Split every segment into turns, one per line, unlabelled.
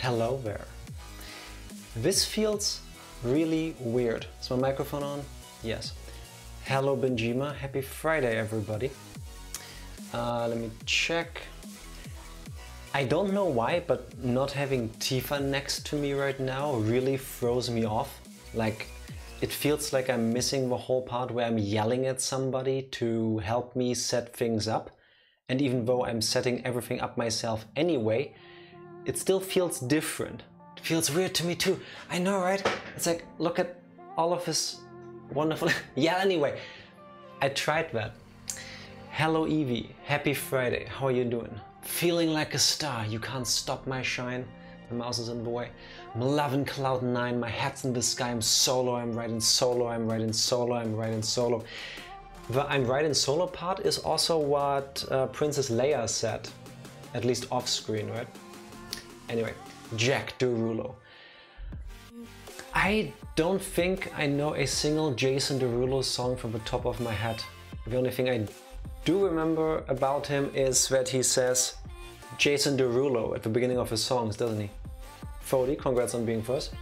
Hello there. This feels really weird. Is my microphone on? Yes. Hello Benjima, happy Friday everybody. Let me check. I don't know why, but not having Tifa next to me right now really throws me off. Like, it feels like I'm missing the whole part where I'm yelling at somebody to help me set things up. And even though I'm setting everything up myself anyway, it still feels different. It feels weird to me too. I know, right? It's like, look at all of this wonderful... Yeah, anyway, I tried that. Hello Evie, happy Friday, how are you doing? Feeling like a star, you can't stop my shine. The mouse is in the way. I'm loving Cloud 9, my hat's in the sky, I'm solo, I'm riding solo, I'm riding solo, I'm riding solo. The I'm riding solo part is also what Princess Leia said, at least off screen, right? Anyway, Jack Derulo. I don't think I know a single Jason Derulo song from the top of my head. The only thing I do remember about him is that he says Jason Derulo at the beginning of his songs, doesn't he? Fody, congrats on being first.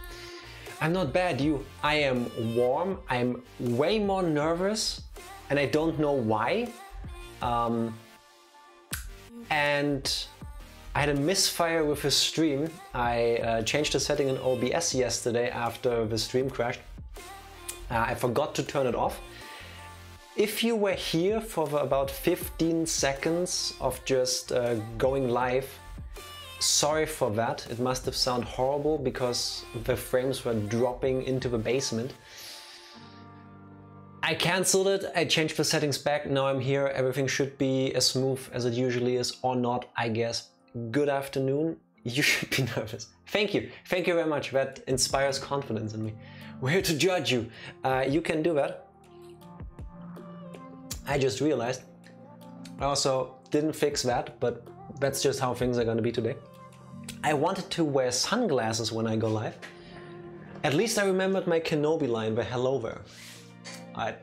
I'm not bad, you. I am warm, I'm way more nervous, and I don't know why. And I had a misfire with the stream. I changed the setting in OBS yesterday after the stream crashed. I forgot to turn it off. If you were here for about 15 seconds of just going live, sorry for that. It must have sounded horrible because the frames were dropping into the basement. I cancelled it, I changed the settings back, now I'm here. Everything should be as smooth as it usually is, or not, I guess. Good afternoon. You should be nervous. Thank you very much. That inspires confidence in me. We're here to judge you. You can do that. I just realized I also didn't fix that, but that's just how things are gonna be today. I wanted to wear sunglasses when I go live. At least I remembered my Kenobi line, the hello there. Alright,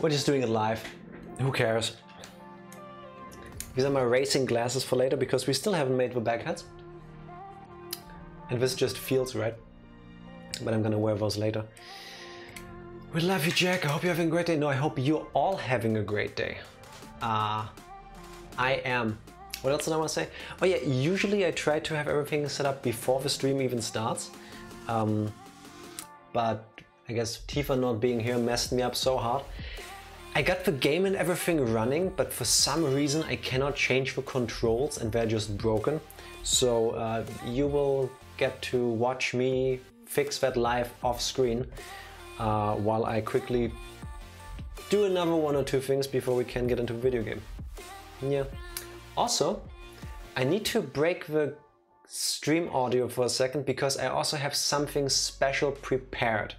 we're just doing it live. Who cares? These are my racing glasses for later because we still haven't made the back hats. And this just feels right. But I'm gonna wear those later. We love you, Jack. I hope you're having a great day. No, I hope you're all having a great day. I am. What else did I want to say? Oh yeah, usually I try to have everything set up before the stream even starts. But I guess Tifa not being here messed me up so hard. I got the game and everything running, but for some reason I cannot change the controls and they're just broken. So you will get to watch me fix that live off screen while I quickly do another one or two things before we can get into the video game. Yeah. Also, I need to break the stream audio for a second because I also have something special prepared.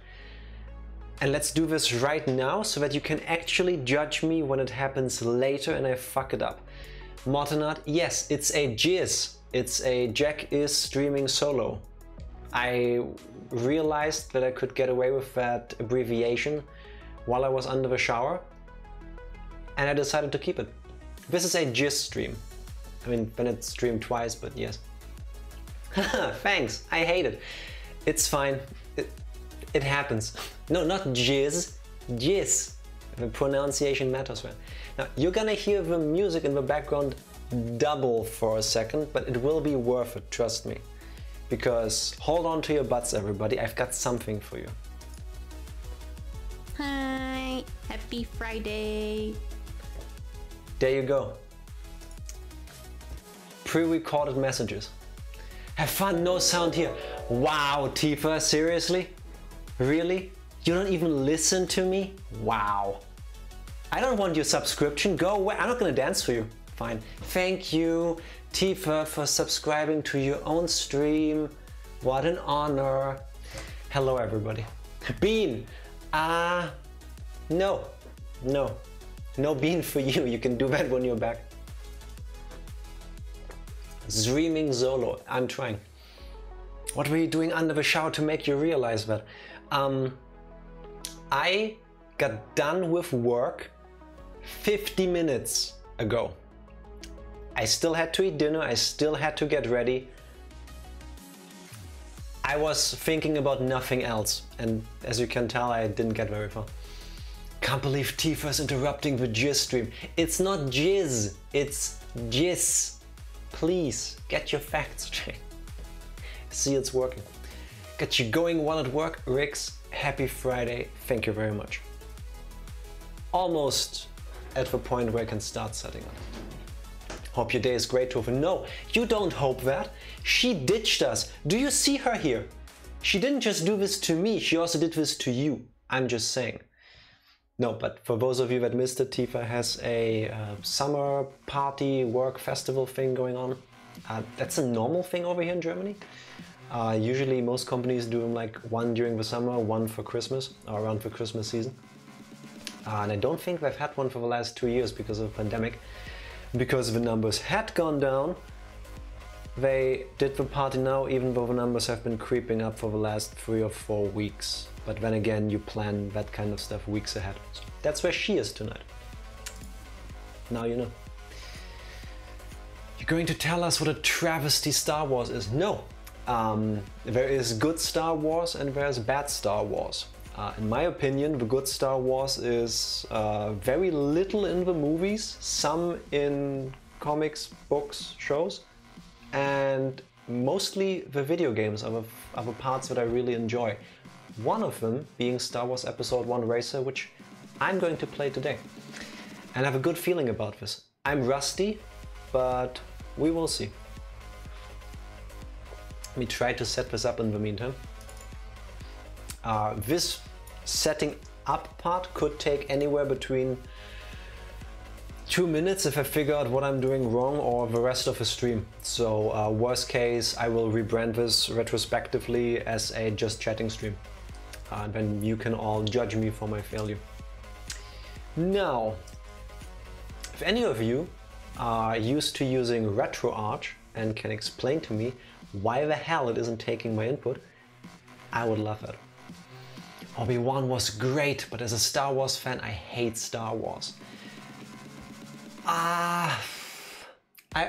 And let's do this right now so that you can actually judge me when it happens later and I fuck it up. Mortenat, yes, it's a jizz. It's a Jack is streaming solo. I realized that I could get away with that abbreviation while I was under the shower and I decided to keep it. This is a jizz stream. I mean, then it's streamed twice, but yes. Thanks, I hate it. It's fine. It happens. No, not jizz, jizz. The pronunciation matters, man. Now, you're gonna hear the music in the background double for a second, but it will be worth it, trust me. Because, hold on to your butts, everybody, I've got something for you.
Hi, happy Friday.
There you go. Pre-recorded messages. Have fun, no sound here. Wow, Tifa, seriously? Really? You don't even listen to me? Wow. I don't want your subscription, go away. I'm not gonna dance for you. Fine. Thank you, Tifa, for subscribing to your own stream. What an honor. Hello, everybody. Bean. No. No bean for you. You can do that when you're back. Streaming solo. I'm trying. What were you doing under the shower to make you realize that? I got done with work 50 minutes ago. I still had to eat dinner, I still had to get ready. I was thinking about nothing else, and as you can tell, I didn't get very far. Can't believe Tifa's interrupting the Jizz stream. It's not Jizz, it's Jizz. Please, get your facts straight. See, it's working. Got you going while at work, Rix. Happy Friday, thank you very much. Almost at the point where I can start setting up. Hope your day is great, Tove. No, you don't hope that. She ditched us. Do you see her here? She didn't just do this to me, she also did this to you. I'm just saying. No, but for those of you that missed it, Tifa has a summer party work festival thing going on. That's a normal thing over here in Germany. Usually most companies do them like one during the summer, one for Christmas, or around the Christmas season. And I don't think they've had one for the last 2 years because of the pandemic. Because the numbers had gone down, they did the party now, even though the numbers have been creeping up for the last 3 or 4 weeks. But then again, you plan that kind of stuff weeks ahead. So that's where she is tonight. Now you know. You're going to tell us what a travesty Star Wars is? No. There is good Star Wars and there's bad Star Wars. In my opinion, the good Star Wars is very little in the movies, some in comics, books, shows, and mostly the video games are the parts that I really enjoy. One of them being Star Wars Episode 1 Racer, which I'm going to play today. And I have a good feeling about this. I'm rusty, but we will see. Let me try to set this up in the meantime. This setting up part could take anywhere between 2 minutes if I figure out what I'm doing wrong, or the rest of the stream. So worst case, I will rebrand this retrospectively as a just chatting stream. And then you can all judge me for my failure. Now, if any of you are used to using RetroArch and can explain to me why the hell it isn't taking my input, I would love it. Obi-Wan was great, but as a Star Wars fan, I hate Star Wars. I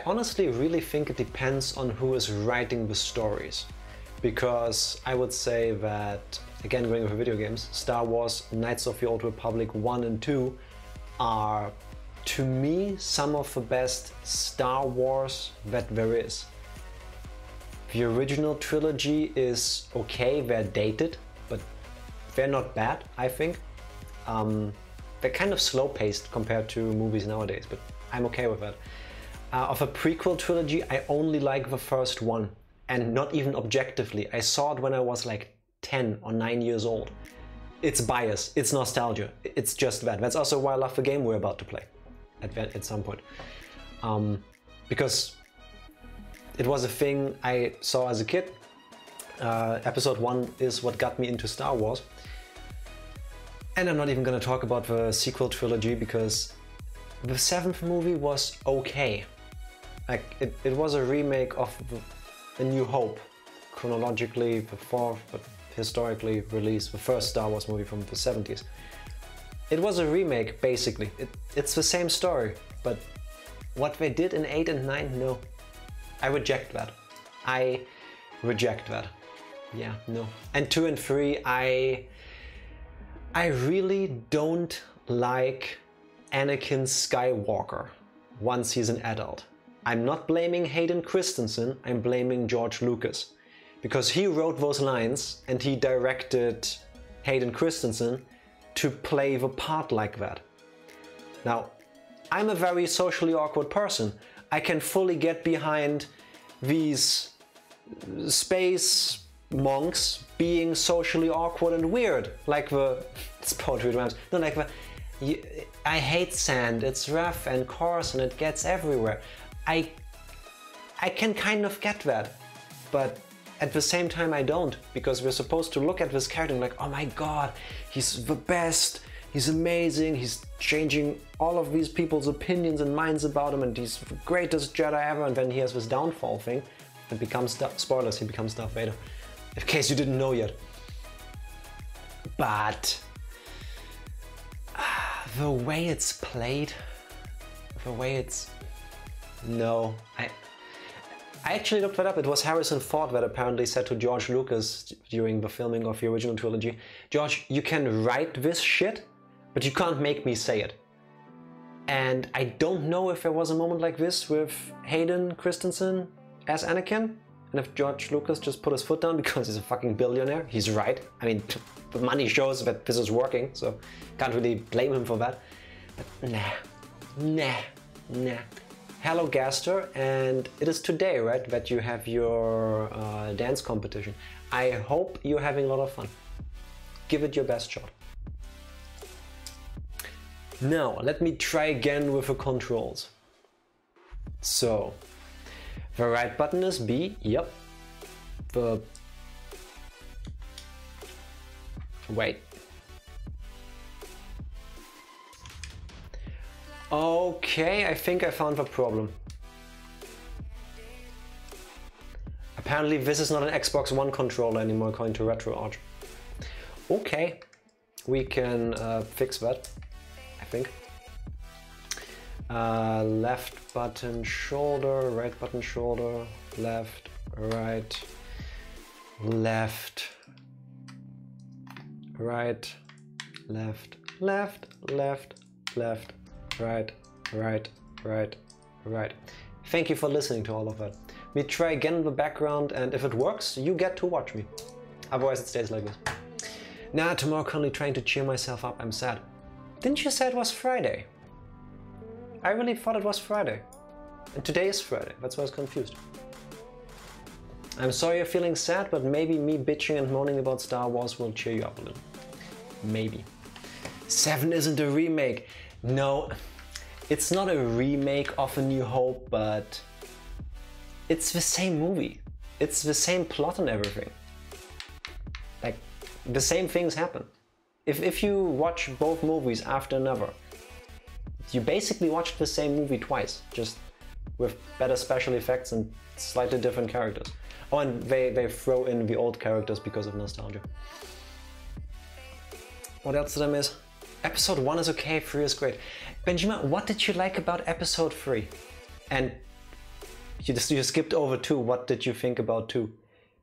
honestly really think it depends on who is writing the stories. Because I would say that, again going over video games, Star Wars Knights of the Old Republic 1 and 2 are, to me, some of the best Star Wars that there is. The original trilogy is okay, they're dated, but they're not bad, I think. They're kind of slow-paced compared to movies nowadays, but I'm okay with that. Of a prequel trilogy, I only like the first one, and not even objectively. I saw it when I was like 10 or 9 years old. It's bias, it's nostalgia, it's just that. That's also why I love the game we're about to play at some point. Because it was a thing I saw as a kid. Episode 1 is what got me into Star Wars. And I'm not even gonna talk about the sequel trilogy because the 7th movie was okay. Like, it was a remake of A New Hope. Chronologically the 4th, but historically released the first Star Wars movie from the 70s. It was a remake, basically. It's the same story, but what they did in 8 and 9, no. I reject that. I reject that. Yeah, no. And 2 and 3, I really don't like Anakin Skywalker once he's an adult. I'm not blaming Hayden Christensen, I'm blaming George Lucas. Because he wrote those lines and he directed Hayden Christensen to play the part like that. Now, I'm a very socially awkward person. I can fully get behind these space monks being socially awkward and weird, like the, it's poetry rhymes, no, like the, I hate sand, it's rough and coarse and it gets everywhere. I can kind of get that, but at the same time I don't, because we're supposed to look at this character and like, oh my god, he's the best, he's amazing, he's changing all of these people's opinions and minds about him, and he's the greatest Jedi ever, and then he has this downfall thing and becomes, spoilers, he becomes Darth Vader, in case you didn't know yet. But the way it's played, the way it's, no, I actually looked that up. It was Harrison Ford that apparently said to George Lucas during the filming of the original trilogy, George, you can write this shit, but you can't make me say it. And I don't know if there was a moment like this with Hayden Christensen as Anakin, and if George Lucas just put his foot down because he's a fucking billionaire. He's right. I mean, the money shows that this is working, so can't really blame him for that. But nah. Hello Gaster, and it is today, right, that you have your dance competition. I hope you're having a lot of fun. Give it your best shot. Now, let me try again with the controls. So, the right button is B, yep. Wait. Okay, I think I found the problem. Apparently this is not an Xbox One controller anymore, according to RetroArch. Okay, we can fix that, I think. Left button shoulder, right button shoulder, left, right, left, right, left, left, left, left, right, right, right, right. Thank you for listening to all of that. We try again in the background, and if it works, you get to watch me. Otherwise it stays like this. Nah, tomorrow currently trying to cheer myself up, I'm sad. Didn't you say it was Friday? I really thought it was Friday. And today is Friday, that's why I was confused. I'm sorry you're feeling sad, but maybe me bitching and moaning about Star Wars will cheer you up a little. Maybe. 7 isn't a remake. No, it's not a remake of A New Hope, but it's the same movie. It's the same plot and everything. Like, the same things happen. If you watch both movies after another, you basically watched the same movie twice, just with better special effects and slightly different characters. Oh, and they throw in the old characters because of nostalgia. What else did I miss? Episode 1 is okay, 3 is great. Benjamin, what did you like about episode 3? And you skipped over 2, what did you think about 2?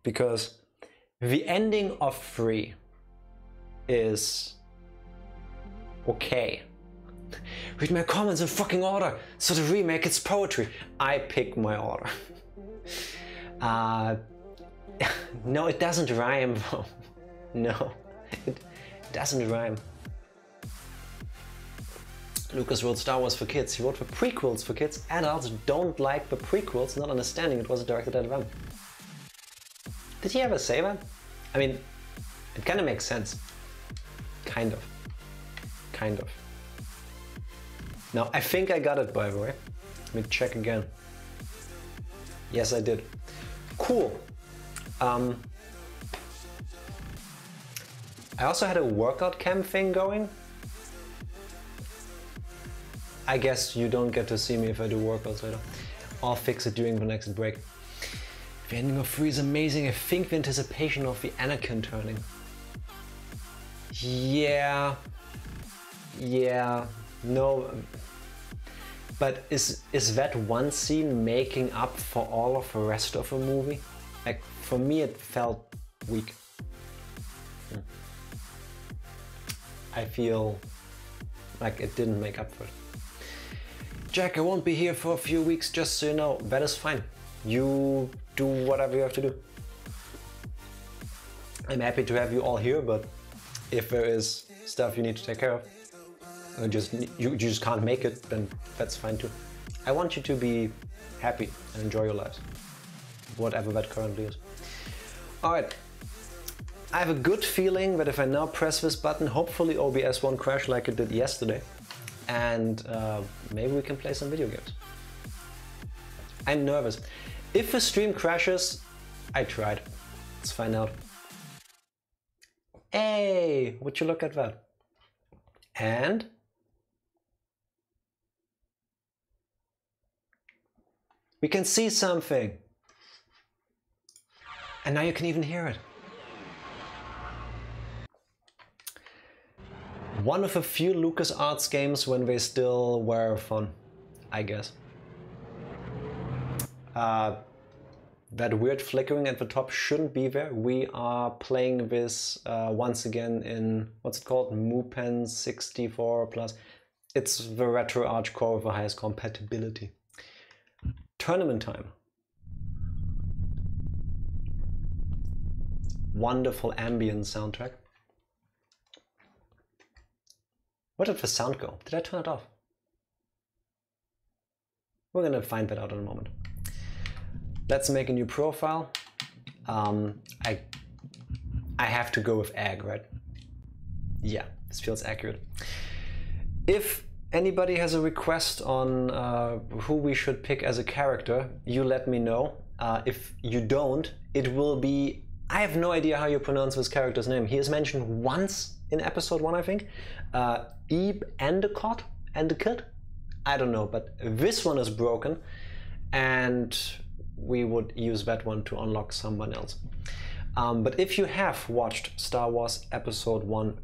Because the ending of 3 is okay. Read my comments in fucking order, so the remake it's poetry. I pick my order. No, it doesn't rhyme though. No, it doesn't rhyme. Lucas wrote Star Wars for kids. He wrote the prequels for kids. Adults don't like the prequels, not understanding it wasn't directed at them. Did he ever say that? I mean, it kind of makes sense. Kind of. Kind of. Now, I think I got it, by the way. Let me check again. Yes, I did. Cool. I also had a workout camp thing going. I guess you don't get to see me if I do workouts later. I'll fix it during the next break. The ending of 3 is amazing. I think the anticipation of the Anakin turning. Yeah. No. But is that one scene making up for all of the rest of the movie? Like, for me it felt weak. I feel like it didn't make up for it. Jack, I won't be here for a few weeks, just so you know. That is fine. You do whatever you have to do. I'm happy to have you all here, but if there is stuff you need to take care of, or you just can't make it, then that's fine too. I want you to be happy and enjoy your lives, whatever that currently is. Alright, I have a good feeling that if I now press this button, hopefully OBS won't crash like it did yesterday, and maybe we can play some video games. I'm nervous. If the stream crashes, I tried. Let's find out. Hey, would you look at that? And we can see something. And now you can even hear it. One of a few LucasArts games when they still were fun, I guess. that weird flickering at the top shouldn't be there. We are playing this once again in, what's it called? Mupen 64 Plus. It's the retro arch core with the highest compatibility. Tournament time. Wonderful ambient soundtrack. Where did the sound go? Did I turn it off? We're gonna find that out in a moment. Let's make a new profile. I have to go with egg, right? Yeah, this feels accurate. If anybody has a request on who we should pick as a character, you let me know. If you don't, it will be... I have no idea how you pronounce this character's name. He is mentioned once in episode 1, I think. Ebe Endicott? I don't know, but this one is broken, and we would use that one to unlock someone else. But if you have watched Star Wars Episode 1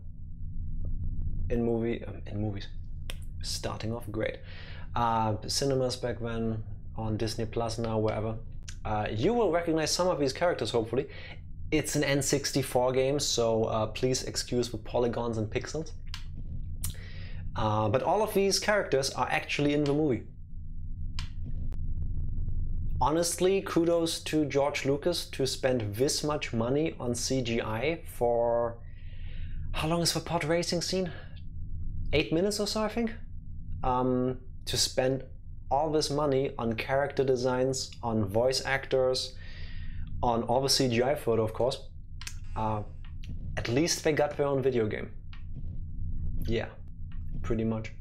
in movies, starting off great, cinemas back then, on Disney Plus now, wherever, you will recognize some of these characters, hopefully. It's an N64 game, so please excuse the polygons and pixels. But all of these characters are actually in the movie. Honestly, kudos to George Lucas to spend this much money on CGI for... How long is the pod racing scene? 8 minutes or so, I think? To spend all this money on character designs, on voice actors, on all the CGI photo, of course. At least they got their own video game. Yeah, pretty much.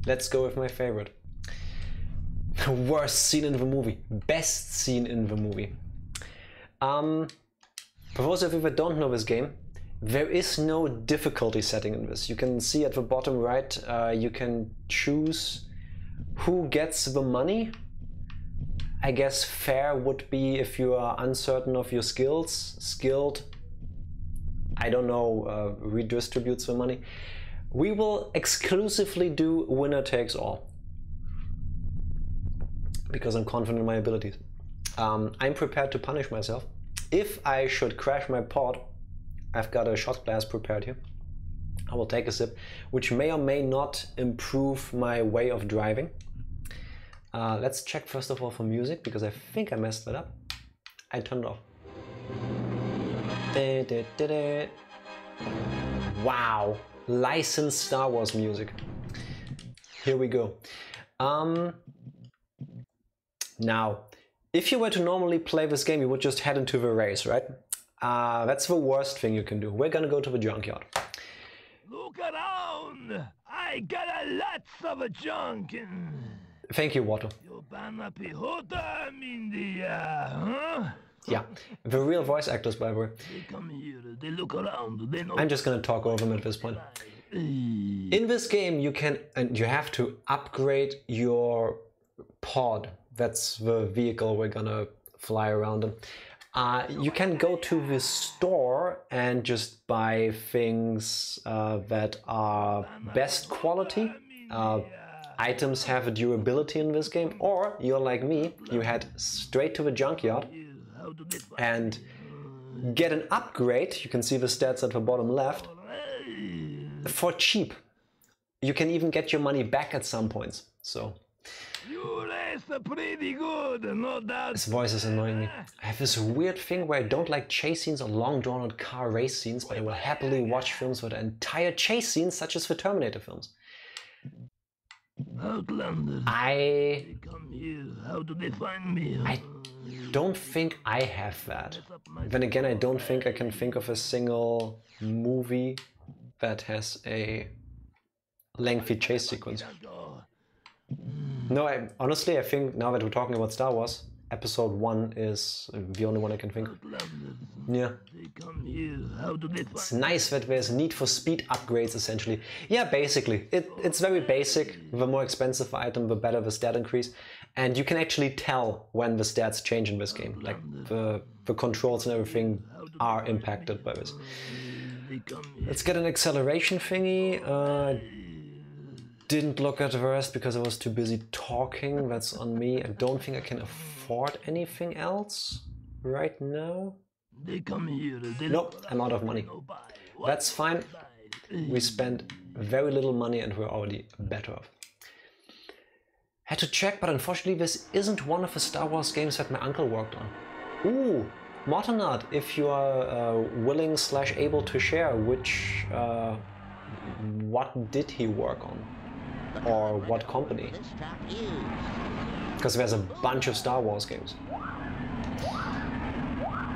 Let's go with my favorite. Worst scene in the movie. Best scene in the movie. For those of you that don't know this game, there is no difficulty setting in this. You can see at the bottom right, you can choose who gets the money. I guess fair would be if you are uncertain of your skills. Skilled, I don't know, redistributes the money. We will exclusively do winner takes all, because I'm confident in my abilities. I'm prepared to punish myself. If I should crash my pod, I've got a shot glass prepared here. I will take a sip, which may or may not improve my way of driving. Let's check first of all for music, because I think I messed that up. I turned it off. Wow, licensed Star Wars music. Here we go. Now, if you were to normally play this game, you would just head into the race, right? That's the worst thing you can do. We're gonna go to the junkyard.
Look around! I got a lots of junk.
Thank you, Watto. Yeah, the real voice actors, by the way.
They come here, they look around, they know.
I'm just gonna talk over them at this point. In this game, you have to upgrade your pod. That's the vehicle we're gonna fly around in. You can go to the store and just buy things that are best quality. Items have a durability in this game, or you're like me, you head straight to the junkyard and get an upgrade. You can see the stats at the bottom left for cheap. You can even get your money back at some points. So
you race pretty good, no doubt.
This voice is annoying me. I have this weird thing where I don't like chase scenes or long drawn out car race scenes, but I will happily watch films with entire chase scenes, such as the Terminator films.
Outlander.
They
come here. How do they find me?
I don't think I have that. Then again, I don't think I can think of a single movie that has a lengthy chase sequence. No, honestly, I think now that we're talking about Star Wars, Episode 1 is the only one I can think of. Yeah. It's nice that there's Need for Speed upgrades, essentially. Yeah, basically. It's very basic. The more expensive the item, the better the stat increase. And you can actually tell when the stats change in this game. Like, the controls and everything are impacted by this. Let's get an acceleration thingy. didn't look at the rest because I was too busy talking. That's on me. I don't think I can afford anything else right now.
They come here.
Nope, I'm out of money. That's fine. We spent very little money and we're already better off. Had to check, but unfortunately this isn't one of the Star Wars games that my uncle worked on. Ooh, Mortonard, if you are willing / able to share, what did he work on? Or what company? Because there's a bunch of Star Wars games.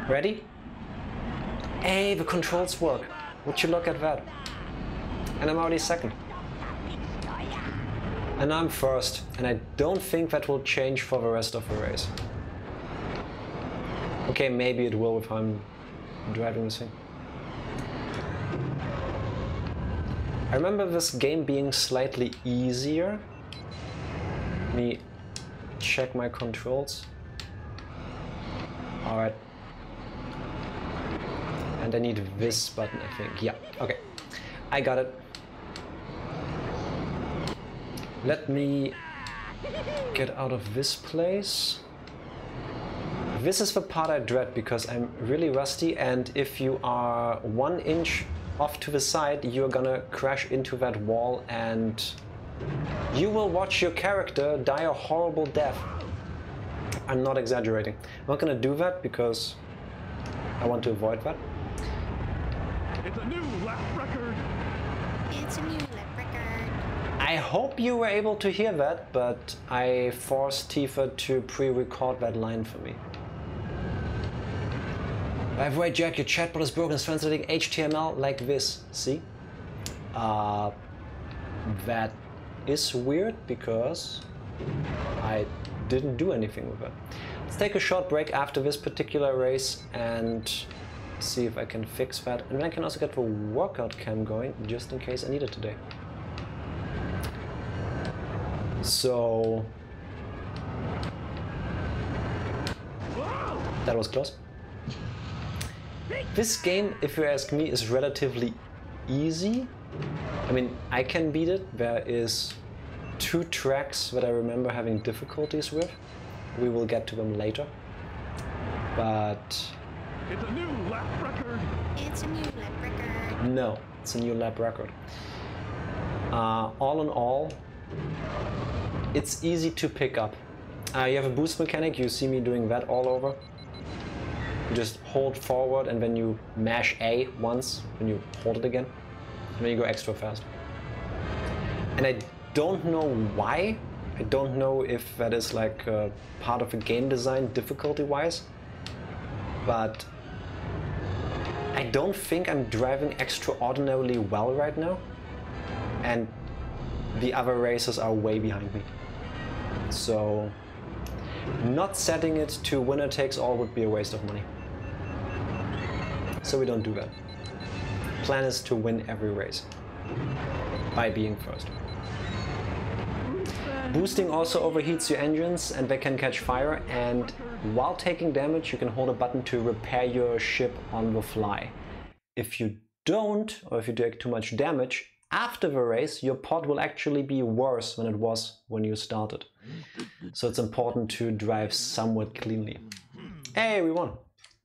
Ready? Hey, the controls work. Would you look at that? And I'm already second. And I'm first, and I don't think that will change for the rest of the race. Okay, maybe it will if I'm driving this thing. I remember this game being slightly easier. Let me check my controls. Alright. And I need this button, I think. Yeah, okay. I got it. Let me get out of this place. This is the part I dread because I'm really rusty, and if you are 1 inch off to the side, you're gonna crash into that wall and you will watch your character die a horrible death. I'm not exaggerating. I'm not gonna do that because I want to avoid that.
It's a new lap record.
It's a new lap record.
I hope you were able to hear that, but I forced Tifa to pre-record that line for me. By the way, Jack, your chatbot is broken. It's translating HTML like this. See? That is weird because I didn't do anything with it. Let's take a short break after this particular race and see if I can fix that. And then I can also get the workout cam going just in case I need it today. So that was close. This game, if you ask me, is relatively easy. I mean, I can beat it. There is 2 tracks that I remember having difficulties with. We will get to them later. But
It's a new lap record.
It's a new lap record.
no, it's a new lap record. All in all, it's easy to pick up. You have a boost mechanic. You see me doing that all over. You just hold forward and then you mash A once, and you hold it again, and then you go extra fast. And I don't know why. I don't know if that is like part of a game design difficulty-wise, but I don't think I'm driving extraordinarily well right now, and the other racers are way behind me. So not setting it to winner takes all would be a waste of money. So we don't do that. Plan is to win every race by being first. Boosting also overheats your engines and they can catch fire, and while taking damage you can hold a button to repair your ship on the fly. If you don't, or if you take too much damage after the race, your pod will actually be worse than it was when you started. So it's important to drive somewhat cleanly. Hey, we won!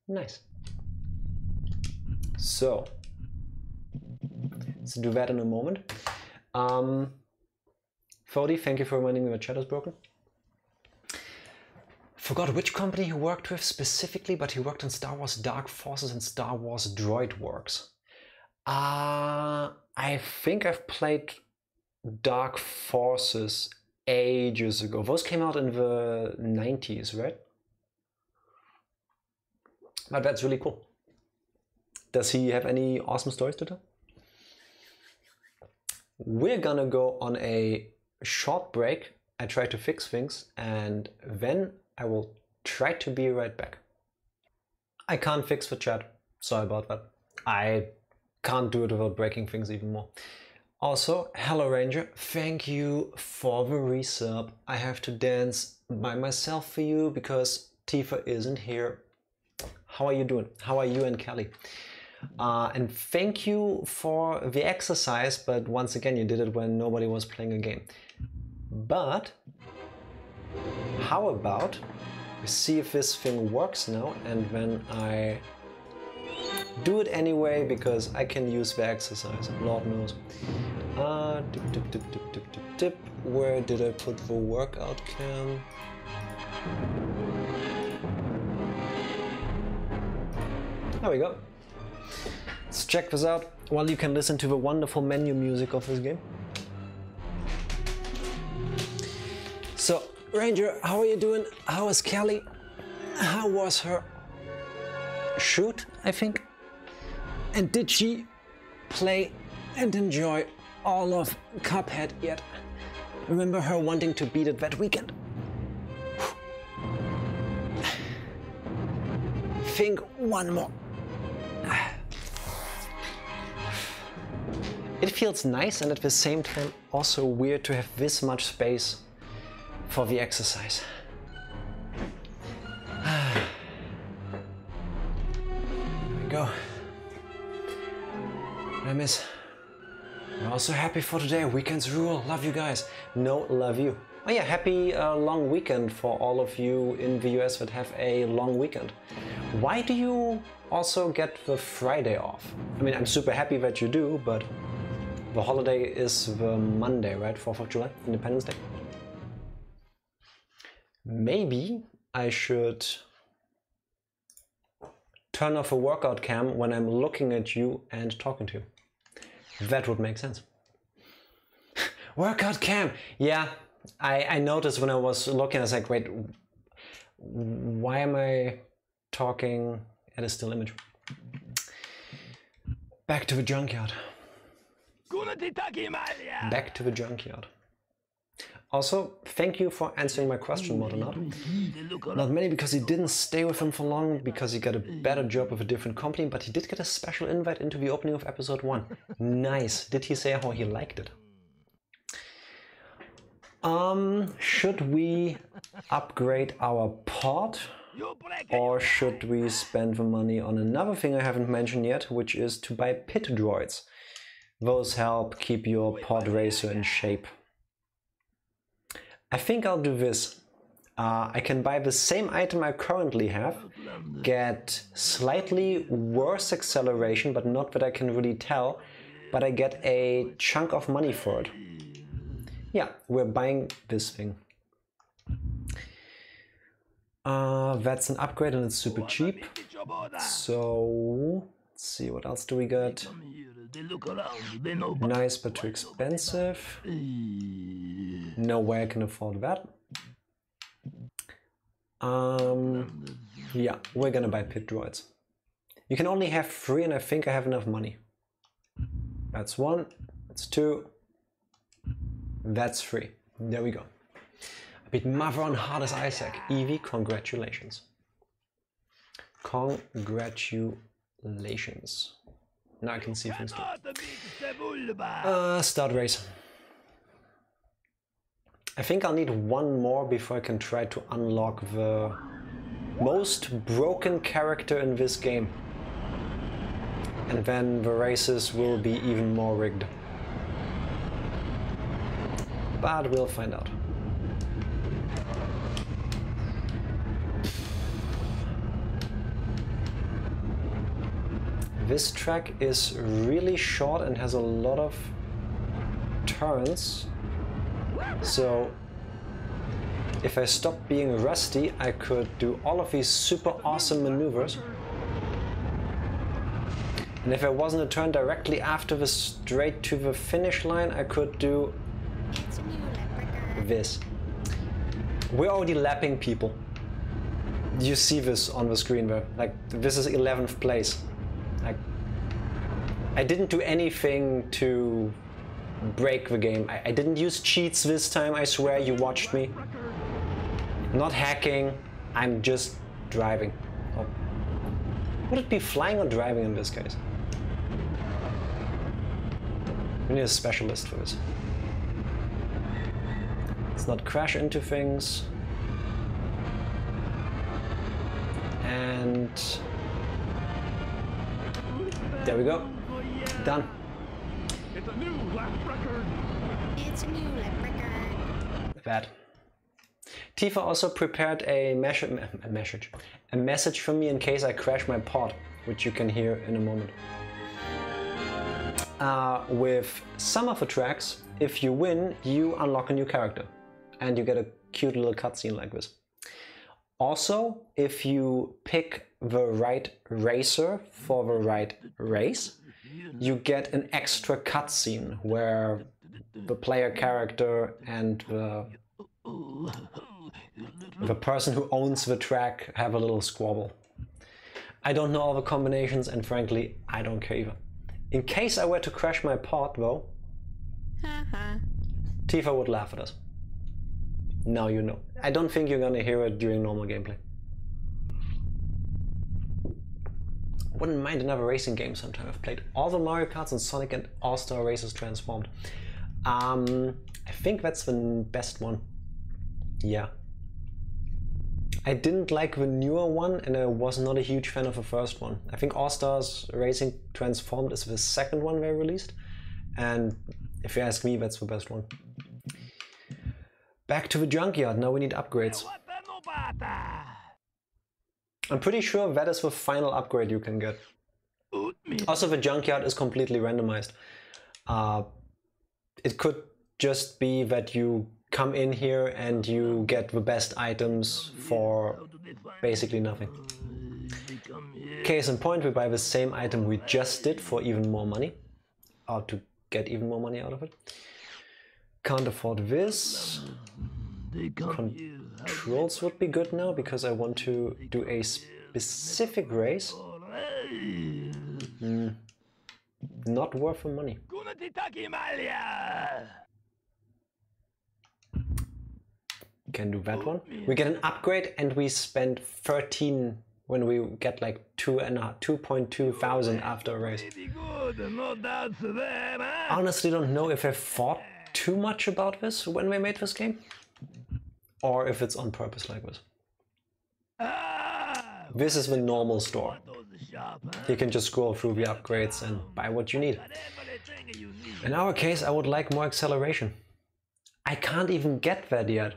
Nice. So, let's do that in a moment. Fody, thank you for reminding me that chat is broken. Forgot which company he worked with specifically, but he worked on Star Wars Dark Forces and Star Wars Droid Works. I think I've played Dark Forces ages ago. Those came out in the 90s, right? But that's really cool. Does he have any awesome stories to tell? We're gonna go on a short break. I try to fix things and then I will try to be right back. I can't fix the chat. Sorry about that. I can't do it without breaking things even more. Also, hello Ranger, thank you for the resub. I have to dance by myself for you because Tifa isn't here. How are you doing? How are you and Kelly? And thank you for the exercise, but once again you did it when nobody was playing a game. But how about we see if this thing works now, and then I do it anyway because I can use the exercise, Lord knows. Where did I put the workout cam? There we go. Let's check this out while you can listen to the wonderful menu music of this game. So, Ranger, how are you doing? How is Kelly? How was her shoot, I think? And did she play and enjoy all of Cuphead yet? Remember her wanting to beat it that weekend? Think one more. It feels nice and at the same time also weird to have this much space for the exercise. There we go. I miss. We're also happy for today. Weekends rule. Love you guys. No, love you. Oh yeah, happy long weekend for all of you in the US that have a long weekend. Why do you also get the Friday off? I mean, I'm super happy that you do, but the holiday is the Monday, right? 4th of July, Independence Day. Maybe I should turn off a workout cam when I'm looking at you and talking to you. That would make sense. Workout cam! Yeah, I noticed when I was looking, I was like, wait, why am I talking at a still image? Back to the junkyard. Back to the junkyard. Also, thank you for answering my question, Modonaut. Not many because he didn't stay with him for long, because he got a better job with a different company, but he did get a special invite into the opening of episode 1. Nice. Did he say how he liked it? Should we upgrade our pod? Or should we spend the money on another thing I haven't mentioned yet, which is to buy pit droids? Those help keep your pod racer in shape. I think I'll do this. I can buy the same item I currently have, get slightly worse acceleration, but not that I can really tell, but I get a chunk of money for it. Yeah, we're buying this thing. That's an upgrade and it's super cheap. So, let's see, what else do we get? Nice, but too expensive. No way I can afford that. Yeah, we're gonna buy pit droids. You can only have 3 and I think I have enough money. That's 1, that's 2, that's 3. There we go. I beat Mother on hard as Isaac. Evie, congratulations. Congratulations. Now I can see things too. Start race. I think I'll need 1 more before I can try to unlock the most broken character in this game. And then the races will be even more rigged. But we'll find out. This track is really short and has a lot of turns. So if I stop being rusty, I could do all of these super awesome maneuvers. And if I wasn't a turn directly after the straight to the finish line, I could do this. We're already lapping people. You see this on the screen there. Like, this is 11th place. Like, I didn't do anything to break the game. I didn't use cheats this time, I swear, you watched me. Not hacking, I'm just driving. Oh. Would it be flying or driving in this case? We need a specialist for this. Let's not crash into things. There we go. Done.
It's a new lap record.
It's a new lap record.
Bad. Tifa also prepared a message for me in case I crash my pod, which you can hear in a moment. With some of the tracks, if you win, you unlock a new character, and you get a cute little cutscene like this. Also, if you pick the right racer for the right race, you get an extra cutscene where the player character and the person who owns the track have a little squabble. I don't know all the combinations, and frankly, I don't care either. In case I were to crash my pod, though, Tifa would laugh at us. Now you know. I don't think you're gonna hear it during normal gameplay. Wouldn't mind another racing game sometime. I've played all the Mario Karts and Sonic and All-Star Races Transformed. I think that's the best one. Yeah. I didn't like the newer one, and I was not a huge fan of the first one. I think All-Stars Racing Transformed is the second one they released, and if you ask me, that's the best one. Back to the Junkyard, now we need upgrades. I'm pretty sure that is the final upgrade you can get. Also, the Junkyard is completely randomized. It could just be that you come in here and you get the best items for basically nothing. Case in point, we buy the same item we just did for even more money, or to get even more money out of it. Can't afford this. Controls would be good now because I want to do a specific race. Not worth the money. Can do that one. We get an upgrade and we spend 13 when we get like 2.2 thousand after a race. Honestly, don't know if I thought too much about this when we made this game, or if it's on purpose like this. This is the normal store. You can just scroll through the upgrades and buy what you need. In our case, I would like more acceleration. I can't even get that yet.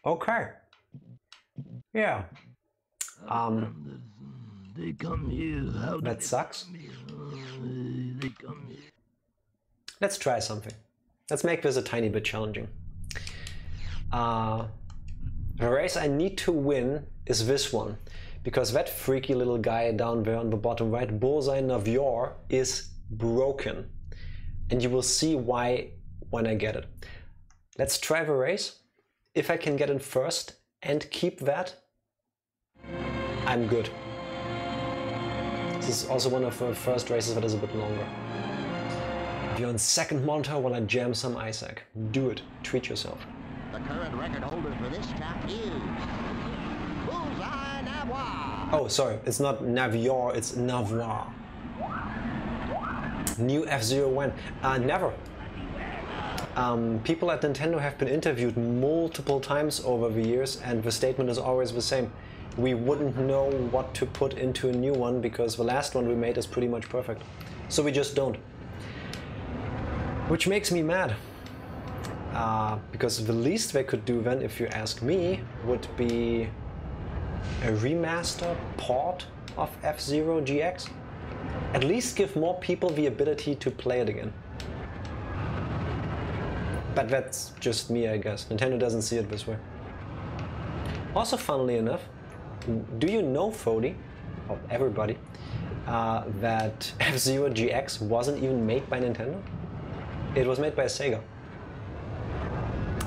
Okay. Yeah. That sucks. Let's try something. Let's make this a tiny bit challenging. The race I need to win is this one, because that freaky little guy down there on the bottom right, Bullseye Navior, is broken. And you will see why when I get it. Let's try the race. If I can get in first and keep that, I'm good. This is also one of the first races that is a bit longer. If you're on second monitor while I jam some Isaac, do it. Treat yourself.
The current record holder for this track is Bullseye Navior.
Oh, sorry, it's not Navior, it's Navior. New F-Zero when? Never. People at Nintendo have been interviewed multiple times over the years, and the statement is always the same. We wouldn't know what to put into a new one because the last one we made is pretty much perfect. So we just don't. Which makes me mad. Because the least they could do then, if you ask me, would be a remaster port of F-Zero GX. At least give more people the ability to play it again. But that's just me, I guess. Nintendo doesn't see it this way. Also, funnily enough, do you know, Fody, or everybody, that F-Zero GX wasn't even made by Nintendo? It was made by Sega.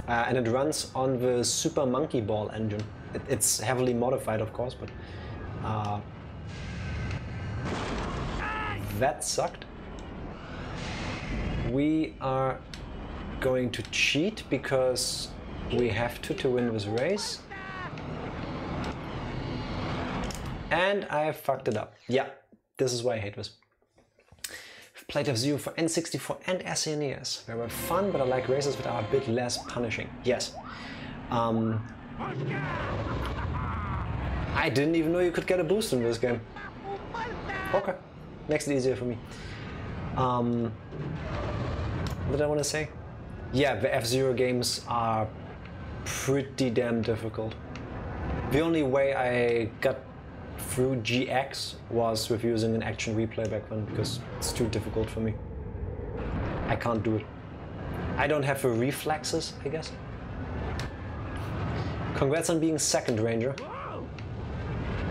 And it runs on the Super Monkey Ball engine. It's heavily modified, of course, but that sucked. We are going to cheat because we have to win this race. And I fucked it up. Yeah, this is why I hate this. I've played F-Zero for N64 and SNES. They were fun, but I like races that are a bit less punishing. Yes. I didn't even know you could get a boost in this game. Okay, makes it easier for me. What did I want to say? Yeah, the F-Zero games are pretty damn difficult. The only way I got through GX was with using an action replay back then, because it's too difficult for me. I can't do it. I don't have the reflexes, I guess. Congrats on being second, Ranger.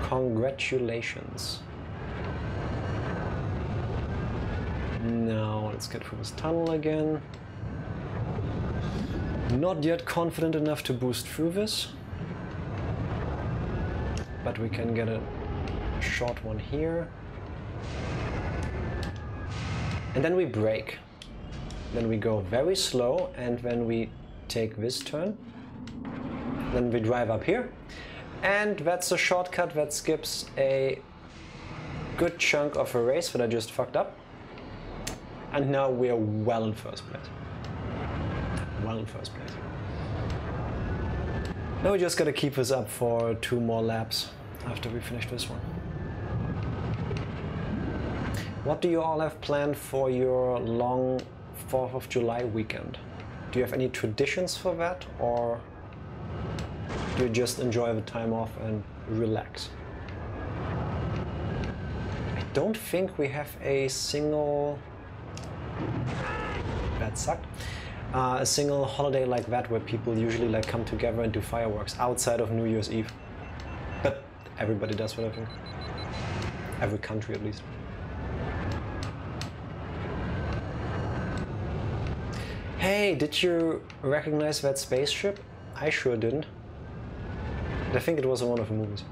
Congratulations. Now let's get through this tunnel again. Not yet confident enough to boost through this, but we can get a short one here. And then we brake. Then we go very slow, and when we take this turn, then we drive up here. And that's a shortcut that skips a good chunk of a race that I just fucked up. And now we're well in first place. Well in first place. Now we just gotta keep this up for 2 more laps after we finish this one. What do you all have planned for your long 4th of July weekend? Do you have any traditions for that, or do you just enjoy the time off and relax? I don't think we have a single... That sucked. A single holiday like that where people usually like come together and do fireworks outside of New Year's Eve. But everybody does that, I think. Every country at least. Hey, did you recognize that spaceship? I sure didn't. I think it was in one of the movies.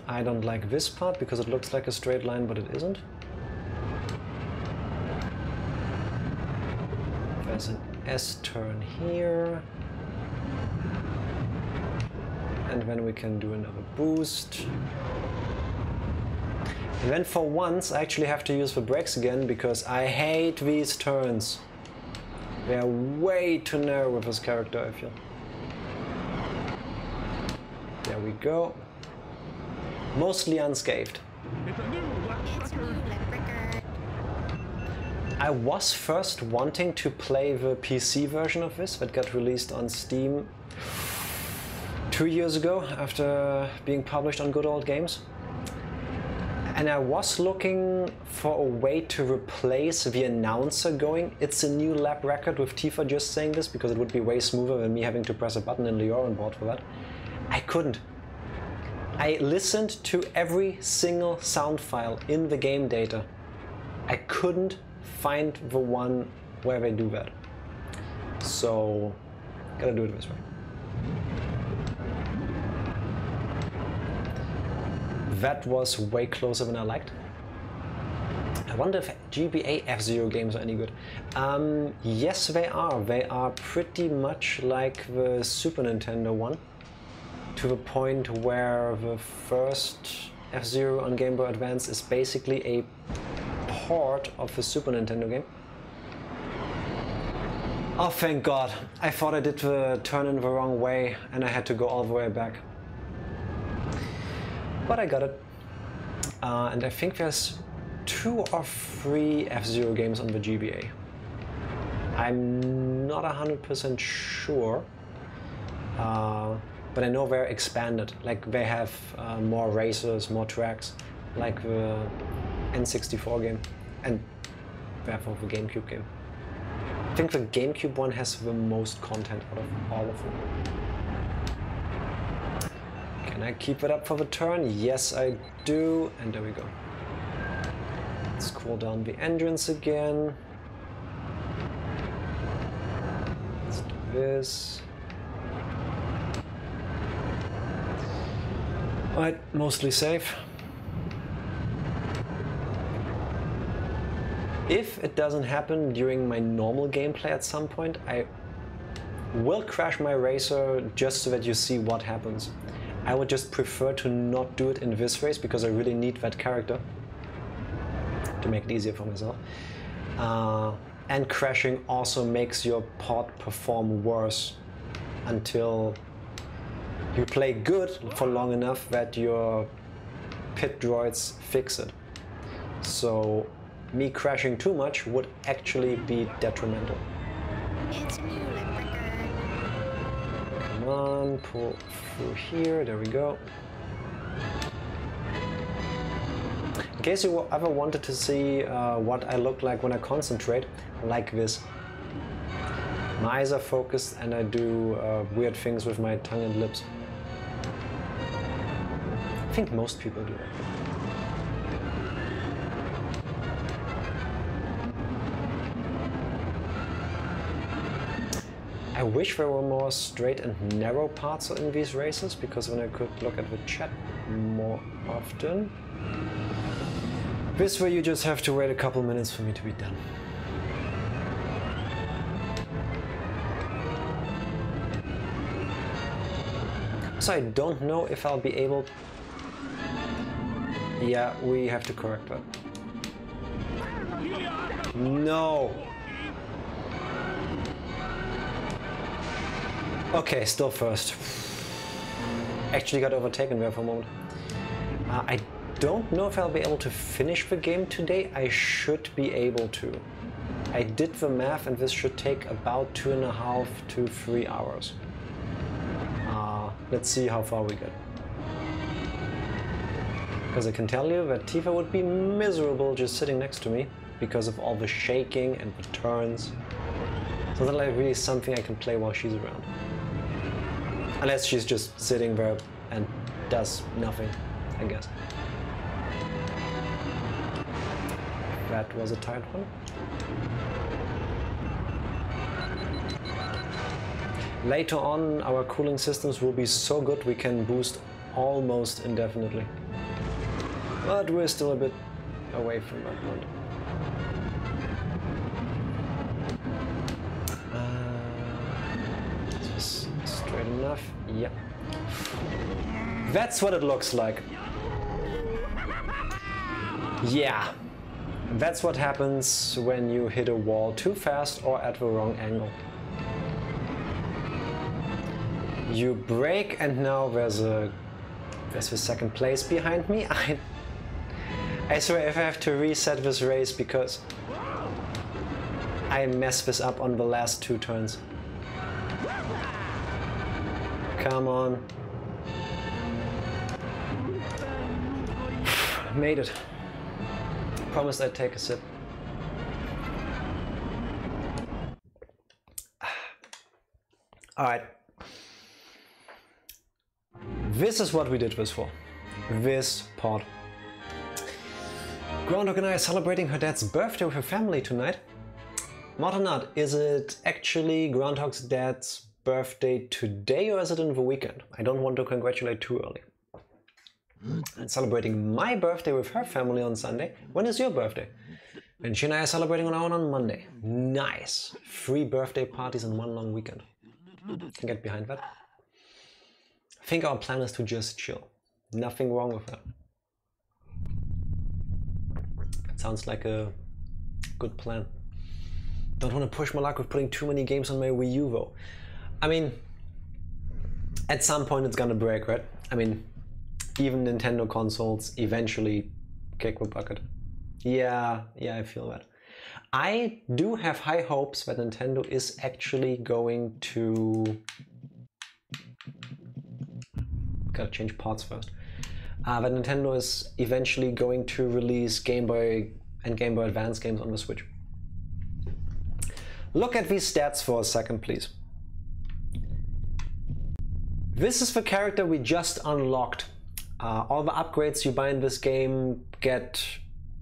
I don't like this part because it looks like a straight line, but it isn't. There's an S-turn here. And then we can do another boost. And then for once I actually have to use the brakes again because I hate these turns. They're way too narrow with this character, I feel. There we go. Mostly unscathed.
It's a new
record.
I was first wanting to play the PC version of this that got released on Steam 2 years ago after being published on Good Old Games. And I was looking for a way to replace the announcer going, "It's a new lap record," with Tifa just saying this, because it would be way smoother than me having to press a button in Lior on board for that. I couldn't. I listened to every single sound file in the game data. I couldn't find the one where they do that. So, gotta do it this way. That was way closer than I liked. I wonder if GBA F-Zero games are any good. Yes, they are. They are pretty much like the Super Nintendo one, to the point where the first F-Zero on Game Boy Advance is basically a port of the Super Nintendo game. Oh, thank God. I thought I did the turn in the wrong way and I had to go all the way back. But I got it. And I think there's 2 or 3 F-Zero games on the GBA. I'm not 100% sure. But I know they're expanded. Like, they have more races, more tracks, like the N64 game, and therefore the GameCube game. I think the GameCube one has the most content out of all of them. Can I keep it up for the turn? Yes, I do. And there we go. Let's cool down the engines again. Let's do this. Alright, mostly safe. If it doesn't happen during my normal gameplay at some point, I will crash my racer just so that you see what happens. I would just prefer to not do it in this race because I really need that character to make it easier for myself. And crashing also makes your pod perform worse until you play good for long enough that your pit droids fix it. So me crashing too much would actually be detrimental.
It's new like record.
Come on, pull through here, there we go. In case you ever wanted to see what I look like when I concentrate, like this. My eyes are focused and I do weird things with my tongue and lips. I think most people do that. I wish there were more straight and narrow parts in these races, because then I could look at the chat more often. This way you just have to wait a couple minutes for me to be done. So I don't know if I'll be able... Yeah, we have to correct that. No! Okay, still first. Actually got overtaken there for a moment. I don't know if I'll be able to finish the game today. I should be able to. I did the math and this should take about 2.5 to 3 hours. Let's see how far we get. Because I can tell you that Tifa would be miserable just sitting next to me because of all the shaking and the turns. So that's like really something I can play while she's around. Unless she's just sitting there and does nothing, I guess. That was a tight one. Later on, our cooling systems will be so good we can boost almost indefinitely. But we're still a bit away from that point. Is this straight enough? Yeah. That's what it looks like. Yeah. That's what happens when you hit a wall too fast or at the wrong angle. You brake and now there's the second place behind me. I swear if I have to reset this race because I messed this up on the last 2 turns. Come on. Made it. Promised I'd take a sip. Alright. This is what we did this for. This pod. Groundhog and I are celebrating her dad's birthday with her family tonight. Mod or not, is it actually Groundhog's dad's birthday today or is it in the weekend? I don't want to congratulate too early. I'm celebrating my birthday with her family on Sunday. When is your birthday? And she and I are celebrating on our own on Monday. Nice. 3 birthday parties in 1 long weekend. Can get behind that. I think our plan is to just chill. Nothing wrong with that. Sounds like a good plan. Don't want to push my luck with putting too many games on my Wii U though. I mean, at some point it's gonna break, right? I mean, even Nintendo consoles eventually kick the bucket. Yeah, I feel that. I do have high hopes that Nintendo is actually going to... Gotta change parts first. That Nintendo is eventually going to release Game Boy and Game Boy Advance games on the Switch. Look at these stats for a second, please. This is the character we just unlocked. All the upgrades you buy in this game get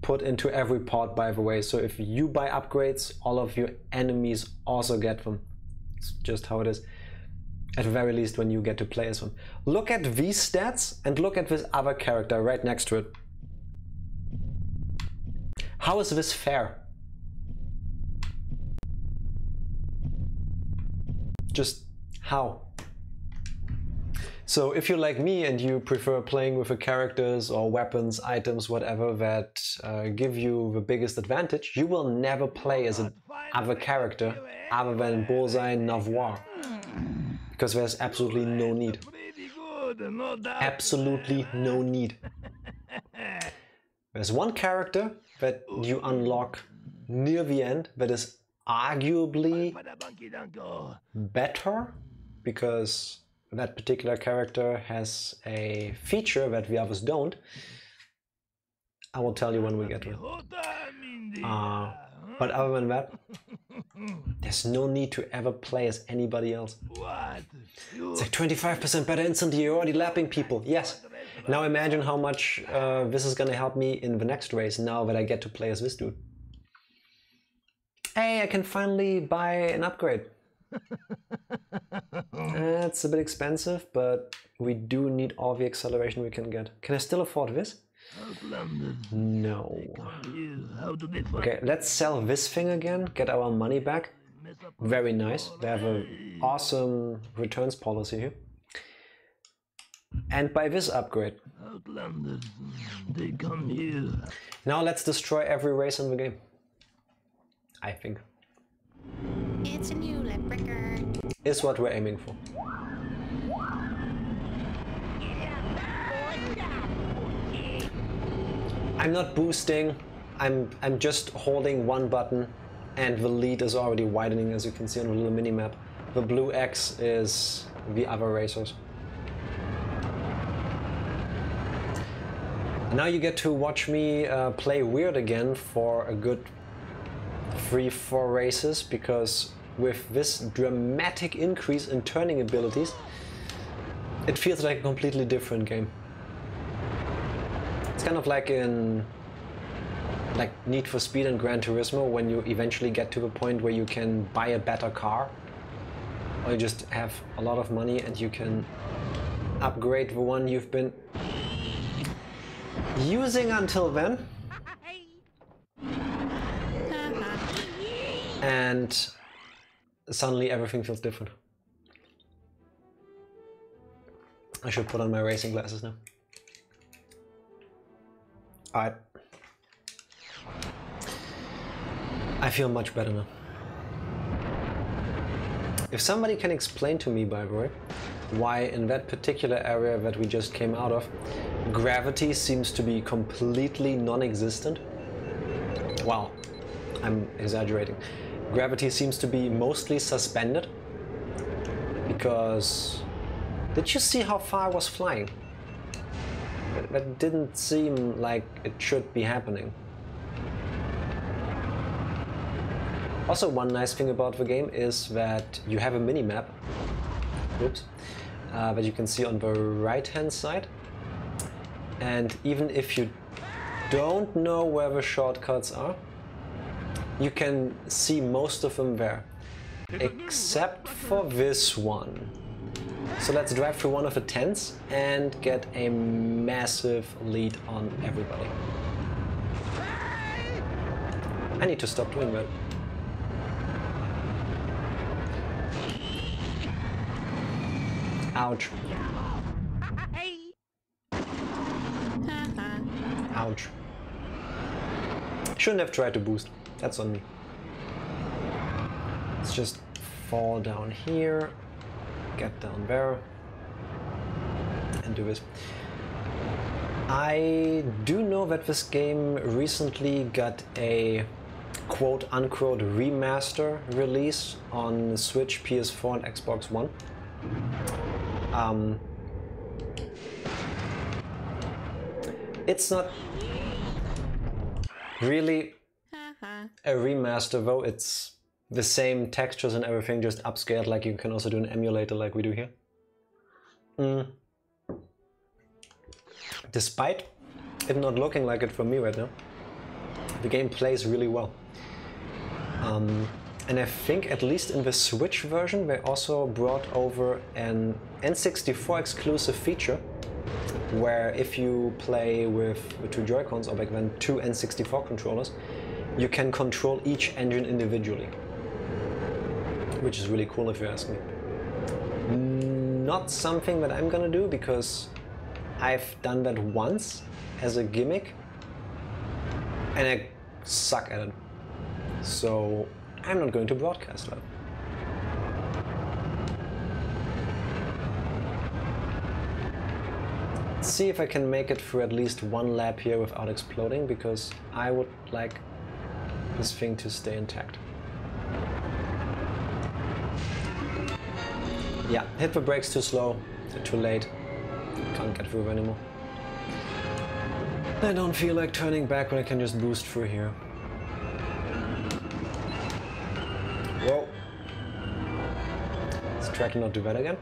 put into every pod, by the way. So if you buy upgrades, all of your enemies also get them. It's just how it is. At the very least when you get to play as them. Look at these stats and look at this other character right next to it. How is this fair? Just how? So if you're like me and you prefer playing with the characters or weapons, items, whatever that give you the biggest advantage, you will never play as an other character other than Bullseye Navoir. Because there's absolutely no need.
good, no doubt.
Absolutely no need. There's one character that you unlock near the end that is arguably better, because that particular character has a feature that the others don't. I will tell you when we get to it. But other than that, there's no need to ever play as anybody else. It's like 25% better instantly, you're already lapping people. Yes. Now imagine how much this is gonna help me in the next race now that I get to play as this dude. Hey, I can finally buy an upgrade. It's a bit expensive, but we do need all the acceleration we can get. Can I still afford this? No. Okay, let's sell this thing again, get our money back. Very nice. They have an awesome returns policy here. And buy this upgrade.
They come here.
Now let's destroy every race in the game. I think.
It's a new leprechaun.
Is what we're aiming for. I'm not boosting, I'm just holding one button and the lead is already widening, as you can see on the little mini-map. The blue X is the other racers. Now you get to watch me play weird again for a good 3-4 races, because with this dramatic increase in turning abilities, it feels like a completely different game. It's kind of like in Need for Speed and Gran Turismo, when you eventually get to the point where you can buy a better car, or you just have a lot of money and you can upgrade the one you've been using until then. And suddenly everything feels different. I should put on my racing glasses now. Alright. I feel much better now. If somebody can explain to me, by the way, why in that particular area that we just came out of, gravity seems to be completely non-existent. Wow, I'm exaggerating. Gravity seems to be mostly suspended, because did you see how far I was flying? That didn't seem like it should be happening. Also, one nice thing about the game is that you have a mini-map, oops, that you can see on the right-hand side. And even if you don't know where the shortcuts are, you can see most of them there, except for this one. So let's drive through one of the tents and get a massive lead on everybody. I need to stop doing that. Ouch. Ouch. Shouldn't have tried to boost. That's on me. Let's just fall down here, get down there, and do this. I do know that this game recently got a quote-unquote remaster release on Switch, PS4 and Xbox One. It's not really a remaster though, it's the same textures and everything, just upscaled, like you can also do an emulator like we do here. Despite it not looking like it for me right now, the game plays really well. And I think at least in the Switch version they also brought over an N64 exclusive feature, where if you play with the two Joy-Cons, or back then two N64 controllers, you can control each engine individually, which is really cool if you ask me. Not something that I'm gonna do, because I've done that once as a gimmick and I suck at it, so I'm not going to broadcast that. Let's see if I can make it through at least one lap here without exploding, because I would like this thing to stay intact. Yeah, hit the brakes too slow, too late. Can't get through anymore. I don't feel like turning back when I can just boost through here. Whoa. Let's try to not do that again.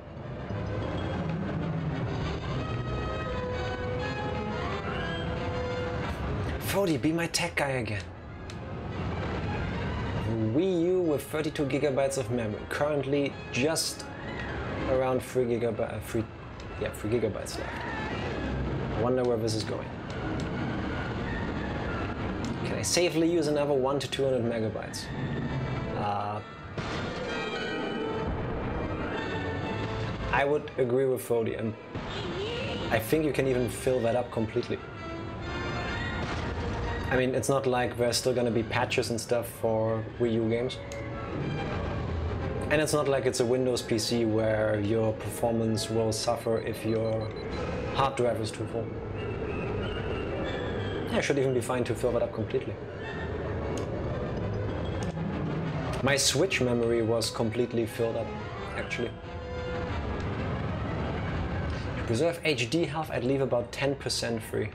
Fody, be my tech guy again. Wii U with 32 gigabytes of memory. Currently just around 3 gigabytes left. I wonder where this is going. Can I safely use another 1 to 200 megabytes? I would agree with Fody, and I think you can even fill that up completely. I mean, it's not like there's still gonna be patches and stuff for Wii U games. And it's not like it's a Windows PC where your performance will suffer if your hard drive is too full. Yeah, it should even be fine to fill that up completely. My Switch memory was completely filled up, actually. To preserve HD health, I'd leave about 10% free.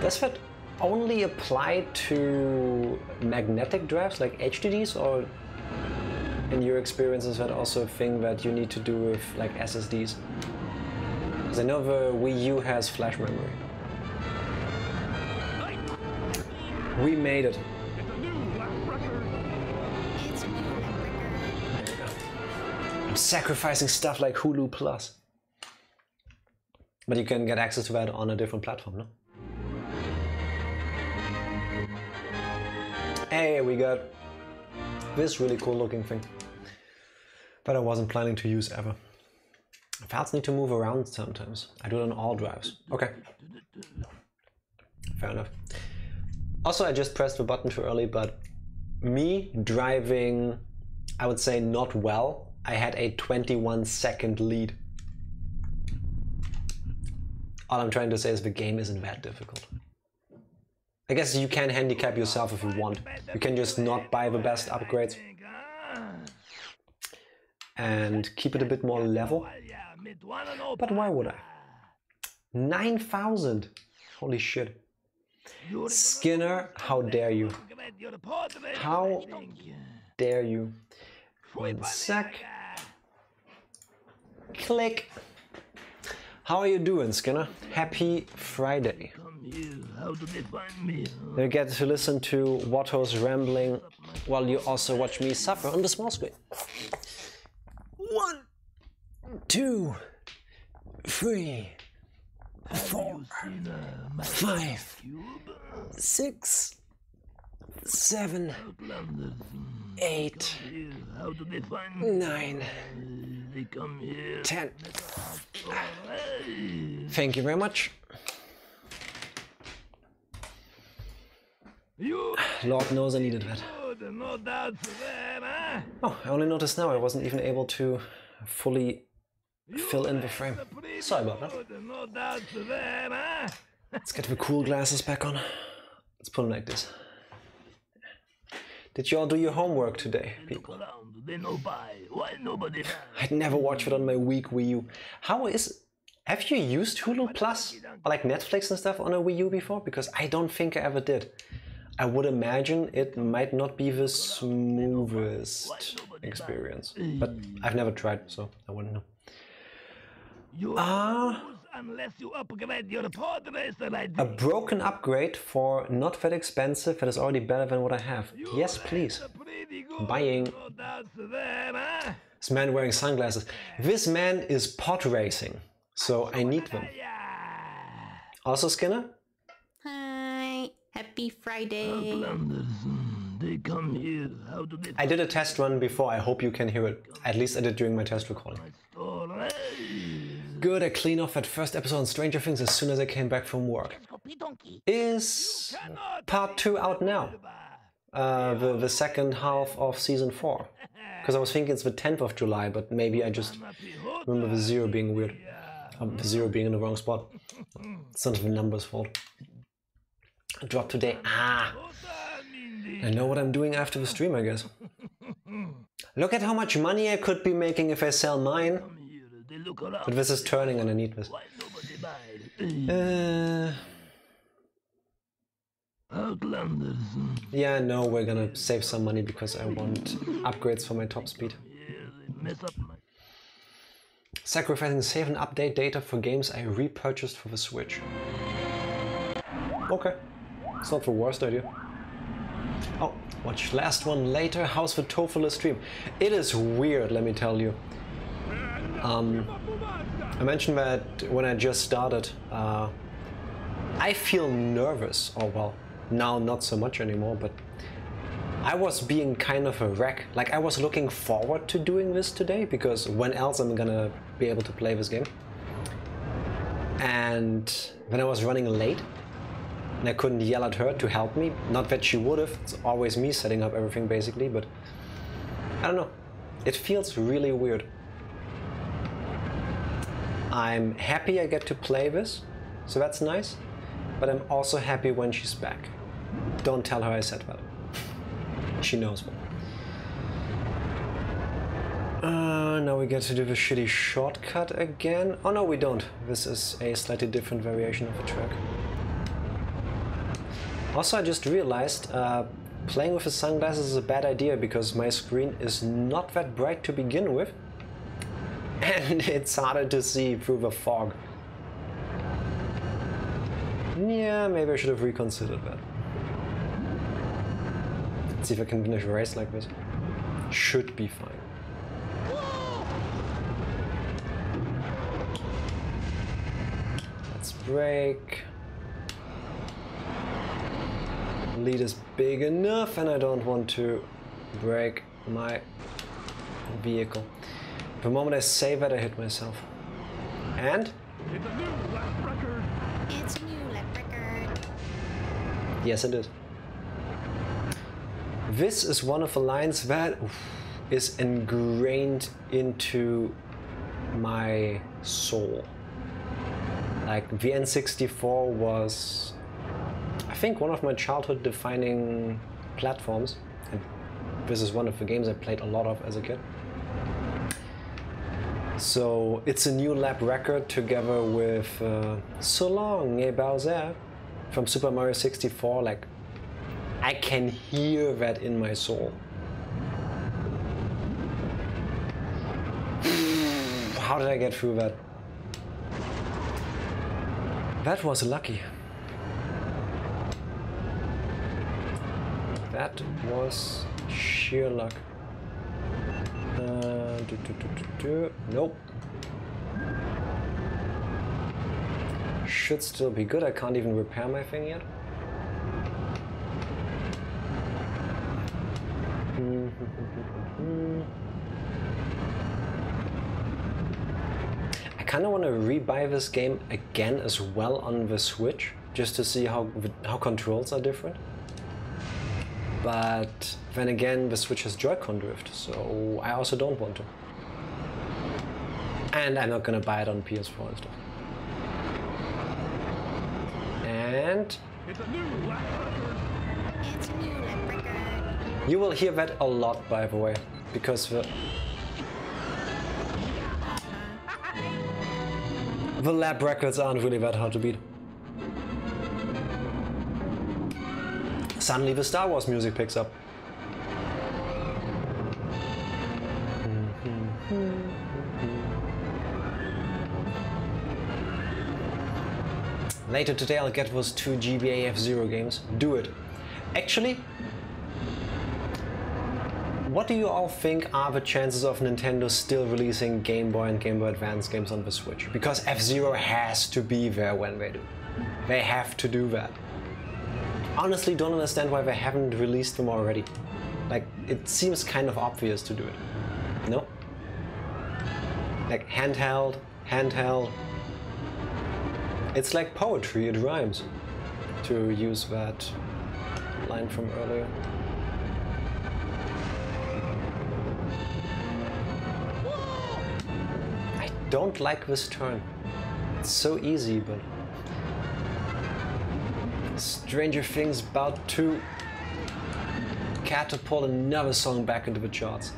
Does that only apply to magnetic drives like HDDs, or in your experience is that also a thing that you need to do with like SSDs? Because I know the Wii U has flash memory. We made it. I'm sacrificing stuff like Hulu Plus. But you can get access to that on a different platform, no? Hey, we got this really cool looking thing that I wasn't planning to use ever. Files need to move around sometimes. I do it on all drives. Okay. Fair enough. Also, I just pressed the button too early, but me driving, I would say not well. I had a 21-second lead. All I'm trying to say is the game isn't that difficult. I guess you can handicap yourself if you want. You can just not buy the best upgrades and keep it a bit more level. But why would I? 9,000! Holy shit. Skinner, how dare you? How dare you? 1 sec. Click. How are you doing, Skinner? Happy Friday. You get to listen to Watto's rambling while you also watch me suffer on the small screen. 1, 2, 3, 4, 5, 6, 7, 8, 9, 10. Thank you very much. Lord knows I needed that. Oh, I only noticed now I wasn't even able to fully fill in the frame. Sorry about that. Let's get the cool glasses back on. Let's put them like this. Did you all do your homework today, people? I'd never watch it on my weak Wii U. Have you used Hulu Plus or like Netflix and stuff on a Wii U before? Because I don't think I ever did. I would imagine it might not be the smoothest experience, but I've never tried, so I wouldn't know. A broken upgrade for not that expensive that is already better than what I have. Yes, please. Buying. This man wearing sunglasses. This man is pod racing, so I need them. Also, Skinner?
Hi. Happy Friday.
I did a test run before. I hope you can hear it. At least I did during my test recording. Good, I clean off that first episode on Stranger Things as soon as I came back from work. Is part 2 out now? The second half of season 4. Because I was thinking it's the 10th of July, but maybe I just remember the 0 being weird. Zero being in the wrong spot. It's not the numbers' fault. Drop today. Ah! I know what I'm doing after the stream, I guess. Look at how much money I could be making if I sell mine. But this is turning and I need this.
Outlanders.
Yeah, I know we're gonna save some money because I want upgrades for my top speed. Sacrificing save and update data for games I repurchased for the Switch. Okay, it's not the worst idea. Oh, watch last one later. How's the Tofular stream? It is weird, let me tell you. I mentioned that when I just started. I feel nervous, or well, now not so much anymore, but I was being kind of a wreck. Like, I was looking forward to doing this today, because when else am I gonna be able to play this game? And when I was running late, and I couldn't yell at her to help me, not that she would have, it's always me setting up everything basically, but I don't know, it feels really weird. I'm happy I get to play this, so that's nice, but I'm also happy when she's back. Don't tell her I said that. She knows what. Now we get to do the shitty shortcut again. Oh no, we don't. This is a slightly different variation of the track. Also, I just realized playing with the sunglasses is a bad idea because my screen is not that bright to begin with. And it's harder to see through the fog. Yeah, maybe I should have reconsidered that. Let's see if I can finish a race like this. Should be fine. Let's brake. Lead is big enough and I don't want to break my vehicle. The moment I say that, I hit myself. And?
It's a new lap record.
It's a new lap record.
Yes, it is. This is one of the lines that is ingrained into my soul. Like, the N64 was, I think, one of my childhood defining platforms. And this is one of the games I played a lot of as a kid. So it's a new lap record together with So Long, Bowser from Super Mario 64. Like, I can hear that in my soul. How did I get through that? That was lucky. That was sheer luck. Nope. Should still be good. I can't even repair my thing yet. I kind of want to rebuy this game again as well on the Switch, just to see how controls are different. But then again, the Switch has Joy-Con drift, so I also don't want to. And I'm not gonna buy it on PS4 and stuff. And
It's a new lap record.
It's a new lap record.
you will hear that a lot, by the way, because the lap records aren't really that hard to beat. Suddenly the Star Wars music picks up. Later today I'll get those 2 GBA F-Zero games. Do it. Actually, what do you all think are the chances of Nintendo still releasing Game Boy and Game Boy Advance games on the Switch? Because F-Zero has to be there when they do. They have to do that. Honestly, don't understand why they haven't released them already. Like, it seems kind of obvious to do it. No? Like, handheld. It's like poetry, it rhymes. To use that line from earlier. I don't like this turn. It's so easy, but Stranger Things about to catapult another song back into the charts.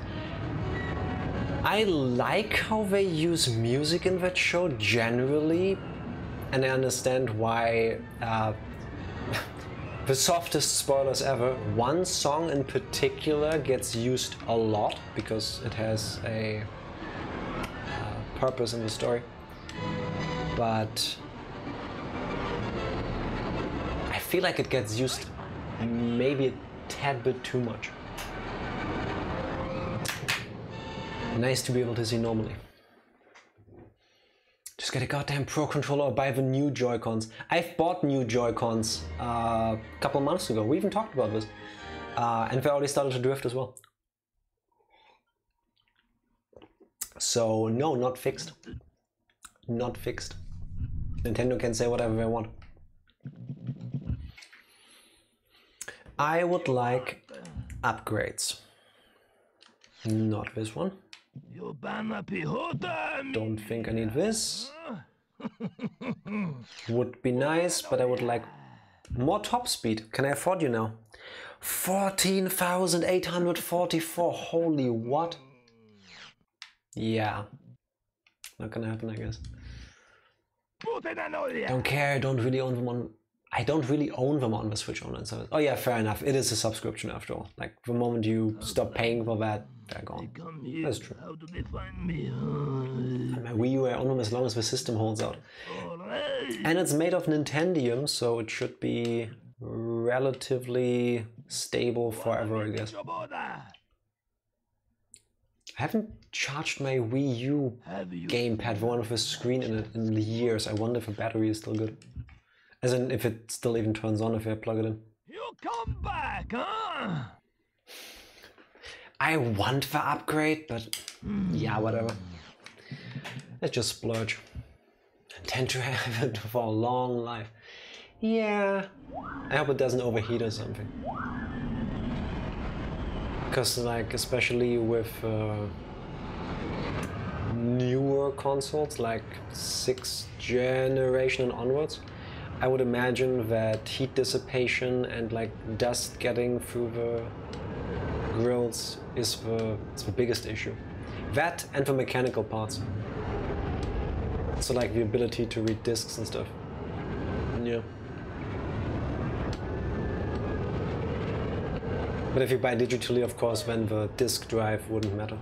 I like how they use music in that show generally, and I understand why the softest spoilers ever. One song in particular gets used a lot because it has a purpose in the story, but I feel like it gets used maybe a tad bit too much. Nice to be able to see normally. Just get a goddamn Pro Controller or buy the new Joy-Cons. I've bought new Joy-Cons a couple months ago. We even talked about this. And they already started to drift as well. So no, not fixed. Not fixed. Nintendo can say whatever they want. I would like upgrades. Not this one. Don't think I need this. Would be nice, but I would like more top speed. Can I afford you now? 14,844. Holy what? Yeah. Not gonna happen, I guess. Don't care, I don't really own them on... I don't really own them on the Switch Online service. Oh yeah, fair enough. It is a subscription after all. Like, the moment you stop paying for that, they're gone. That's true.
How do they find me?
My Wii U, I own them as long as the system holds out. And it's made of Nintendium, so it should be relatively stable forever, I guess. I haven't charged my Wii U gamepad, the one with a screen in it, in years. I wonder if the battery is still good. As in, if it still even turns on if I plug it in.
You come back, huh?
I want the upgrade, but yeah, whatever. Let's just splurge. I tend to have it for a long life. Yeah. I hope it doesn't overheat or something. Because, like, especially with newer consoles, like 6th generation and onwards, I would imagine that heat dissipation and like dust getting through the grills is the biggest issue. That and the mechanical parts. So like the ability to read discs and stuff. Yeah. But if you buy digitally, of course, then the disk drive wouldn't matter.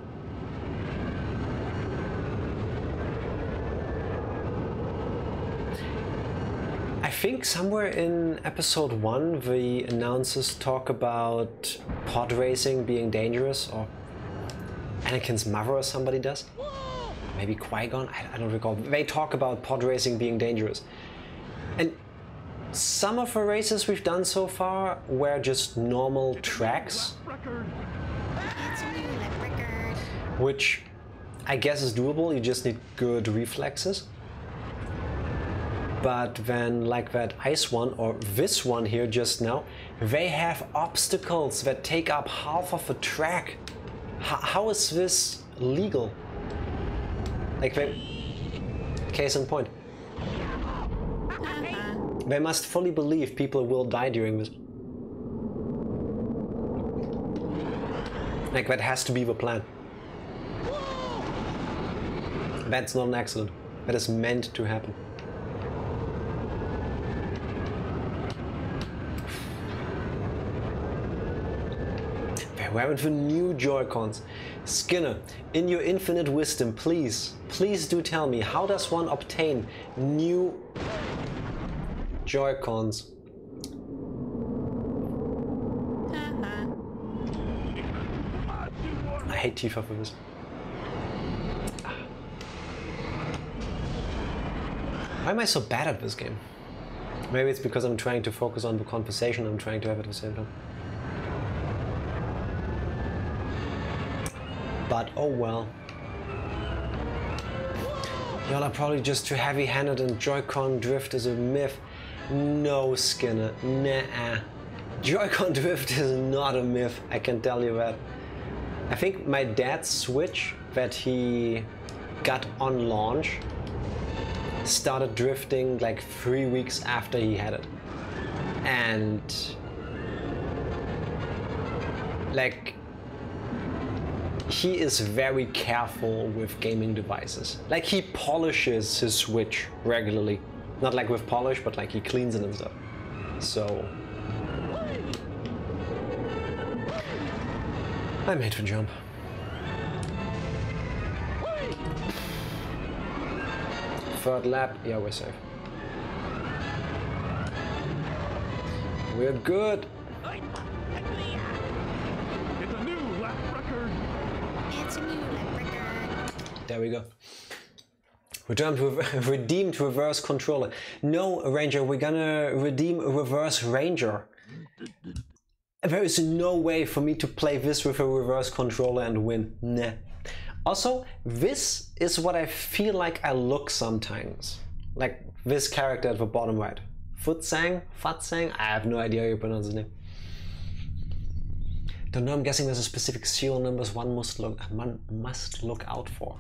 I think somewhere in episode 1 the announcers talk about pod racing being dangerous, or Anakin's mother or somebody does. Maybe qui-gon? I don't recall. They talk about pod racing being dangerous. And some of the races we've done so far were just normal tracks, which I guess is doable. You just need good reflexes. But then, like that ice one, or this one here just now, they have obstacles that take up half of the track. How is this legal? Like, case in point. They must fully believe people will die during this. Like, that has to be the plan. That's not an accident. That is meant to happen. Where are the new Joy-Cons? Skinner, in your infinite wisdom, please do tell me, how does one obtain new Joy-Cons? I hate Tifa for this. Why am I so bad at this game? Maybe it's because I'm trying to focus on the conversation I'm trying to have at the same time. But oh well. Y'all are probably just too heavy-handed and Joy-Con drift is a myth. No, Skinner, nah. Joy-Con drift is not a myth, I can tell you that. I think my dad's Switch that he got on launch started drifting like 3 weeks after he had it. And like, he is very careful with gaming devices. Like, he polishes his Switch regularly. Not like with polish, but like he cleans it and stuff. So I made for jump. Third lap, yeah, we're safe. We're good.
It's a new lap record.
It's a new lap record.
There we go. Redeemed reverse controller. No, Ranger, we're gonna redeem reverse Ranger. There is no way for me to play this with a reverse controller and win. Nah. Also, this is what I feel like I look sometimes. Like this character at the bottom right. Futsang? Fatsang? I have no idea how you pronounce his name. Don't know, I'm guessing there's a specific serial numbers one must look out for.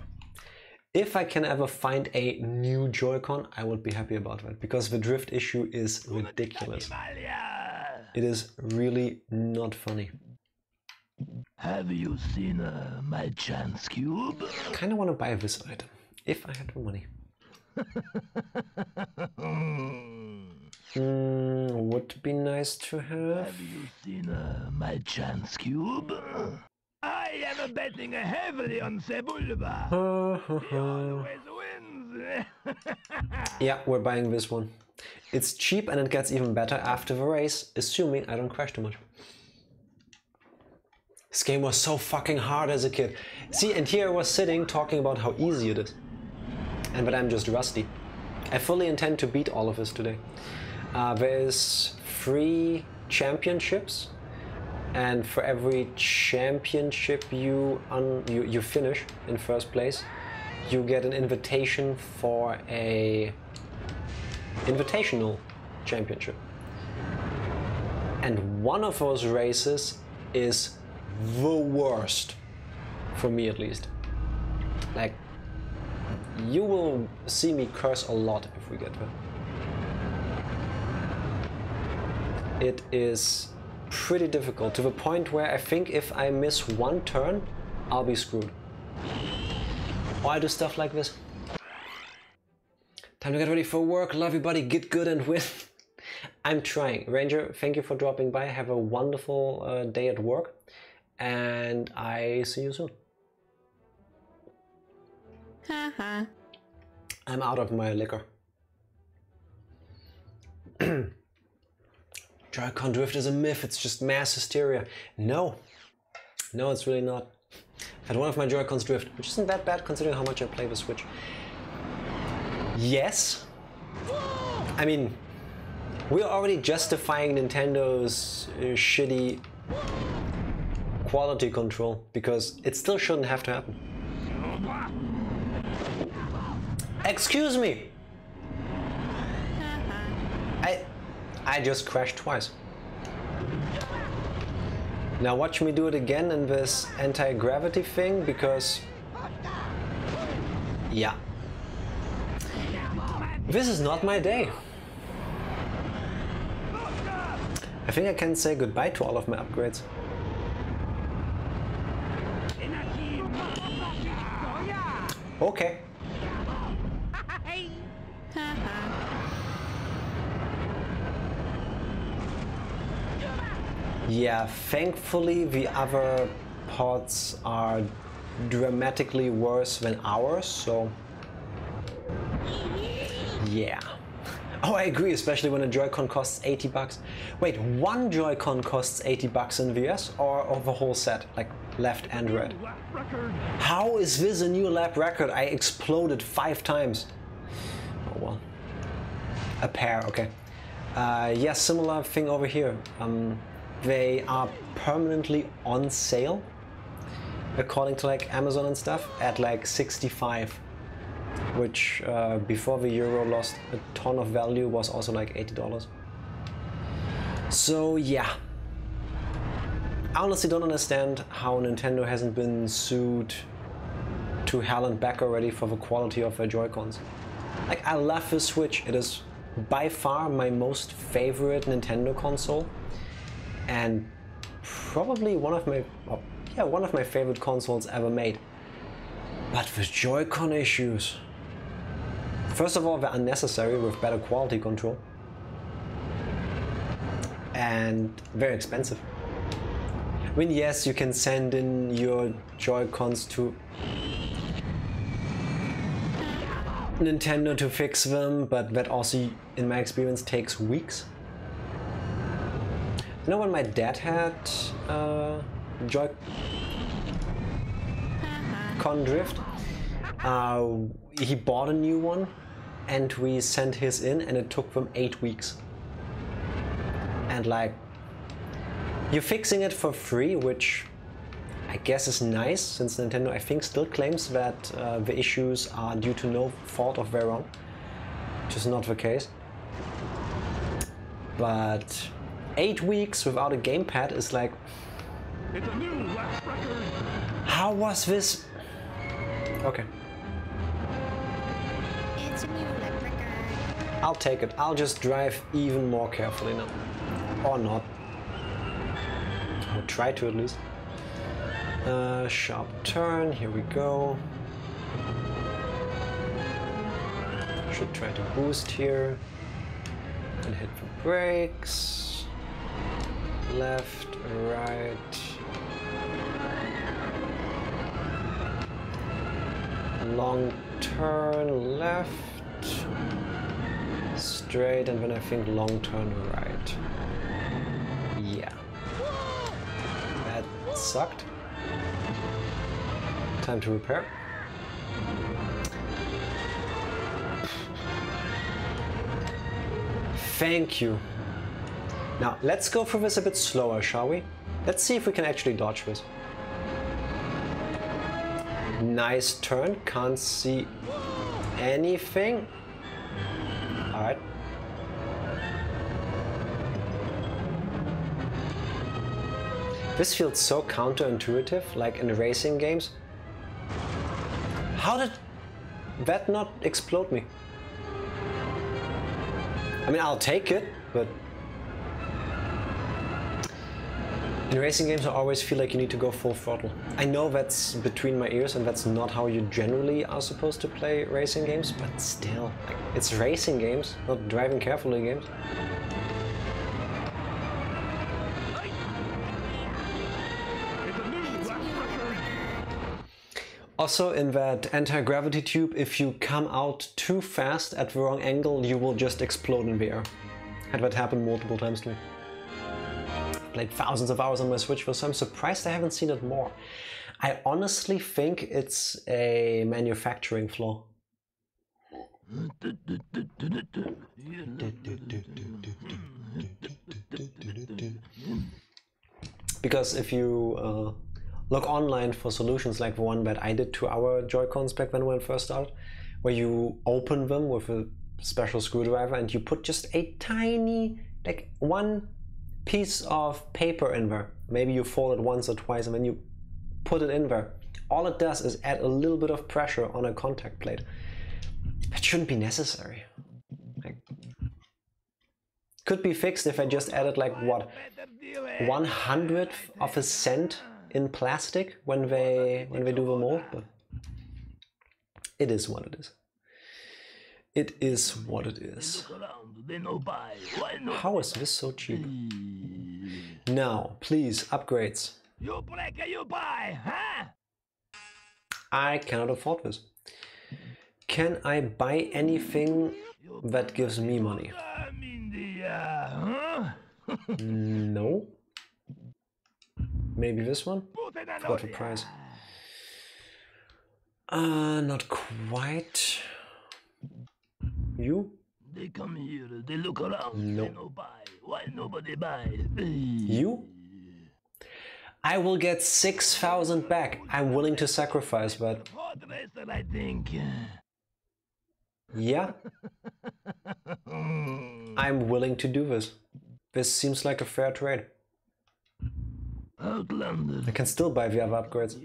If I can ever find a new Joy-Con, I would be happy about that, because the drift issue is ridiculous. It is really not funny.
Have you seen my chance cube?
I kind of want to buy this item, if I had the money. Would be nice to have.
Have you seen my chance cube? I am betting heavily on Sebulba. He always wins.
Yeah, we're buying this one. It's cheap and it gets even better after the race, assuming I don't crash too much. This game was so fucking hard as a kid. See, and here I was sitting talking about how easy it is. And but I'm just rusty. I fully intend to beat all of this today. There's 3 championships. And for every championship you finish in first place, you get an invitation for a invitational championship. And one of those races is the worst, for me at least. Like, you will see me curse a lot if we get there. It is pretty difficult, to the point where I think if I miss one turn, I'll be screwed. Or I do stuff like this. Time to get ready for work. Love you, buddy. Get good and win. I'm trying. Ranger, thank you for dropping by. Have a wonderful day at work. And I see you soon.
Haha.
I'm out of my liquor. Joy-Con drift is a myth, it's just mass hysteria. No, it's really not. I've had one of my Joy-Cons drift, which isn't that bad considering how much I play the Switch. Yes. I mean, we're already justifying Nintendo's shitty quality control, because it still shouldn't have to happen. Excuse me! I just crashed twice. Now watch me do it again in this anti-gravity thing, because... yeah. This is not my day. I think I can say goodbye to all of my upgrades. Okay. Yeah, thankfully the other pods are dramatically worse than ours, so yeah. Oh, I agree, especially when a Joy-Con costs 80 bucks. Wait, one Joy-Con costs 80 bucks in the US, or the whole set, like left and right? How is this a new lap record? I exploded 5 times. Oh well. A pair, okay. Yeah, similar thing over here. They are permanently on sale, according to like Amazon and stuff, at like 65, which before the euro lost a ton of value was also like $80. So yeah, I honestly don't understand how Nintendo hasn't been sued to hell and back already for the quality of their Joy-Cons. Like, I love the Switch. It is by far my most favorite Nintendo console, and probably one of my favorite consoles ever made. But with Joy-Con issues. First of all, they're unnecessary with better quality control. And very expensive. I mean, yes, you can send in your Joy-Cons to Nintendo to fix them, but that also, in my experience, takes weeks. You know, when my dad had Joy-Con drift, he bought a new one and we sent his in, and it took them 8 weeks. And like, you're fixing it for free, which I guess is nice, since Nintendo, I think, still claims that the issues are due to no fault of their own, which is not the case. But 8 weeks without a gamepad is like...
It's a new last record.
How was this? Okay.
It's a new lap record.
I'll take it. I'll just drive even more carefully now. Or not. I'll try to at least. Sharp turn, here we go. Should try to boost here. And hit the brakes. Left, right. Long turn left. Straight, and then I think long turn right. Yeah. That sucked. Time to repair. Thank you. Now, let's go through this a bit slower, shall we? Let's see if we can actually dodge this. Nice turn, can't see anything. Alright. This feels so counterintuitive, like in racing games. How did that not explode me? I mean, I'll take it, but in racing games I always feel like you need to go full throttle. I know that's between my ears and that's not how you generally are supposed to play racing games, but still, like, it's racing games, not driving carefully games. Also, in that anti-gravity tube, if you come out too fast at the wrong angle, you will just explode in the air. Had that happen multiple times to me. I've played thousands of hours on my Switch, so I'm surprised I haven't seen it more. I honestly think it's a manufacturing flaw. Because if you look online for solutions like the one that I did to our Joy-Cons back when we first started, where you open them with a special screwdriver and you put just a tiny, like one piece of paper in there. Maybe you fold it once or twice and then you put it in there. All it does is add a little bit of pressure on a contact plate. That shouldn't be necessary. Like, could be fixed if I just added like, what, 1/100th of a cent in plastic when they do the mold, but it is what it is. It is what it is. How is this so cheap? Now, please, upgrades.
You break, you buy, huh?
I cannot afford this. Can I buy anything that gives me money? No. Maybe this one? Forgot the price. Not quite. You?
They come here, they look around,
no.
They no buy. Why nobody buy?
You? I will get 6,000 back. I'm willing to sacrifice that.
Podracing, I think.
Yeah. I'm willing to do this. This seems like a fair trade.
Outlander.
I can still buy the other upgrades.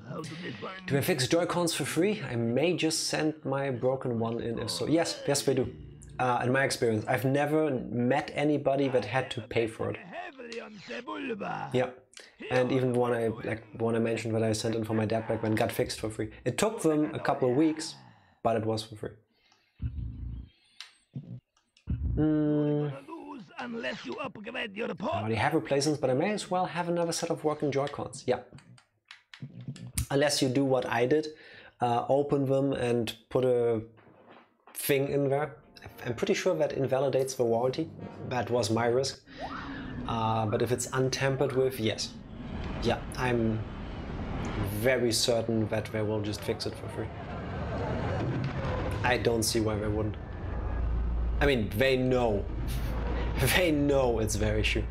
How do they find
Do I fix Joy-Cons for free? I may just send my broken one in if so. Yes, yes they do. In my experience, I've never met anybody that had to pay for it.
heavily on Sebulba?
Yeah, and even one I mentioned that I sent in for my dad back when got fixed for free. It took them a couple of weeks, but it was for free.
Unless you upgrade your
I already have replacements, but I may as well have another set of working Joy-Cons. Yeah. Unless you do what I did, open them and put a thing in there. I'm pretty sure that invalidates the warranty. That was my risk. But if it's untampered with, yes. Yeah, I'm very certain that they will just fix it for free. I don't see why they wouldn't. I mean, they know. They know it's their issue.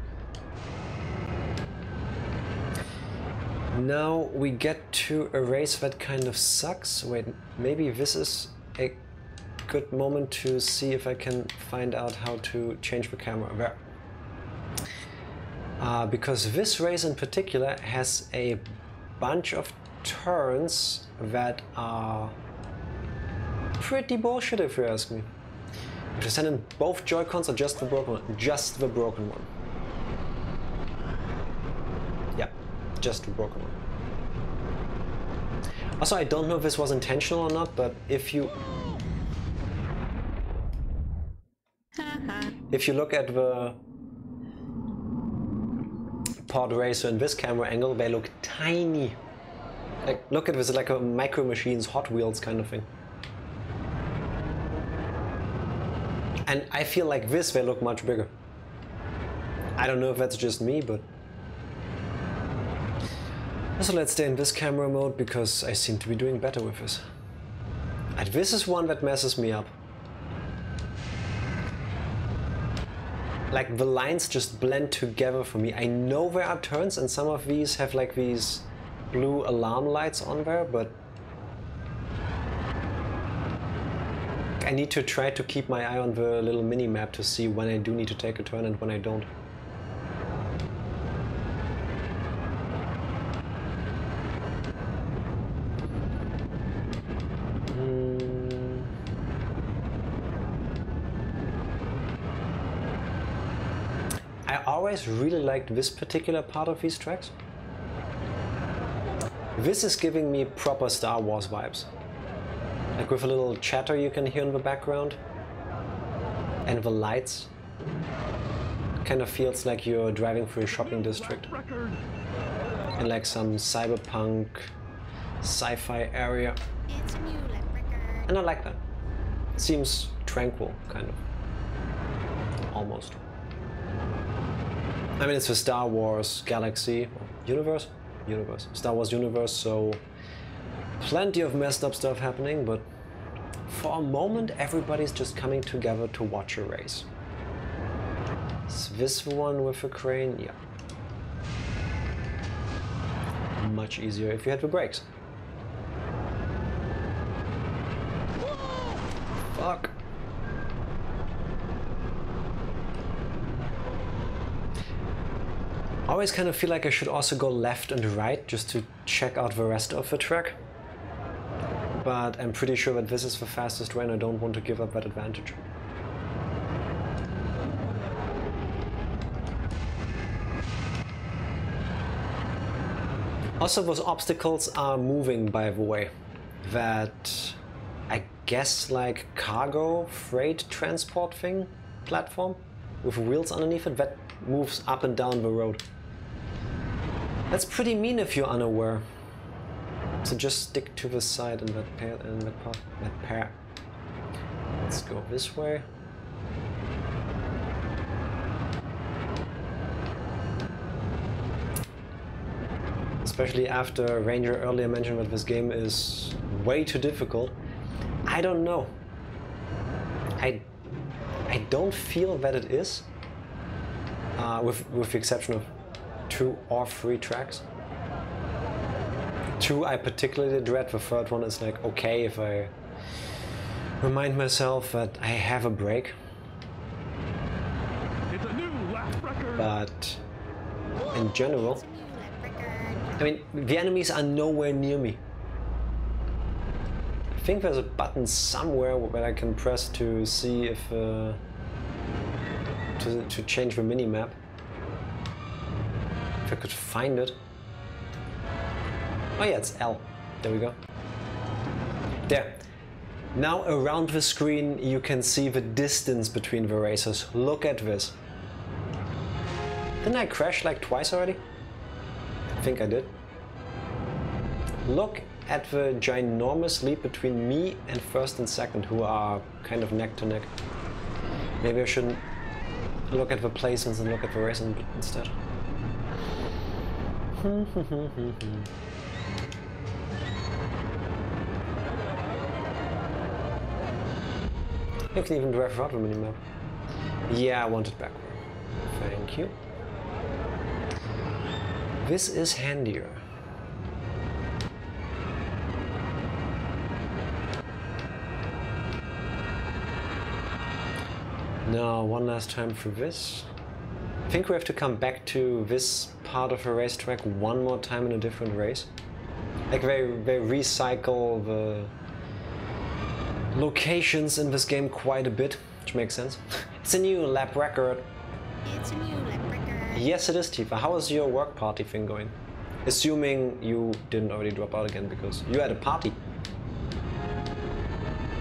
Now we get to a race that kind of sucks. Wait, maybe this is a good moment to see if I can find out how to change the camera there. Because this race in particular has a bunch of turns that are pretty bullshit if you ask me. If you send in both Joy-Cons or just the broken one? Just the broken one. Yeah, just the broken one. Also, I don't know if this was intentional or not, but if you look at the Podracer in this camera angle, they look tiny. Like, look at this, like a Micro Machines Hot Wheels kind of thing. And I feel like this, they look much bigger. I don't know if that's just me, but... So let's stay in this camera mode, because I seem to be doing better with this. And this is one that messes me up. Like, the lines just blend together for me. I know there are turns, and some of these have like these blue alarm lights on there, but... I need to try to keep my eye on the little mini-map to see when I do need to take a turn and when I don't. I always really liked this particular part of these tracks. This is giving me proper Star Wars vibes. Like with a little chatter you can hear in the background. And the lights. Kind of feels like you're driving through a shopping district. In like some cyberpunk, sci-fi area.
It's a mule record.
And I like that. It seems tranquil, kind of. Almost. I mean, it's a Star Wars galaxy. Universe? Universe. Star Wars universe, so... Plenty of messed up stuff happening, but for a moment everybody's just coming together to watch a race. Is this one with a crane? Yeah. Much easier if you had the brakes. Fuck. I always kind of feel like I should also go left and right just to check out the rest of the track. But I'm pretty sure that this is the fastest way and I don't want to give up that advantage. Also, those obstacles are moving, by the way. That, I guess, like cargo freight transport thing, platform, with wheels underneath it, that moves up and down the road. That's pretty mean if you're unaware. So just stick to the side in that pair. Let's go this way. Especially after Ranger earlier mentioned that this game is way too difficult. I don't know. I don't feel that it is. With the exception of 2 or 3 tracks. 2 I particularly dread, the third one is like okay if I remind myself that I have a break.
It's a new lap record.
But in general, I mean, the enemies are nowhere near me. I think there's a button somewhere where I can press to see if to change the mini-map. If I could find it. Oh yeah, it's L. There we go. There. Now around the screen you can see the distance between the racers. Look at this. Didn't I crash like twice already? I think I did. Look at the ginormous leap between me and first and second, who are kind of neck to neck. Maybe I shouldn't look at the placements and look at the racing instead. You can even drive around the minimap. Yeah, I want it backward. Thank you. This is handier. Now, one last time for this. I think we have to come back to this part of a racetrack one more time in a different race. Like they recycle the locations in this game quite a bit, which makes sense. It's a new lap record.
It's a new lap record.
Yes, it is, Tifa. How is your work party thing going? Assuming you didn't already drop out again because you had a party.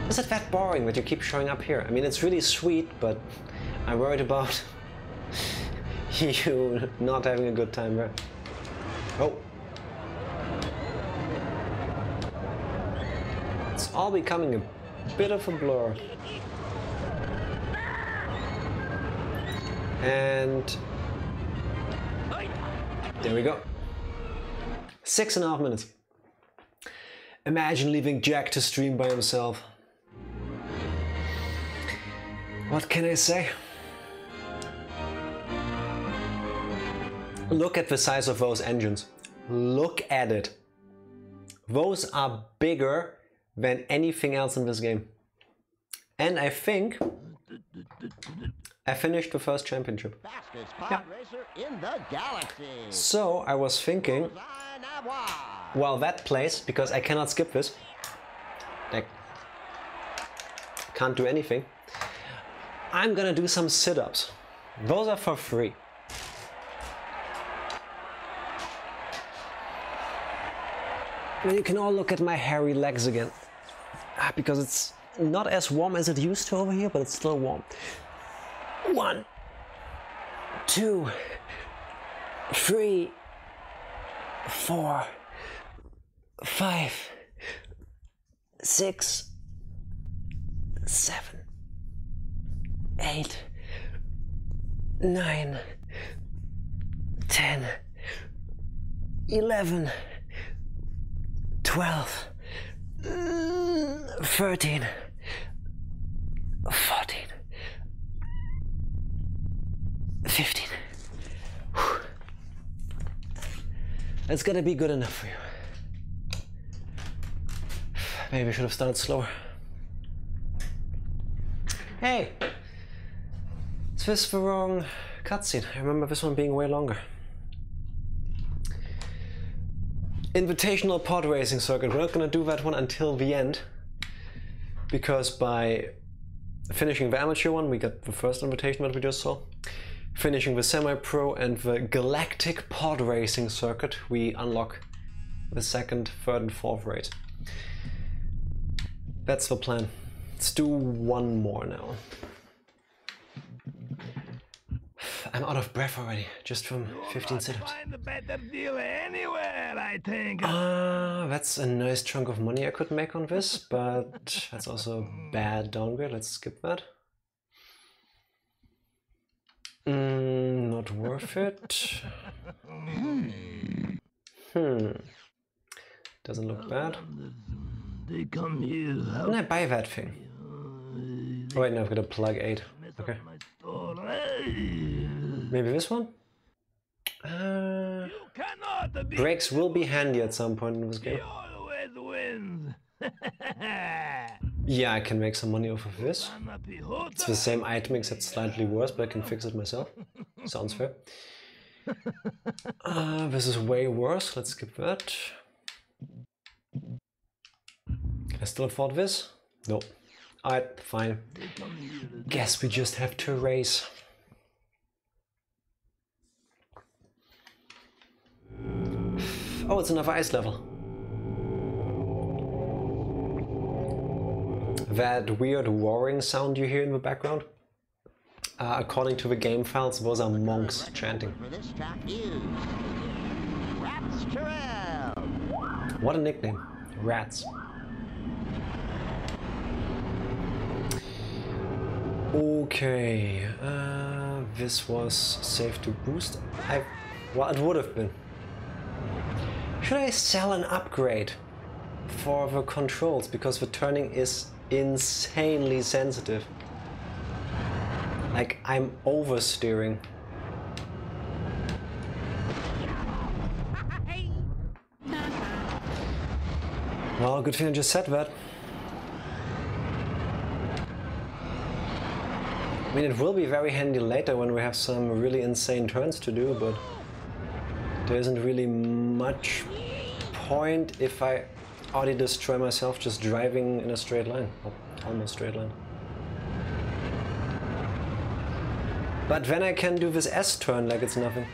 Is it that boring that you keep showing up here? I mean, it's really sweet, but I'm worried about you not having a good time there. Oh. It's all becoming a bit of a blur. And there we go. 6.5 minutes. Imagine leaving Jack to stream by himself. What can I say? Look at the size of those engines. Look at it. Those are bigger than anything else in this game. And I think I finished the first championship.
Fastest pod racer in the galaxy.
So I was thinking, well, that place, because I cannot skip this. I can't do anything. I'm gonna do some sit-ups. Those are for free. And you can all look at my hairy legs again. Because it's not as warm as it used to over here, but it's still warm. 1, 2, 3, 4, 5, 6, 7, 8, 9, 10, 11, 12, 13, 14, 15. Whew. It's gonna be good enough for you. Maybe I should have started slower. Hey! Is this the wrong cutscene? I remember this one being way longer. Invitational pod racing circuit. We're not gonna do that one until the end. Because by finishing the amateur one, we got the first invitation that we just saw. Finishing the semi-pro and the Galactic pod racing circuit, we unlock the second, third and fourth race. That's the plan. Let's do one more now. I'm out of breath already, just from 15 sit-ups.
Find a better deal anywhere, I think.
That's a nice chunk of money I could make on this, but that's also a bad downgrade. Let's skip that. Not worth it. Doesn't look bad.
They come here.
Didn't I buy that thing? Oh wait, no, I've got a plug 8. Okay. Maybe this one? Brakes will be handy at some point in this game. Yeah, I can make some money off of this. It's the same item except slightly worse, but I can fix it myself. Sounds fair. This is way worse. Let's skip that. Can I still afford this? No. Alright, fine. Guess we just have to race. Oh, it's another ice level. That weird roaring sound you hear in the background? According to the game files, those are monks chanting. What a nickname. Rats. Okay, this was safe to boost. Well, it would have been. Should I sell an upgrade for the controls, because the turning is insanely sensitive? Like, I'm oversteering. Well, good thing I just said that. I mean, it will be very handy later when we have some really insane turns to do, but there isn't really much point if I already destroy myself just driving in a straight line. Oh, almost straight line. But then I can do this S turn like it's nothing.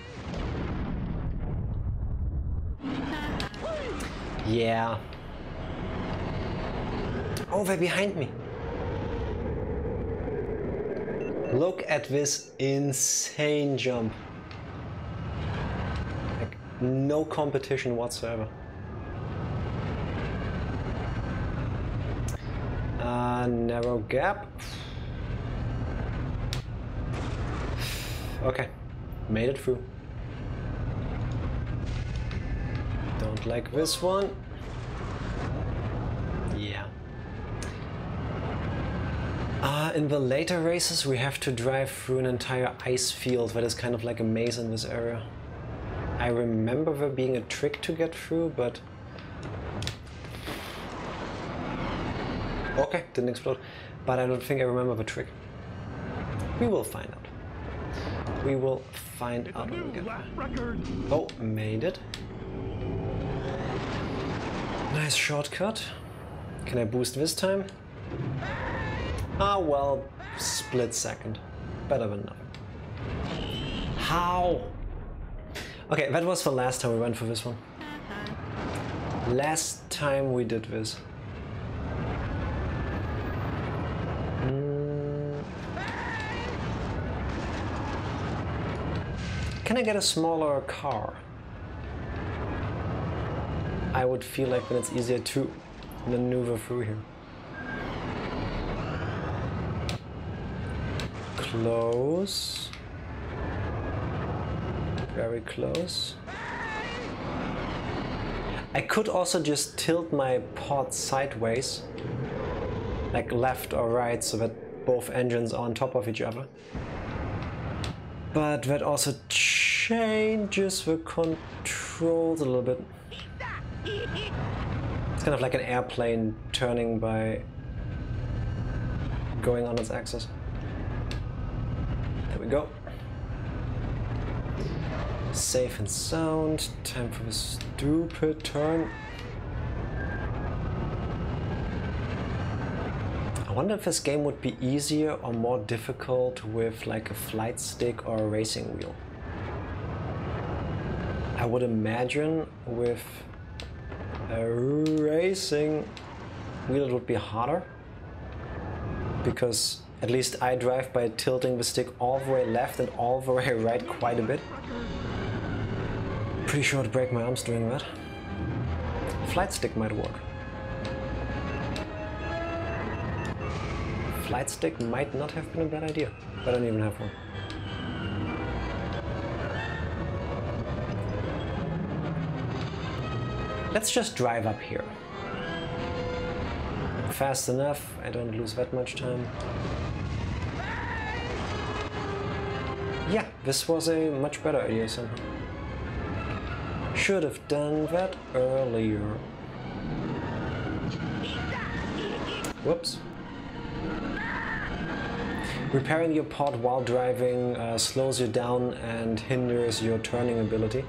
Yeah. Oh, they're behind me. Look at this insane jump. Like, no competition whatsoever. Narrow gap. Okay, made it through. Don't like this one. Yeah. In the later races we have to drive through an entire ice field that is kind of like a maze in this area. I remember there being a trick to get through, but... Okay, didn't explode. But I don't think I remember the trick. We will find out. We will find out when we get there. Oh, made it. Nice shortcut. Can I boost this time? Ah, well, split second. Better than nothing. How? Okay, that was the last time we went for this one. Last time we did this. Can I get a smaller car? I would feel like then it's easier to maneuver through here. Close. Very close. I could also just tilt my pod sideways, like left or right, so that both engines are on top of each other. But that also changes the controls a little bit. It's kind of like an airplane turning by going on its axis. There we go. Safe and sound. Time for the stupid turn. I wonder if this game would be easier or more difficult with like a flight stick or a racing wheel. I would imagine with a racing wheel it would be harder, because at least I drive by tilting the stick all the way left and all the way right quite a bit. Pretty sure I'd break my arms doing that. Flight stick might work. Flight stick might not have been a bad idea, but I don't even have one. Let's just drive up here. Fast enough, I don't lose that much time. Yeah, this was a much better idea somehow. Should have done that earlier. Whoops. Repairing your pod while driving slows you down and hinders your turning ability.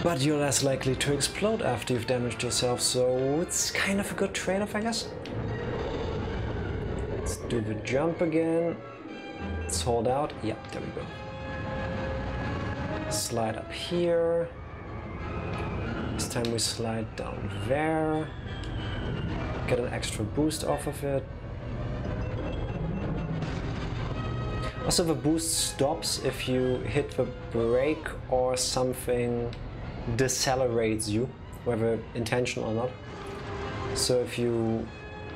But you're less likely to explode after you've damaged yourself, so it's kind of a good trade-off, I guess. Let's do the jump again. Let's hold out. Yep, there we go. Slide up here. This time we slide down there. Get an extra boost off of it. Also, the boost stops if you hit the brake or something decelerates you, whether intentional or not. So if you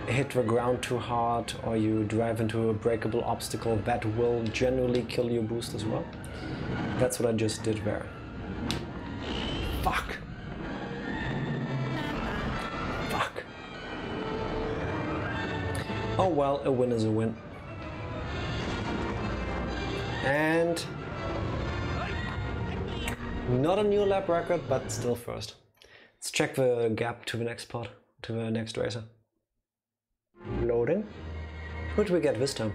hit the ground too hard or you drive into a breakable obstacle, that will generally kill your boost as well. That's what I just did there. Fuck! Fuck! Oh well, a win is a win. And not a new lap record, but still first. Let's check the gap to the next pod, to the next racer. Loading. Who do we get this time?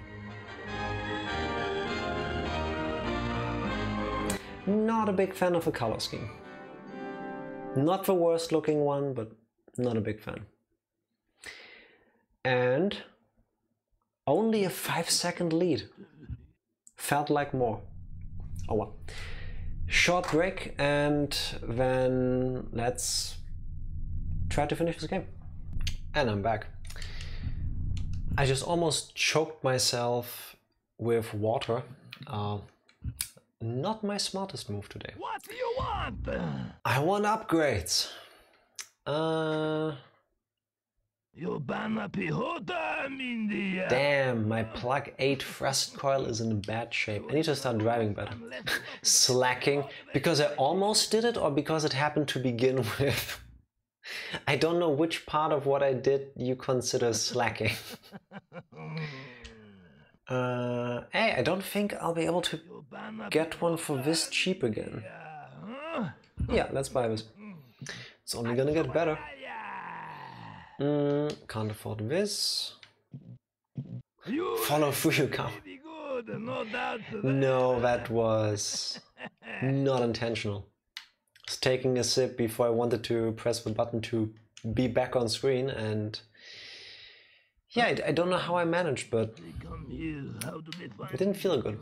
Not a big fan of the color scheme. Not the worst looking one, but not a big fan. And only a 5-second lead. Felt like more. Oh well. Short break and then let's try to finish this game. And I'm back. I just almost choked myself with water. Not my smartest move today.
What do you want?
I want upgrades. Damn, my plug 8 thrust coil is in bad shape. I need to start driving better. Slacking because I almost did it or because it happened to begin with. I don't know which part of what I did you consider slacking. Hey, I don't think I'll be able to get one for this cheap again. Yeah, let's buy this. It's only gonna get better. Can't afford this. Follow through your car. No, that was not intentional. I was taking a sip before I wanted to press the button to be back on screen, and yeah, I don't know how I managed, but it didn't feel good.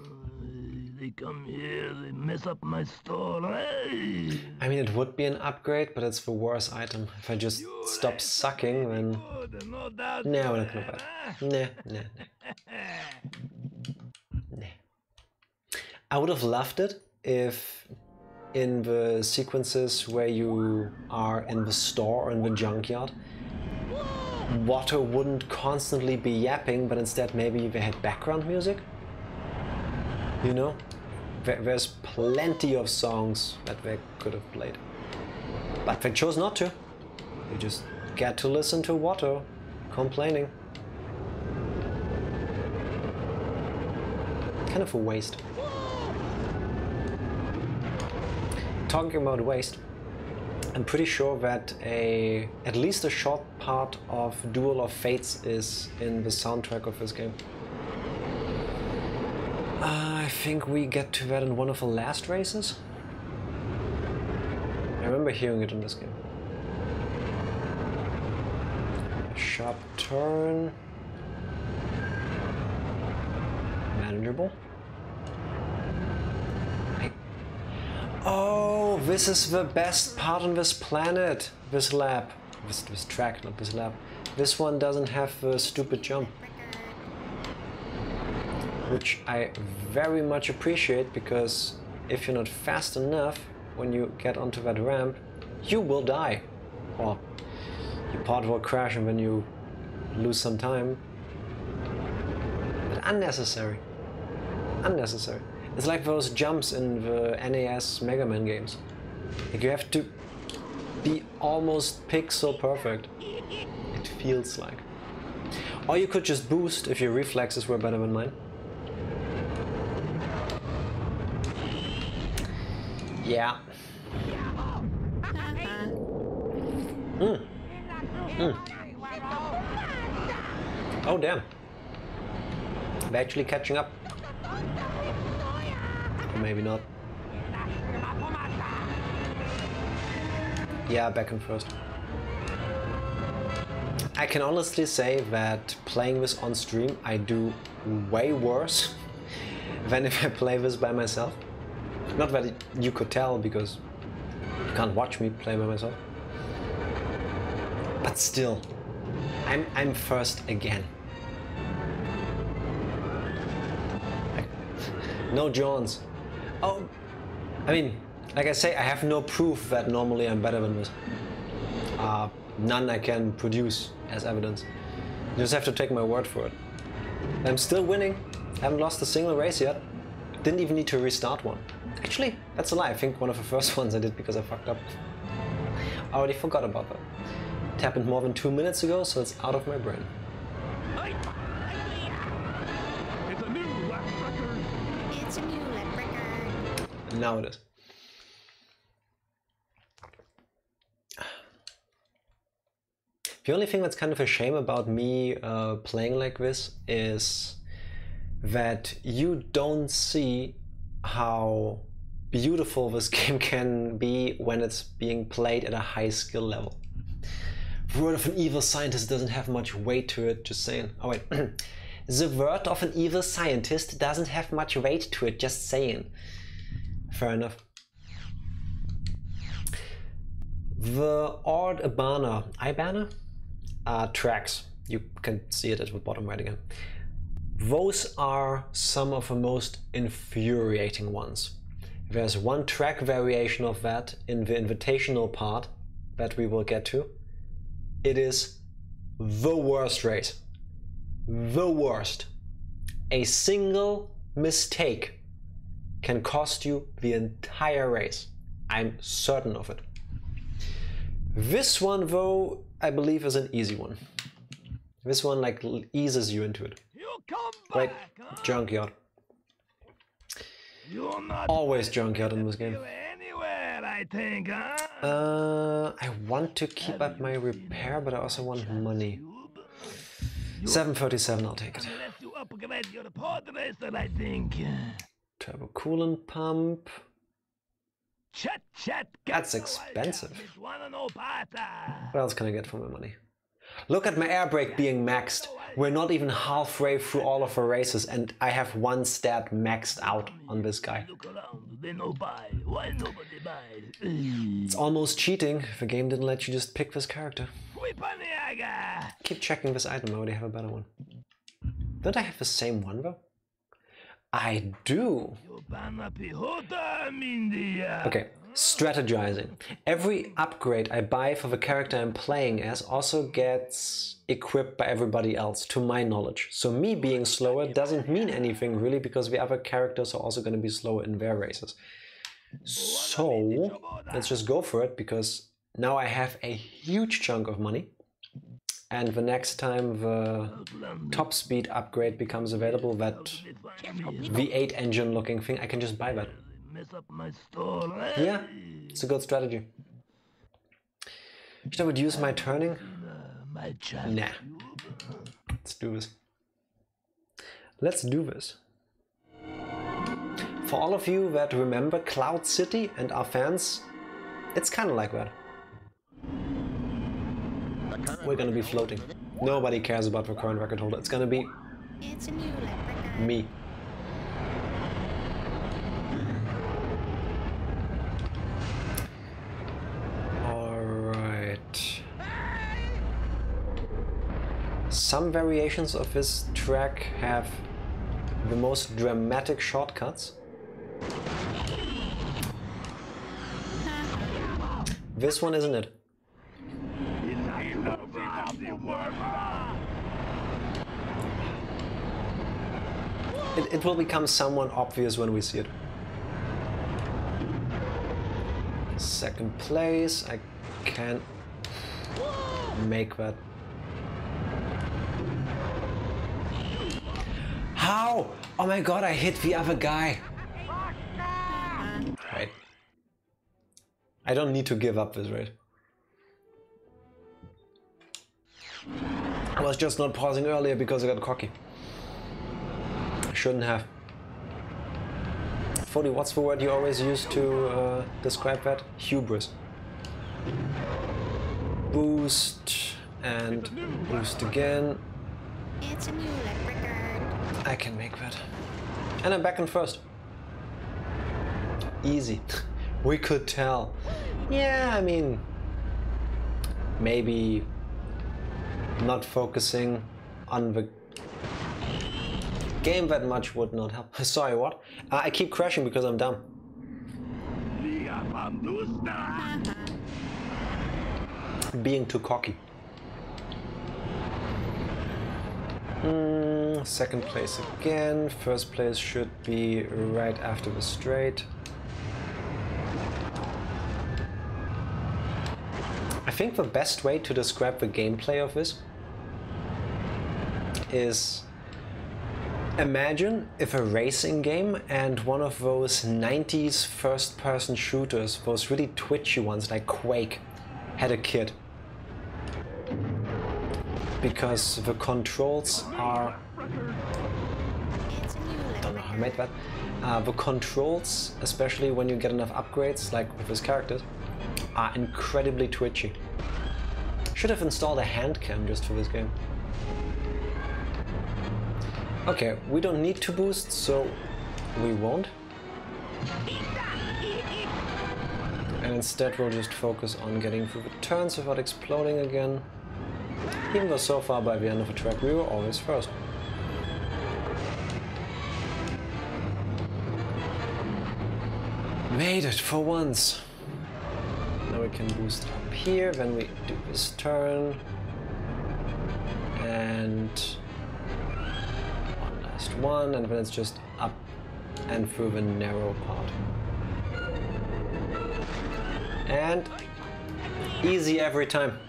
They come here, they mess up my stall.
I mean, it would be an upgrade, but it's the worst item. If I just stop sucking, then no, we're not gonna buy it. Nah. I would have loved it if in the sequences where you are in the store or in the junkyard, water wouldn't constantly be yapping, but instead maybe they had background music. You know, there's plenty of songs that they could have played, but they chose not to. You just get to listen to water complaining. Kind of a waste. Talking about waste, I'm pretty sure that at least a short part of Duel of Fates is in the soundtrack of this game. I think we get to that in one of the last races. I remember hearing it in this game. Sharp turn. Manageable. Oh, this is the best part on this planet. This lap. This track, not this lap. This one doesn't have the stupid jump. Which I very much appreciate, because if you're not fast enough when you get onto that ramp, you will die. Or your pod will crash and then you lose some time. But unnecessary. Unnecessary. It's like those jumps in the NES Mega Man games. Like you have to be almost pixel perfect. It feels like. Or you could just boost if your reflexes were better than mine. Yeah. Oh damn. We're actually catching up. Or maybe not. Yeah, back in first. I can honestly say that playing this on stream I do way worse than if I play this by myself. Not that you could tell because you can't watch me play by myself. But still, I'm first again. No Johns. Oh, I mean, like I say, I have no proof that normally I'm better than this. None I can produce as evidence. You just have to take my word for it. I'm still winning. Haven't lost a single race yet. Didn't even need to restart one. Actually, that's a lie. I think one of the first ones I did because I fucked up. I already forgot about that. It happened more than 2 minutes ago, so it's out of my brain.
It's a new lap record.
It's a new lap record.
Now it is. The only thing that's kind of a shame about me playing like this is that you don't see how beautiful this game can be when it's being played at a high skill level. The word of an evil scientist doesn't have much weight to it, just saying. Oh wait. The word of an evil scientist doesn't have much weight to it, just saying. Fair enough. The Ord Ibana tracks, you can see it at the bottom right again. Those are some of the most infuriating ones. There's one track variation of that in the invitational part that we will get to. It is the worst race. The worst. A single mistake can cost you the entire race. I'm certain of it. This one, though, I believe is an easy one. This one like eases you into it. Wait, Junkyard. Always Junkyard in this game.
I think, huh?
I want to keep up my repair, but I also want money. 737, I'll take it. Turbo coolant pump. That's expensive. What else can I get for my money? Look at my air brake being maxed. We're not even halfway through all of our races and I have one stat maxed out on this guy. It's almost cheating if the game didn't let you just pick this character. Keep checking this item, I already have a better one. Don't I have the same one though? I do. Okay, strategizing. Every upgrade I buy for the character I'm playing as also gets equipped by everybody else, to my knowledge. So me being slower doesn't mean anything really, because the other characters are also going to be slower in their races. So let's just go for it, because now I have a huge chunk of money. And the next time the top speed upgrade becomes available, that V8 engine looking thing, I can just buy that. Yeah, it's a good strategy. Should I reduce my turning? Nah. Let's do this. Let's do this. For all of you that remember Cloud City and are fans, it's kind of like that. We're gonna be floating. Nobody cares about the current record holder. It's gonna be me. Alright. Some variations of this track have the most dramatic shortcuts. This one isn't it. It will become somewhat obvious when we see it. Second place, I can't make that. How? Oh my god, I hit the other guy. Right. I don't need to give up this race. I was just not pausing earlier because I got cocky. shouldn't have. 40, what's the word you always use to describe that? Hubris. Boost and boost again.
It's a new lead record.
I can make that. And I'm back in first. Easy. We could tell. Yeah, I mean, maybe not focusing on the game that much would not help. Sorry, what? I keep crashing because I'm dumb. Being too cocky. Second place again. First place should be right after the straight. I think the best way to describe the gameplay of this is, imagine if a racing game and one of those 90s first-person shooters, those really twitchy ones like Quake, had a kid. Because the controls are... I don't know how I made that. The controls, especially when you get enough upgrades, like with his characters, are incredibly twitchy. Should have installed a hand cam just for this game. Okay, we don't need to boost, so we won't. And instead we'll just focus on getting through the turns without exploding again. Even though so far by the end of the track we were always first. Made it for once. Now we can boost up here, then we do this turn. And one last one, and then it's just up and through the narrow part. And easy every time.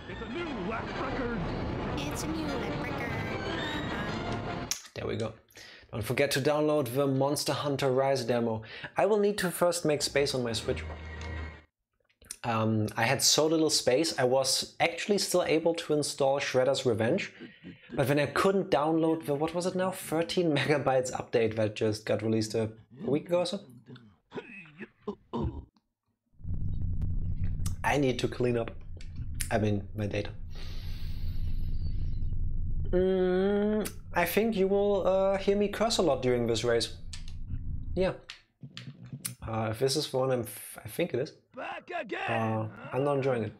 It's a new lead record.
There we go. Don't forget to download the Monster Hunter Rise demo. I will need to first make space on my Switch. I had so little space, I was actually still able to install Shredder's Revenge, but then I couldn't download the, what was it now, 13 megabytes update that just got released a week ago or so. I need to clean up, I mean, my data. I think you will hear me curse a lot during this race. Yeah. If this is the one I think it is. I'm not enjoying it.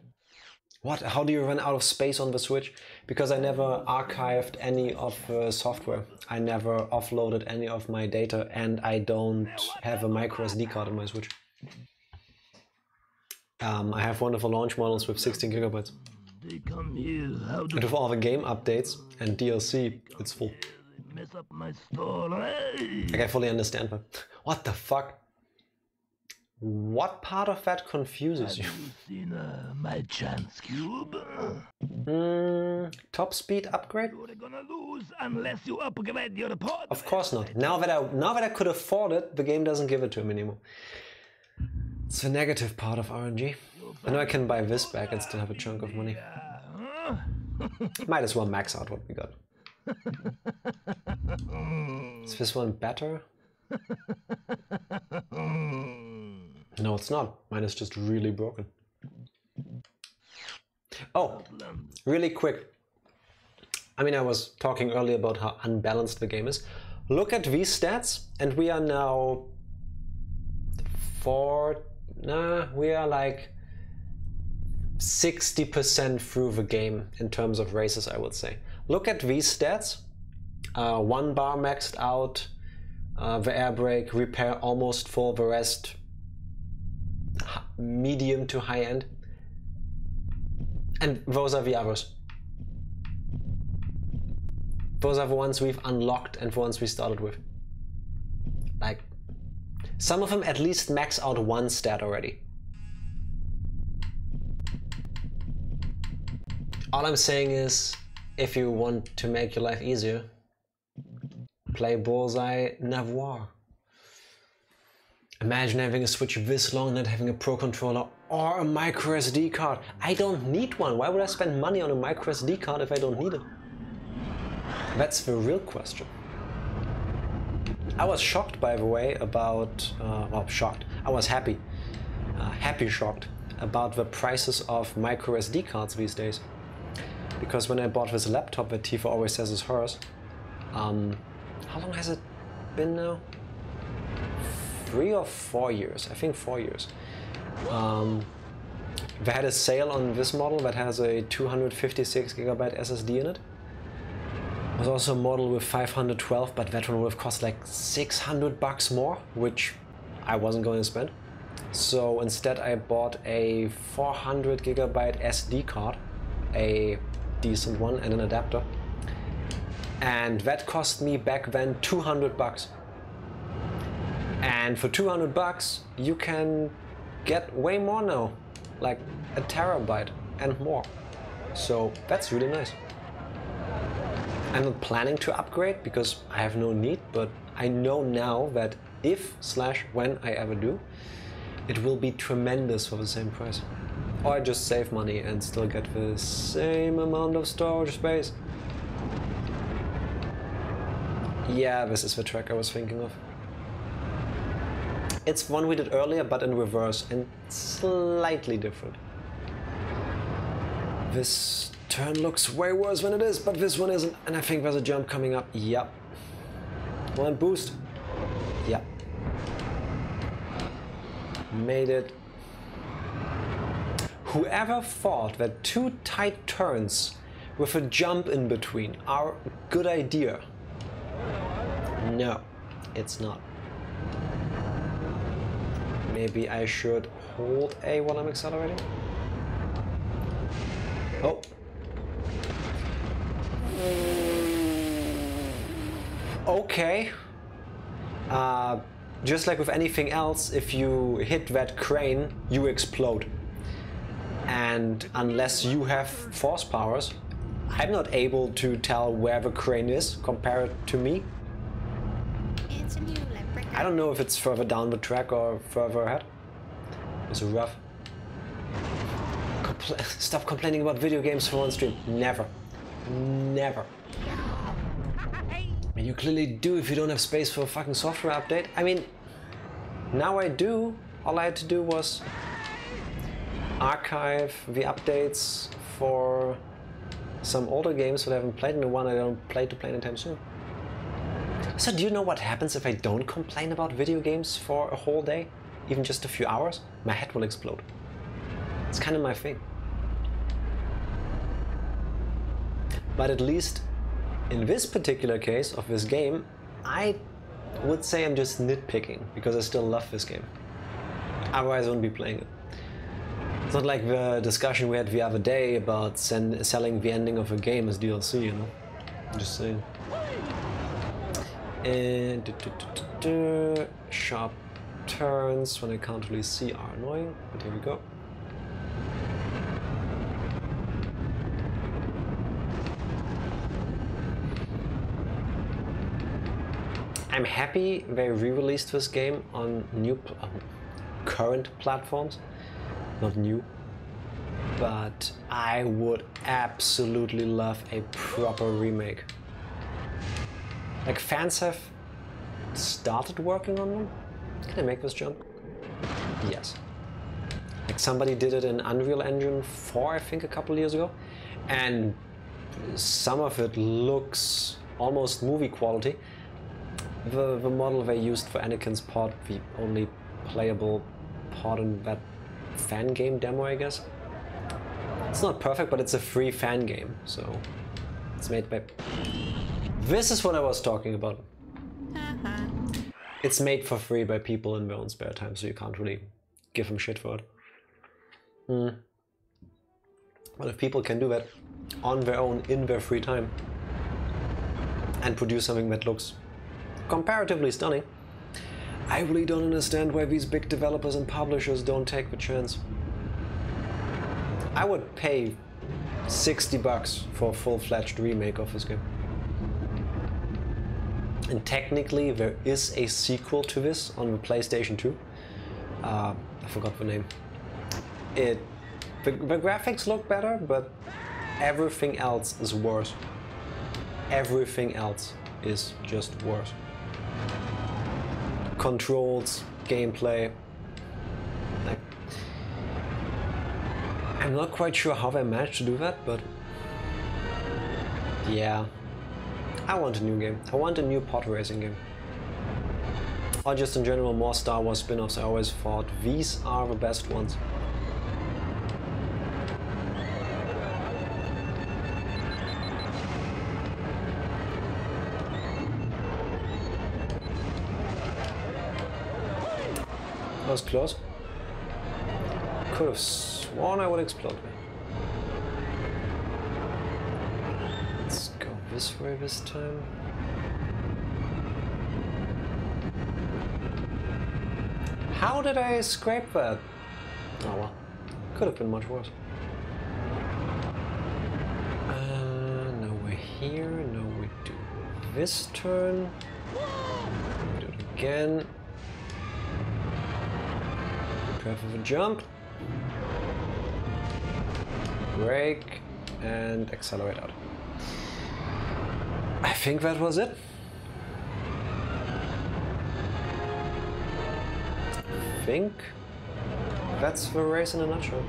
What? How do you run out of space on the Switch? Because I never archived any of the software. I never offloaded any of my data, and I don't have a micro SD card on my Switch. I have one of the launch models with 16 gigabytes. And with all the game updates and DLC, it's full. Like, I fully understand that. What the fuck? What part of that confuses you?
Have you seen my chance cube?
Top speed upgrade?
You're gonna lose unless you upgrade your pod.
Of course not. Now that I could afford it, the game doesn't give it to him anymore. It's the negative part of RNG. I know I can buy this back and still have a chunk of money. Might as well max out what we got. Is this one better? No, it's not. Mine is just really broken. Oh, really quick. I mean, I was talking earlier about how unbalanced the game is. Look at these stats, and we are now we are like 60% through the game in terms of races, I would say. Look at these stats. 1 bar maxed out, the air brake, repair almost full, the rest medium to high end. And those are the others. Those are the ones we've unlocked and the ones we started with. Like, some of them at least max out 1 stat already. All I'm saying is, if you want to make your life easier, play Bullseye Navoir. Imagine having a Switch this long, not having a Pro Controller or a micro SD card. I don't need one. Why would I spend money on a micro SD card if I don't need it? That's the real question. I was shocked, by the way, about, well, shocked. I was happy shocked about the prices of micro SD cards these days. Because when I bought this laptop that Tifa always says is hers, how long has it been now? 3 or 4 years, I think 4 years. They had a sale on this model that has a 256 GB SSD in it. There's also a model with 512, but that one would have cost like $600 more, which I wasn't going to spend. So instead I bought a 400 GB SD card, a decent one, and an adapter. And that cost me back then $200. And for $200 you can get way more now, like a terabyte and more. So that's really nice. I'm not planning to upgrade because I have no need, but I know now that if/when I ever do, it will be tremendous for the same price. Or I just save money and still get the same amount of storage space. Yeah, this is the track I was thinking of. It's one we did earlier, but in reverse and slightly different. This turn looks way worse than it is, but this one isn't, and I think there's a jump coming up. Yep. Well, and boost. Yep. Made it. Whoever thought that 2 tight turns with a jump in between are a good idea? No, it's not. Maybe I should hold A while I'm accelerating? Oh. Okay. Just like with anything else, if you hit that crane, you explode. And unless you have force powers, I'm not able to tell where the crane is compared to me.
It's a new leprechaun.
I don't know if it's further down the track or further ahead. It's rough. Stop complaining about video games for one stream. Never. Never. You clearly do if you don't have space for a fucking software update. I mean, now I do. All I had to do was archive the updates for some older games that I haven't played and the one I don't plan to play anytime soon. So do you know what happens if I don't complain about video games for a whole day? Even just a few hours? My head will explode. It's kind of my thing. But at least in this particular case of this game, I would say I'm just nitpicking because I still love this game. Otherwise I wouldn't be playing it. It's not like the discussion we had the other day about selling the ending of a game as DLC, you know? I'm just saying. And sharp turns when I can't really see are annoying, but here we go. I'm happy they re-released this game on new, current platforms. Not new, but I would absolutely love a proper remake. Like, fans have started working on one. Can I make this jump? Yes. Like, somebody did it in Unreal Engine 4, I think, a couple years ago, and some of it looks almost movie quality. The model they used for Anakin's pod, the only playable pod in that fan game demo, I guess. It's not perfect, but it's a free fan game, so it's made by... This is what I was talking about. It's made for free by people in their own spare time, so you can't really give them shit for it. But if people can do that on their own, in their free time, and produce something that looks comparatively stunning, I really don't understand why these big developers and publishers don't take the chance. I would pay $60 for a full-fledged remake of this game. And technically there is a sequel to this on the PlayStation 2. I forgot the name. The graphics look better, but everything else is worse. Everything else is just worse. controls, gameplay. Like, I'm not quite sure how they managed to do that, but yeah, I want a new game. I want a new pod racing game. Or just in general more Star Wars spin-offs. I always thought these are the best ones. That was close. Could have sworn I would explode there. Let's go this way this time. How did I scrape that? Oh well, could have been much worse. Now we're here, now we do this turn. Do it again. Prepare for the jump. Brake and accelerate out. I think that was it. I think that's the race in a nutshell.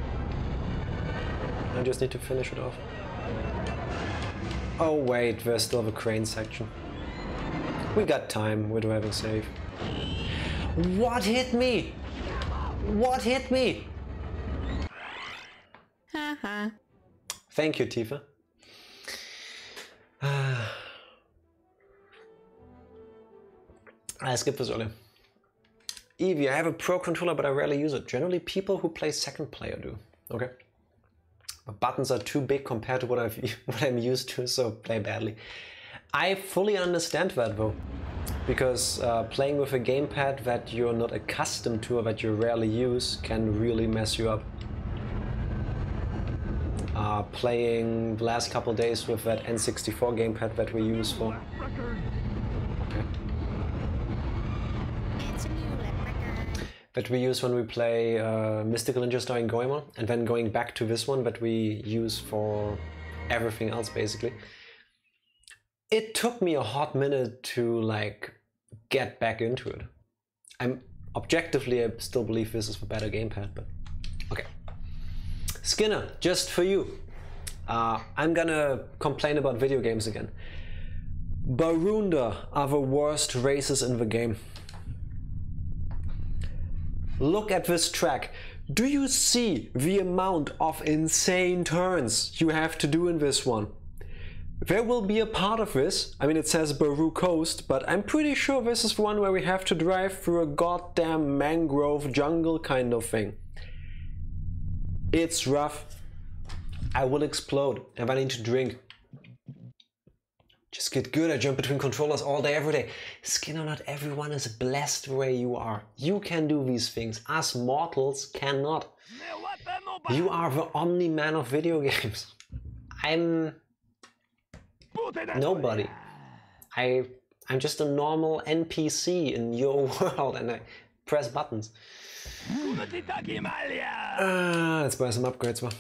I just need to finish it off. Oh wait, there's still the crane section. We got time, we're driving safe. What hit me? What hit me?
Haha.
Thank you, Tifa. I skipped this earlier. Eevee, I have a Pro controller, but I rarely use it. Generally, people who play second player do. Okay. The buttons are too big compared to what I'm used to, so play badly. I fully understand that though, because playing with a gamepad that you're not accustomed to or that you rarely use can really mess you up. Playing the last couple days with that N64 gamepad that we use for. Okay.
It's a new lap record.
That we use when we play Mystical Ninja Star in Goemon, and then going back to this one that we use for everything else basically. It took me a hot minute to like get back into it. Objectively, I still believe this is the better gamepad, but okay. Skinner, just for you. I'm gonna complain about video games again. Baroonda are the worst races in the game. Look at this track. Do you see the amount of insane turns you have to do in this one? There will be a part of this, I mean it says Baroo Coast, but I'm pretty sure this is the one where we have to drive through a goddamn mangrove jungle kind of thing. It's rough. I will explode if I need to drink. Just get good. I jump between controllers all day, every day. Skinner, not everyone is blessed the way you are. You can do these things. Us mortals cannot. You are the Omni-Man of video games. I'm nobody. I'm just a normal NPC in your world and I press buttons. Let's buy some upgrades. Well.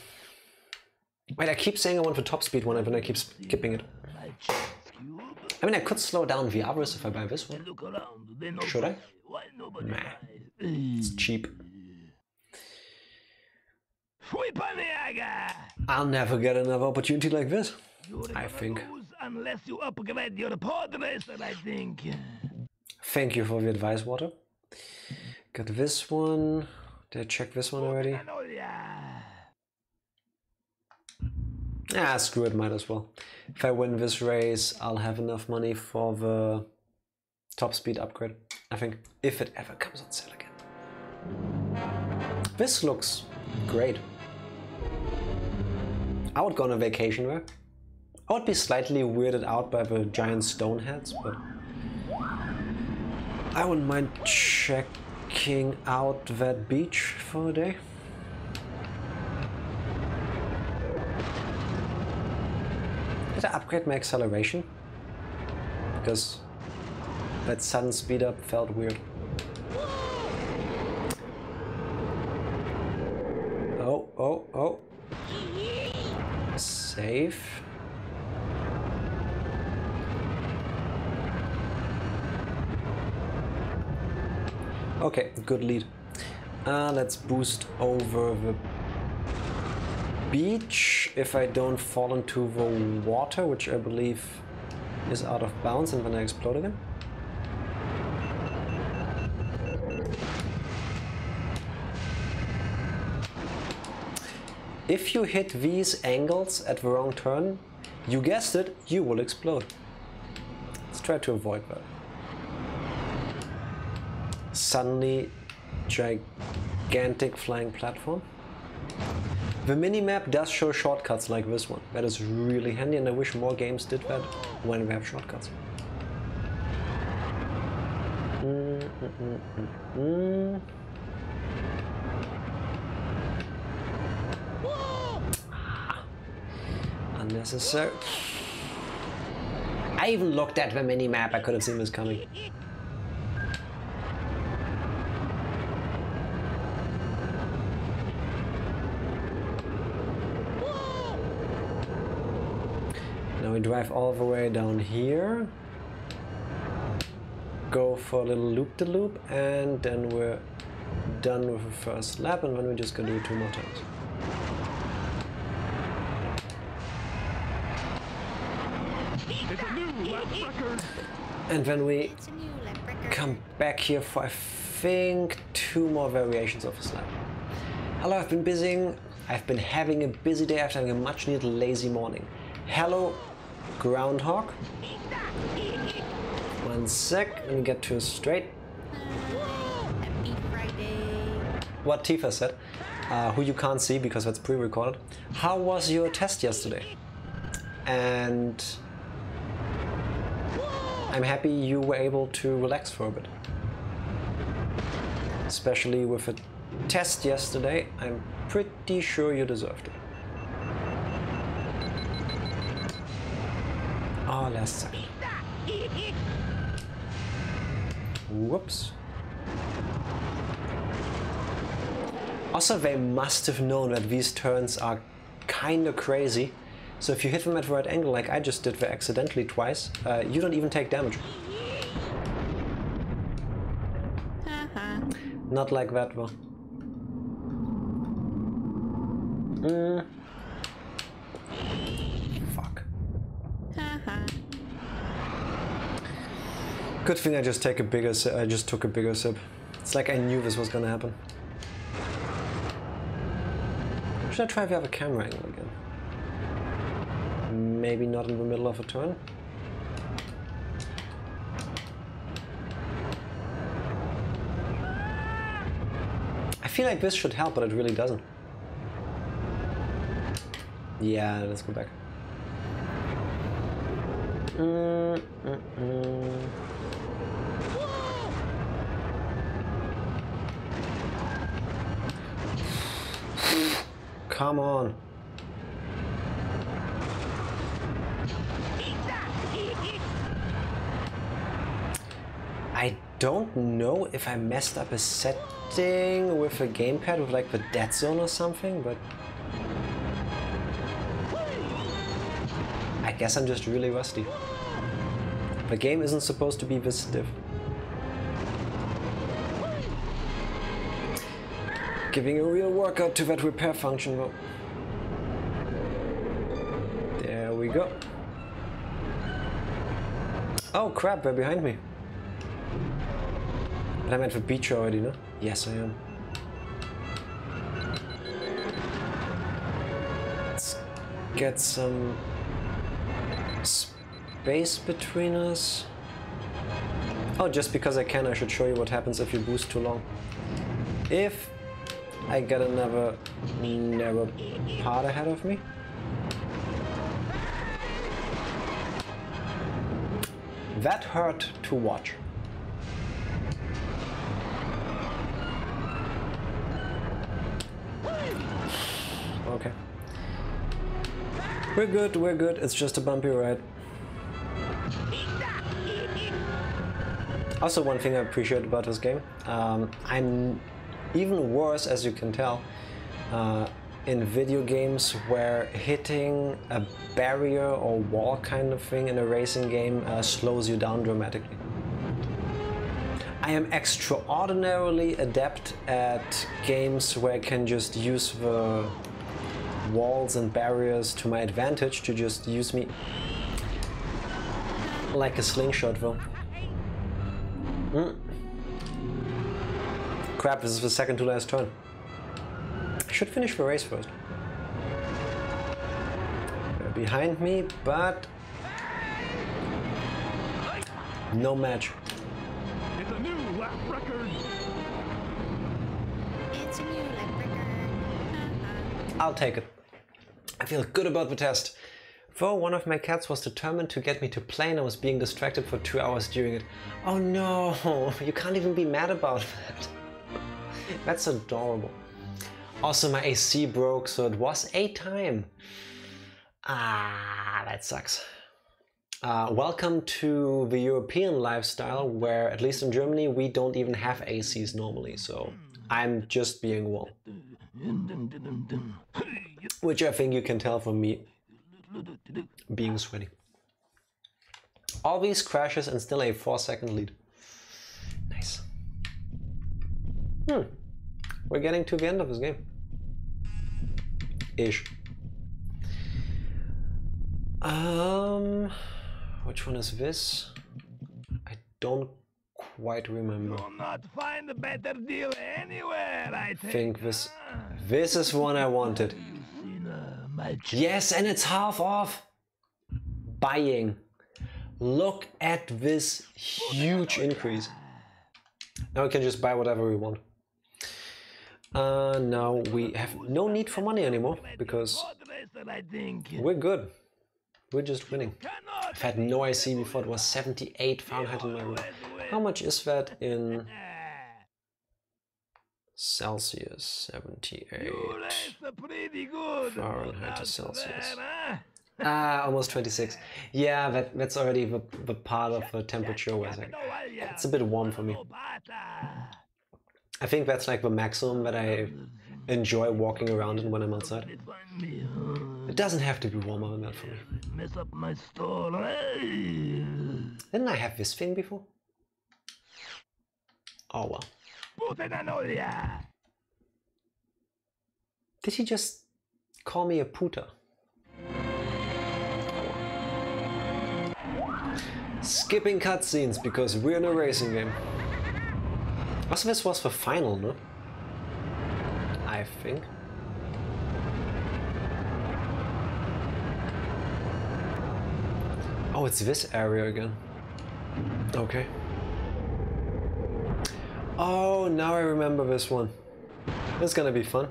Wait, I keep saying I want the top speed one and then I keep skipping it. I mean, I could slow down the others if I buy this one. Should I? Nah, it's cheap. I'll never get another opportunity like this, I think.
Unless you upgrade your Podracing, I think.
Thank you for the advice, Water. Got this one. Did I check this one already? Ah, screw it, might as well. If I win this race, I'll have enough money for the top speed upgrade, I think, if it ever comes on sale again. This looks great. I would go on a vacation there. I would be slightly weirded out by the giant stone heads, but I wouldn't mind checking out that beach for a day. Did I upgrade my acceleration? Because that sudden speed up felt weird. Oh, oh, oh. Safe. Okay, good lead. Let's boost over the beach if I don't fall into the water, which I believe is out of bounds, and then I explode again. If you hit these angles at the wrong turn, you guessed it, you will explode. Let's try to avoid that. Suddenly, gigantic flying platform. The minimap does show shortcuts like this one. That is really handy, and I wish more games did that when we have shortcuts. Unnecessary. I even looked at the minimap, I could have seen this coming. Now we drive all the way down here, go for a little loop-de-loop, and then we're done with the first lap, and then we're just gonna do it 2 more times. And then we come back here for, I think, 2 more variations of this lap. Hello, I've been having a busy day after having a much needed lazy morning. Hello, Groundhog. 1 sec, let me get to a straight.
Happy Friday.
What Tifa said, who you can't see because that's pre-recorded. How was your test yesterday? And I'm happy you were able to relax for a bit. Especially with a test yesterday, I'm pretty sure you deserved it. Oh, last second. Whoops. Also, they must have known that these turns are kinda crazy. So if you hit them at the right angle, like I just did there accidentally twice, you don't even take damage. Not like that though. Fuck. Good thing I just took a bigger sip. It's like I knew this was gonna happen. Should I try the other camera angle again? Maybe not in the middle of a turn. I feel like this should help, but it really doesn't. Yeah, let's go back. Come on. I don't know if I messed up a setting with a gamepad with like the dead zone or something, but I guess I'm just really rusty. The game isn't supposed to be this stiff. Giving a real workout to that repair function though. There we go. Oh crap, they're behind me. But I'm at the beach already, no? Yes, I am. Let's get some space between us. Oh, just because I can, I should show you what happens if you boost too long. If I get another narrow part ahead of me. That hurt to watch. Okay. We're good, we're good. It's just a bumpy ride. Also, one thing I appreciate about this game, I'm even worse, as you can tell, in video games where hitting a barrier or wall kind of thing in a racing game slows you down dramatically. I am extraordinarily adept at games where I can just use the walls and barriers to my advantage to just use me like a slingshot though. Crap, this is the second to last turn. I should finish the race first. They're behind me, but no match.
It's a new lap record.
It's a new lap record.
I'll take it. I feel good about the test. Though one of my cats was determined to get me to play and I was being distracted for 2 hours during it. Oh no, you can't even be mad about that. That's adorable. Also my AC broke, so it was a time. Ah, that sucks. Welcome to the European lifestyle where, at least in Germany, we don't even have ACs normally, so I'm just being warm. Which I think you can tell from me being sweaty. All these crashes and still a 4-second lead. Nice. We're getting to the end of this game. Ish. Which one is this? I don't quite remember.
You'll not find a better deal anywhere, I
think this is one I wanted. Yes, and it's half off. Buying. Look at this huge increase. Now we can just buy whatever we want. Now we have no need for money anymore because we're good. We're just winning. I've had no IC before. It was 78 Fahrenheit in my room. How much is that in Celsius? 78 Fahrenheit to Celsius. Almost 26. Yeah, that's already the part of the temperature where it's a bit warm for me. I think that's like the maximum that I enjoy walking around in when I'm outside. It doesn't have to be warmer than that for me.
Mess up my stall.
Didn't I have this thing before? Oh well. Did he just call me a puta? Skipping cutscenes because we're in a racing game. Also, this was the final, no? I think. Oh, it's this area again. Okay. Oh, now I remember this one. This is gonna be fun.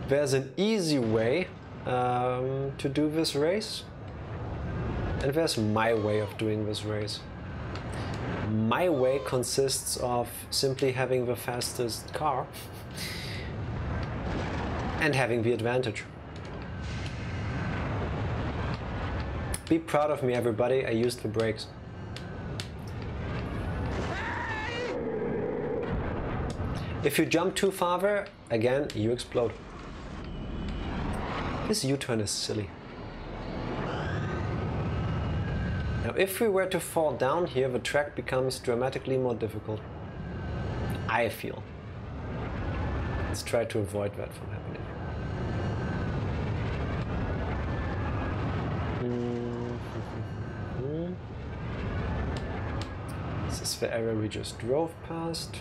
There's an easy way to do this race. And there's my way of doing this race. My way consists of simply having the fastest car and having the advantage. Be proud of me, everybody. I used the brakes. If you jump too far there, again, you explode. This U-turn is silly. Now, if we were to fall down here, the track becomes dramatically more difficult. I feel. Let's try to avoid that from happening. This is the area we just drove past.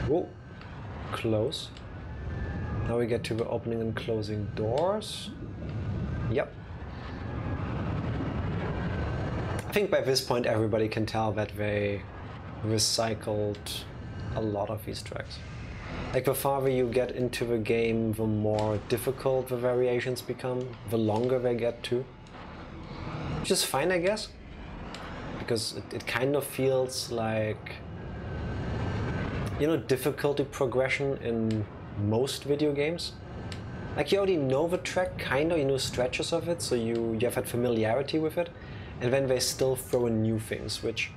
Whoa, close. Now we get to the opening and closing doors. Yep. I think by this point everybody can tell that they recycled a lot of these tracks. Like the farther you get into the game, the more difficult the variations become, the longer they get too. Which is fine, I guess, because it kind of feels like, you know, difficulty progression in most video games. Like you already know the track, kind of, you know stretches of it, so you have had familiarity with it, and then they still throw in new things, which...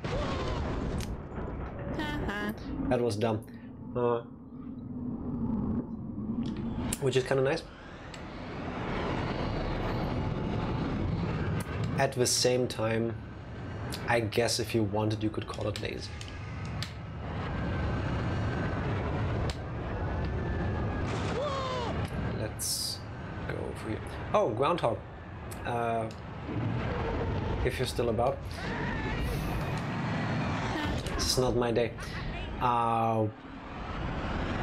That was dumb. Which is kind of nice. At the same time, I guess if you wanted, you could call it lazy. Let's go for you. Oh, Groundhog. If you're still about. This is not my day.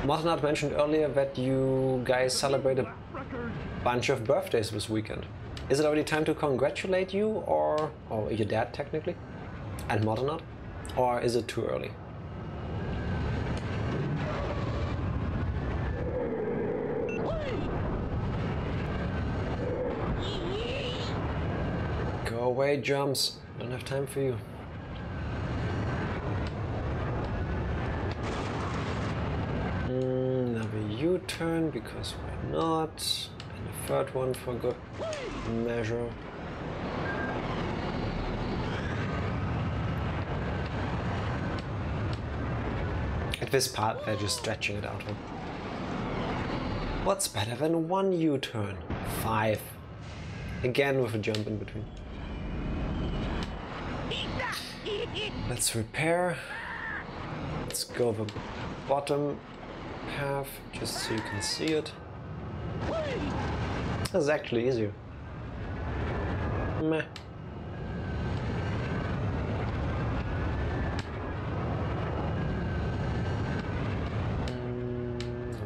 Martinat mentioned earlier that you guys celebrate a bunch of birthdays this weekend. Is it already time to congratulate you, or your dad technically, and Martinat, or is it too early? Go away, jumps. Don't have time for you. Another U-turn, because why not? And a third one for good measure. At this part, they're just stretching it out. Huh? What's better than one U-turn? 5. Again with a jump in between. Let's repair. Let's go the bottom path, just so you can see it. That's actually easier. Meh.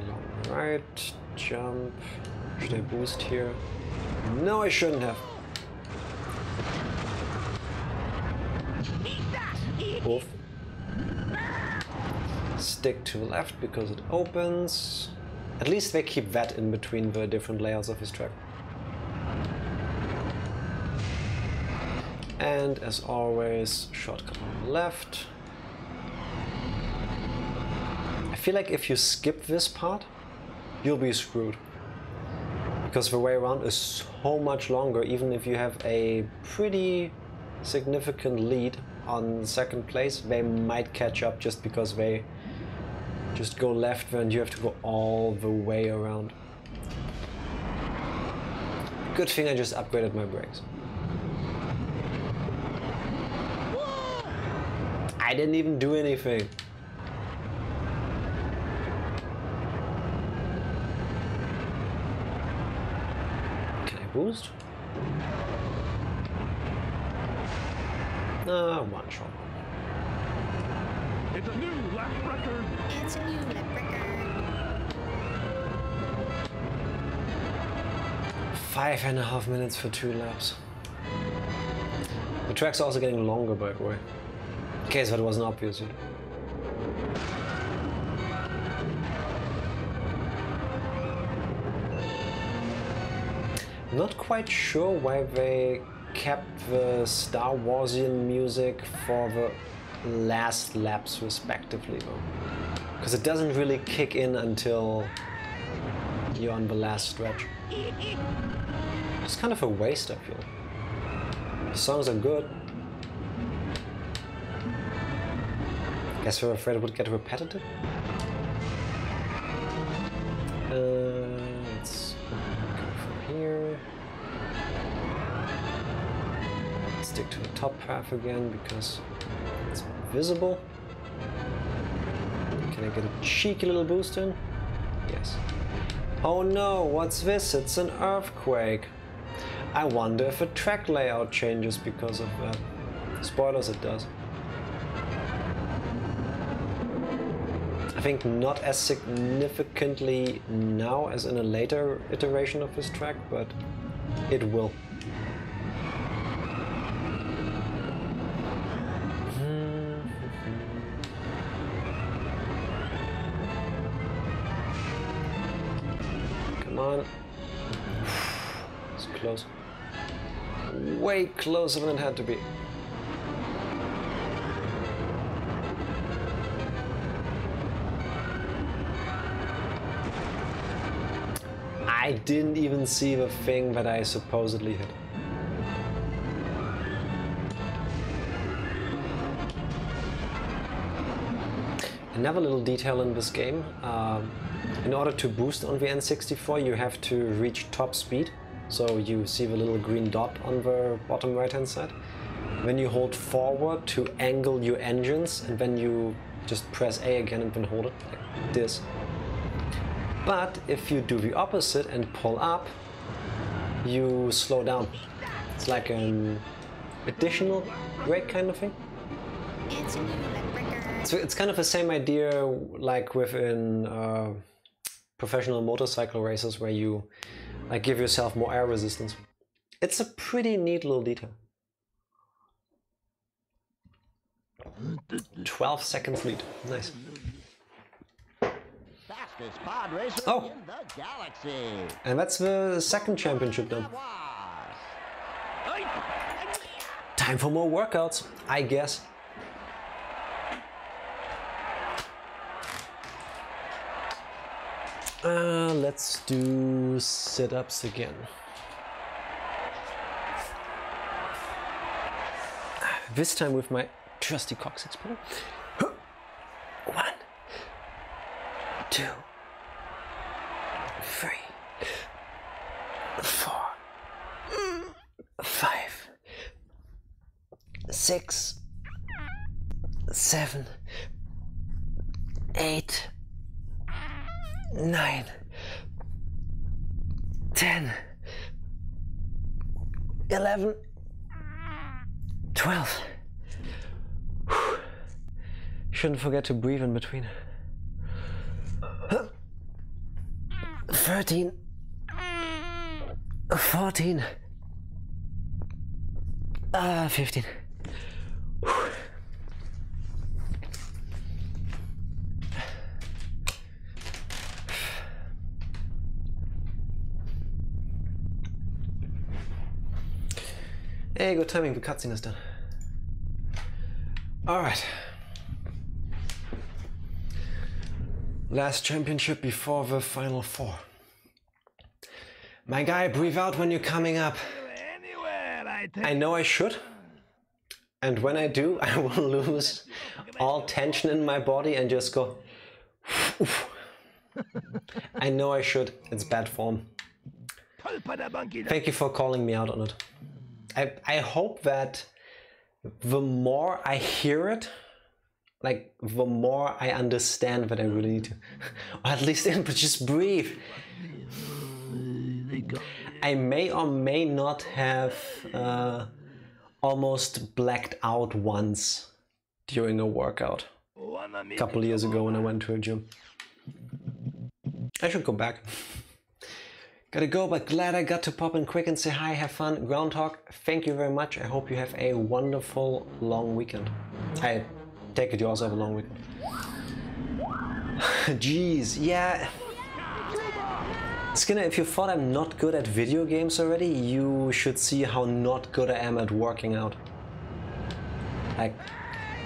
Long right, jump. Should I boost here? No, I shouldn't have. Oof. Stick to left because it opens. At least they keep that in between the different layouts of his track. And as always, shortcut on left. I feel like if you skip this part, you'll be screwed. Because the way around is so much longer, even if you have a pretty significant lead on second place, they might catch up just because they just go left and you have to go all the way around. Good thing I just upgraded my brakes. I didn't even do anything. Can I boost? One shot.
It's a new lap record.
It's a new lap record.
5.5 minutes for 2 laps. The track's also getting longer, by the way. In case that wasn't obvious yet. Not quite sure why they kept the Star Warsian music for the last laps respectively though. Because it doesn't really kick in until you're on the last stretch. It's kind of a waste, I feel. The songs are good. Guess we're afraid it would get repetitive. Let's go from here. Stick to the top path again because it's visible. Can I get a cheeky little boost in? Yes. Oh no, what's this? It's an earthquake. I wonder if the track layout changes because of that. Spoilers, it does. I think not as significantly now as in a later iteration of this track, but it will. Come on. It's close. Way closer than it had to be. I didn't even see the thing that I supposedly hit. Another little detail in this game, in order to boost on the N64 you have to reach top speed. So you see the little green dot on the bottom right hand side. when you hold forward to angle your engines, and then you just press A again and then hold it like this. But if you do the opposite and pull up, you slow down. It's like an additional brake kind of thing.
It's a new breaker.
So it's kind of the same idea like within professional motorcycle races, where you like give yourself more air resistance. It's a pretty neat little detail. 12 seconds lead. Nice.
Fastest pod racer
Oh.
in the galaxy.
And that's the second championship done. Time for more workouts, I guess. Let's do sit-ups again. This time with my trusty coccyx pedal. 1, 2, 3, 4, 5, 6, 7, 8, 9, 10, 11, 12. Shouldn't forget to breathe in between. 13, 14, 15. Hey, good timing, the cutscene is done. Alright. Last championship before the final 4. My guy, breathe out when you're coming up. I know I should. And when I do, I will lose all tension in my body and just go. I know I should. It's bad form. Thank you for calling me out on it. I hope that the more I hear it, like the more I understand that I really need to, or at least just breathe. I may or may not have almost blacked out once during a workout a couple of years ago when I went to a gym. I should go back. Gotta go, but glad I got to pop in quick and say hi, have fun. Groundhog, thank you very much. I hope you have a wonderful long weekend. I take it you also have a long weekend. Jeez, yeah. Skinner, if you thought I'm not good at video games already, you should see how not good I am at working out. Like,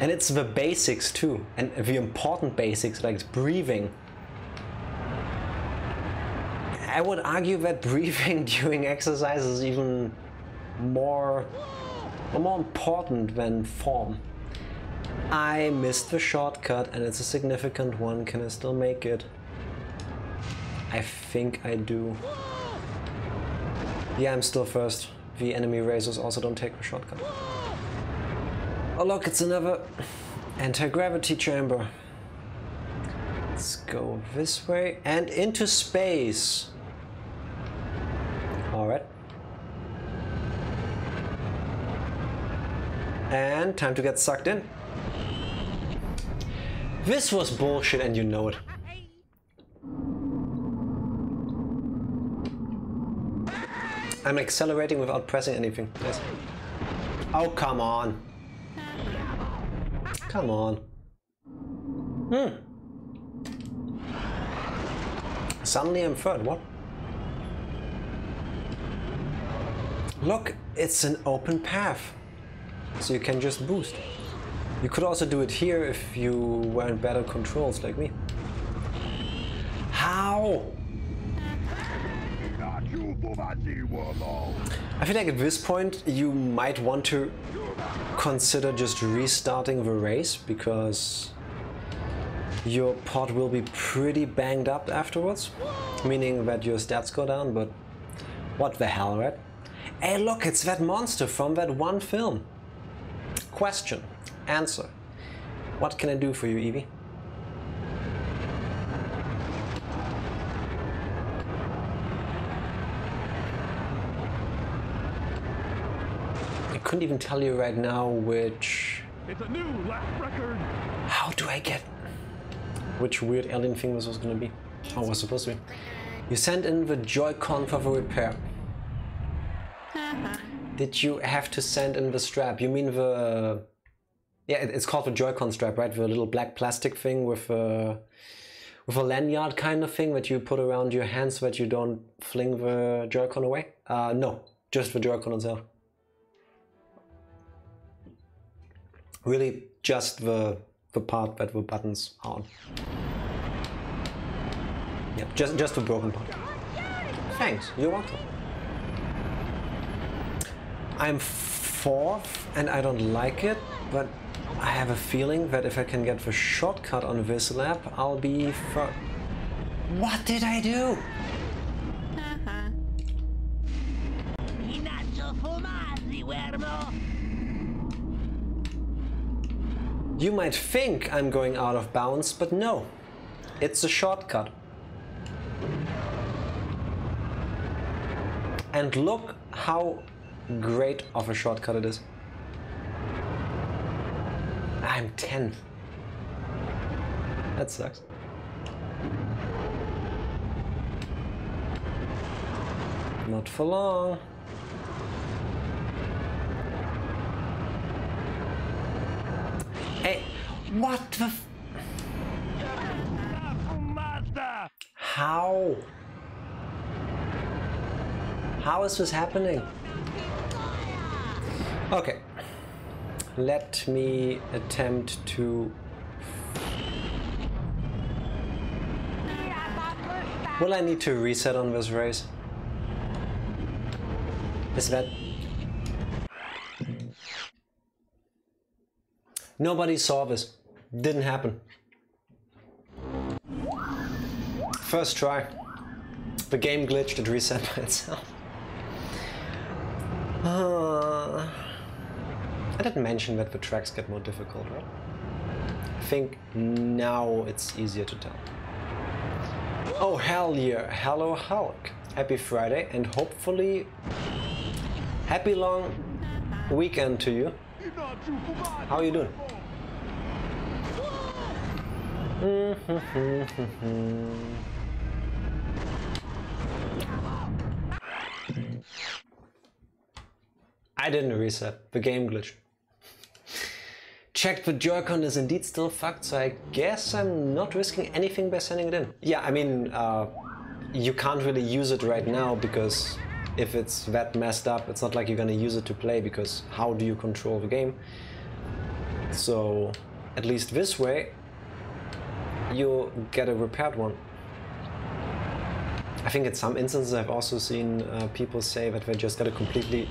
and it's the basics too, and the important basics like breathing. I would argue that breathing during exercise is even more important than form. I missed the shortcut and it's a significant one. Can I still make it? I think I do. Yeah, I'm still first. The enemy racers also don't take the shortcut. Oh look, it's another anti-gravity chamber. Let's go this way and into space. Alright. And time to get sucked in. This was bullshit and you know it. I'm accelerating without pressing anything. Yes. Oh, come on. Come on. Suddenly I'm third. What? Look, it's an open path. So you can just boost. You could also do it here if you were in better controls like me. How? I feel like at this point you might want to consider just restarting the race because your pod will be pretty banged up afterwards, meaning that your stats go down, but what the hell, right? Hey look, it's that monster from that one film. Question. Answer. What can I do for you, Evie? I couldn't even tell you right now which...
It's a new lap record.
How do I get... which weird alien thing this was gonna be? Oh, it was supposed to be. You sent in the Joy-Con for the repair. Did you have to send in the strap? You mean the... Yeah, it's called the Joy-Con strap, right? The little black plastic thing with a lanyard kind of thing that you put around your hands so that you don't fling the Joy-Con away? No, just the Joy-Con itself. Really, just the part that the buttons are on. Yep, just the broken part. Thanks, you're welcome. I'm 4th and I don't like it, but I have a feeling that if I can get the shortcut on this lap, I'll be first. What did I do? You might think I'm going out of bounds, but no, it's a shortcut. And look how great of a shortcut it is. I'm 10th. That sucks. Not for long. Hey, what the f... How? How is this happening? Okay. Let me attempt to... Will I need to reset on this race? Is that... Nobody saw this. Didn't happen. First try. The game glitched, it reset by itself. I didn't mention that the tracks get more difficult, right? I think now it's easier to tell. Oh hell yeah, hello Hulk. Happy Friday and hopefully happy long weekend to you. How are you doing? I didn't reset, the game glitched. Checked the Joy-Con is indeed still fucked, so I guess I'm not risking anything by sending it in. Yeah, I mean, you can't really use it right now because if it's that messed up, it's not like you're gonna use it to play because how do you control the game? So, at least this way, you'll get a repaired one. I think in some instances I've also seen people say that they just got a completely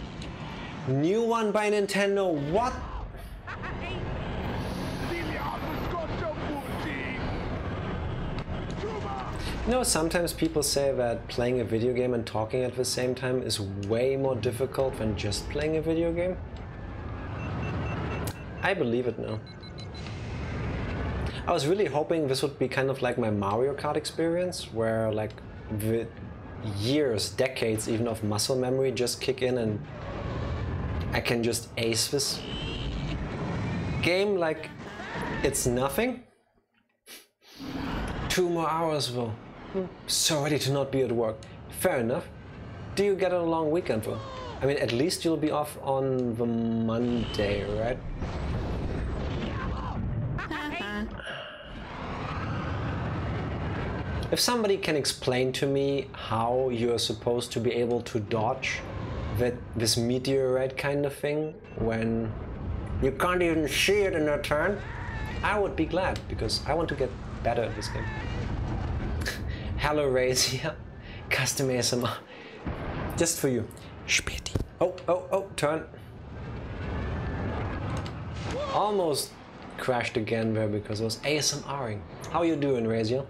new one by Nintendo. What? You know, sometimes people say that playing a video game and talking at the same time is way more difficult than just playing a video game. I believe it now. I was really hoping this would be kind of like my Mario Kart experience, where like the years, decades even of muscle memory just kick in and I can just ace this game like it's nothing. 2 more hours though. So ready to not be at work. Fair enough. Do you get a long weekend though? I mean, at least you'll be off on the Monday, right? If somebody can explain to me how you're supposed to be able to dodge this meteorite kind of thing when you can't even see it in a turn, I would be glad, because I want to get better at this game. Hello Razia, custom ASMR, just for you. Späti. Oh, turn. Almost crashed again there because I was ASMRing. How you doing, Razia?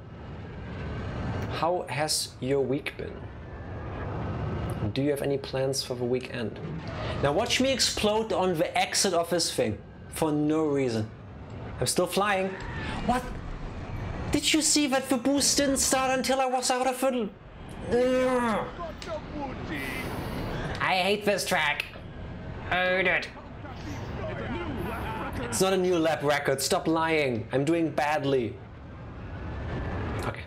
How has your week been? Do you have any plans for the weekend? Now watch me explode on the exit of this thing. for no reason. I'm still flying. What? Did you see that the boost didn't start until I was out of it? Ugh. I hate this track. Hate it. It's not a new lap record. Stop lying. I'm doing badly. Okay.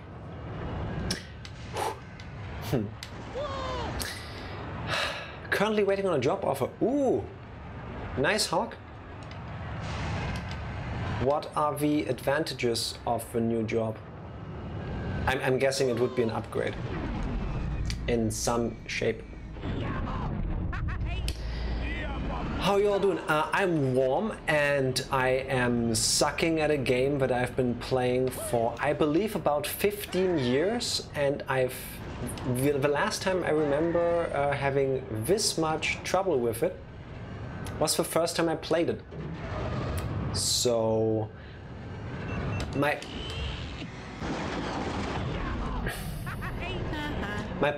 Currently waiting on a job offer. Ooh. Nice hawk. What are the advantages of a new job? I'm guessing it would be an upgrade in some shape. How you all doing? I'm warm and I am sucking at a game that I've been playing for, I believe, about 15 years, and the last time I remember having this much trouble with it was the first time I played it. So my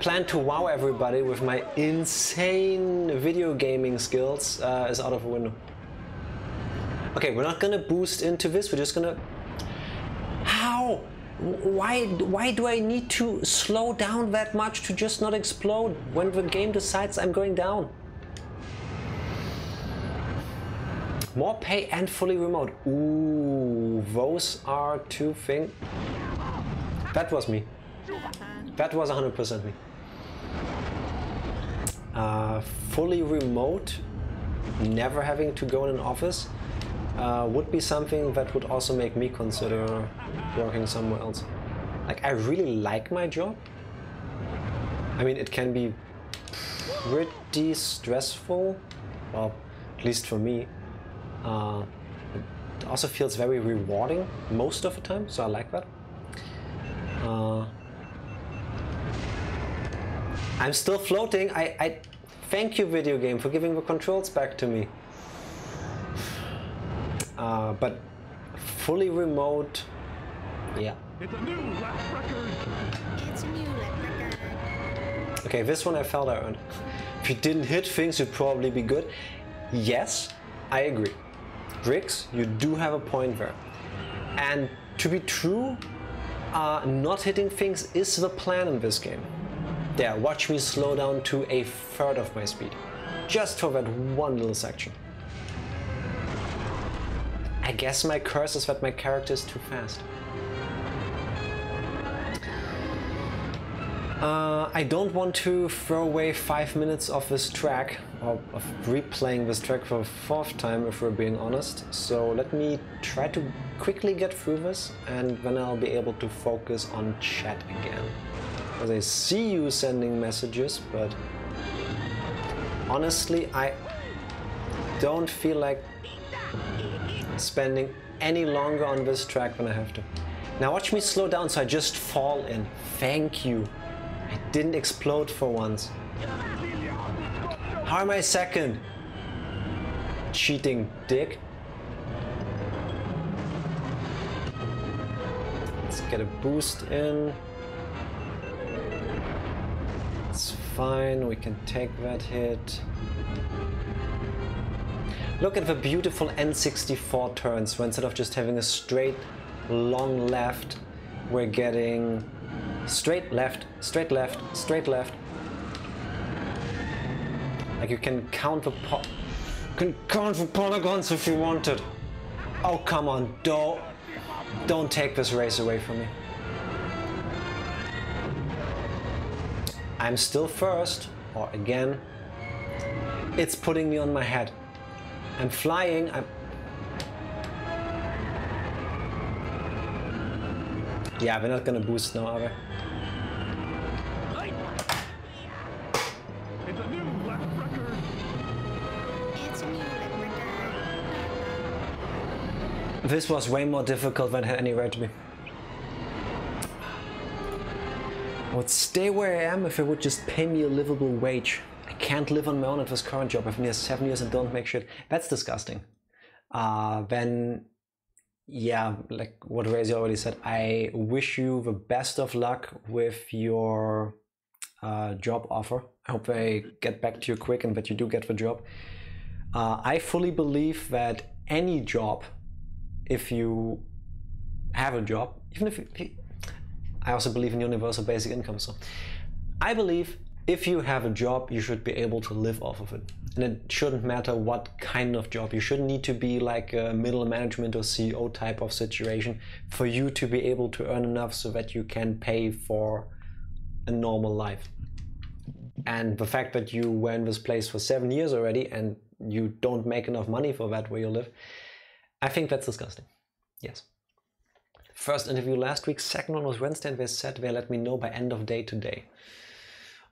plan to wow everybody with my insane video gaming skills is out of the window. Okay, we're not gonna boost into this, we're just gonna... How? Why do I need to slow down that much to just not explode when the game decides I'm going down? More pay and fully remote. Ooh, those are two things. That was me. That was 100% me. Fully remote, never having to go in an office, would be something that would also make me consider working somewhere else. Like, I really like my job. I mean, it can be pretty stressful, well, at least for me. It also feels very rewarding most of the time, so I like that. I'm still floating. I thank you, video game, for giving the controls back to me. But fully remote, yeah.
It's a new lap record.
It's a new lap record.
Okay, this one I felt I earned. If you didn't hit things, you'd probably be good. Yes, I agree. Riggs, you do have a point there. And to be true, not hitting things is the plan in this game. There, watch me slow down to a third of my speed. Just for that one little section. I guess my curse is that my character is too fast. I don't want to throw away 5 minutes of this track, or of replaying this track for the 4th time if we're being honest. So let me try to quickly get through this, and then I'll be able to focus on chat again. Because I see you sending messages, but honestly I don't feel like spending any longer on this track than I have to. Now watch me slow down so I just fall in. Thank you. I didn't explode for once. How am I second? Cheating dick. Let's get a boost in. It's fine, we can take that hit. Look at the beautiful N64 turns, where instead of just having a straight, long left, we're getting straight left, straight left, straight left. Like you can count the polygons if you wanted. Oh come on, don't take this race away from me. I'm still first, or again, it's putting me on my head. I'm flying, Yeah, we're not gonna boost now, are we?
It's a new lap record.
It's a new lap record.
This was way more difficult than it had any right to be. I would stay where I am if it would just pay me a livable wage. I can't live on my own at this current job. I've been here 7 years and don't make shit. That's disgusting. Then, yeah, like what Razy already said, I wish you the best of luck with your job offer. I hope they get back to you quick and that you do get the job. I fully believe that any job, if you have a job, even if I also believe in universal basic income, so I believe if you have a job, you should be able to live off of it. And it shouldn't matter what kind of job. You shouldn't need to be like a middle management or CEO type of situation for you to be able to earn enough so that you can pay for a normal life. And the fact that you were in this place for 7 years already and you don't make enough money for that where you live, I think that's disgusting. Yes. First interview last week, second one was Wednesday, and they said they let me know by end of day today.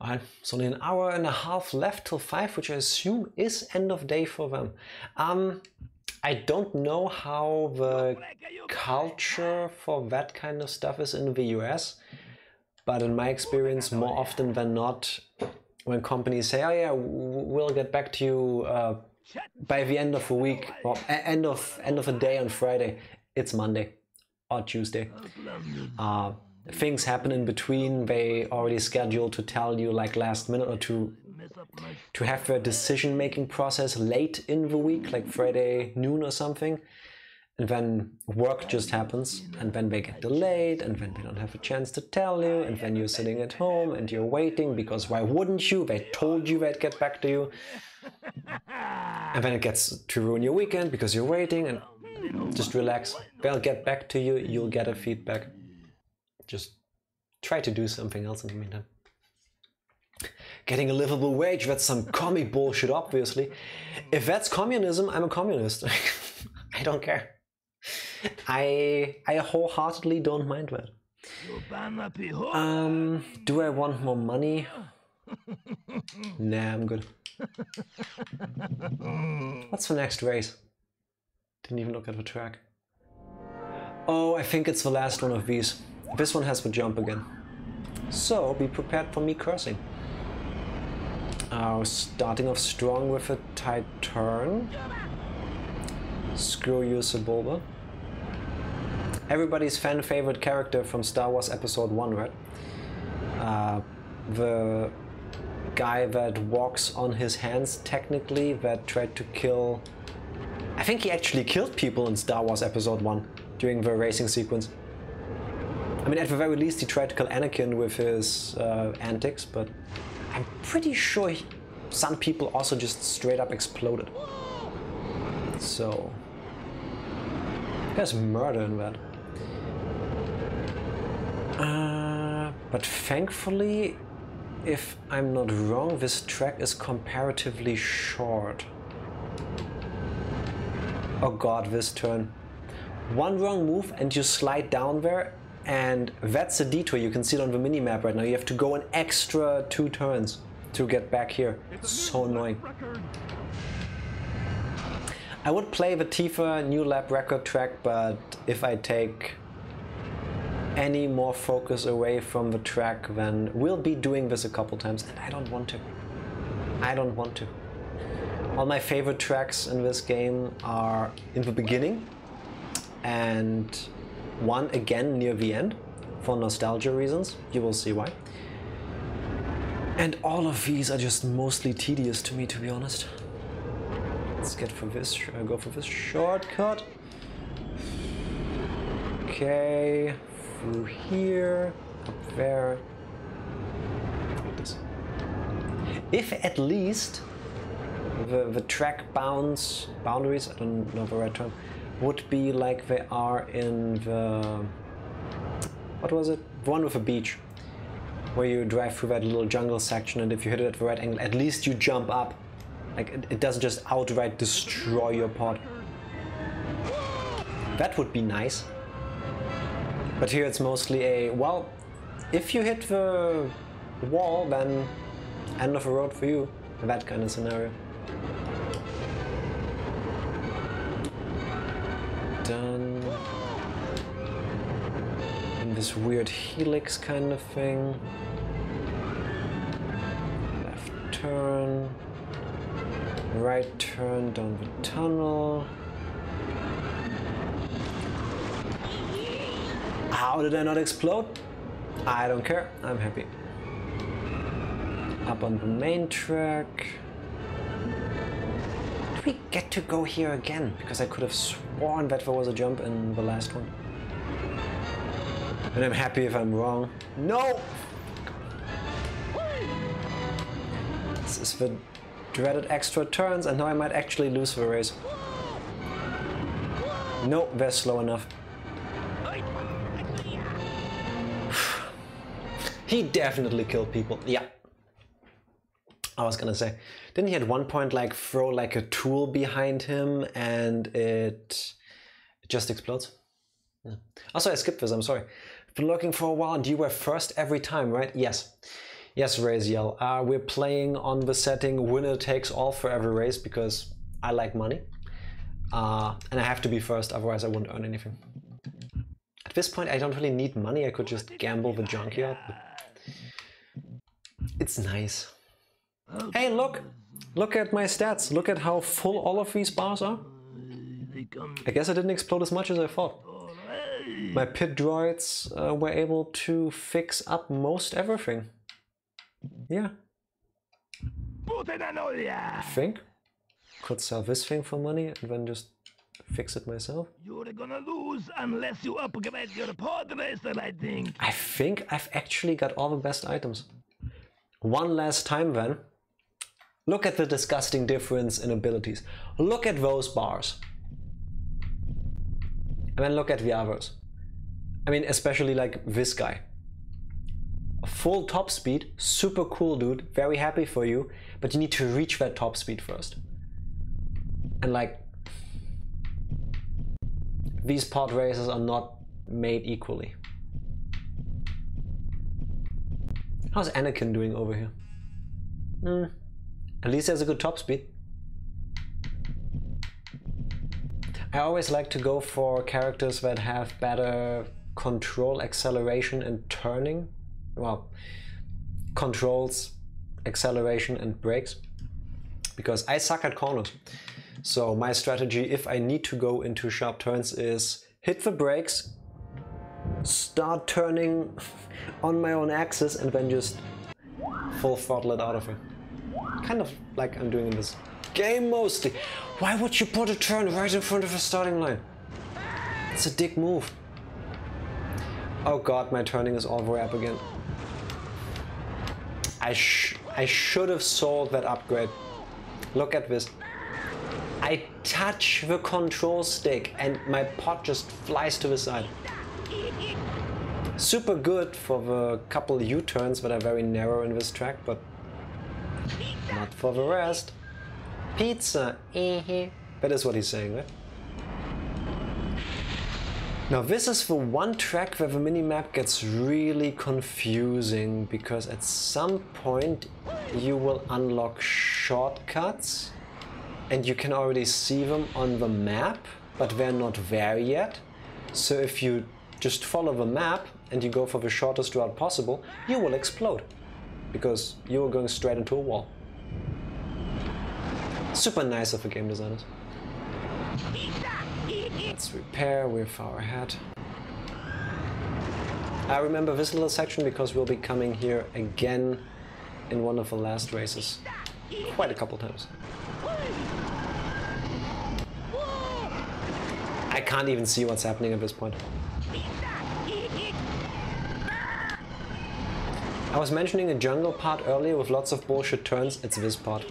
Alright, so only an hour and a half left till 5, which I assume is end of day for them. I don't know how the culture for that kind of stuff is in the US, but in my experience, more often than not, when companies say, oh yeah, we'll get back to you by the end of the week, or end of a day on Friday, it's Monday or Tuesday. Things happen in between. They already scheduled to tell you like last minute, or to have their decision-making process late in the week, like Friday noon or something. And then work just happens, and then they get delayed, and then they don't have a chance to tell you, and then you're sitting at home and you're waiting, because why wouldn't you? They told you they'd get back to you. And then it gets to ruin your weekend because you're waiting, and just relax. They'll get back to you, you'll get a feedback. Just try to do something else in the meantime. Getting a livable wage, that's some commie bullshit, obviously. If that's communism, I'm a communist. I don't care. I wholeheartedly don't mind that. Do I want more money? Nah, I'm good. What's the next race? Didn't even look at the track. Oh, I think it's the last one of these. This one has the jump again. So be prepared for me cursing. Starting off strong with a tight turn. Screw you, Sebulba. Everybody's fan favorite character from Star Wars Episode 1, right? The guy that walks on his hands, technically, that tried to kill... I think he actually killed people in Star Wars Episode 1 during the racing sequence. I mean, at the very least, he tried to kill Anakin with his antics, but I'm pretty sure some people also just straight up exploded. So... there's murder in that. But thankfully, if I'm not wrong, this track is comparatively short. Oh god, this turn. One wrong move and you slide down there, and that's a detour. You can see it on the minimap right now. You have to go an extra 2 turns to get back here. It's so annoying. I would play the Tifa new lap record track, but if I take any more focus away from the track, then we'll be doing this a couple times, and I don't want to. I don't want to. All my favorite tracks in this game are in the beginning, and one again near the end, for nostalgia reasons. You will see why. And all of these are just mostly tedious to me, to be honest. Let's get for this. Go for this shortcut. Okay, through here, up there. Like this. If at least the track boundaries, I don't know the right term, would be like they are in the, what was it? The one with a beach, where you drive through that little jungle section, and if you hit it at the right angle, at least you jump up. Like, it doesn't just outright destroy your pod. That would be nice. But here it's mostly a, well, if you hit the wall, then end of the road for you. That kind of scenario. Done. And this weird helix kind of thing. Left turn. Right turn down the tunnel. How did I not explode? I don't care, I'm happy. Up on the main track. did we get to go here again? Because I could have sworn that there was a jump in the last one. And I'm happy if I'm wrong. No! This is the dreaded extra turns, and now I might actually lose the race. No, they're slow enough. He definitely killed people. Yeah. I was gonna say, didn't he at one point like throw like a tool behind him and it just explodes? Yeah. Also, I skipped this, I'm sorry. I've been looking for a while and you were first every time, right? Yes. Yes, Raziel. We're playing on the setting winner takes all for every race because I like money. And I have to be first, otherwise I won't earn anything. At this point, I don't really need money. I could just gamble the Junkyard. It's nice. Hey, look! Look at my stats. Look at how full all of these bars are. I guess I didn't explode as much as I thought. My pit droids were able to fix up most everything. Yeah. I think. Could sell this thing for money and then just fix it myself.
You're gonna lose unless you upgrade your Podracer, I think.
I think I've actually got all the best items. One last time then. Look at the disgusting difference in abilities. Look at those bars. And then look at the others. I mean, especially like this guy. Full top speed, super cool dude, very happy for you, but you need to reach that top speed first. And like, these pod races are not made equally. How's Anakin doing over here? At least there's a good top speed. I always like to go for characters that have better control, acceleration and turning. Well, controls, acceleration and brakes. Because I suck at corners. So my strategy, if I need to go into sharp turns, is hit the brakes, start turning on my own axis and then just full throttle it out of it. Kind of like I'm doing in this game mostly. Why would you put a turn right in front of the starting line? It's a dick move. Oh god, my turning is all the way up again. I should have sold that upgrade. Look at this. I touch the control stick and my pod just flies to the side. Super good for the couple U-turns that are very narrow in this track, but not for the rest. Pizza, That is what he's saying, right? Now this is the one track where the minimap gets really confusing, because at some point you will unlock shortcuts and you can already see them on the map, but they're not there yet. So if you just follow the map and you go for the shortest route possible, you will explode, because you are going straight into a wall. Super nice of the game designers. Let's repair, we're far ahead. I remember this little section because we'll be coming here again in one of the last races. Quite a couple times. I can't even see what's happening at this point. I was mentioning a jungle part earlier with lots of bullshit turns. It's this part.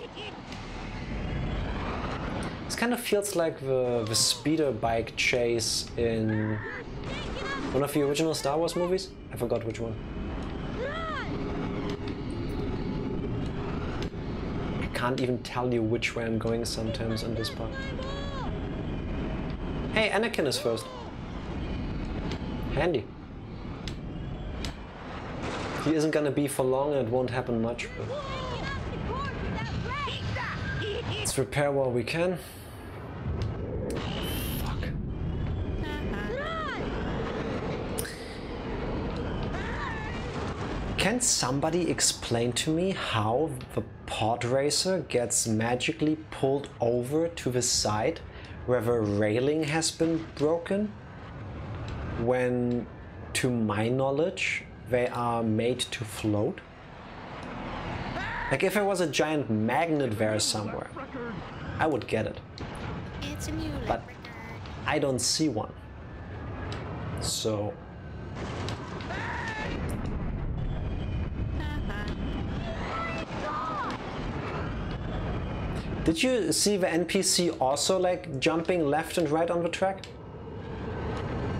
This kind of feels like the speeder bike chase in one of the original Star Wars movies. I forgot which one. I can't even tell you which way I'm going sometimes on this part. Hey, Anakin is first. Handy. He isn't gonna be for long and it won't happen much, but let's repair while we can. Fuck. Can somebody explain to me how the pod racer gets magically pulled over to the side where the railing has been broken, when, to my knowledge, they are made to float? Like if there was a giant magnet there somewhere. I would get it.
It's a mullet
But
record.
I don't see one. So did you see the NPC also like jumping left and right on the track?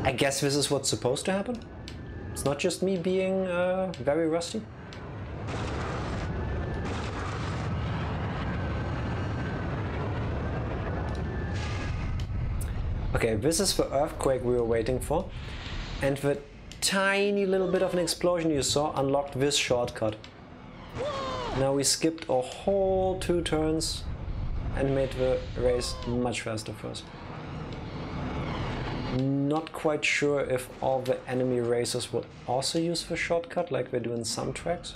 I guess this is what's supposed to happen. It's not just me being very rusty. Okay, this is the earthquake we were waiting for, and the tiny little bit of an explosion you saw unlocked this shortcut. Now we skipped a whole 2 turns and made the race much faster for us. Not quite sure if all the enemy racers will also use the shortcut like they do in some tracks.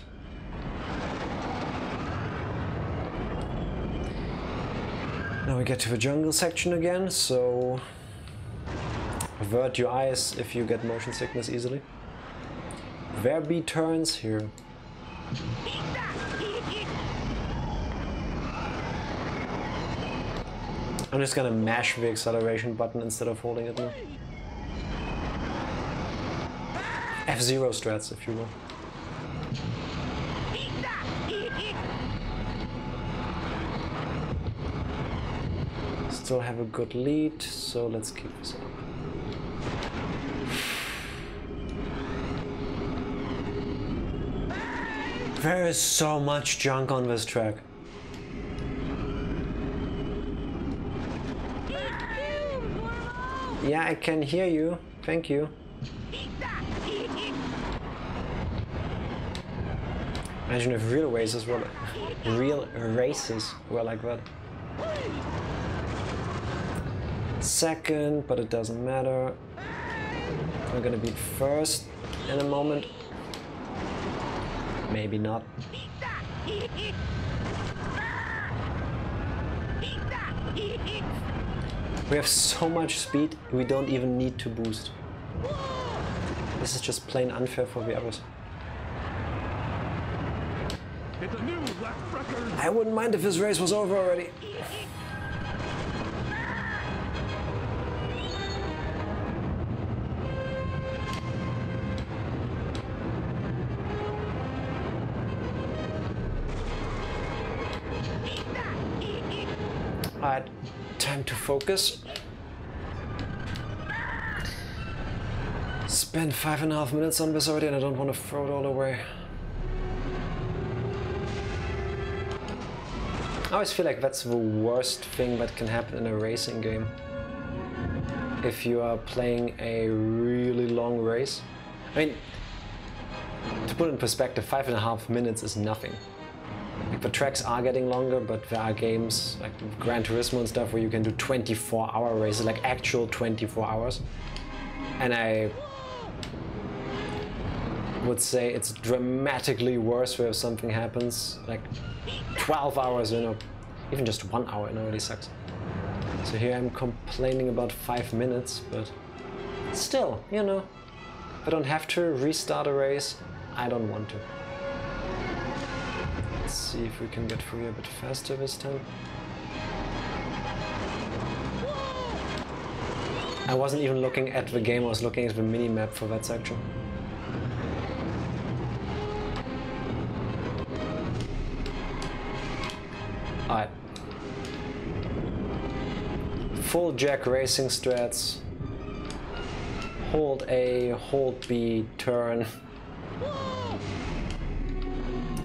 Now we get to the jungle section again, so avert your eyes if you get motion sickness easily. There be turns here. I'm just gonna mash the acceleration button instead of holding it now. F-Zero strats, if you will. Still have a good lead, so let's keep this up. There is so much junk on this track. Yeah, I can hear you. Thank you. Imagine if real races were like that. Second, but it doesn't matter. We're gonna beat first in a moment. Maybe not. We have so much speed, we don't even need to boost. This is just plain unfair for the others. I wouldn't mind if this race was over already. Alright, time to focus. Spent 5.5 minutes on this already and I don't want to throw it all away. I always feel like that's the worst thing that can happen in a racing game. If you are playing a really long race. I mean, to put it in perspective, 5.5 minutes is nothing. Like, the tracks are getting longer, but there are games like Gran Turismo and stuff where you can do 24-hour races, like actual 24 hours. And I would say it's dramatically worse where if something happens like 12 hours, you know, even just 1 hour, it already sucks. So here I'm complaining about 5 minutes, but still, you know, if I don't have to restart a race, I don't want to. Let's see if we can get through a bit faster this time. I wasn't even looking at the game, I was looking at the mini-map for that section. Alright. Full jack racing strats. Hold A, hold B, turn.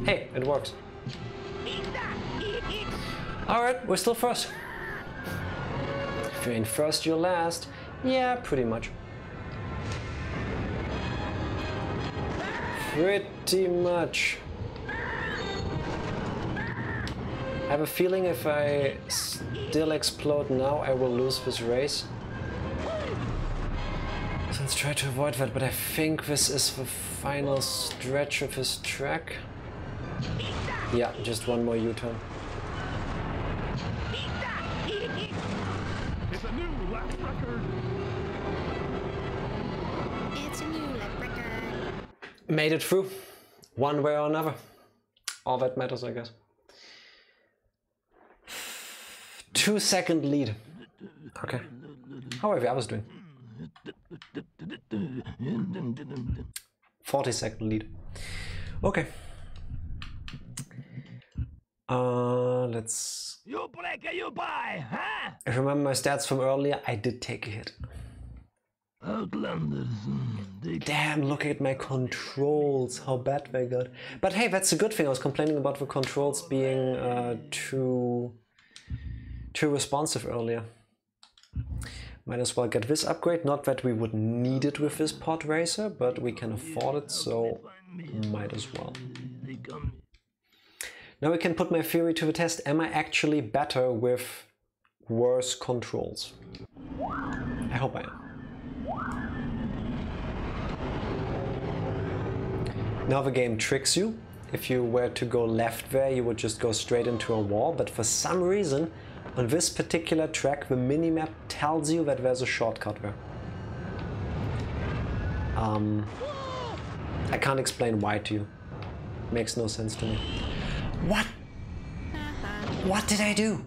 Hey, it works. Alright, we're still first. If you're in first, you're last. Yeah, pretty much. Pretty much. I have a feeling if I still explode now, I will lose this race. So let's try to avoid that, but I think this is the final stretch of his track. Yeah, just one more U-turn.
It's a new lap record.
It's a new lap record.
Made it through, one way or another. All that matters, I guess. 2-second lead. Okay. However, I was doing 40-second lead. Okay. Let's.
You break or you buy, huh?
If you remember my stats from earlier, I did take a hit.
Outlanders.
Damn, look at my controls, how bad they got. But hey, that's a good thing. I was complaining about the controls being too responsive earlier. Might as well get this upgrade. Not that we would need it with this pod racer, but we can afford it, so might as well. Now we can put my theory to the test. Am I actually better with worse controls? I hope I am. Now the game tricks you. If you were to go left there, you would just go straight into a wall, but for some reason, on this particular track, the minimap tells you that there's a shortcut there. I can't explain why to you. Makes no sense to me. What? What did I do?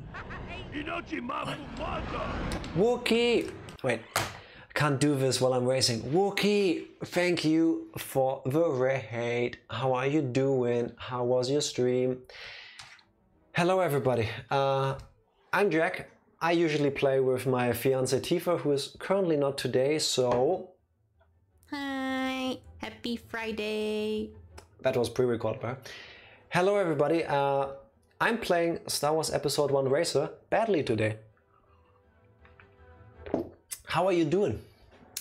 Wookie! Wait, I can't do this while I'm racing. Wookie, thank you for the raid. How are you doing? How was your stream? Hello everybody. I'm Jack. I usually play with my fiancée Tifa, who is currently not today, so...
Hi, happy Friday.
That was pre-recorded, right? Hello everybody, I'm playing Star Wars Episode 1 Racer badly today. How are you doing?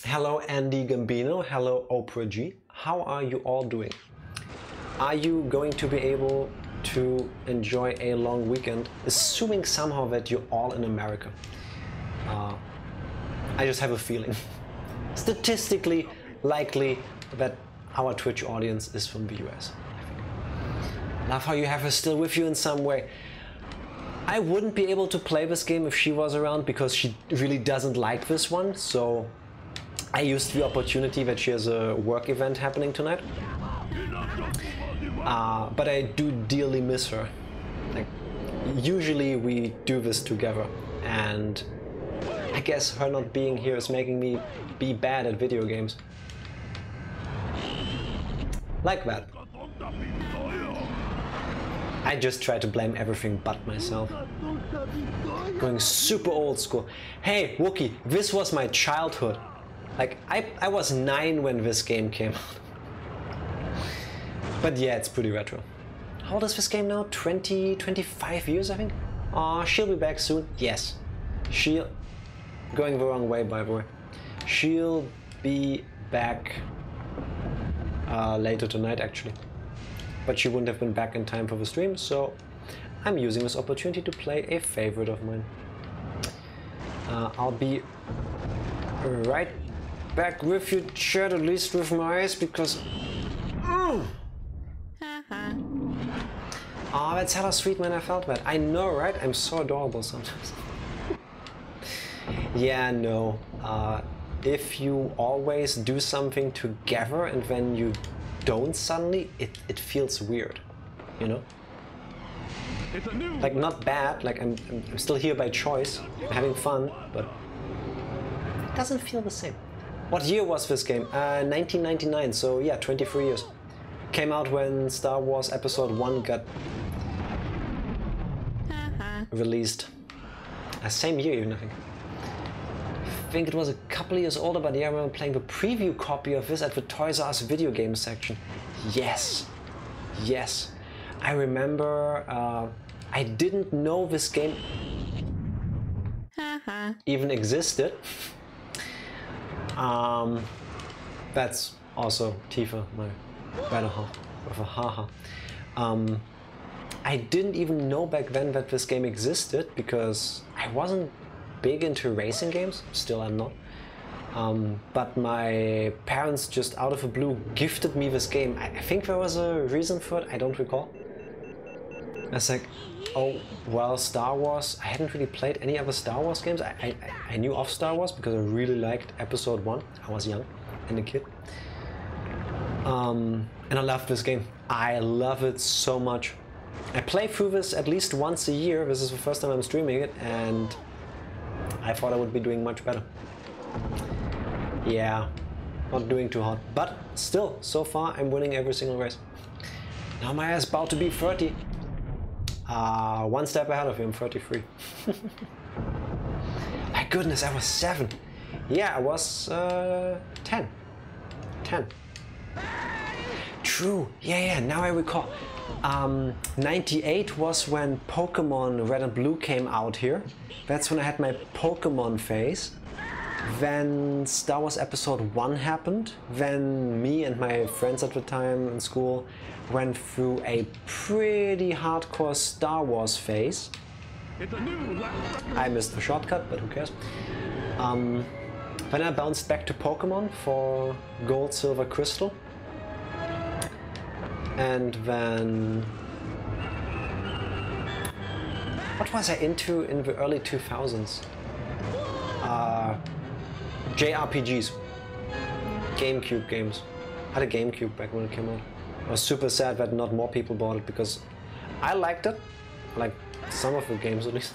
Hello Andy Gambino, hello Oprah G. How are you all doing? Are you going to be able to enjoy a long weekend, assuming somehow that you're all in America? I just have a feeling. Statistically likely that our Twitch audience is from the US. Love how you have her still with you in some way. I wouldn't be able to play this game if she was around because she really doesn't like this one, so I used the opportunity that she has a work event happening tonight. But I do dearly miss her. Like, usually we do this together, and I guess her not being here is making me be bad at video games. Like that. I just try to blame everything but myself. Going super old school. Hey, Wookie, this was my childhood. Like, I was 9 when this game came out. But yeah, it's pretty retro. How old is this game now? 25 years, I think? Aw, she'll be back soon. Yes. She'll... Going the wrong way, by the way. She'll be back later tonight, actually. But she wouldn't have been back in time for the stream, so I'm using this opportunity to play a favorite of mine. I'll be right back with you, chat, at least with my eyes, because... Aw, that's hella sweet, man. I felt that. I know, right? I'm so adorable sometimes. Yeah, no. If you always do something together and then you don't suddenly, it feels weird, you know? Like, not bad, like I'm still here by choice, having fun, but it doesn't feel the same. What year was this game? 1999, so yeah, 23 years. Came out when Star Wars Episode 1 got released. Same year even, I think. I think it was a couple of years older, but yeah, I remember playing the preview copy of this at the Toys R Us video game section. Yes, yes. I remember I didn't know this game even existed. That's also Tifa, my better half, with a haha. I didn't even know back then that this game existed because I wasn't big into racing games, still I'm not. But my parents just out of the blue gifted me this game. I think there was a reason for it, I don't recall. I was like, oh, well, Star Wars, I hadn't really played any other Star Wars games. I knew of Star Wars because I really liked Episode 1. I was young and a kid. And I loved this game. I love it so much. I play through this at least once a year. This is the first time I'm streaming it, and I thought I would be doing much better. Yeah, not doing too hot, but still, so far I'm winning every single race. Now my ass about to be 30. One step ahead of you, I'm 33. My goodness, I was 7. Yeah, I was 10. 10. True, yeah, now I recall. 98 was when Pokemon Red and Blue came out here. That's when I had my Pokemon phase. Then Star Wars Episode 1 happened. Then me and my friends at the time in school went through a pretty hardcore Star Wars phase. I missed the shortcut, but who cares? Then I bounced back to Pokemon for Gold, Silver, Crystal. And then... what was I into in the early 2000s? JRPGs. GameCube games. I had a GameCube back when it came out. I was super sad that not more people bought it because I liked it. Like some of the games at least.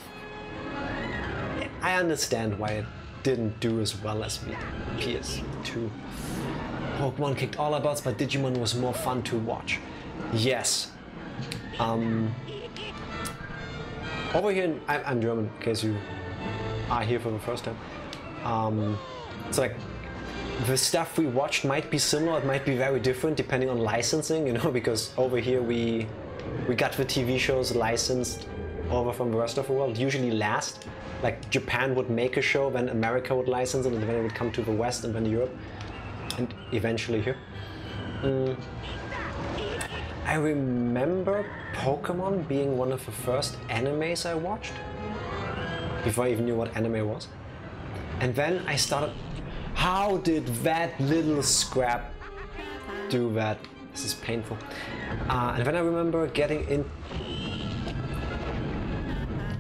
I understand why it didn't do as well as the PS2. Pokemon kicked all our butts, but Digimon was more fun to watch. Yes. Over here, I'm German, in case you are here for the first time. It's like the stuff we watched might be similar, it might be very different depending on licensing, you know, because over here we got the TV shows licensed over from the rest of the world, usually last. Like Japan would make a show, then America would license it, and then it would come to the West and then Europe, and eventually here. I remember Pokemon being one of the first animes I watched, before I even knew what anime was. And then I started... How did that little scrap do that? This is painful. And then I remember getting into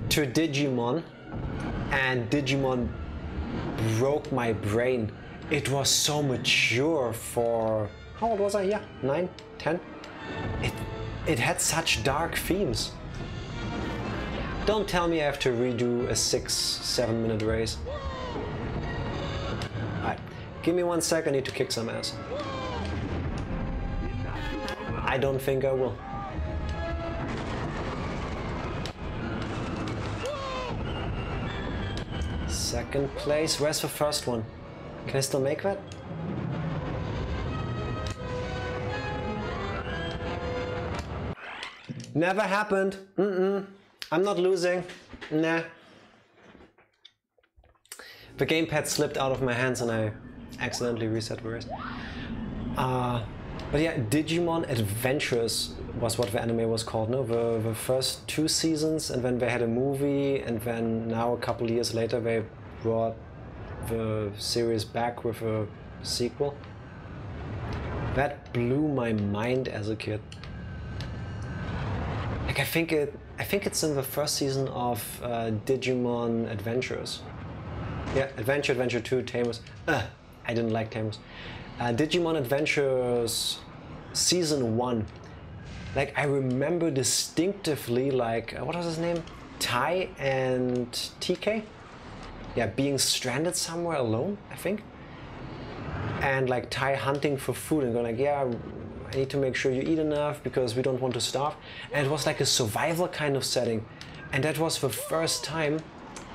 Digimon, and Digimon broke my brain. It was so mature for... how old was I? Yeah, 9, 10? It had such dark themes. Don't tell me I have to redo a 6-7 minute race. Alright, give me 1 sec, I need to kick some ass. I don't think I will. Second place, where's the first one? Can I still make that? Never happened. I'm not losing. Nah. The gamepad slipped out of my hands and I accidentally reset the race. But yeah, Digimon Adventures was what the anime was called, no? The first 2 seasons, and then they had a movie, and then now a couple years later they brought the series back with a sequel. That blew my mind as a kid. Like I think it's in the first season of Digimon Adventures. Yeah, Adventure 2, Tamers. I didn't like Tamers. Digimon Adventures Season 1. Like I remember distinctively, like what was his name? Tai and TK? Yeah, being stranded somewhere alone, I think. And like Tai hunting for food and going like, yeah, I need to make sure you eat enough because we don't want to starve. And it was like a survival kind of setting. And that was the first time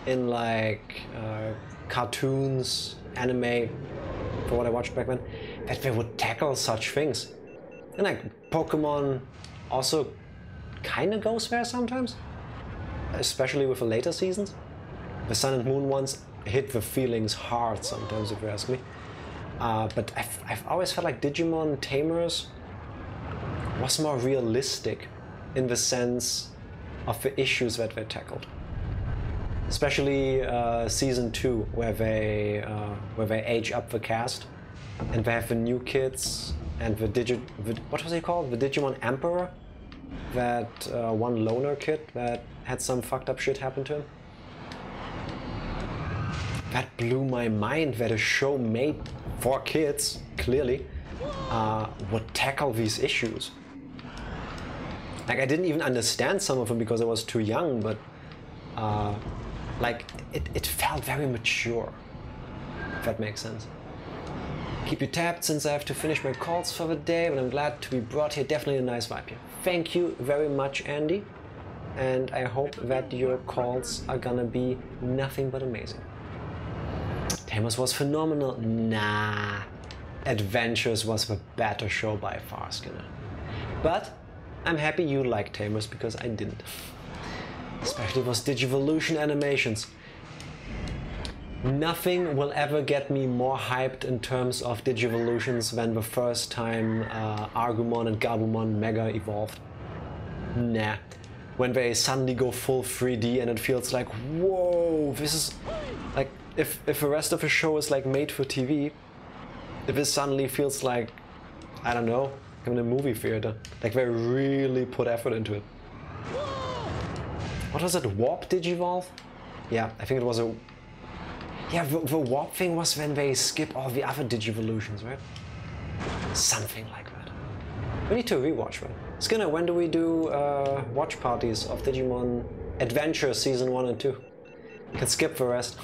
in like cartoons, anime, for what I watched back then, that they would tackle such things. And like Pokemon also kind of goes there sometimes, especially with the later seasons. The Sun and Moon ones hit the feelings hard sometimes, if you ask me. But I've always felt like Digimon Tamers was more realistic in the sense of the issues that they tackled. Especially Season 2, where they age up the cast, and they have the new kids and what was he called? The Digimon Emperor, that one loner kid that had some fucked up shit happen to him. That blew my mind that a show made for kids, clearly, would tackle these issues. Like, I didn't even understand some of them because I was too young, but like, it felt very mature, if that makes sense. Keep you tapped since I have to finish my calls for the day, but I'm glad to be brought here. Definitely a nice vibe here. Thank you very much, Andy. And I hope that your calls are gonna be nothing but amazing. Tamers was phenomenal. Nah. Adventures was the better show by far, Skinner. But I'm happy you like Tamers because I didn't. Especially those Digivolution animations. Nothing will ever get me more hyped in terms of Digivolutions than the first time Argumon and Gabumon Mega evolved. Nah. When they suddenly go full 3D and it feels like, whoa, this is like, if the rest of the show is like made for TV, if this suddenly feels like, I don't know, I'm in a movie theater, like they really put effort into it. What was it, Warp Digivolve? Yeah, I think it was a, yeah, the Warp thing was when they skip all the other Digivolutions, right? Something like that. We need to rewatch them. Skinner, when do we do watch parties of Digimon Adventure Season 1 and 2? You can skip the rest.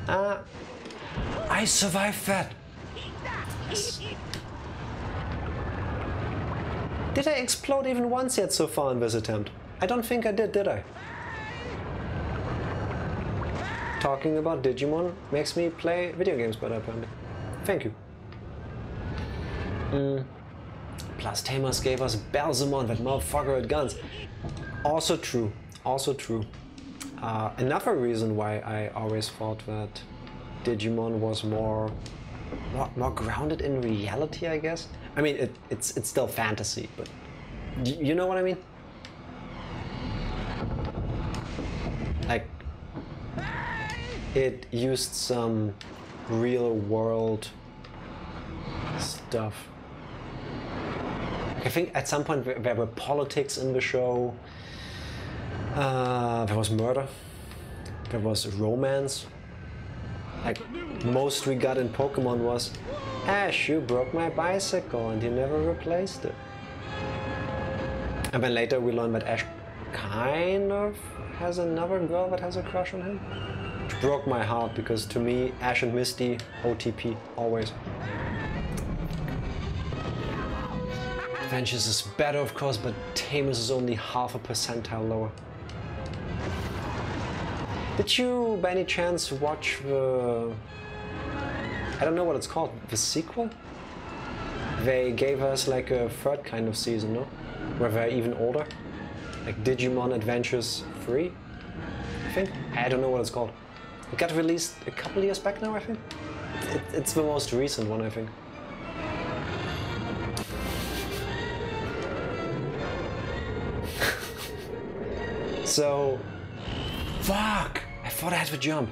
I survived that! Yes. Did I explode even once yet so far in this attempt? I don't think I did I? Talking about Digimon makes me play video games better, apparently. Thank you. Plus Tamers gave us Belzamon, that motherfucker at guns. Also true, also true. Another reason why I always thought that Digimon was more grounded in reality, I guess. I mean, it's still fantasy, but you know what I mean? Like, it used some real world stuff. I think at some point there were politics in the show, there was murder, there was romance. Like, most we got in Pokemon was, Ash, you broke my bicycle and you never replaced it. And then later we learned that Ash kind of has another girl that has a crush on him. Which broke my heart because to me, Ash and Misty, OTP, always. Adventures is better, of course, but Tamers is only half a percentile lower. Did you, by any chance, watch the... I don't know what it's called, the sequel? They gave us like a third kind of season, no? Where they're even older. Like Digimon Adventures 3, I think? I don't know what it's called. It got released a couple years back now, I think? It's the most recent one, I think. So... Fuck! I thought I had to jump.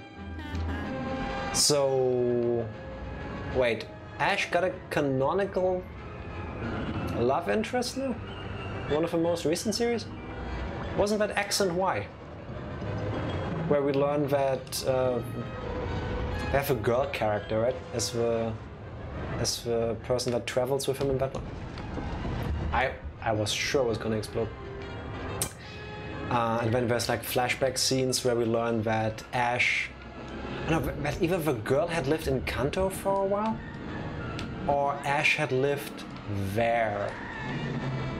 So... Wait, Ash got a canonical love interest now? One of the most recent series? Wasn't that X and Y? Where we learned that they have a girl character, right? As the person that travels with him in that one. I was sure it was gonna explode. And then there's like flashback scenes where we learn that Ash... No, that either the girl had lived in Kanto for a while, or Ash had lived there.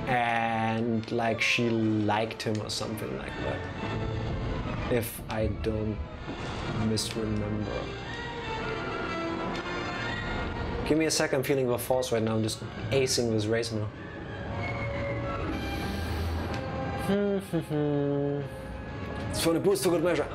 And like she liked him or something like that. If I don't misremember. Give me a sec, I'm feeling the force right now, I'm just acing this race now. It's for the boost to good measure.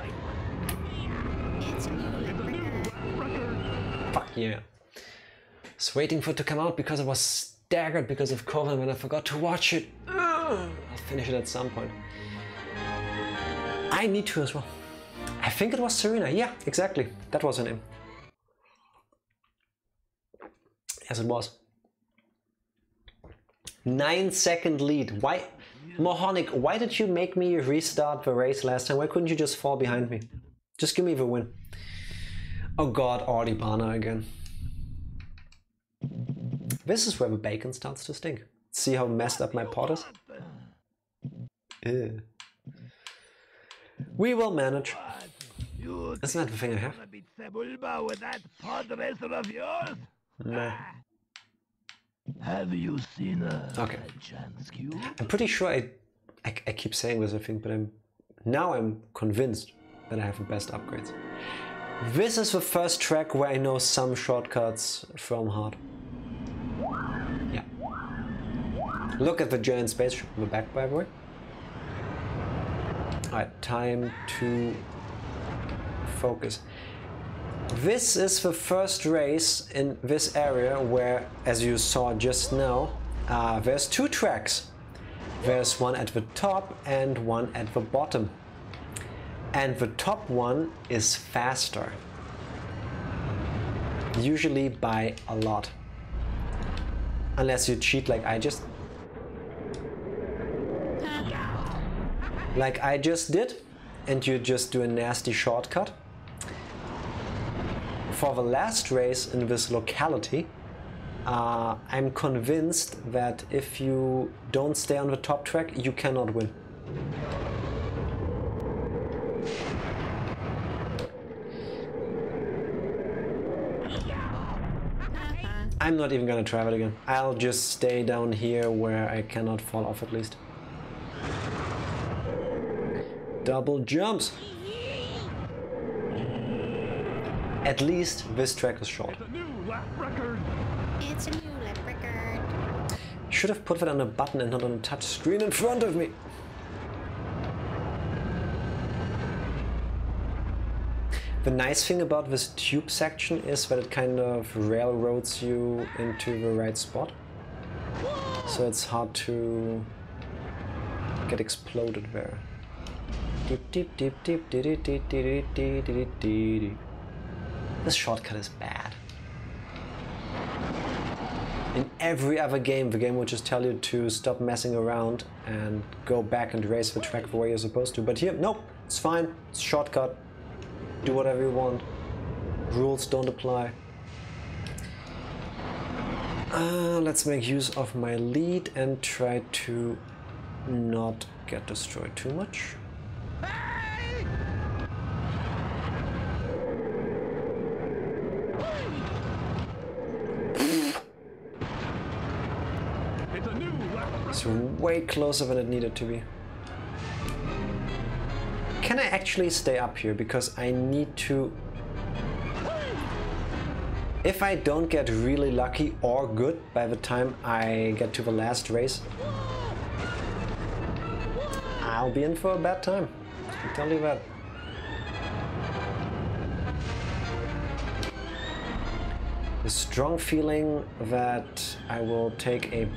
Fuck yeah. I was waiting for it to come out because I was staggered because of COVID when I forgot to watch it. I'll finish it at some point. I need to as well. I think it was Serena. Yeah, exactly. That was her name. Yes, it was. 9-second lead. Why? Mohonic, why did you make me restart the race last time? Why couldn't you just fall behind me? Just give me the win. Oh god, Audibana again. This is where the bacon starts to stink. See how messed up my pod is? Ew. We will manage. Isn't that the thing I have?
Beat Sebulba with that pod racer of yours?
No.
Have you seen a
Okay.
chance cube?
I'm pretty sure I keep saying this, I think, but I'm convinced that I have the best upgrades. This is the first track where I know some shortcuts from heart. Yeah. Look at the giant spaceship in the back, by the way. Alright, time to focus. This is the first race in this area where, as you saw just now, there's two tracks. There's one at the top and one at the bottom. And the top one is faster. Usually by a lot. Unless you cheat like I just... like I just did, and you just do a nasty shortcut. For the last race in this locality, I'm convinced that if you don't stay on the top track, you cannot win. I'm not even gonna try it again. I'll just stay down here where I cannot fall off at least. Double jumps! At least this track is short.
It's a new lap record.
It's a new lap record.
Should have put that on a button and not on a touch screen in front of me. The nice thing about this tube section is that it kind of railroads you into the right spot. So it's hard to get exploded there. Deep, deep, deep, deep, dee, dee, dee, dee, dee, dee, dee, dee. This shortcut is bad. In every other game, the game will just tell you to stop messing around and go back and race the track the way you're supposed to. But here, nope, it's fine. It's a shortcut. Do whatever you want. Rules don't apply. Let's make use of my lead and try to not get destroyed too much. It's way closer than it needed to be. Can I actually stay up here? Because I need to... If I don't get really lucky or good by the time I get to the last race, I'll be in for a bad time. I can tell you that. A strong feeling that I will take a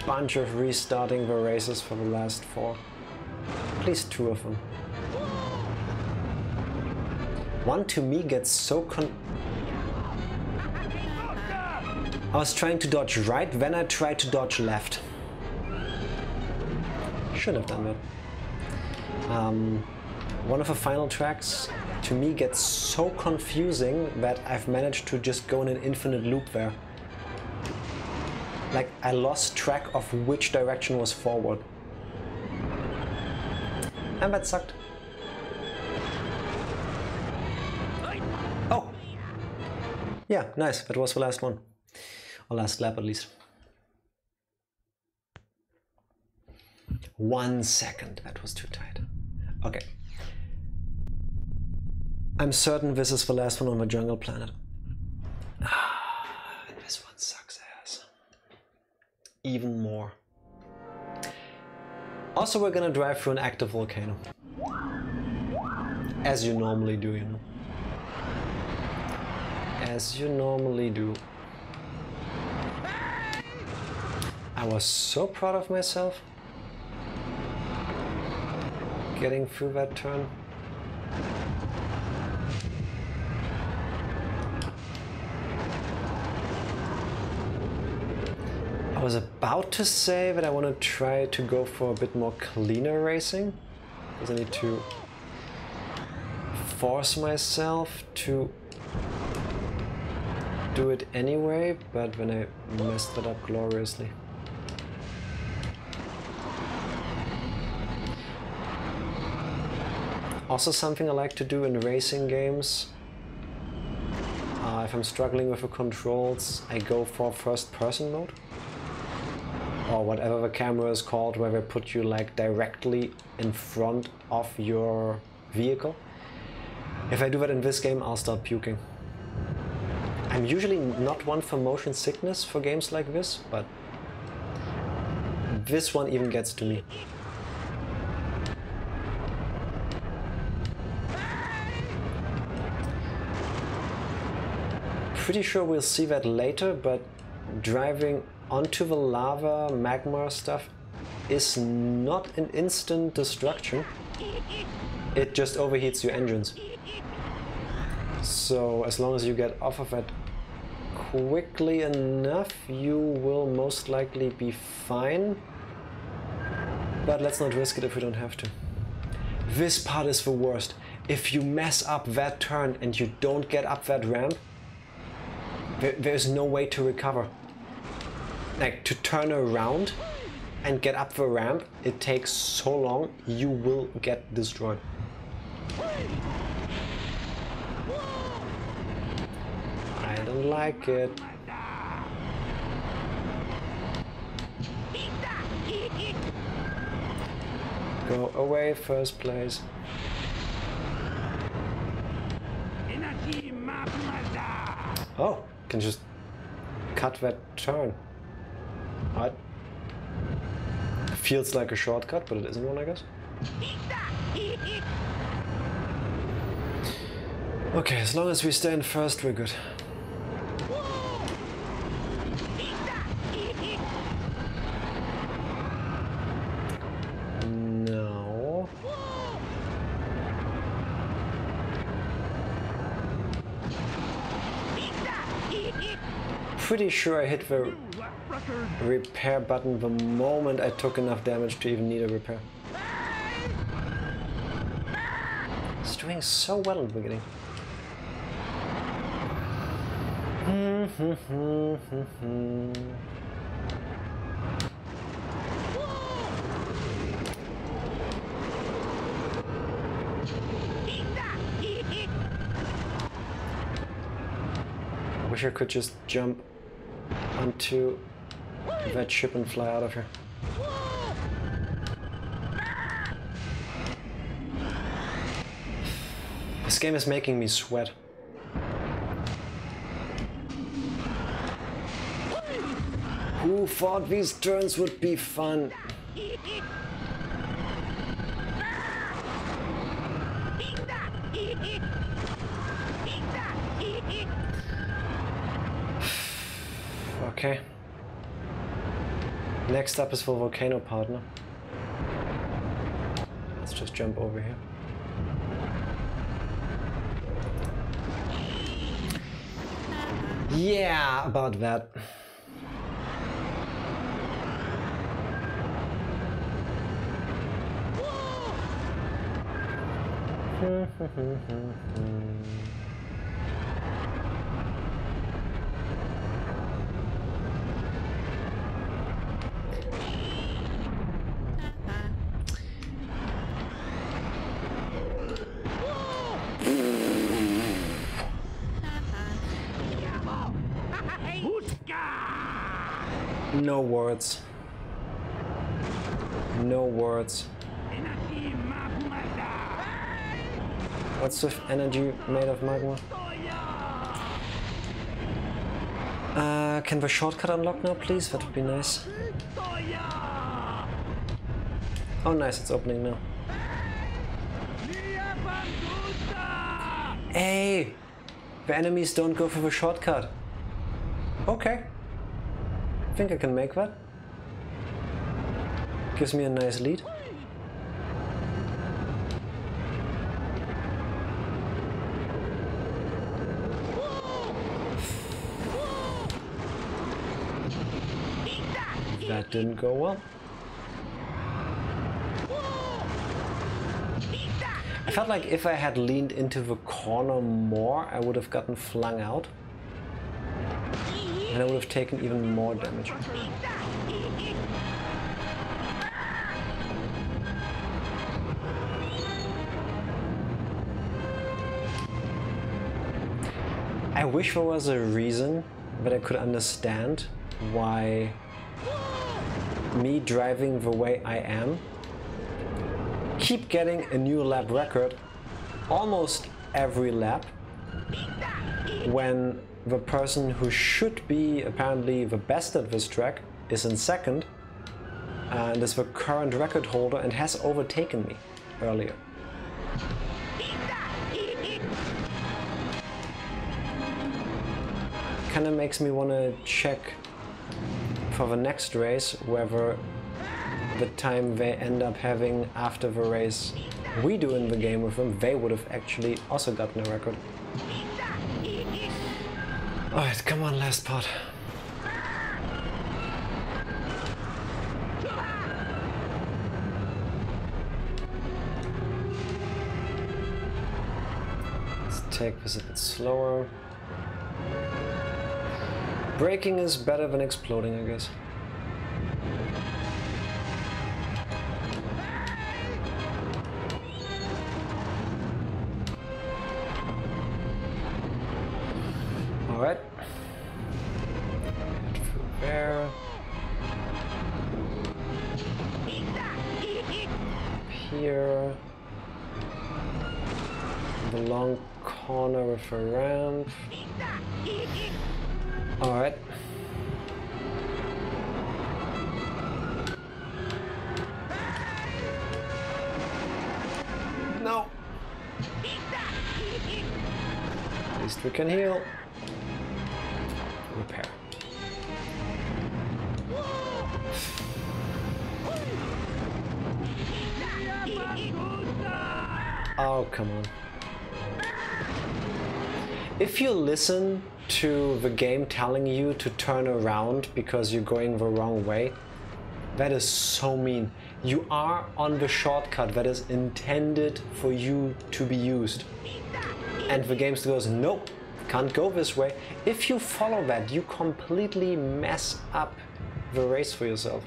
bunch of restarting the races for the last 4. At least 2 of them. One to me gets so I was trying to dodge right, then I tried to dodge left. Should have done that. One of the final tracks to me gets so confusing that I've managed to just go in an infinite loop there. Like I lost track of which direction was forward. And that sucked. Oh! Yeah, nice. That was the last one. Or last lap at least. 1 second. That was too tight. Okay. I'm certain this is the last one on the jungle planet. And this one sucks ass. Even more. Also, we're gonna drive through an active volcano. As you normally do, you know. As you normally do. I was so proud of myself. Getting through that turn. I was about to say that I want to try to go for a bit more cleaner racing, because I need to force myself to do it anyway, but then I messed it up gloriously. Also something I like to do in racing games. If I'm struggling with the controls, I go for first person mode. Or whatever the camera is called, where they put you like directly in front of your vehicle. If I do that in this game, I'll start puking. I'm usually not one for motion sickness for games like this, but this one even gets to me. Pretty sure we'll see that later, but driving onto the lava magma stuff is not an instant destruction. It just overheats your engines. So as long as you get off of it quickly enough, you will most likely be fine. But let's not risk it if we don't have to. This part is the worst. If you mess up that turn and you don't get up that ramp, there's no way to recover. Like, to turn around and get up the ramp, it takes so long, you will get destroyed. I don't like it. Go away, first place. Oh, can just cut that turn. What? Feels like a shortcut, but it isn't one, I guess. Okay, as long as we stay in first, we're good. No. Pretty sure I hit the repair button the moment I took enough damage to even need a repair. It's doing so well at the beginning. I wish I could just jump onto that ship and fly out of here. This game is making me sweat. Who thought these turns would be fun? Okay. Next up is for Volcano Partner. Let's just jump over here. Yeah, about that. No words. No words. What's with energy made of magma? Can the shortcut unlock now, please? That would be nice. Oh, nice, it's opening now. Hey! The enemies don't go for the shortcut. Okay. I think I can make that. Gives me a nice lead. That didn't go well. I felt like if I had leaned into the corner more, I would have gotten flung out. And I would have taken even more damage. I wish there was a reason that I could understand why me driving the way I am keep getting a new lap record almost every lap when the person who should be apparently the best at this track is in second and is the current record holder and has overtaken me earlier. Kinda makes me wanna check for the next race whether the time they end up having after the race we do in the game with them, they would have actually also gotten a record. Alright, come on, last part. Let's take this a bit slower. Braking is better than exploding, I guess. Alright. Through there. Here. The long corner with a ramp. Alright. No. At least we can heal. Repair. Oh, come on. If you listen to the game telling you to turn around because you're going the wrong way, that is so mean. You are on the shortcut that is intended for you to be used. And the game still goes, nope, can't go this way. If you follow that, you completely mess up the race for yourself.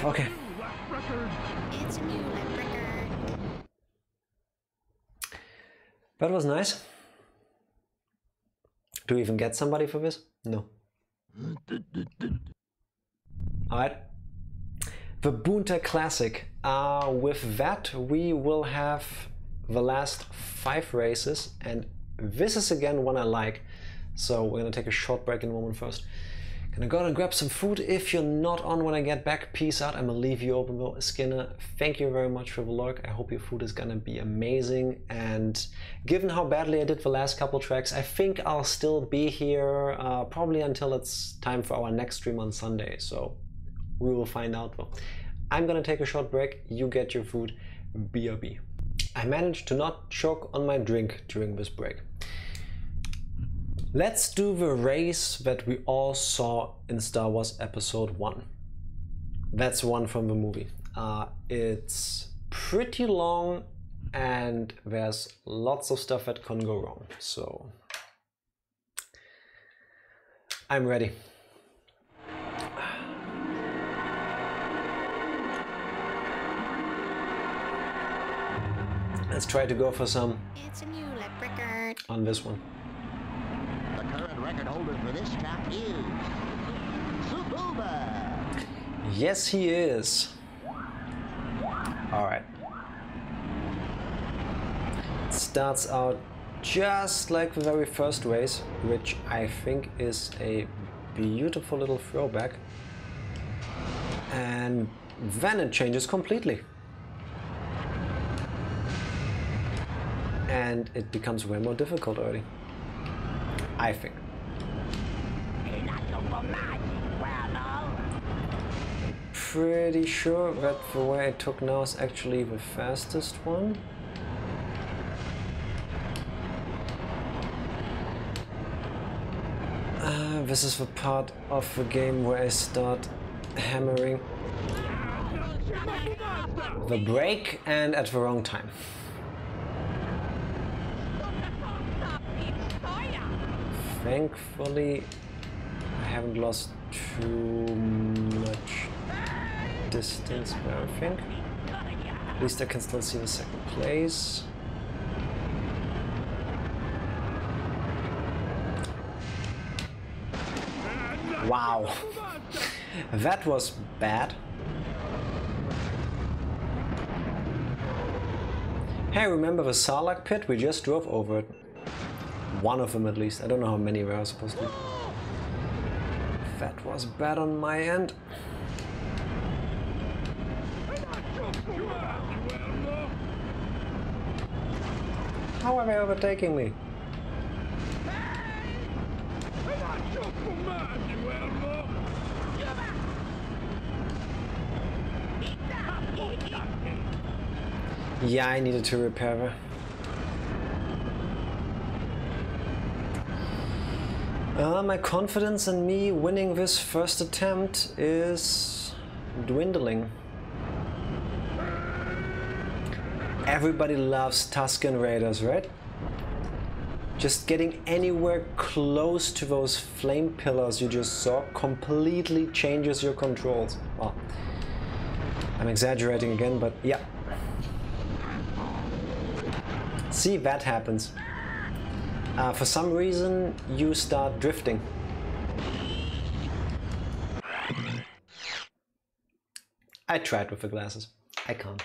Okay.
It's a new lap record.
That was nice. Do we even get somebody for this? No. Alright. The Boonta Classic. With that, we will have the last 5 races, and this is again one I like. So we're gonna take a short break in a moment first. Gonna go and grab some food. If you're not on when I get back, peace out. I'm gonna leave you open, though. Skinner, thank you very much for the lurk. I hope your food is gonna be amazing. And given how badly I did the last couple tracks, I think I'll still be here probably until it's time for our next stream on Sunday. So we will find out, though. I'm gonna take a short break. You get your food. BRB. I managed to not choke on my drink during this break. Let's do the race that we all saw in Star Wars Episode 1. That's one from the movie. It's pretty long and there's lots of stuff that can go wrong. So I'm ready. Let's try to go for some
It's a new lap record.
on this one.
The current record holder for this track is Sebulba.
Yes, he is. All right. It starts out just like the very first race, which I think is a beautiful little throwback. And then it changes completely. And it becomes way more difficult already. I think. Pretty sure that the way I took now is actually the fastest one. This is the part of the game where I start hammering the brake and at the wrong time. Thankfully, I have haven't lost too much distance there, I think. At least I can still see the second place. Wow, that was bad. Hey, remember the Sarlacc pit? We just drove over it. One of them at least. I don't know how many we are supposed to. That was bad on my end. How are they overtaking me? Yeah, I needed to repair her. My confidence in me winning this first attempt is dwindling. Everybody loves Tusken Raiders, right? Just getting anywhere close to those flame pillars you just saw completely changes your controls. Well, I'm exaggerating again, but yeah. See, that happens. For some reason, you start drifting. I tried with the glasses. I can't.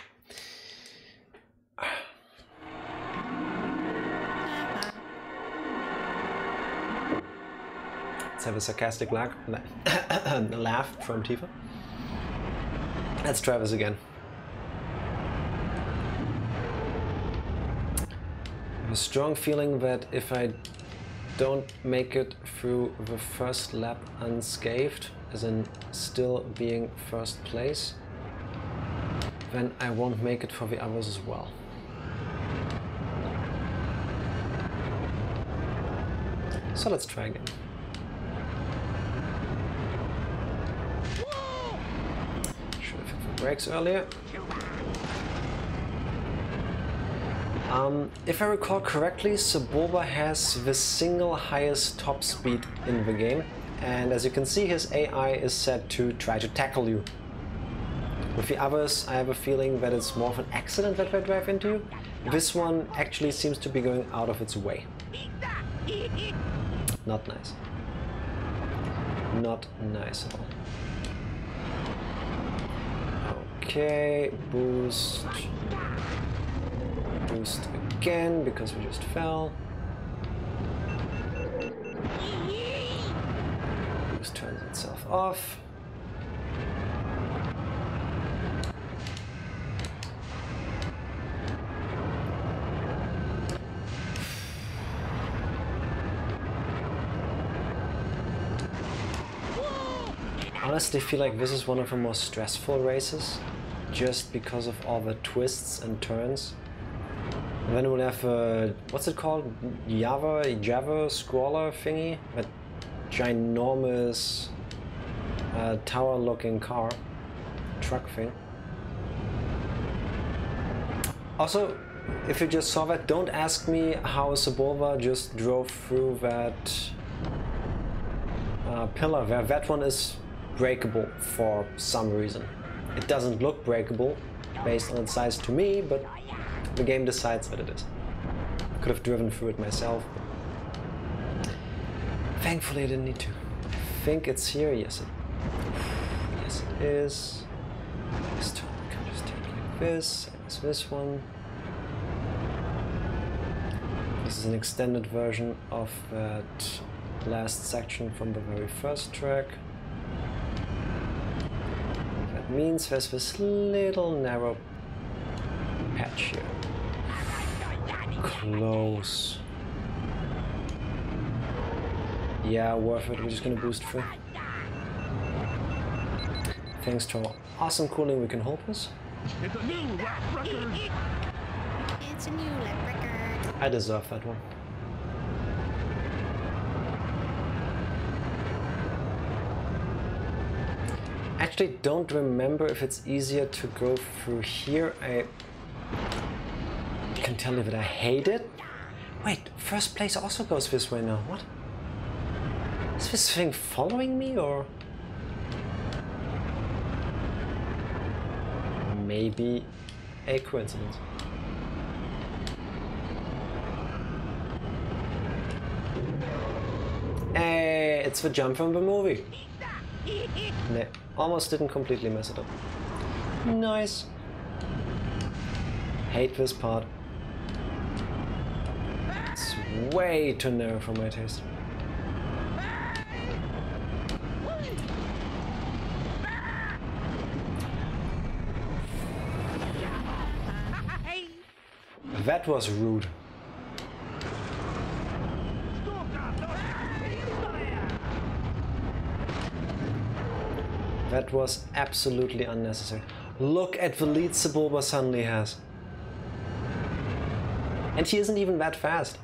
Let's have a sarcastic laugh from Tifa. Let's try this again. I have a strong feeling that if I don't make it through the first lap unscathed, as in still being first place, then I won't make it for the others as well. So let's try again. Should have hit the brakes earlier. If I recall correctly, Sebulba has the single highest top speed in the game, and as you can see, his AI is set to try to tackle you. With the others, I have a feeling that it's more of an accident that they drive into you. This one actually seems to be going out of its way. Not nice. Not nice at all. Okay, boost. Boost again, because we just fell. Boost turns itself off. Honestly, I feel like this is one of the most stressful races, just because of all the twists and turns. And then we'll have a, what's it called? Java scroller thingy? That ginormous tower-looking car, truck thing. Also, if you just saw that, don't ask me how Sebulba just drove through that pillar there. That one is breakable for some reason. It doesn't look breakable based on its size to me, but the game decides that it is. I could have driven through it myself, but thankfully I didn't need to. I think it's here. Yes, it is. This turn we can just take like this, same as this one. This is an extended version of that last section from the very first track. That means there's this little narrow patch here. Close. Yeah, worth it. We're just gonna boost through. Thanks to our awesome cooling, we can hold this.
It's a new lap record.
It's a new lap record.
I deserve that one. Actually, don't remember if it's easier to go through here. I can tell you that I hate it. Wait, first place also goes this way now. What? Is this thing following me, or maybe a coincidence? Hey, it's the jump from the movie. No, almost didn't completely mess it up. Nice. Hate this part. It's way too narrow for my taste. That was rude. That was absolutely unnecessary. Look at the lead Sebulba suddenly has. And he isn't even that fast.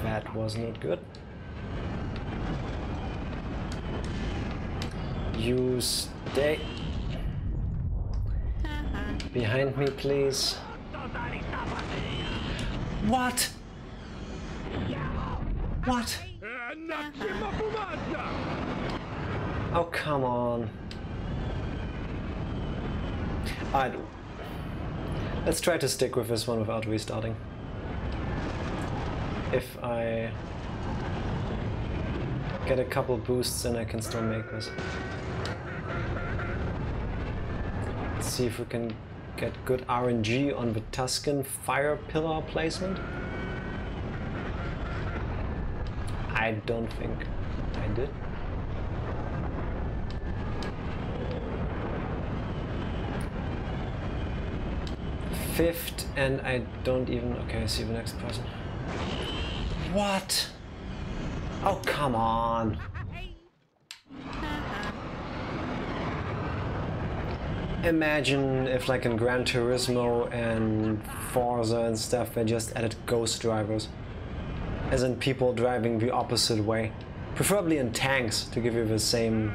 That was not good. You stay behind me, please. What? What? Oh, come on. Let's try to stick with this one without restarting. If I get a couple boosts, then I can still make this. Let's see if we can get good RNG on the Tuscan fire pillar placement. I don't think I did. Fifth, and I don't even... Okay, I see the next person. What? Oh, come on. Imagine if, like in Gran Turismo and Forza and stuff, they just added ghost drivers. As in people driving the opposite way. Preferably in tanks to give you the same...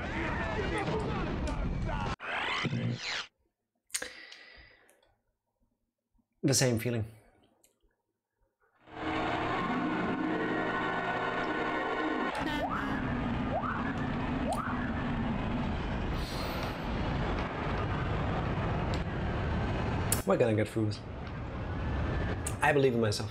feeling. We're gonna get through this. I believe in myself.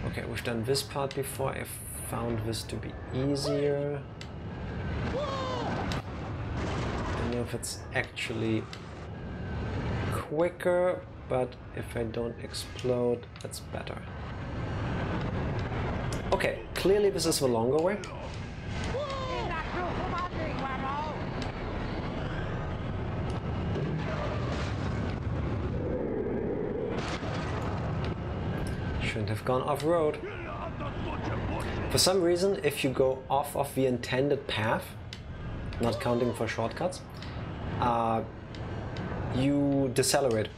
Okay, we've done this part before. I found this to be easier. I don't know if it's actually quicker, but if I don't explode, that's better. Okay, clearly this is the longer way. Shouldn't have gone off-road. For some reason, if you go off of the intended path, not counting for shortcuts, you decelerate.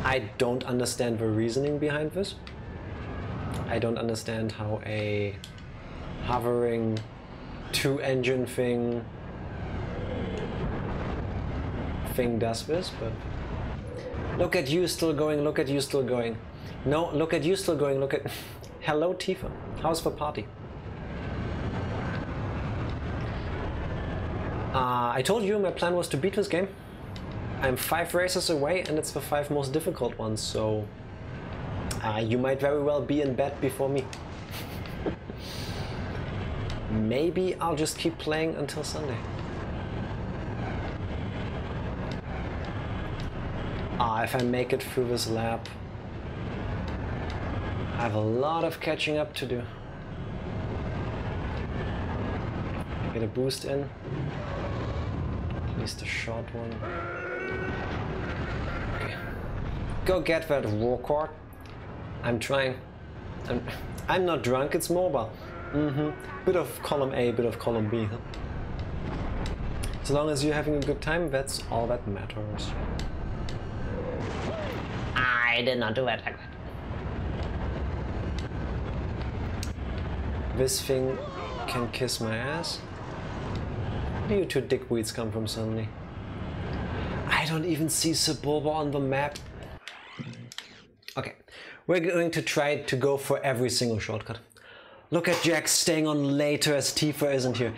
I don't understand the reasoning behind this. I don't understand how a hovering two-engine thing does this, but look at you still going, look at you still going. No, look at you still going, look at... Hello, Tifa. How's the party? I told you my plan was to beat this game. I'm 5 races away and it's the 5 most difficult ones, so... you might very well be in bed before me. Maybe I'll just keep playing until Sunday. If I make it through this lap, I have a lot of catching up to do. Get a boost in. At least a short one. Okay. Go get that war cord. I'm trying. I'm not drunk, it's mobile. Bit of column A, bit of column B. Huh? As long as you're having a good time, that's all that matters. I did not do it like that. This thing can kiss my ass. Where do you two dickweeds come from suddenly? I don't even see Sebulba on the map. Okay, we're going to try to go for every single shortcut. Look at Jack staying on later as Tifa isn't here.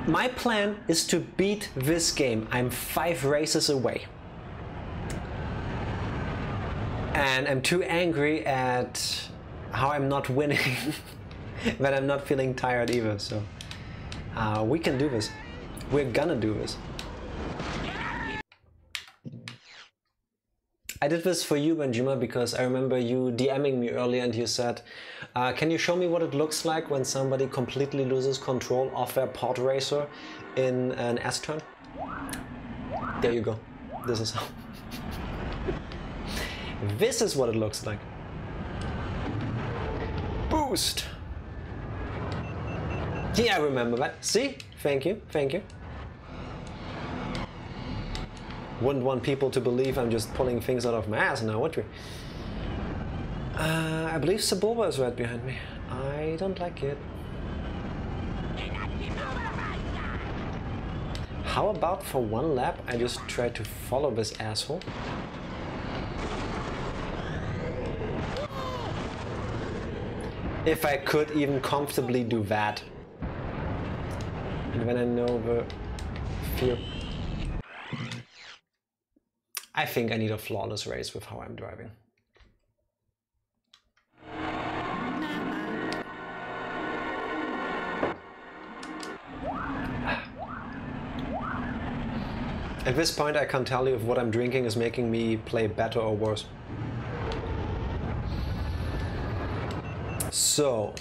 My plan is to beat this game. I'm 5 races away. And I'm too angry at how I'm not winning that I'm not feeling tired either, so we can do this. We're gonna do this. I did this for you, Benjima, because I remember you DMing me earlier and you said, can you show me what it looks like when somebody completely loses control of their pod racer in an S-turn? There you go. This is how. This is what it looks like. Boost! Yeah, I remember that. See? Thank you, thank you. Wouldn't want people to believe I'm just pulling things out of my ass now, would we? I believe Sebulba is right behind me. I don't like it. How about for one lap I just try to follow this asshole? If I could even comfortably do that. And when I know the fear. I think I need a flawless race with how I'm driving. At this point I can't tell you if what I'm drinking is making me play better or worse. So,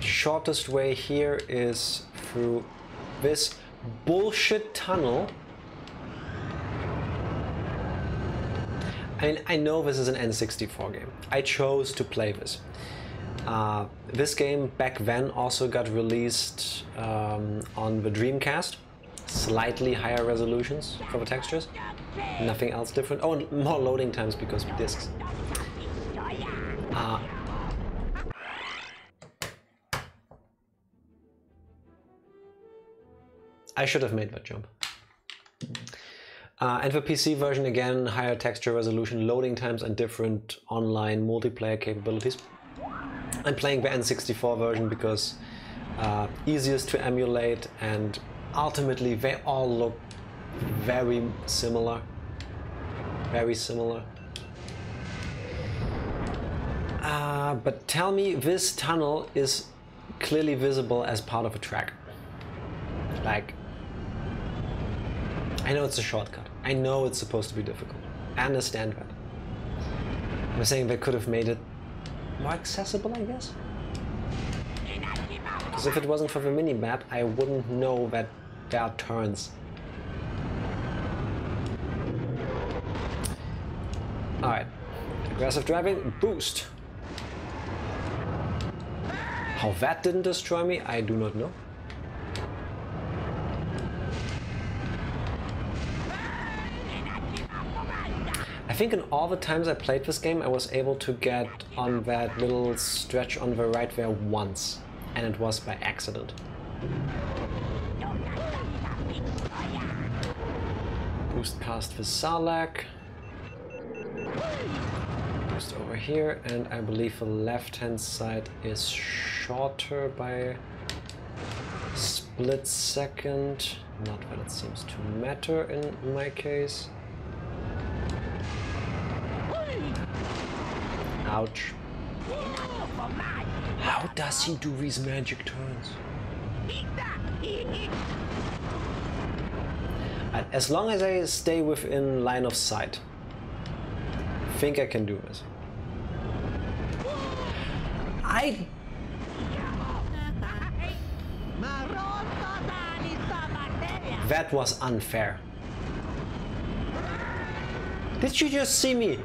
shortest way here is through this bullshit tunnel. I mean, I know this is an N64 game. I chose to play this. This game back then also got released on the Dreamcast. Slightly higher resolutions for the textures. Nothing else different. Oh, and more loading times because of discs. I should have made that jump. And the PC version, again, higher texture resolution, loading times, and different online multiplayer capabilities. I'm playing the N64 version because easiest to emulate, and ultimately they all look very similar. Very similar. But tell me, this tunnel is clearly visible as part of a track. Like, I know it's a shortcut. I know it's supposed to be difficult. I understand that. I'm saying they could have made it more accessible, I guess? Because if it wasn't for the mini-map, I wouldn't know that there are turns. Alright. Aggressive driving, boost. How that didn't destroy me, I do not know. I think in all the times I played this game, I was able to get on that little stretch on the right there once, and it was by accident. Boost past the Sarlacc. Boost over here, and I believe the left-hand side is shorter by a split second. Not that it seems to matter in my case. Ouch. How does he do these magic turns? As long as I stay within line of sight, I think I can do this. That was unfair. Did you just see me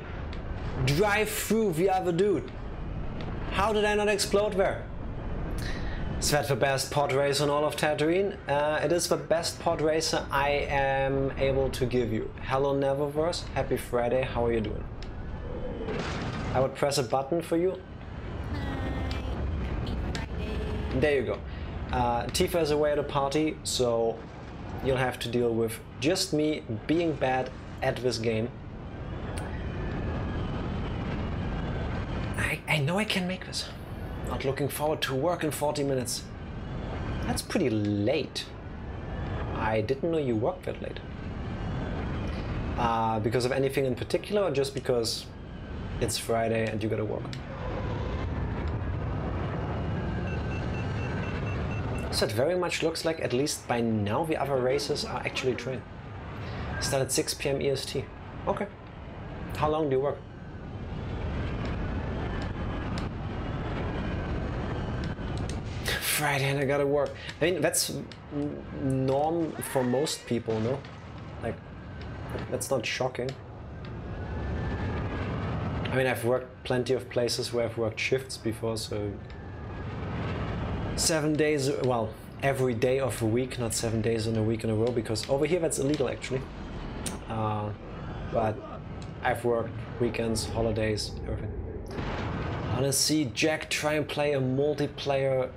drive through the other dude? How did I not explode there? Is that the best pod racer in all of Tatooine? It is the best pod racer I am able to give you. Hello Neververse, happy Friday, how are you doing? I would press a button for you. There you go. Tifa is away at a party, so you'll have to deal with just me being bad at this game. I know I can make this. Not looking forward to work in 40 minutes. That's pretty late. I didn't know you worked that late. Because of anything in particular, or just because it's Friday and you gotta work? So it very much looks like, at least by now, the other races are actually trained. Start at 6 PM EST. Okay. How long do you work? Friday and I gotta work. I mean, that's norm for most people, no? Like, that's not shocking. I mean, I've worked plenty of places where I've worked shifts before, so 7 days, well, every day of a week, not 7 days in a week in a row, because over here that's illegal actually. But I've worked weekends, holidays, everything. I wanna see Jack try and play a multiplayer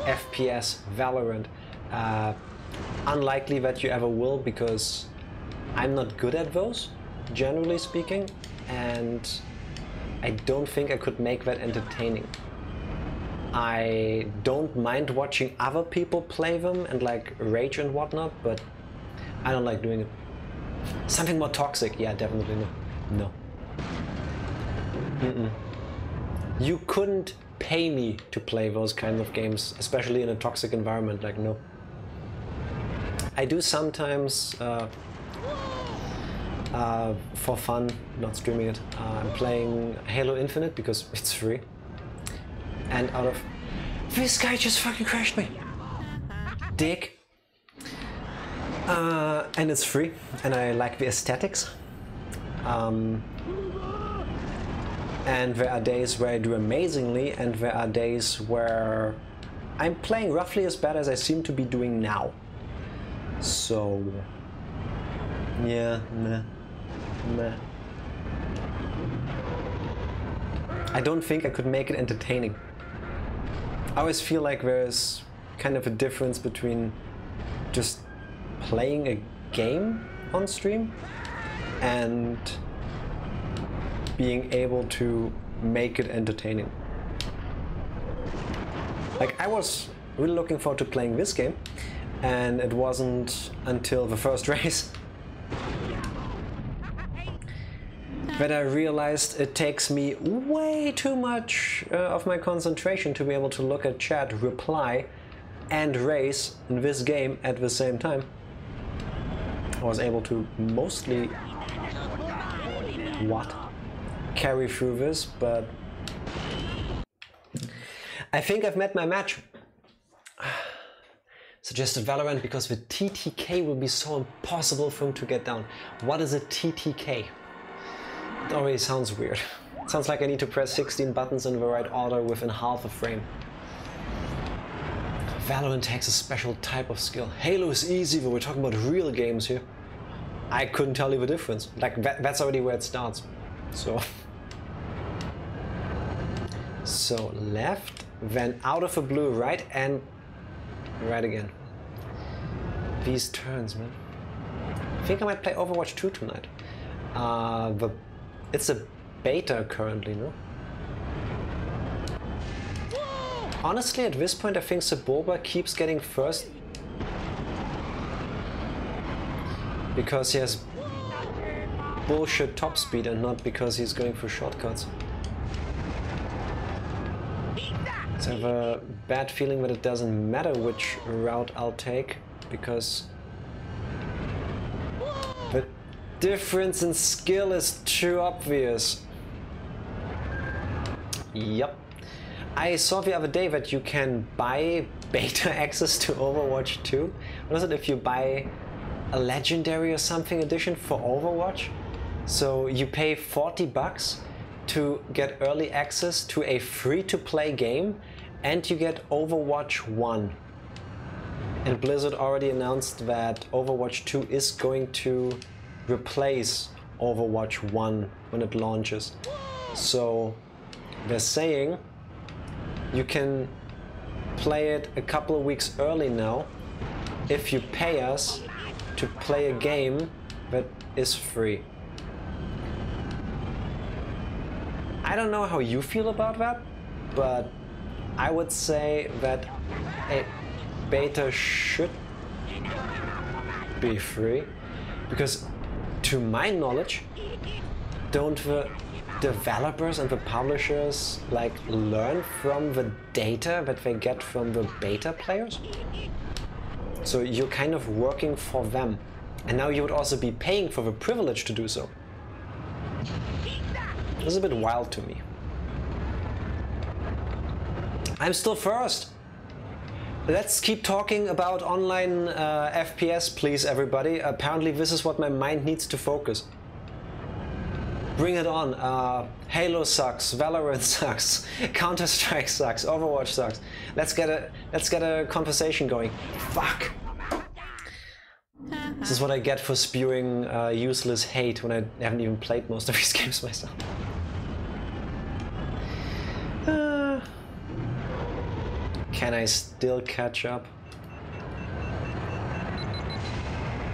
FPS Valorant. Unlikely that you ever will, because I'm not good at those, generally speaking, and I don't think I could make that entertaining. I don't mind watching other people play them and like rage and whatnot, but I don't like doing it. Something more toxic, yeah, definitely no. No. You couldn't pay me to play those kinds of games, especially in a toxic environment, like no. I do sometimes for fun, not streaming it. I'm playing Halo Infinite because it's free. And out of... This guy just fucking crashed me! Dick! And it's free, and I like the aesthetics. And there are days where I do amazingly, and there are days where I'm playing roughly as bad as I seem to be doing now. So... yeah, meh. Meh. I don't think I could make it entertaining. I always feel like there's kind of a difference between just playing a game on stream and being able to make it entertaining. Like, I was really looking forward to playing this game, and it wasn't until the first race that I realized it takes me way too much of my concentration to be able to look at chat, reply, and race in this game at the same time. I was able to mostly carry through this, but I think I've met my match. Suggested Valorant because the TTK will be so impossible for him to get down. What is a TTK? It already sounds weird. It sounds like I need to press 16 buttons in the right order within half a frame. Valorant takes a special type of skill. Halo is easy, but we're talking about real games here. I couldn't tell you the difference. Like, that's already where it starts. So left, then out of the blue right, and right again. These turns, man. I think I might play Overwatch 2 tonight. It's a beta currently, no? Honestly, at this point, I think Sebulba keeps getting first because he has bullshit top speed and not because he's going for shortcuts. So I have a bad feeling that it doesn't matter which route I'll take, because the difference in skill is too obvious. Yup. I saw the other day that you can buy beta access to Overwatch 2. What is it, if you buy a legendary or something edition for Overwatch? So you pay 40 bucks to get early access to a free-to-play game, and you get Overwatch 1. And Blizzard already announced that Overwatch 2 is going to replace Overwatch 1 when it launches. So they're saying you can play it a couple of weeks early now if you pay us to play a game that is free. I don't know how you feel about that, but I would say that a beta should be free, because to my knowledge, don't the developers and the publishers like learn from the data that they get from the beta players? So you're kind of working for them, and now you would also be paying for the privilege to do so. This is a bit wild to me. I'm still first. Let's keep talking about online FPS, please, everybody. Apparently this is what my mind needs to focus. Bring it on. Halo sucks, Valorant sucks, Counter-Strike sucks, Overwatch sucks. Let's get a conversation going. Fuck. This is what I get for spewing useless hate when I haven't even played most of these games myself. Can I still catch up?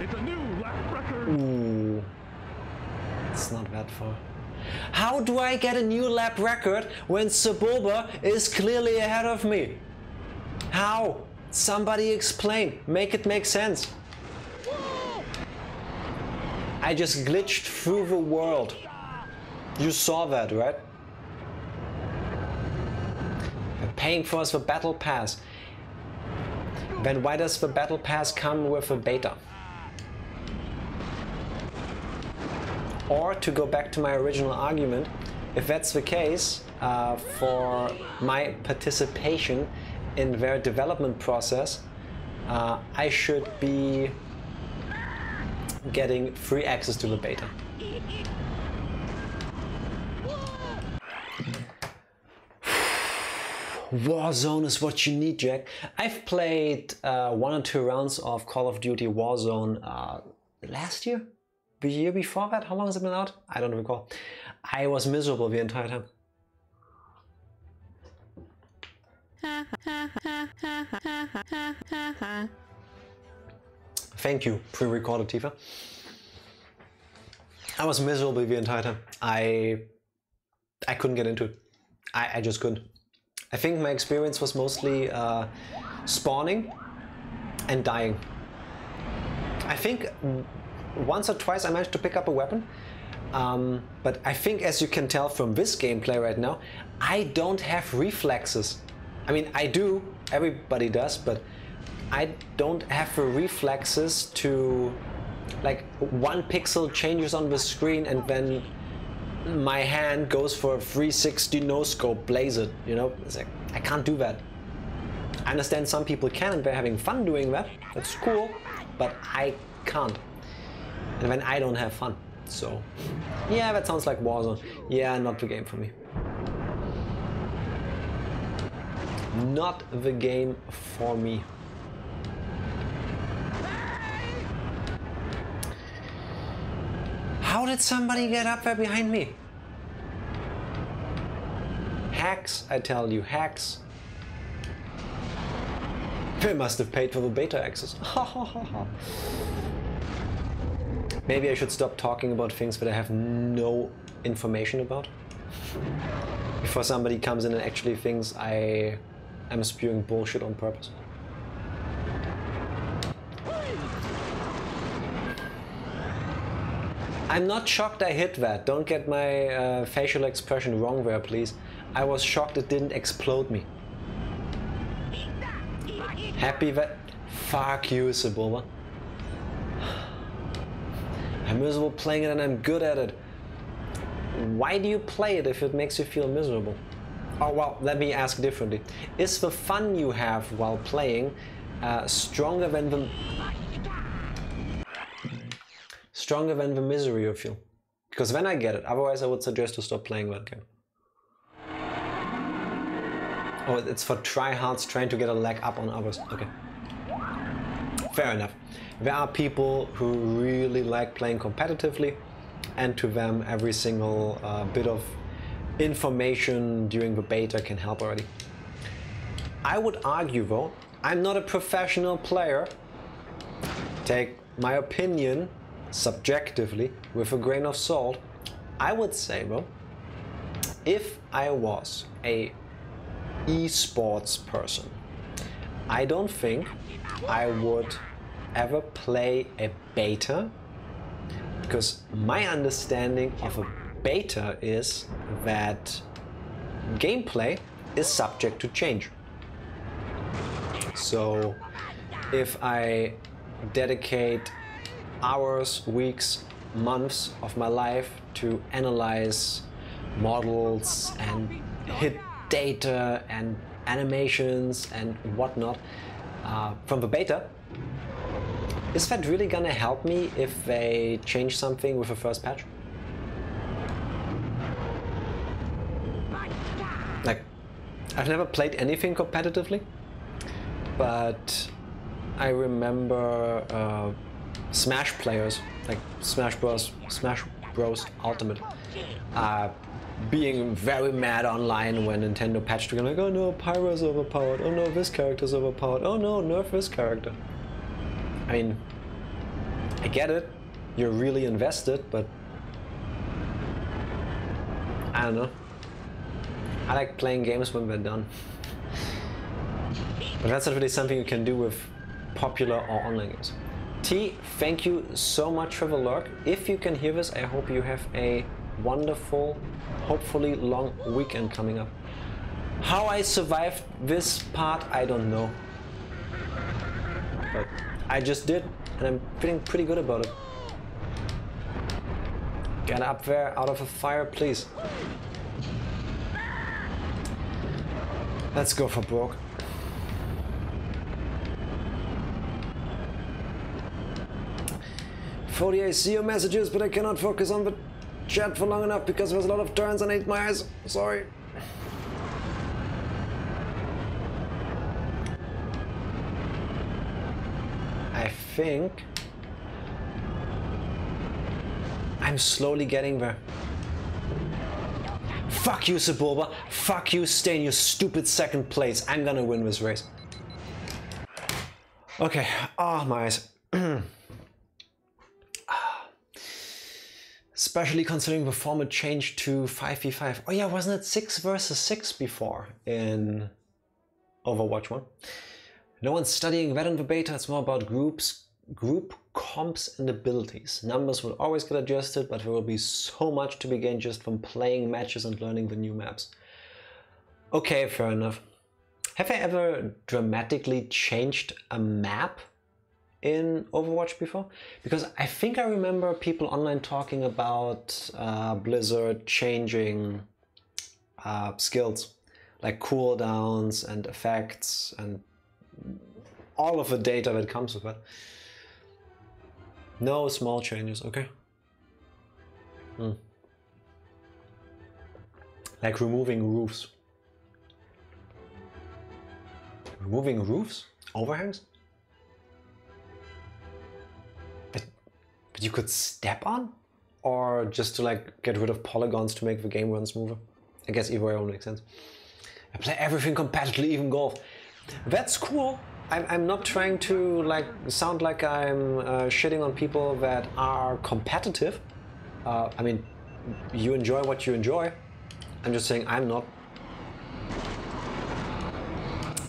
It's a new lap record.
Ooh. It's not that far. How do I get a new lap record when Sebulba is clearly ahead of me? How? Somebody explain. Make it make sense. I just glitched through the world. You saw that, right? Paying for us the battle pass. Then why does the battle pass come with a beta? Or to go back to my original argument, if that's the case, for my participation in their development process, I should be getting free access to the beta. Warzone is what you need, Jack. I've played 1 or 2 rounds of Call of Duty Warzone last year? The year before that? How long has it been out? I don't recall. I was miserable the entire time. Thank you, pre-recorded Tifa. I was miserable the entire time. I couldn't get into it. I just couldn't. I think my experience was mostly spawning and dying. I think once or twice I managed to pick up a weapon, but I think, as you can tell from this gameplay right now, I don't have reflexes. I mean, I do, everybody does, but I don't have the reflexes to, like, 1 pixel changes on the screen and then my hand goes for a 360 no-scope, blaze it, you know? It's like, I can't do that. I understand some people can and they're having fun doing that. That's cool, but I can't. And then I don't have fun. So, yeah, that sounds like Warzone. Yeah, not the game for me. Not the game for me. How did somebody get up there behind me? Hacks, I tell you, hacks. They must have paid for the beta access. Maybe I should stop talking about things that I have no information about. Before somebody comes in and actually thinks I am spewing bullshit on purpose. I'm not shocked I hit that. Don't get my facial expression wrong there, please. I was shocked it didn't explode me. Happy that... Fuck you, Sebulba. I'm miserable playing it and I'm good at it. Why do you play it if it makes you feel miserable? Oh, well, let me ask differently. Is the fun you have while playing stronger than the misery you feel? Because then I get it. Otherwise I would suggest to stop playing that game. Oh, it's for tryhards trying to get a leg up on others. Okay. Fair enough. There are people who really like playing competitively, and to them every single bit of information during the beta can help already. I would argue though, I'm not a professional player. Take my opinion, subjectively, with a grain of salt, I would say, well, if I was a esports person, I don't think I would ever play a beta, because my understanding of a beta is that gameplay is subject to change. So if I dedicate hours, weeks, months of my life to analyze models and hit data and animations and whatnot from the beta, is that really gonna help me if they change something with the first patch? Like, I've never played anything competitively, but I remember Smash players, like Smash Bros Ultimate, being very mad online when Nintendo patched together, like, oh no, Pyro's overpowered, oh no, this character's overpowered, oh no, nerf this character. I mean, I get it, you're really invested, but I don't know. I like playing games when they're done. But that's not really something you can do with popular or online games. T, thank you so much for the lurk. If you can hear this, I hope you have a wonderful, hopefully long weekend coming up. How I survived this part, I don't know. But I just did, and I'm feeling pretty good about it. Get up there, out of the fire, please. Let's go for broke. Forty, I see your messages, but I cannot focus on the chat for long enough because there's a lot of turns and I hate my eyes. Sorry. I think I'm slowly getting there. Fuck you, Sebulba. Fuck you, stay in your stupid second place. I'm gonna win this race. Okay. Ah, my eyes. Especially considering the format changed to 5v5. Oh yeah, wasn't it 6 versus 6 before in Overwatch 1? No one's studying that in the beta. It's more about group comps and abilities. Numbers will always get adjusted, but there will be so much to be gained just from playing matches and learning the new maps. Okay, fair enough. Have I ever dramatically changed a map in Overwatch before? Because I think I remember people online talking about Blizzard changing skills, like cooldowns and effects and all of the data that comes with it. No small changes, okay? Like removing roofs. Removing roofs? Overhangs? But you could step on? Or just to like get rid of polygons to make the game run smoother? I guess either way won't make sense. I play everything competitively, even golf. That's cool. I'm not trying to like sound like I'm shitting on people that are competitive. I mean, you enjoy what you enjoy. I'm just saying I'm not.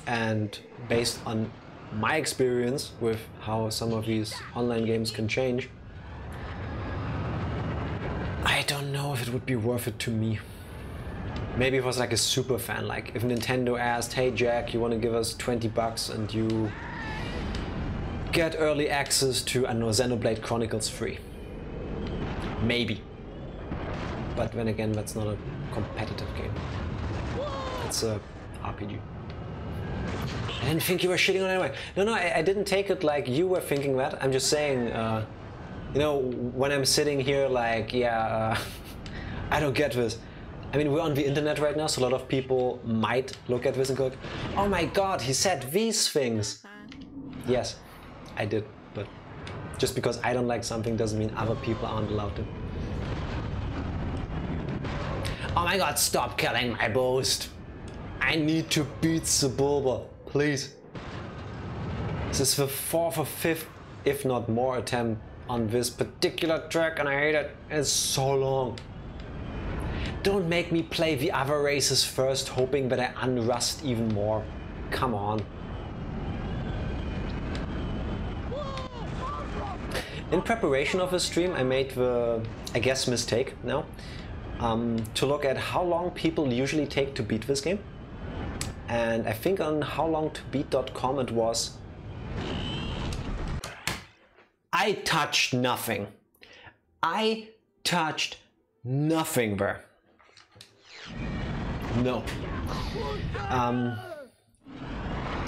And based on my experience with how some of these online games can change, I don't know if it would be worth it to me. Maybe it was like a super fan, like if Nintendo asked, hey Jack, you want to give us $20 and you get early access to, I don't know, Xenoblade Chronicles free. Maybe. But then again, that's not a competitive game. It's a RPG. I didn't think you were shitting on it anyway. No, I didn't take it like you were thinking that. I'm just saying, you know, when I'm sitting here like, yeah, I don't get this. I mean, we're on the internet right now, so a lot of people might look at this and go, oh my god, he said these things. Yes, I did, but just because I don't like something doesn't mean other people aren't allowed to. Oh my god, stop killing my boost. I need to beat Sebulba, please. This is the 4th or 5th if not more, attempt on this particular track, and I hate it. It's so long. Don't make me play the other races first, hoping that I unrust even more. Come on. In preparation of this stream, I made the, I guess, mistake now to look at how long people usually take to beat this game. And I think on howlongtobeat.com it was... I touched nothing. I touched nothing there. No.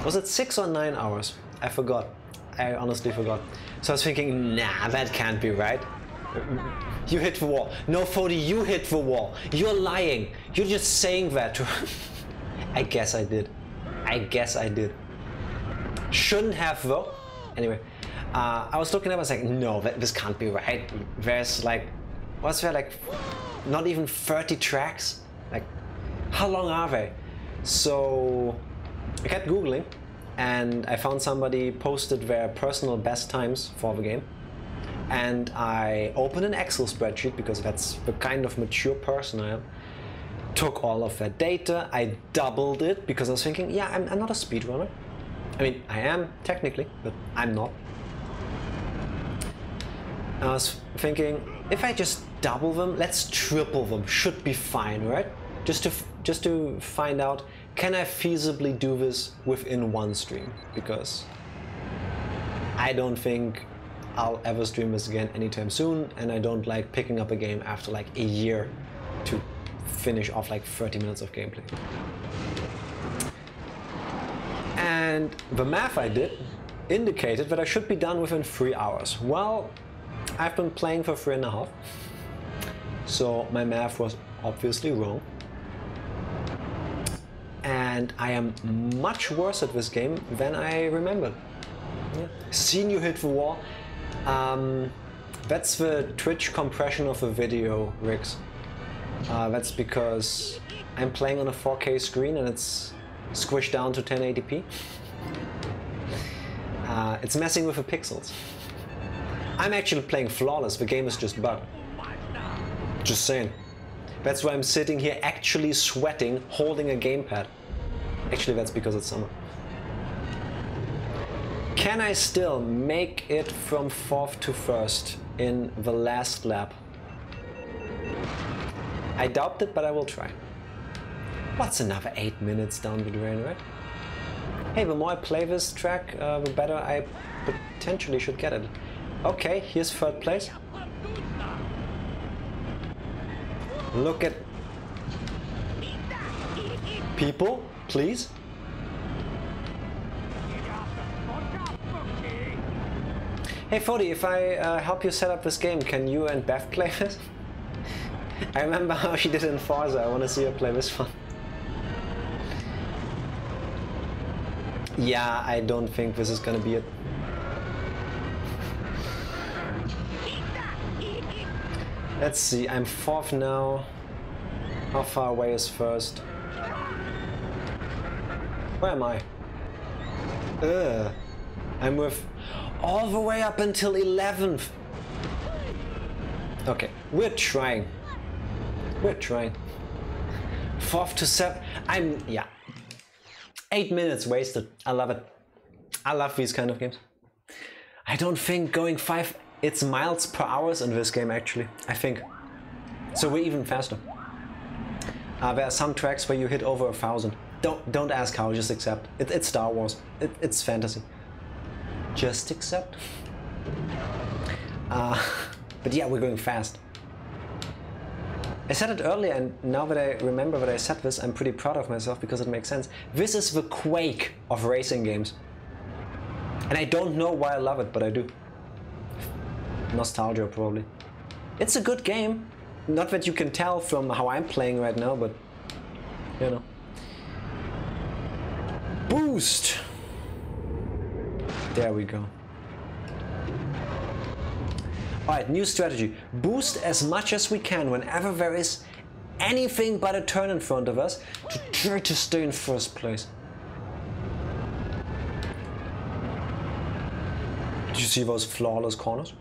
Was it 6 or 9 hours? I forgot. I honestly forgot. So I was thinking, nah, that can't be right. You hit the wall. No, Fody, you hit the wall. You're lying. You're just saying that to... I guess I did. I guess I did. Shouldn't have though. Anyway, I was looking up, I was like, no, this can't be right. There's like, what's there, like, not even 30 tracks? Like, how long are they? So I kept Googling and I found somebody posted their personal best times for the game. And I opened an Excel spreadsheet because that's the kind of mature person I am. Took all of that data, I doubled it because I was thinking, yeah, I'm not a speedrunner. I mean, I am technically, but I'm not. I was thinking, if I just double them, let's triple them, should be fine, right? Just to find out, can I feasibly do this within one stream? Because I don't think I'll ever stream this again anytime soon, and I don't like picking up a game after like a year to finish off like 30 minutes of gameplay. And the math I did indicated that I should be done within 3 hours. Well, I've been playing for 3.5, so my math was obviously wrong. And I am much worse at this game than I remembered. Yeah. Seen you hit the wall. That's the Twitch compression of the video, Rix. That's because I'm playing on a 4K screen and it's squished down to 1080p. It's messing with the pixels. I'm actually playing flawless, the game is just bugged. Just saying. That's why I'm sitting here actually sweating, holding a gamepad. Actually, that's because it's summer. Can I still make it from 4th to 1st in the last lap? I doubt it, but I will try. What's another 8 minutes down the drain, right? Hey, the more I play this track, the better I potentially should get it. Okay, here's 3rd place. Look at... people, please. Hey Fody, if I help you set up this game, can you and Beth play this? I remember how she did it in Forza. I want to see her play this one. Yeah, I don't think this is gonna be it. Let's see, I'm 4th now. How far away is 1st? Where am I? I'm with all the way up until 11th. Okay, we're trying. We're trying. 4th to 7th. Yeah. 8 minutes wasted. I love it. I love these kind of games. I don't think going 5... It's miles per hour in this game actually, I think. So we're even faster. There are some tracks where you hit over 1,000. Don't ask how, just accept. It's Star Wars. It's fantasy. Just accept. But yeah, we're going fast. I said it earlier, and now that I remember that I said this, I'm pretty proud of myself because it makes sense. This is the Quake of racing games. And I don't know why I love it, but I do. Nostalgia, probably. It's a good game. Not that you can tell from how I'm playing right now, but you know. Boost! There we go. Alright, new strategy. Boost as much as we can whenever there is anything but a turn in front of us to try to stay in 1st place. Did you see those flawless corners?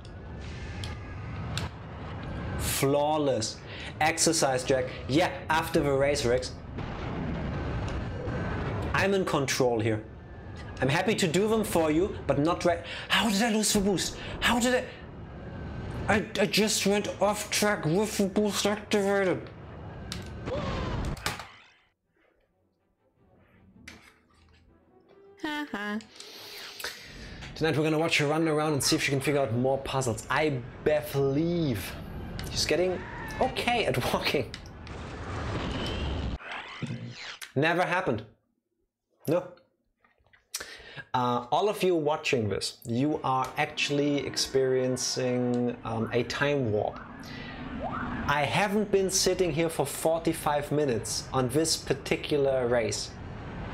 Flawless. Exercise, Jack. Yeah, after the race, Rex. I'm in control here. I'm happy to do them for you, but not right. How did I lose the boost? How did I just went off track with the boost activated.
Haha.
Tonight we're gonna watch her run around and see if she can figure out more puzzles. I believe she's getting okay at walking. Never happened. No. All of you watching this, you are actually experiencing a time warp. I haven't been sitting here for 45 minutes on this particular race.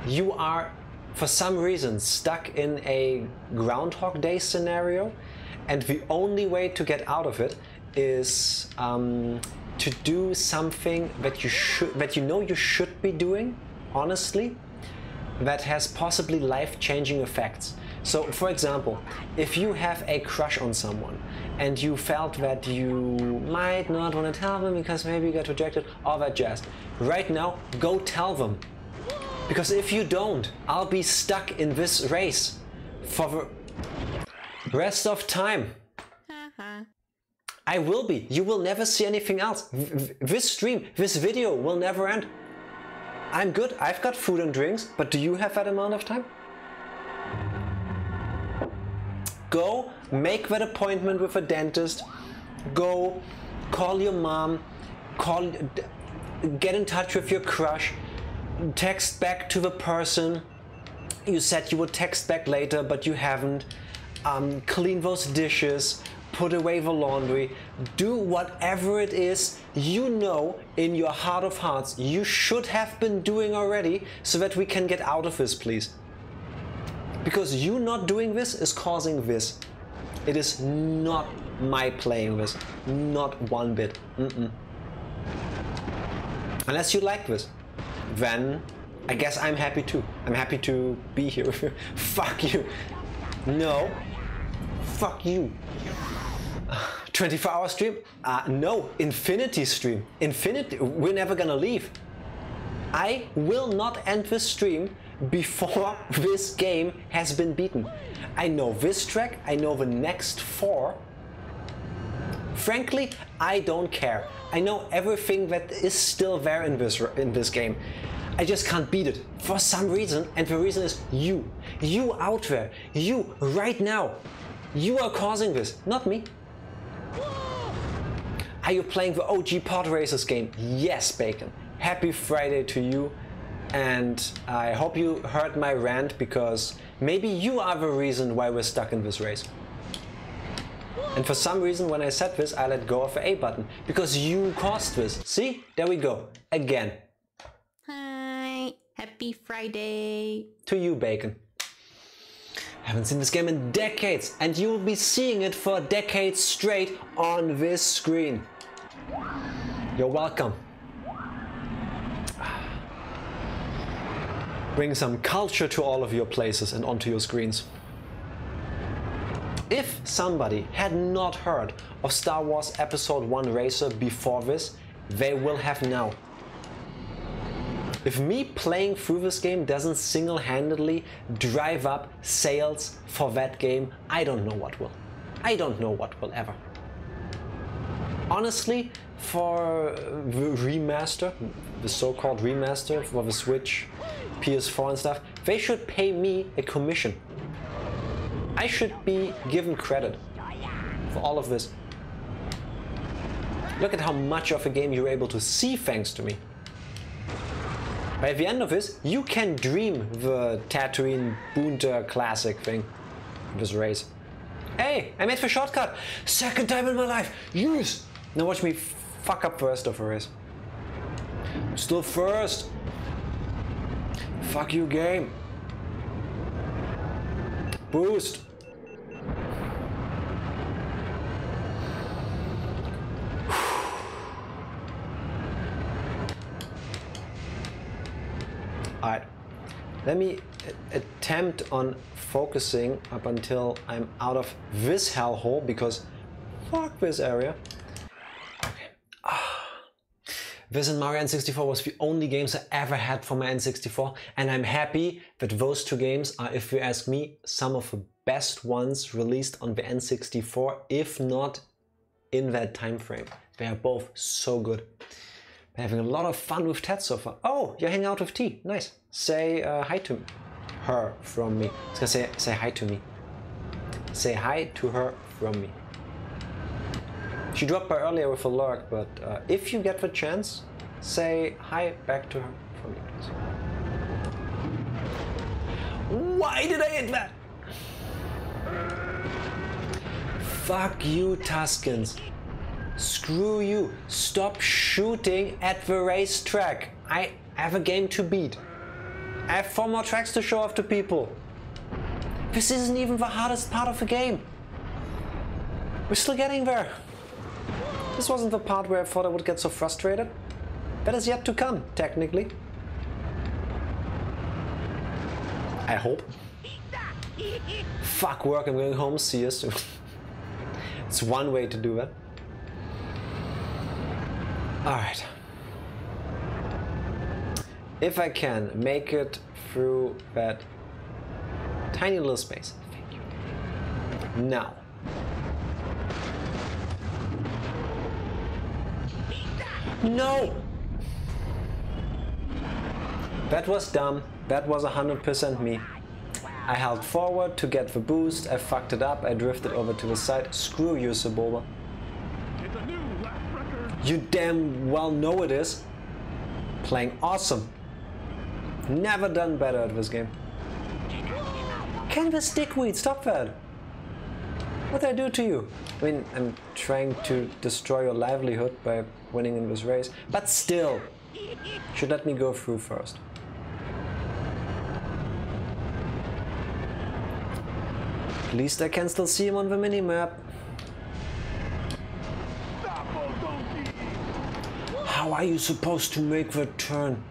You are, for some reason, stuck in a Groundhog Day scenario, and the only way to get out of it is to do something that you know you should be doing, honestly, that has possibly life-changing effects. So, for example, if you have a crush on someone and you felt that you might not want to tell them because maybe you got rejected, all that jazz, right now, go tell them. Because if you don't, I'll be stuck in this race for the rest of time. I will be. You will never see anything else. This stream, this video will never end. I'm good, I've got food and drinks, but do you have that amount of time? Go make that appointment with a dentist, go call your mom, get in touch with your crush, text back to the person you said you would text back later but you haven't, clean those dishes, put away the laundry, do whatever it is you know in your heart of hearts you should have been doing already so that we can get out of this, please. Because you not doing this is causing this. It is not my playing this, not one bit. Unless you like this, then I guess I'm happy too. I'm happy to be here with you. Fuck you. No. Fuck you. 24-hour stream? No, infinity stream. Infinity. We're never gonna leave. I will not end this stream before this game has been beaten. I know this track, I know the next 4. Frankly, I don't care. I know everything that is still there in this game. I just can't beat it for some reason, and the reason is you. You out there. You right now. You are causing this, not me. Are you playing the OG Pod Racers game? Yes, Bacon. Happy Friday to you, and I hope you heard my rant because maybe you are the reason why we're stuck in this race. And for some reason when I said this I let go of the A button because you caused this. See? There we go. Again.
Hi. Happy Friday.
To you, Bacon. Haven't seen this game in decades, and you will be seeing it for decades straight on this screen. You're welcome. Bring some culture to all of your places and onto your screens. If somebody had not heard of Star Wars Episode 1 Racer before this, they will have now. If me playing through this game doesn't single-handedly drive up sales for that game, I don't know what will. I don't know what will ever. Honestly, for the remaster, the so-called remaster for the Switch, PS4 and stuff, they should pay me a commission. I should be given credit for all of this. Look at how much of a game you're able to see thanks to me. By the end of this, you can dream the Tatooine Boonta Classic thing, this race. Hey, I made the shortcut! Second time in my life! Yes! Now watch me fuck up the rest of the race. I'm still first! Fuck you, game! Boost! Alright, Let me attempt on focusing up until I'm out of this hellhole, because fuck this area. Okay. This and Mario N64 was the only games I ever had for my N64, and I'm happy that those two games are, if you ask me, some of the best ones released on the N64, if not in that time frame. They are both so good. I'm having a lot of fun with Ted so far. Oh, you're hanging out with T. Nice. Say hi to her from me. I was gonna say hi to me. Say hi to her from me. She dropped by earlier with a lurk, but if you get the chance, say hi back to her from me, please. Why did I hit that? Fuck you, Tuskens. Screw you. Stop shooting at the racetrack. I have a game to beat. I have 4 more tracks to show off to people. This isn't even the hardest part of the game. We're still getting there. This wasn't the part where I thought I would get so frustrated. That is yet to come, technically. I hope. Fuck work, I'm going home, see you soon. It's one way to do that. Alright. If I can make it through that tiny little space. Thank you. Now. No! That was dumb. That was 100% me. I held forward to get the boost, I fucked it up, I drifted over to the side. Screw you, Sebulba. You damn well know it is. Playing awesome. Never done better at this game. Can this dickweed stop that? What did I do to you? I mean, I'm trying to destroy your livelihood by winning in this race, but still, should let me go through first. At least I can still see him on the minimap. How are you supposed to make the turn?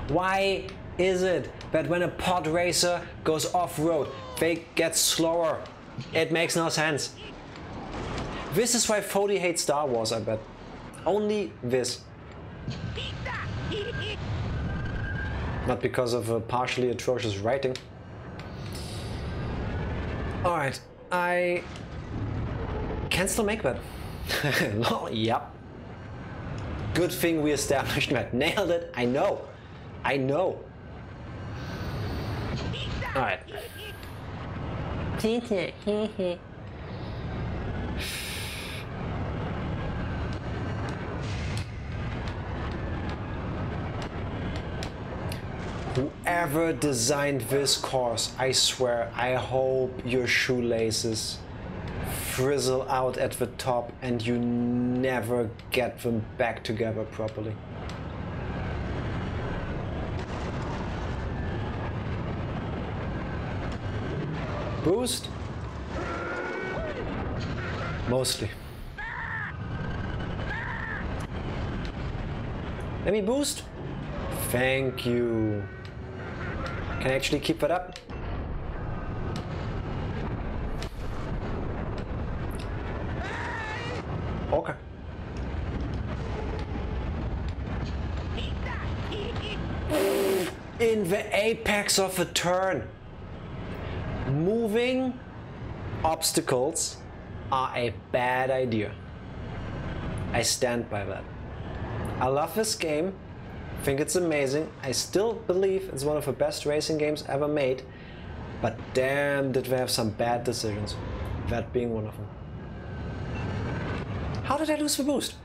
Why is it that when a pod racer goes off-road, they get slower? It makes no sense. This is why Fody hates Star Wars, I bet. Only this. Not because of partially atrocious writing. Alright, I can still make that. No, yep. Good thing we established that. Nailed it, I know. I know. Alright. Whoever designed this course, I swear, I hope your shoelaces frizzle out at the top and you never get them back together properly. Boost? Mostly. Let me boost? Thank you. Can I actually keep that up? Okay. In the apex of a turn. Moving obstacles are a bad idea. I stand by that. I love this game. I think it's amazing. I still believe it's one of the best racing games ever made. But damn, did they have some bad decisions. That being one of them. How did I lose the boost?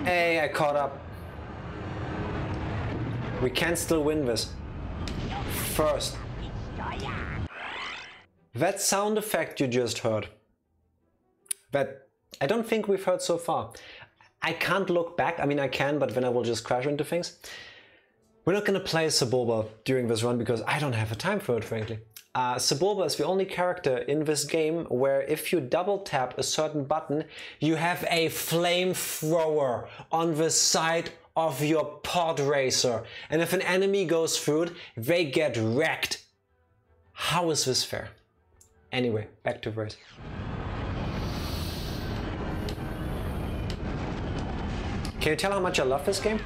Hey, I caught up. We can still win this. First. That sound effect you just heard. That I don't think we've heard so far. I can't look back. I mean, I can, but then I will just crash into things. We're not gonna play Sebulba during this run because I don't have the time for it, frankly. Sebulba is the only character in this game where if you double tap a certain button, you have a flamethrower on the side of your pod racer. And if an enemy goes through it, they get wrecked. How is this fair? Anyway, back to the race. Can you tell how much I love this game?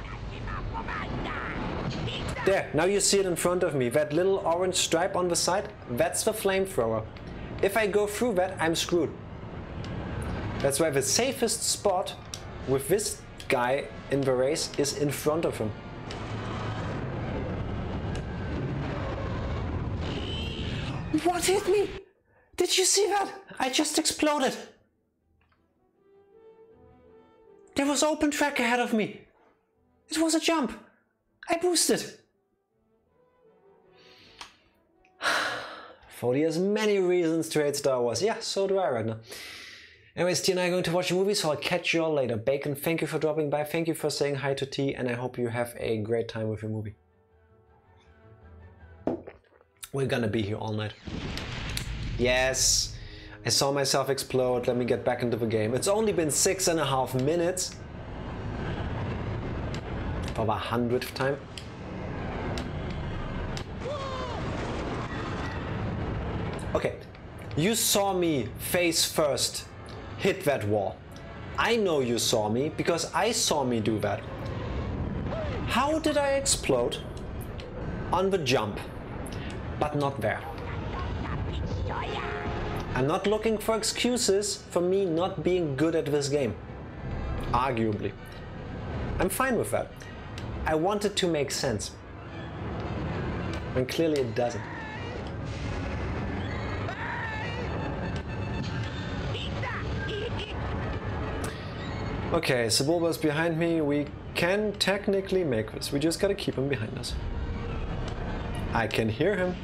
There, now you see it in front of me. That little orange stripe on the side, that's the flamethrower. If I go through that, I'm screwed. That's why the safest spot with this guy in the race is in front of him. What hit me? Did you see that? I just exploded. There was open track ahead of me. It was a jump. I boosted. 40 has many reasons to hate Star Wars. Yeah, so do I right now. Anyways, T and I are going to watch a movie, so I'll catch you all later. Bacon, thank you for dropping by. Thank you for saying hi to T, and I hope you have a great time with your movie. We're gonna be here all night. Yes, I saw myself explode. Let me get back into the game. It's only been 6.5 minutes. For the 100th time. Okay, you saw me face first hit that wall. I know you saw me because I saw me do that. How did I explode on the jump, but not there? I'm not looking for excuses for me not being good at this game. Arguably. I'm fine with that. I want it to make sense. And clearly it doesn't. Okay, Sebulba is behind me. We can technically make this. We just gotta keep him behind us. I can hear him.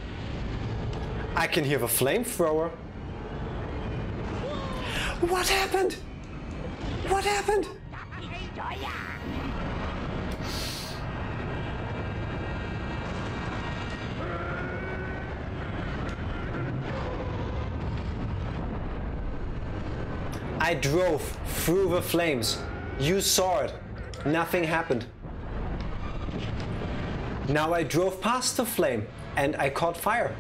I can hear the flamethrower. What happened? What happened? I drove through the flames. You saw it. Nothing happened. Now I drove past the flame and I caught fire.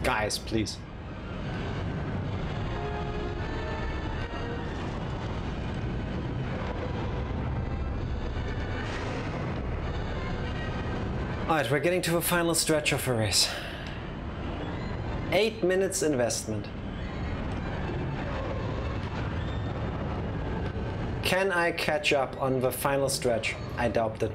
Guys, please. Alright, we're getting to the final stretch of the race. 8 minutes investment. Can I catch up on the final stretch? I doubt it.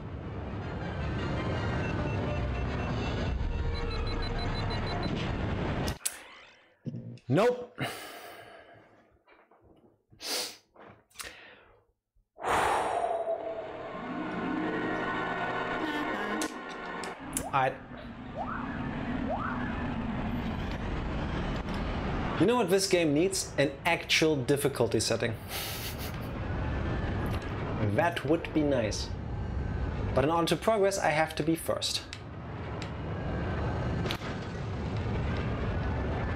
Nope. Alright. You know what this game needs? An actual difficulty setting. That would be nice. But in order to progress, I have to be first.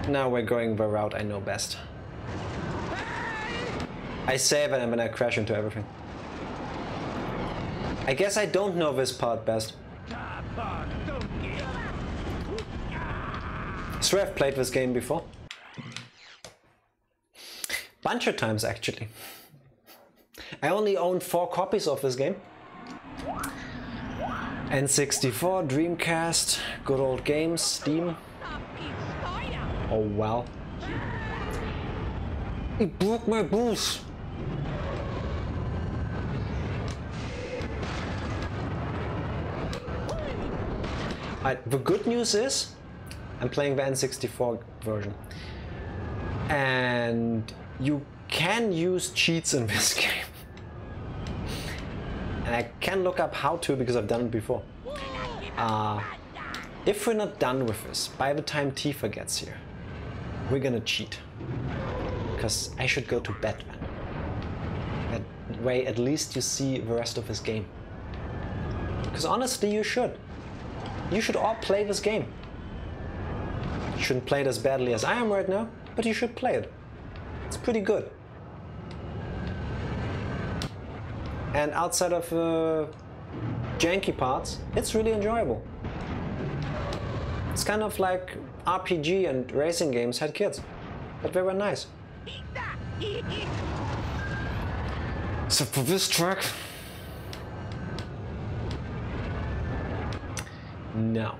Now we're going the route I know best. I say that and then I crash into everything. I guess I don't know this part best. So I've played this game before. Bunch of times actually. I only own 4 copies of this game. N64, Dreamcast, good old games, Steam. Oh well. It broke my boost. The good news is I'm playing the N64 version. And you can use cheats in this game. And I can look up how to because I've done it before. If we're not done with this by the time Tifa gets here, we're gonna cheat. Because I should go to bed then. That way at least you see the rest of this game. Because honestly, you should. You should all play this game. You shouldn't play it as badly as I am right now, but you should play it. It's pretty good. And outside of janky parts, it's really enjoyable. It's kind of like RPG and racing games had kids, but they were nice. So for this track, no.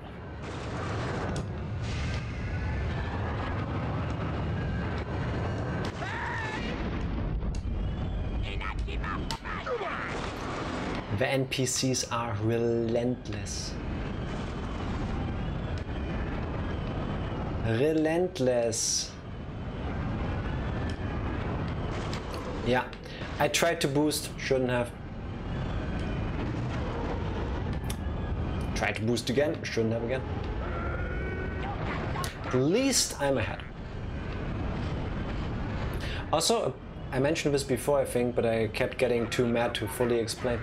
The NPCs are relentless. Relentless. Yeah, I tried to boost, shouldn't have. Tried to boost again, shouldn't have again. At least I'm ahead. Also, I mentioned this before I think, but I kept getting too mad to fully explain.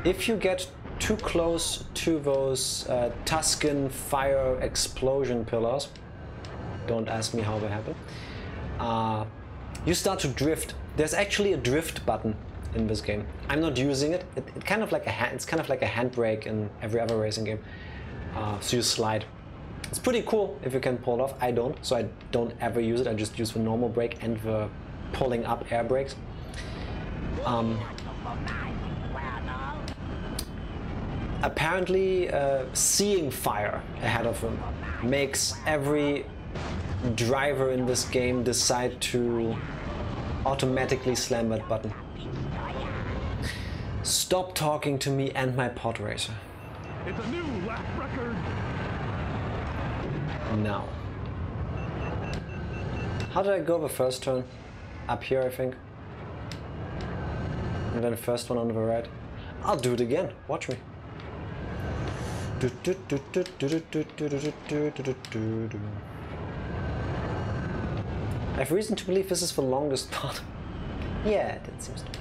If you get too close to those Tuscan fire explosion pillars, don't ask me how they happen, you start to drift. There's actually a drift button in this game. I'm not using it. It's kind of like a handbrake in every other racing game. So you slide. It's pretty cool if you can pull it off. I don't, so I don't ever use it. I just use the normal brake and the pulling up air brakes. Apparently, seeing fire ahead of him makes every driver in this game decide to automatically slam that button. Stop talking to me and my pod racer.
It's a new lap record.
Now. How did I go the first turn? Up here, I think. And then the first one on the right. I'll do it again. Watch me. I have reason to believe this is the longest part. Yeah, that seems to be.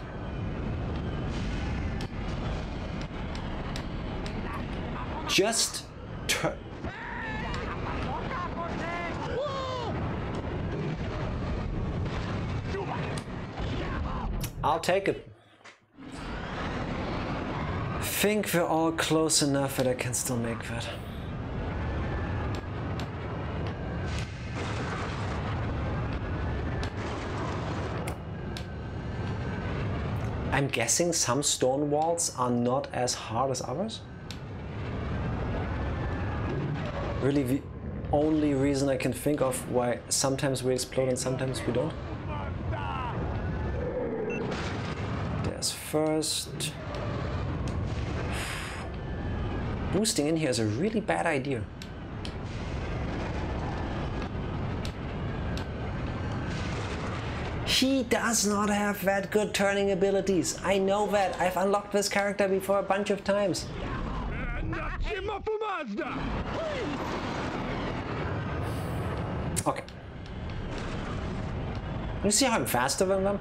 Just turn. I'll take it. Think we're all close enough that I can still make that. I'm guessing some stone walls are not as hard as others. Really the only reason I can think of why sometimes we explode and sometimes we don't. There's first. Boosting in here is a really bad idea. He does not have that good turning abilities. I know that. I've unlocked this character before a bunch of times. Okay. You see how I'm faster than them?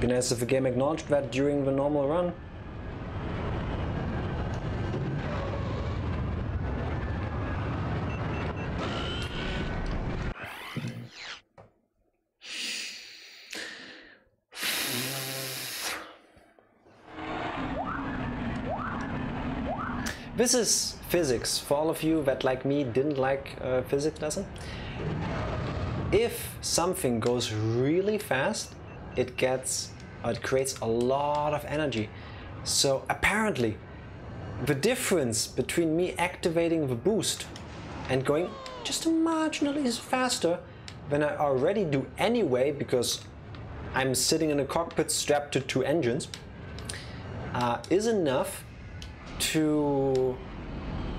Be nice if the game acknowledged that during the normal run. This is physics for all of you that, like me, didn't like physics lesson. If something goes really fast, it creates a lot of energy. So apparently, the difference between me activating the boost and going just marginally faster than I already do anyway, because I'm sitting in a cockpit strapped to 2 engines, is enough to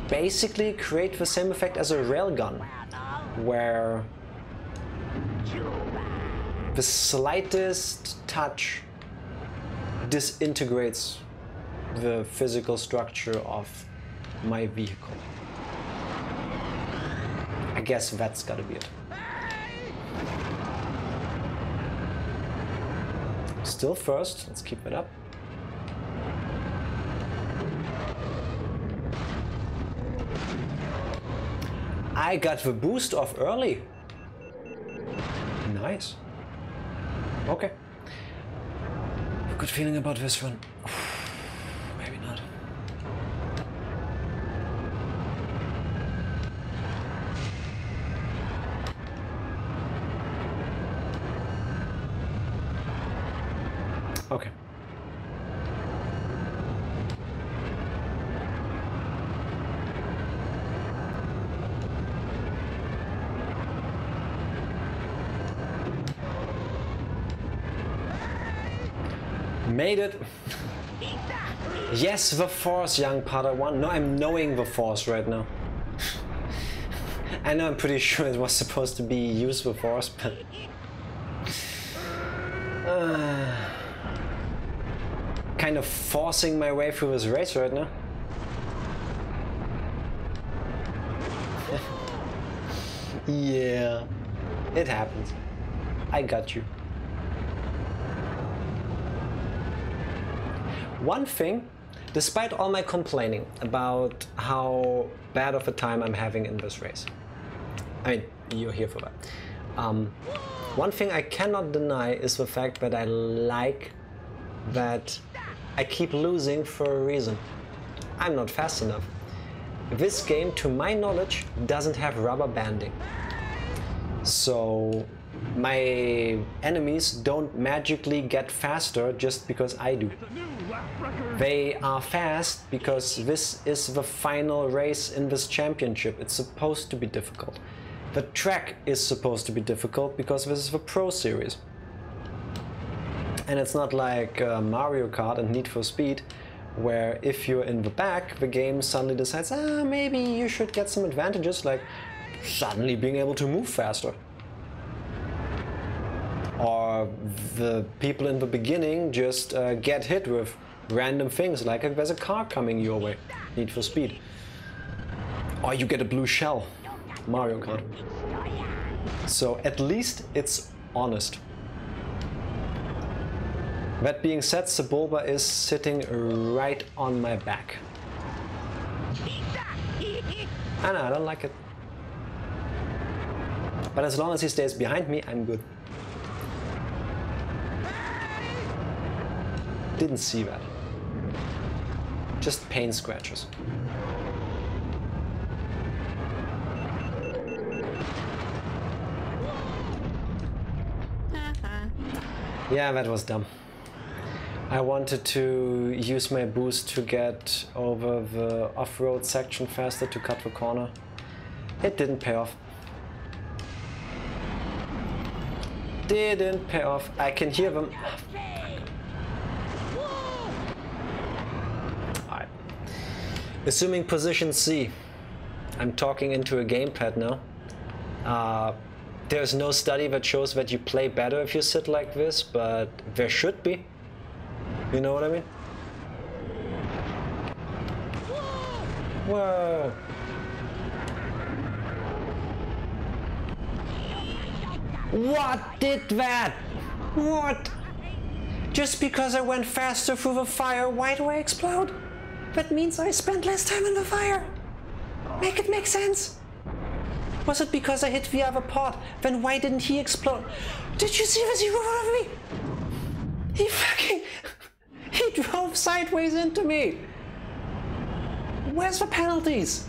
basically create the same effect as a railgun, where the slightest touch disintegrates the physical structure of my vehicle. I guess that's gotta be it. Still first, let's keep it up. I got the boost off early. Nice. Okay. Good feeling about this one. Maybe not. Okay. Made it. Yes, the Force, young Padawan. No, I'm knowing the Force right now. I know I'm pretty sure it was supposed to be use the Force, but... kind of forcing my way through this race right now. Yeah, it happens. I got you. One thing, despite all my complaining about how bad of a time I'm having in this race, I mean, you're here for that. One thing I cannot deny is the fact that I like that I keep losing for a reason. I'm not fast enough. This game, to my knowledge, doesn't have rubber banding. So my enemies don't magically get faster just because I do. They are fast because this is the final race in this championship. It's supposed to be difficult. The track is supposed to be difficult because this is the Pro Series. And it's not like Mario Kart and Need for Speed, where if you're in the back, the game suddenly decides, maybe you should get some advantages, like suddenly being able to move faster. Or the people in the beginning just get hit with random things, like if there's a car coming your way, Need for Speed. Or you get a blue shell, Mario Kart. So at least it's honest. That being said, Sebulba is sitting right on my back. I know, I don't like it. But as long as he stays behind me, I'm good. Didn't see that. Just paint scratches. Yeah, that was dumb. I wanted to use my boost to get over the off-road section faster to cut the corner. It didn't pay off. Didn't pay off. I can hear them. Alright. Assuming position C. I'm talking into a gamepad now. There's no study that shows that you play better if you sit like this, but there should be. You know what I mean? Whoa! What did that? What? Just because I went faster through the fire, why do I explode? That means I spent less time in the fire. Make it make sense. Was it because I hit the other pod? Then why didn't he explode? Did you see this? He rode over me. He fucking... He drove sideways into me. Where's the penalties?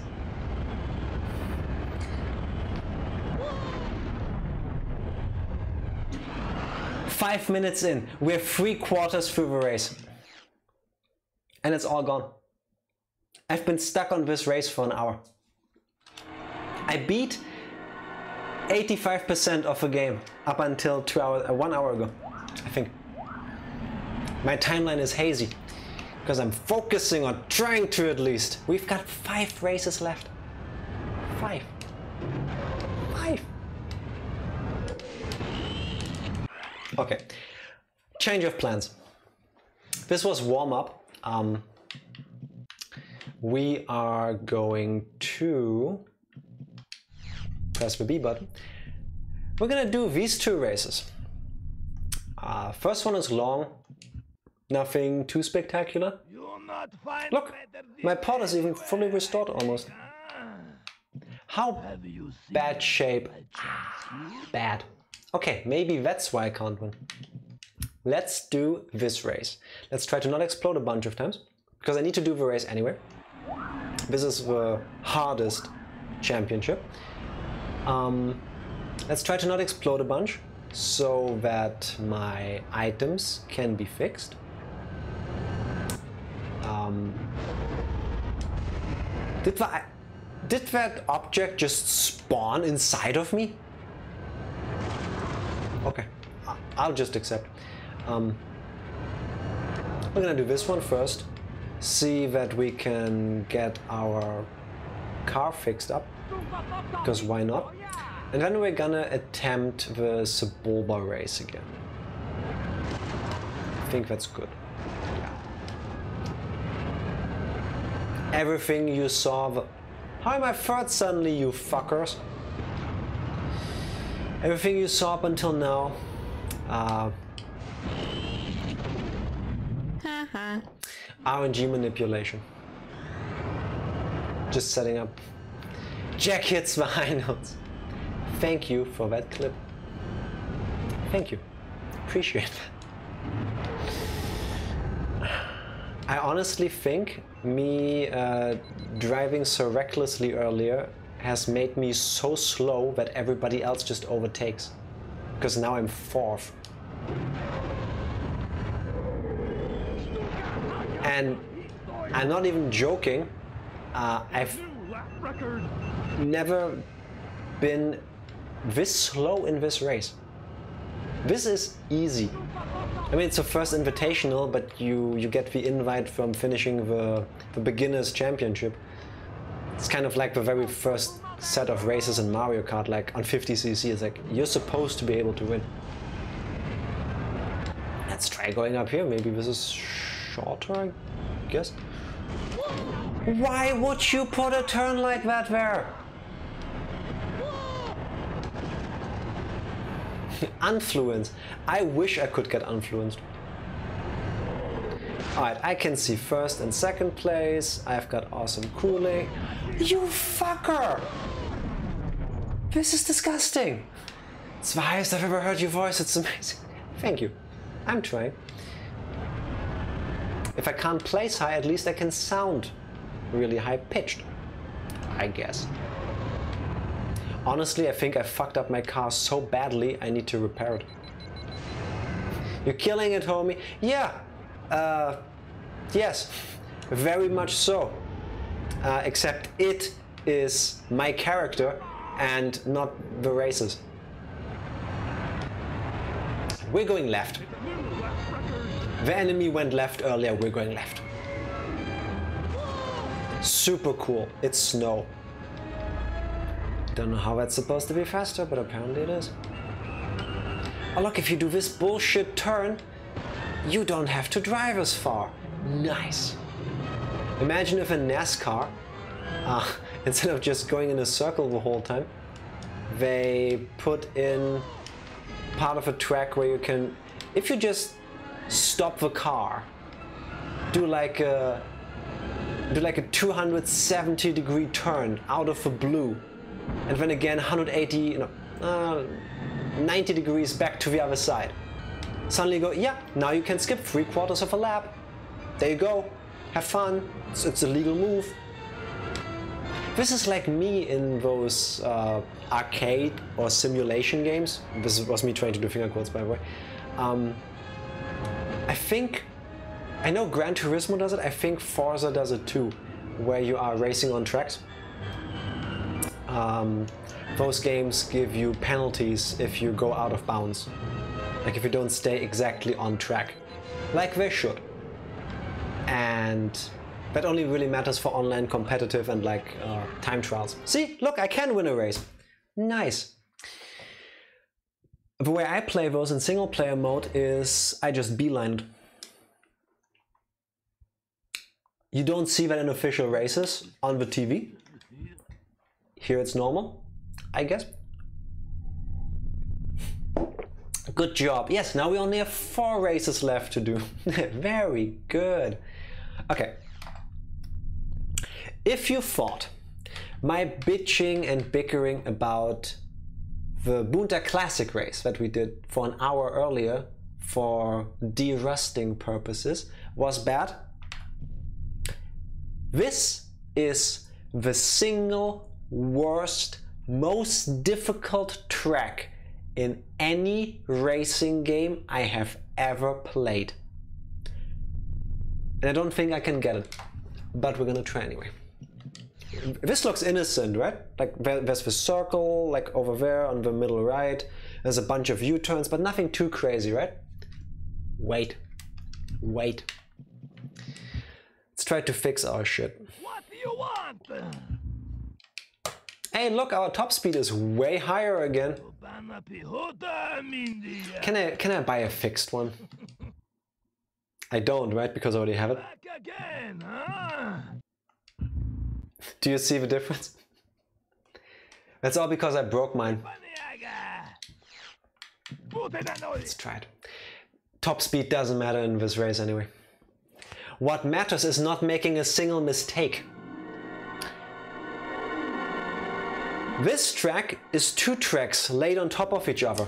Five minutes in, we're 3/4 through the race. And it's all gone. I've been stuck on this race for an hour. I beat 85% of the game up until 1 hour ago, I think. My timeline is hazy because I'm focusing on trying to at least. We've got 5 races left. 5. Okay, change of plans. This was warm-up. We are going to press the B button. We're gonna do these 2 races. First one is long, nothing too spectacular. Look, my pod is even fully restored almost. How bad shape? Bad. Okay, maybe that's why I can't win. Let's do this race. Let's try to not explode a bunch of times, because I need to do the race anyway. This is the hardest championship. Let's try to not explode a bunch, so that my items can be fixed. Did that object just spawn inside of me? Okay, I'll just accept. We're gonna do this one first, see that we can get our car fixed up, because why not? And then we're gonna attempt the Sebulba race again. I think that's good. Yeah. Everything you saw. How am I third suddenly, you fuckers? Everything you saw up until now. RNG manipulation. Just setting up. Jack hits the high notes. Thank you for that clip. Thank you. Appreciate that. I honestly think me driving so recklessly earlier has made me so slow that everybody else just overtakes. Because now I'm fourth. And I'm not even joking. I've never been this slow in this race. This is easy. I mean, it's the first invitational, but you get the invite from finishing the beginners championship. It's kind of like the very first set of races in Mario Kart, like on 50cc. It's like you're supposed to be able to win. Let's try going up here. Maybe this is shorter, I guess. Why would you put a turn like that there? Unfluence. I wish I could get unfluenced. Alright, I can see first and second place. I've got awesome cooling. You fucker! This is disgusting. It's the highest I've ever heard your voice. It's amazing. Thank you. I'm trying. If I can't place high, at least I can sound really high-pitched, I guess. Honestly, I think I fucked up my car so badly, I need to repair it. You're killing it, homie. Yeah. Yes. Very much so. Except it is my character and not the races. We're going left. The enemy went left earlier, we're going left. Super cool. It's snow. Don't know how that's supposed to be faster, but apparently it is. Oh look, if you do this bullshit turn, you don't have to drive as far. Nice. Imagine if in NASCAR, instead of just going in a circle the whole time, they put in part of a track where you can, if you just stop the car, do like a 270-degree turn out of the blue, and then again 180, 90 degrees back to the other side. Suddenly go, yeah, now you can skip 3/4 of a lap. There you go. Have fun. It's a legal move. This is like me in those arcade or simulation games. This was me trying to do finger quotes, by the way. I think, I know Gran Turismo does it, I think Forza does it too, where you are racing on tracks. Those games give you penalties if you go out of bounds. Like if you don't stay exactly on track. Like they should. And that only really matters for online competitive and like time trials. See, look, I can win a race. Nice. The way I play those in single player mode is I just beelined. You don't see that in official races on the TV. Here it's normal, I guess. Good job. Yes, now we only have 4 races left to do. Very good. Okay. If you thought My bitching and bickering about the Boonta Classic race that we did for an hour earlier for de-rusting purposes was bad. This is the single worst, most difficult track in any racing game I have ever played. And I don't think I can get it, but we're gonna try anyway. This looks innocent, right? Like there's the circle, like over there on the middle right. There's a bunch of U-turns, but nothing too crazy, right? Wait. Let's try to fix our shit.
What do you want?
Hey, look, our top speed is way higher again. Can I buy a fixed one? I don't, right? Because I already have it.
Back again, huh?
Do you see the difference? That's all because I broke mine. Let's try it. Top speed doesn't matter in this race anyway. What matters is not making a single mistake. This track is two tracks laid on top of each other.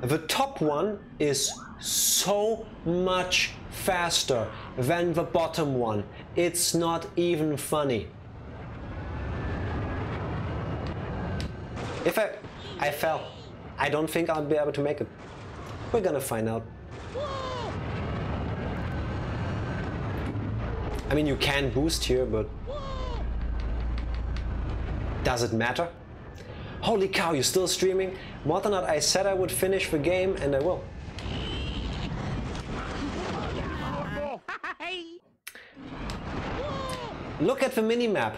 The top one is so much faster than the bottom one. It's not even funny. If I fell, I don't think I'll be able to make it. We're gonna find out. I mean, you can boost here, but does it matter? Holy cow, you're still streaming? More than that, I said I would finish the game, and I will. Look at the minimap.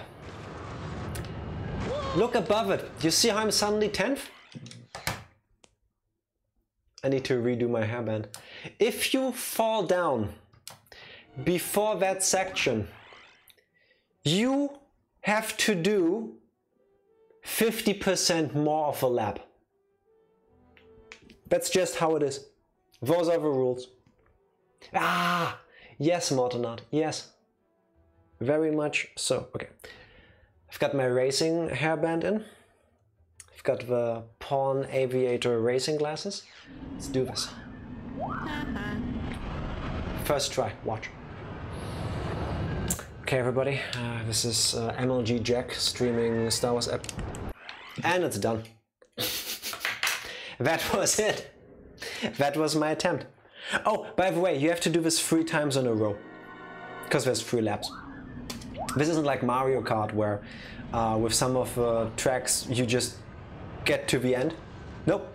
Look above it. You see how I'm suddenly 10th? I need to redo my hairband. If you fall down before that section, you have to do 50% more of a lap. That's just how it is. Those are the rules. Ah, yes, Mortonard, yes. Very much so. Okay. I've got my racing hairband in. I've got the Pawn Aviator racing glasses. Let's do this. First try, watch. Okay, everybody, this is MLG Jack streaming Star Wars app. And it's done. That was it. That was my attempt. Oh, by the way, you have to do this 3 times in a row. Because there's 3 laps. This isn't like Mario Kart where with some of the tracks you just get to the end. Nope.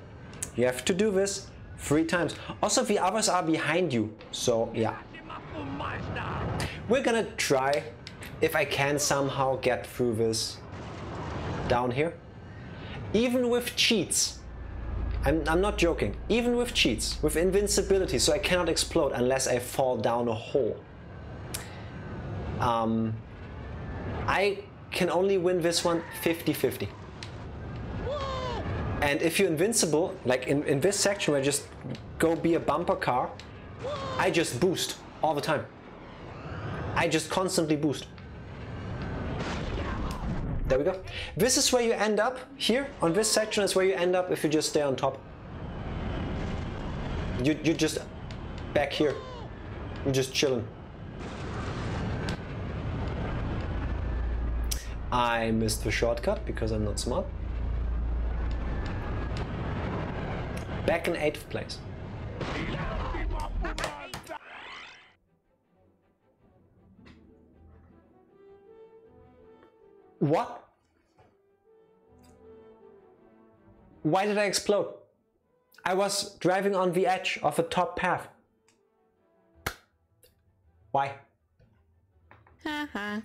You have to do this 3 times. Also, the others are behind you. So, yeah. We're gonna try if I can somehow get through this down here. Even with cheats. I'm not joking. Even with cheats. With invincibility, so I cannot explode unless I fall down a hole. I can only win this one 50-50. And if you're invincible, like in this section where I just go be a bumper car, I just boost all the time. I just constantly boost. There we go. This is where you end up. Here, on this section is where you end up if you just stay on top. You're just back here. You're just chilling. I missed the shortcut because I'm not smart. Back in 8th place. What? Why did I explode? I was driving on the edge of a top path. Why?
Haha.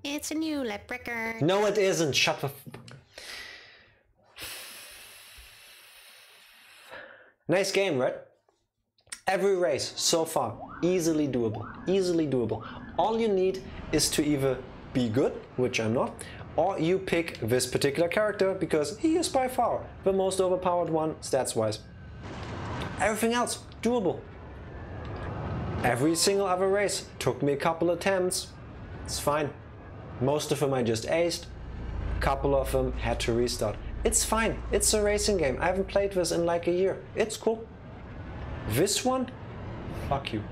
It's a new lap record.
No, it isn't. Shut the f. Nice game, right? Every race so far, easily doable. Easily doable. All you need is to either be good, which I'm not, or you pick this particular character because he is by far the most overpowered one stats-wise. Everything else, doable. Every single other race took me a couple attempts. It's fine. Most of them I just aced. A couple of them had to restart. It's fine. It's a racing game. I haven't played this in like a year. It's cool. This one? Fuck you.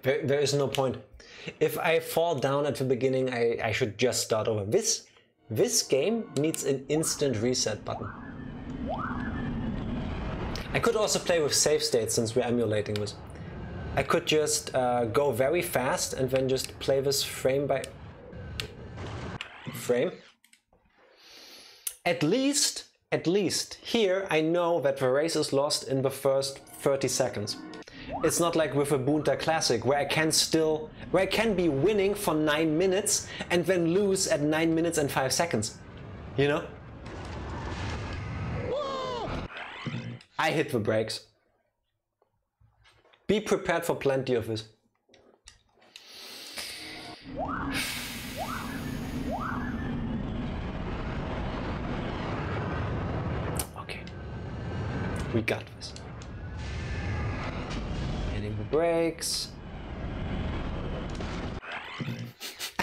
There is no point. If I fall down at the beginning, I should just start over. This game needs an instant reset button. I could also play with save states since we're emulating this. I could just go very fast and then just play this frame by frame. At least here I know that the race is lost in the first 30 seconds. It's not like with a Boonta Classic where I can be winning for 9 minutes and then lose at 9 minutes and 5 seconds. You know? I hit the brakes. Be prepared for plenty of this. Okay. We got this. Hitting the brakes.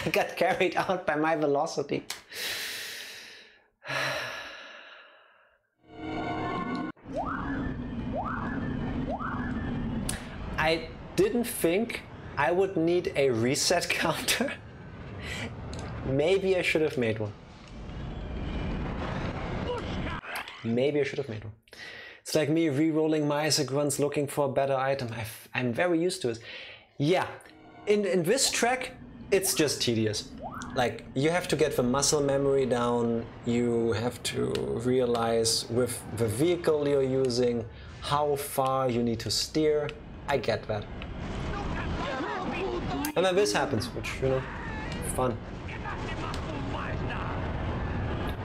I got carried out by my velocity. I didn't think I would need a reset counter. Maybe I should have made one. Maybe I should have made one. It's like me re-rolling my Isaac runs looking for a better item. I'm very used to it. Yeah, in this track, it's just tedious. Like, you have to get the muscle memory down, you have to realize with the vehicle you're using how far you need to steer. I get that. And then this happens, which, you know, fun.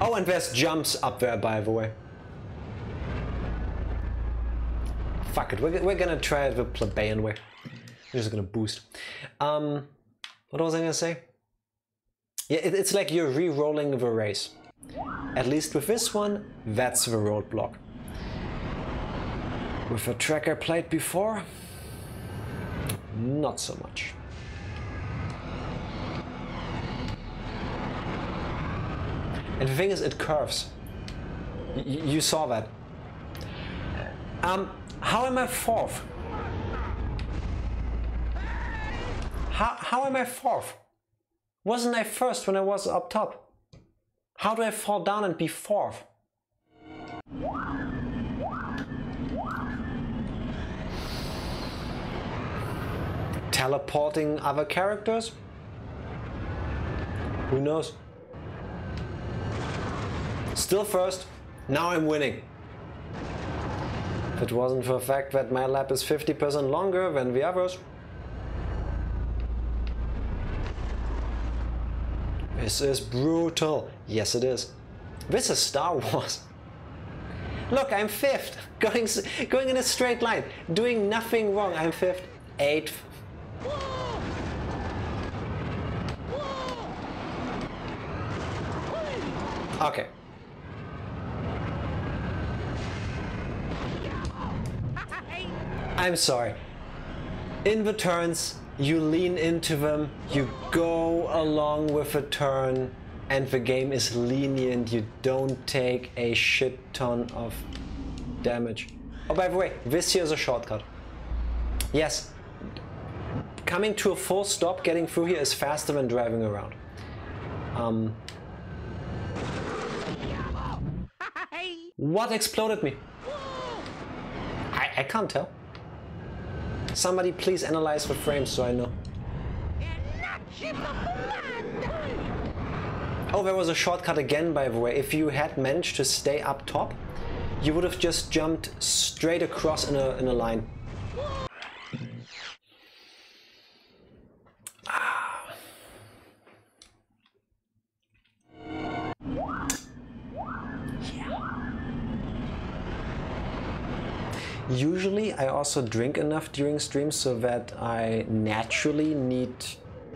Oh, and there's jumps up there, by the way. Fuck it, we're gonna try it the plebeian way. We're just gonna boost. What was I gonna say? Yeah, it's like you're re-rolling the race. At least with this one, that's the roadblock. With a track I played before, not so much. And the thing is, it curves. You saw that. How am I fourth? How am I fourth? Wasn't I first when I was up top? How do I fall down and be fourth? Teleporting other characters? Who knows? Still first. Now I'm winning. If it wasn't for the fact that my lap is 50% longer than the others. This is brutal. Yes, it is. This is Star Wars. Look, I'm fifth. Going in a straight line. Doing nothing wrong. I'm fifth. Eighth. Okay. I'm sorry. In the turns, you lean into them, you go along with a turn, and the game is lenient. You don't take a shit ton of damage. Oh, by the way, this here is a shortcut. Yes, coming to a full stop, getting through here is faster than driving around. What exploded me? I can't tell. Somebody please analyze the frames so I know. Oh, there was a shortcut again, by the way. If you had managed to stay up top, you would have just jumped straight across in a line. Usually I also drink enough during streams so that I naturally need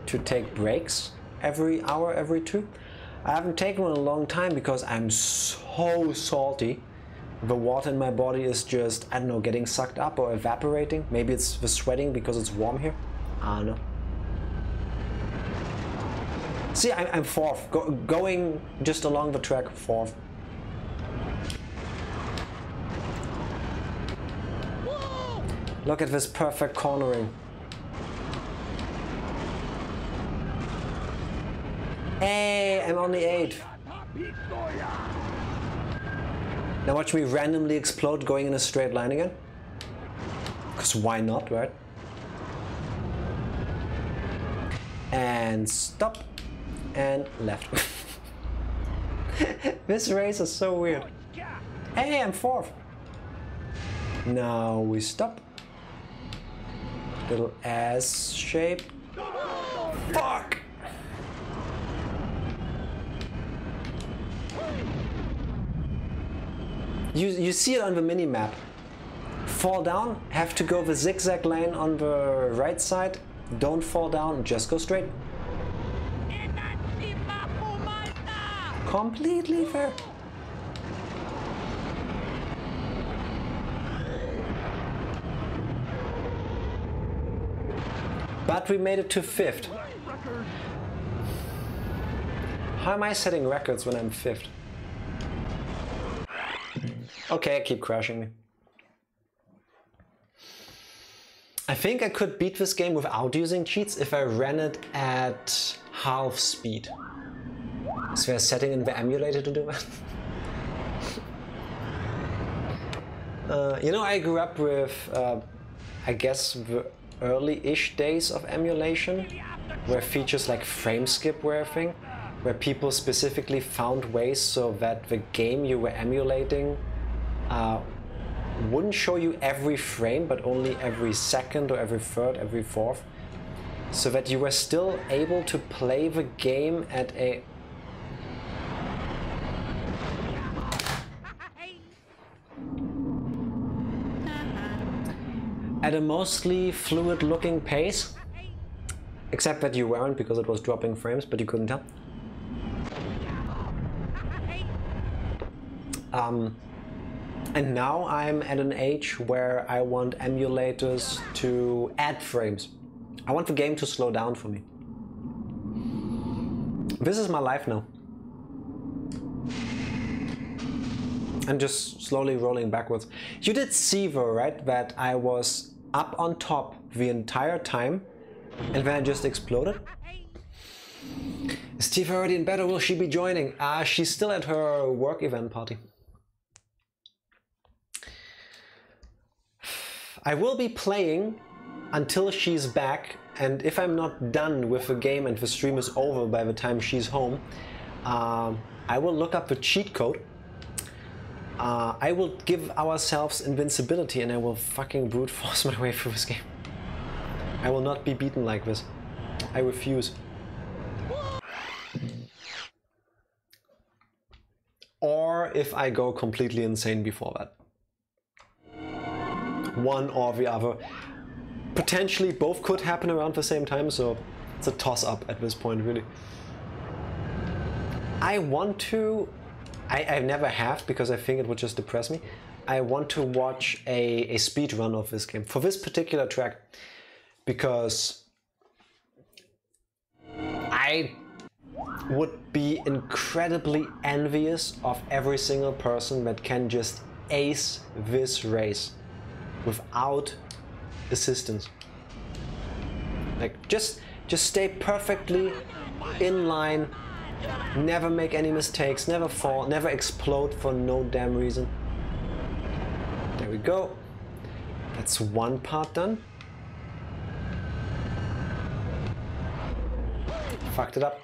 to take breaks every hour, every two. I haven't taken one in a long time because I'm so salty the water in my body is just, I don't know, getting sucked up or evaporating. Maybe it's the sweating because it's warm here. I don't know. See, I'm fourth. Going just along the track, fourth. Look at this perfect cornering. Hey, I'm only 8. Now watch me randomly explode going in a straight line again. Because why not, right? And stop. And left. This race is so weird. Hey, I'm 4th. Now we stop. Little S shape. Fuck! You see it on the mini map. Fall down, have to go the zigzag lane on the right side. Don't fall down, just go straight. Completely fair. But we made it to 5th. How am I setting records when I'm 5th? Okay, keep crashing me. I think I could beat this game without using cheats if I ran it at half speed. Is there a setting in the emulator to do that? You know, I grew up with, I guess, the early-ish days of emulation, where features like frame skip were a thing, where people specifically found ways so that the game you were emulating wouldn't show you every frame, but only every second or every third, every fourth, so that you were still able to play the game at a mostly fluid looking pace, except that you weren't because it was dropping frames, but you couldn't tell. And now I'm at an age where I want emulators to add frames. I want the game to slow down for me. This is my life now. I'm just slowly rolling backwards. You did see though, right, that I was up on top the entire time and then I just exploded? Is Tifa already in bed or will she be joining? She's still at her work event party. I will be playing until she's back, and if I'm not done with the game and the stream is over by the time she's home, I will look up the cheat code. I will give ourselves invincibility and I will fucking brute force my way through this game. I will not be beaten like this. I refuse. Or if I go completely insane before that. One or the other. Potentially both could happen around the same time, so it's a toss-up at this point, really. I want to... I never have, because I think it would just depress me. I want to watch a speed run of this game, for this particular track, because I would be incredibly envious of every single person that can just ace this race without assistance. Like, just stay perfectly in line, never make any mistakes, never fall, never explode for no damn reason. There we go. That's one part done. Fucked it up.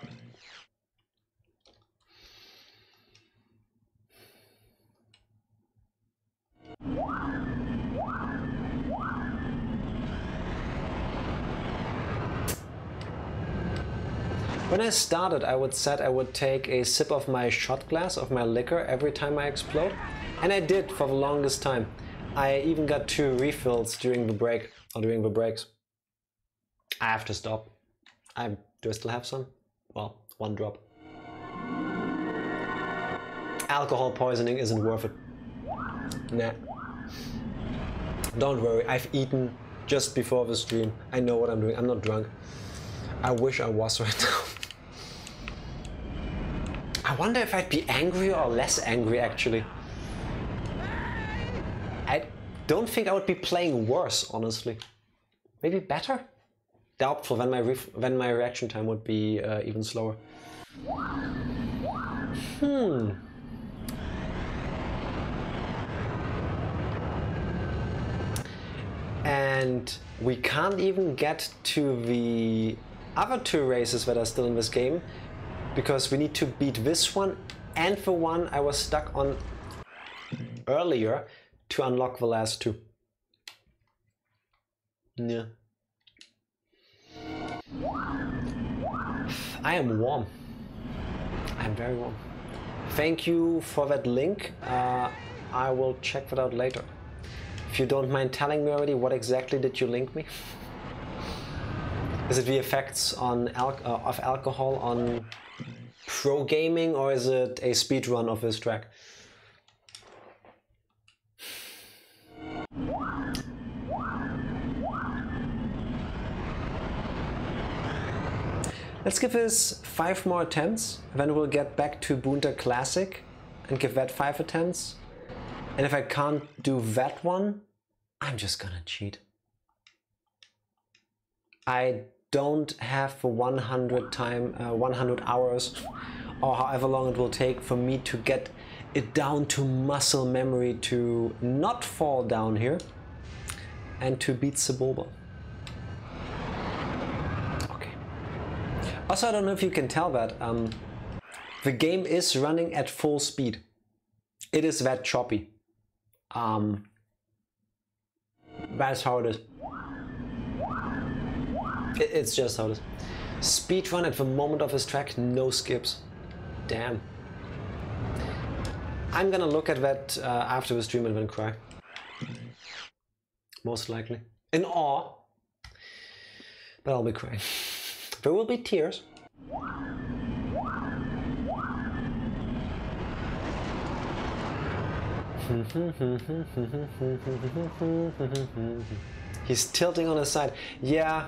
When I started, I would take a sip of my shot glass of my liquor every time I explode, and I did for the longest time. I even got 2 refills during the break, or during the breaks. I have to stop. Do I still have some? Well, 1 drop. Alcohol poisoning isn't worth it. Nah. Don't worry, I've eaten just before the stream. I know what I'm doing. I'm not drunk. I wish I was right now. I wonder if I'd be angrier or less angry actually. I don't think I would be playing worse, honestly. Maybe better? Doubtful, when my reaction time would be even slower. And we can't even get to the other two races that are still in this game because we need to beat this one and the one I was stuck on earlier to unlock the last two. Yeah. I am warm. I'm very warm. Thank you for that link. I will check that out later. If you don't mind telling me already, what exactly did you link me? Is it the effects on of alcohol on pro gaming, or is it a speedrun of this track? Let's give this 5 more attempts, then we'll get back to Boonta Classic and give that 5 attempts. And if I can't do that one, I'm just gonna cheat. I don't have the 100 hours, or however long it will take for me to get it down to muscle memory to not fall down here and to beat Sebulba. Also, I don't know if you can tell that the game is running at full speed. It is that choppy. That's how it is. It's just how it is. Speedrun at the moment of this track, no skips. Damn. I'm gonna look at that after the stream and then cry. Most likely. In awe. But I'll be crying. There will be tears. He's tilting on his side. Yeah,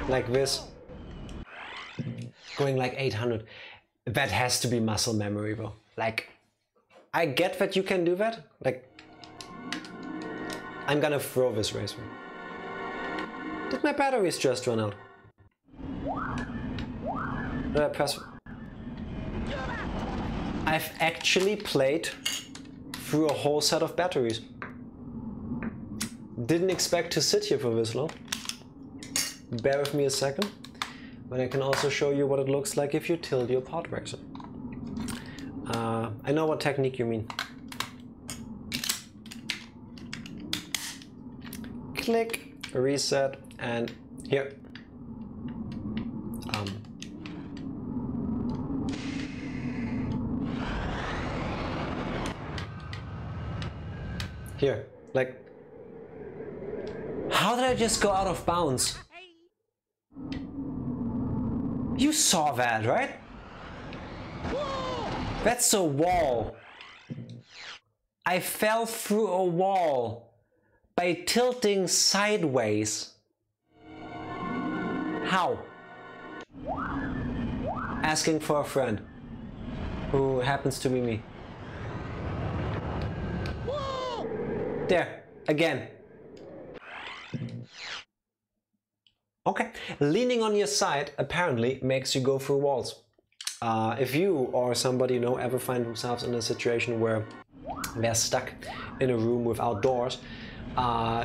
like this. Going like 800. That has to be muscle memory, bro. Like, I get that you can do that. Like, I'm gonna throw this race. Did my batteries just run out? Did I press? I've actually played through a whole set of batteries. Didn't expect to sit here for this long. Bear with me a second, but I can also show you what it looks like if you tilt your Podracing. I know what technique you mean. Click, reset, and here. Here, like, how did I just go out of bounds? You saw that, right? That's a wall. I fell through a wall by tilting sideways. How? Asking for a friend who happens to be me. There, again. Okay, leaning on your side apparently makes you go through walls. If you or somebody you know ever find themselves in a situation where they're stuck in a room without doors,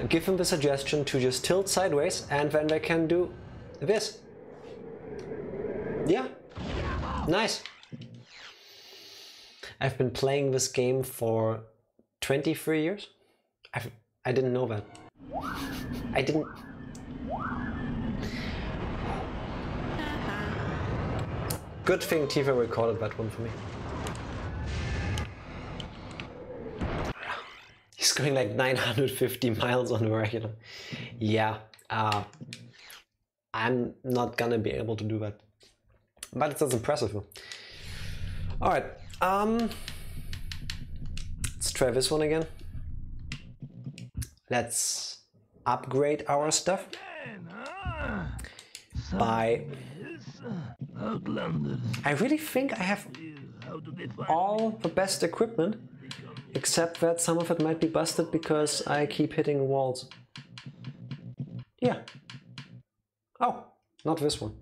give them the suggestion to just tilt sideways and then they can do this. Yeah, nice. I've been playing this game for 23 years. I didn't know that. I didn't. Good thing Tifa recorded that one for me. He's going like 950 miles on the regular. Yeah, I'm not gonna be able to do that. But it's impressive. Alright, let's try this one again. Let's upgrade our stuff by... I really think I have all the best equipment, except that some of it might be busted because I keep hitting walls. Yeah. Oh, not this one.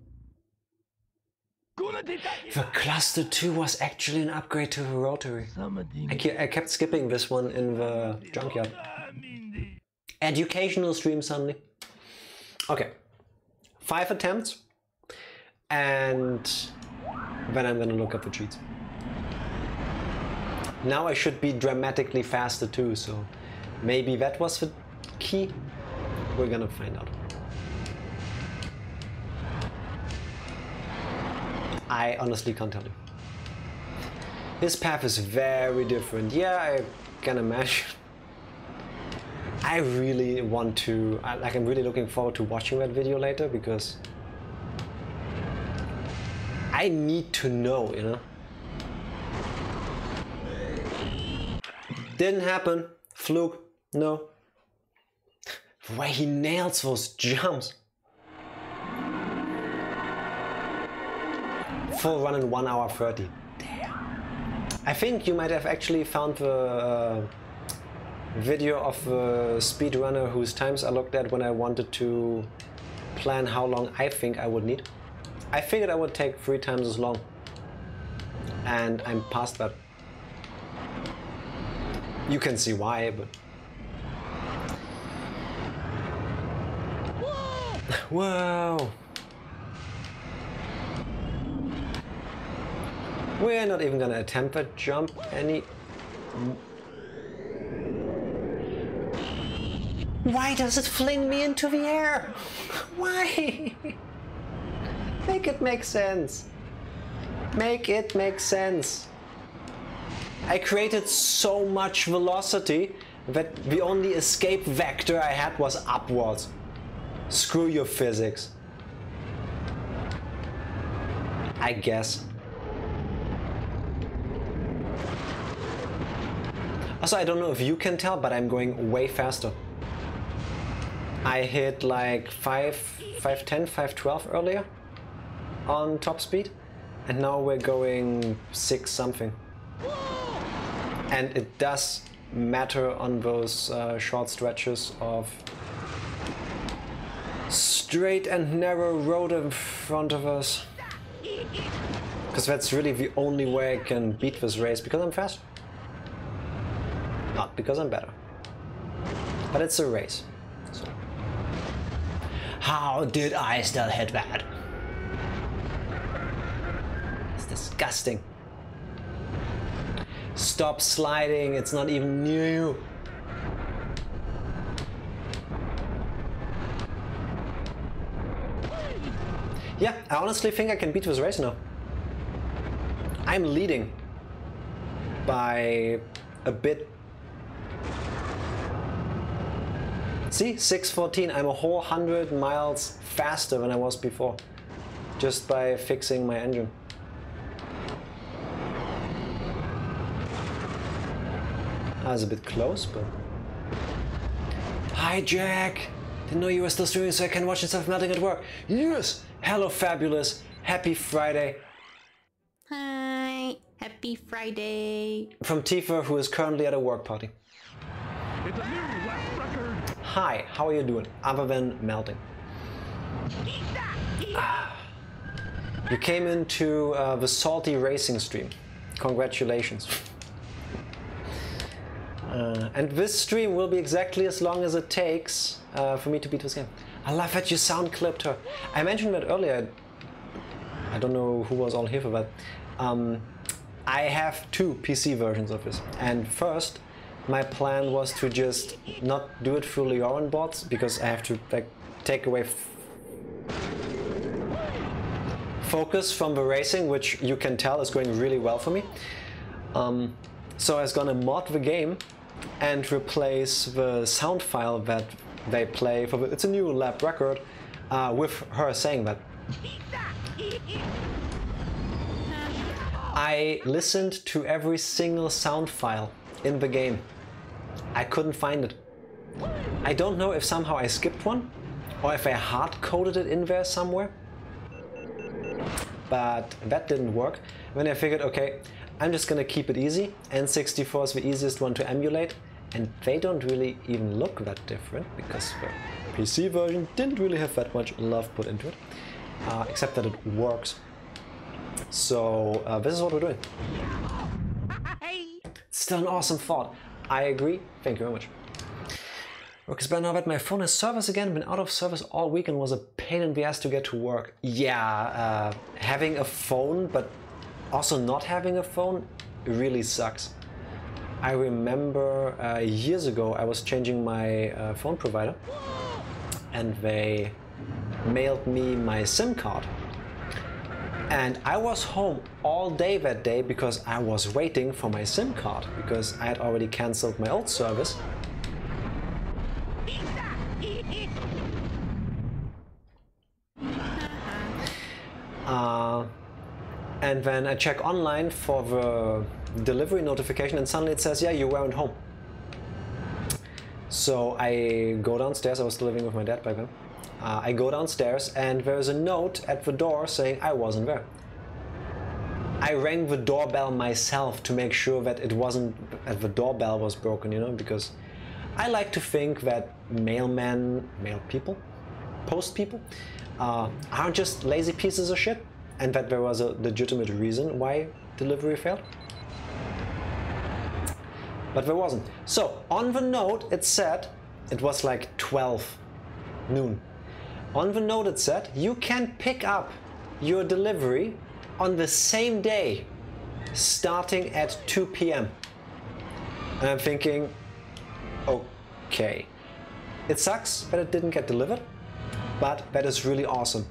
The Cluster 2 was actually an upgrade to the rotary. I kept skipping this one in the Junkyard. Educational stream suddenly. Okay. 5 attempts. And then I'm gonna look up the cheats. Now I should be dramatically faster too, so maybe that was the key. We're gonna find out. I honestly can't tell you. This path is very different. Yeah, I can imagine. I really want to, I'm really looking forward to watching that video later because I need to know, you know. Didn't happen. Fluke. No. The way he nails those jumps. Full run in 1 hour 30. Damn. I think you might have actually found the video of the speedrunner whose times I looked at when I wanted to plan how long I think I would need. I figured I would take 3 times as long. And I'm past that. You can see why, but... Whoa! We're not even gonna attempt that jump any... Why does it fling me into the air? Why? Make it make sense. Make it make sense. I created so much velocity that the only escape vector I had was upwards. Screw your physics. I guess. Also, I don't know if you can tell, but I'm going way faster. I hit like 510, 512 earlier on top speed, and now we're going 6 something. And it does matter on those short stretches of straight and narrow road in front of us. Because that's really the only way I can beat this race, because I'm fast. Not because I'm better. But it's a race. So. How did I still hit that? It's disgusting. Stop sliding, it's not even near you. Yeah, I honestly think I can beat this race now. I'm leading by a bit. See, 6:14, I'm a whole 100 miles faster than I was before, just by fixing my engine. I was a bit close, but... Hi Jack! Didn't know you were still streaming so I can watch yourself melting at work. Yes! Hello Fabulous! Happy Friday!
Hi! Happy Friday!
From Tifa, who is currently at a work party.
It's a new lap record.
Hi, how are you doing? Other than melting. You came into the salty racing stream. Congratulations. And this stream will be exactly as long as it takes for me to beat this game. I love that you sound clipped her. I mentioned that earlier. I don't know who was all here for that. I have 2 PC versions of this. And first, my plan was to just not do it through Leoran bots, because I have to like take away focus from the racing, which you can tell is going really well for me. So I was gonna mod the game and replace the sound file that they play for it's a new lap record with her saying that. I listened to every single sound file in the game. I couldn't find it. I don't know if somehow I skipped one or if I hard-coded it in there somewhere. But that didn't work. Then I figured, okay, I'm just gonna keep it easy. N64 is the easiest one to emulate, and they don't really even look that different because the PC version didn't really have that much love put into it, except that it works. So this is what we're doing. Still an awesome thought. I agree. Thank you very much. Work is better now that my phone has service again. Been out of service all week and was a pain in the ass to get to work. Yeah, having a phone but also not having a phone really sucks. I remember years ago I was changing my phone provider and they mailed me my SIM card. And I was home all day that day because I was waiting for my SIM card because I had already cancelled my old service. And then I check online for the delivery notification and suddenly it says, yeah, you weren't home. So I go downstairs. I was still living with my dad back then. I go downstairs and there's a note at the door saying I wasn't there. I rang the doorbell myself to make sure that it wasn't that the doorbell was broken, you know, because I like to think that post people aren't just lazy pieces of shit, and that there was a legitimate reason why delivery failed. But there wasn't. So on the note it said, it was like 12 noon. On the note it said, you can pick up your delivery on the same day, starting at 2 p.m. And I'm thinking, okay. It sucks that it didn't get delivered, but that is really awesome.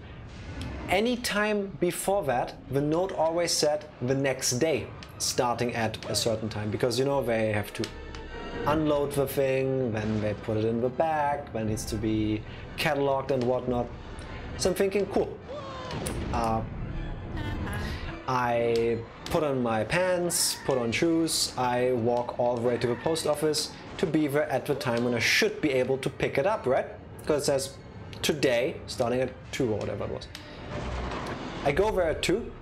Any time before that, the note always said the next day, starting at a certain time, because you know they have to unload the thing, then they put it in the bag, then it needs to be cataloged and whatnot. So I'm thinking, cool. I put on my pants, put on shoes, I walk all the way to the post office to be there at the time when I should be able to pick it up, right? Because it says today, starting at 2 or whatever it was. I go there at 2.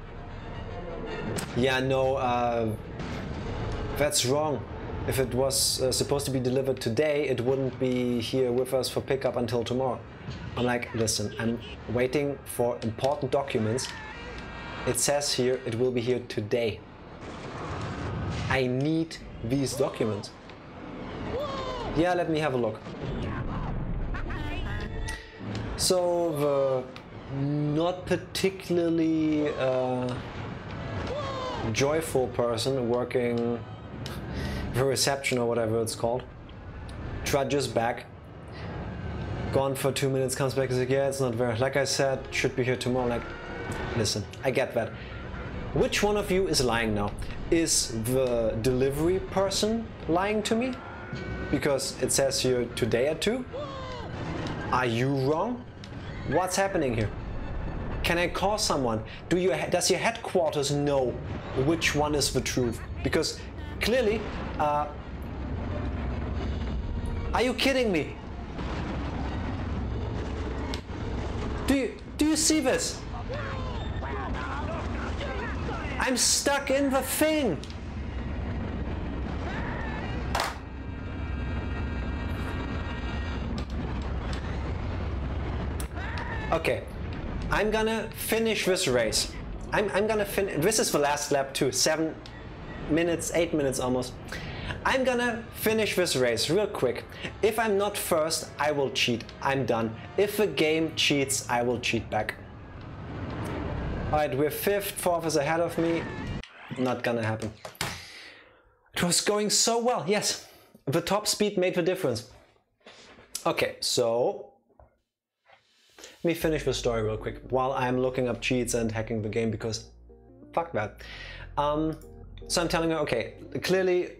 Yeah, no, that's wrong. If it was supposed to be delivered today, it wouldn't be here with us for pickup until tomorrow. I'm like, listen, I'm waiting for important documents. It says here it will be here today. I need these documents. Yeah, let me have a look. So the not particularly joyful person working the reception or whatever it's called trudges back, gone for 2 minutes, comes back and says, yeah, it's not there. Like I said, should be here tomorrow. Like, listen, I get that. Which one of you is lying now? Is the delivery person lying to me? Because it says here today at 2? Are you wrong? What's happening here? Can I call someone? Does your headquarters know which one is the truth? Because clearly, are you kidding me? Do you see this? I'm stuck in the thing. Okay, I'm gonna finish this race. I'm gonna finish. This is the last lap too. 7 minutes, 8 minutes almost. I'm gonna finish this race real quick. If I'm not first, I will cheat. I'm done. If the game cheats, I will cheat back. Alright, we're 5th, 4th is ahead of me. Not gonna happen. It was going so well, yes. The top speed made the difference. Okay, so let me finish the story real quick while I'm looking up cheats and hacking the game, because fuck that. So I'm telling her, okay, clearly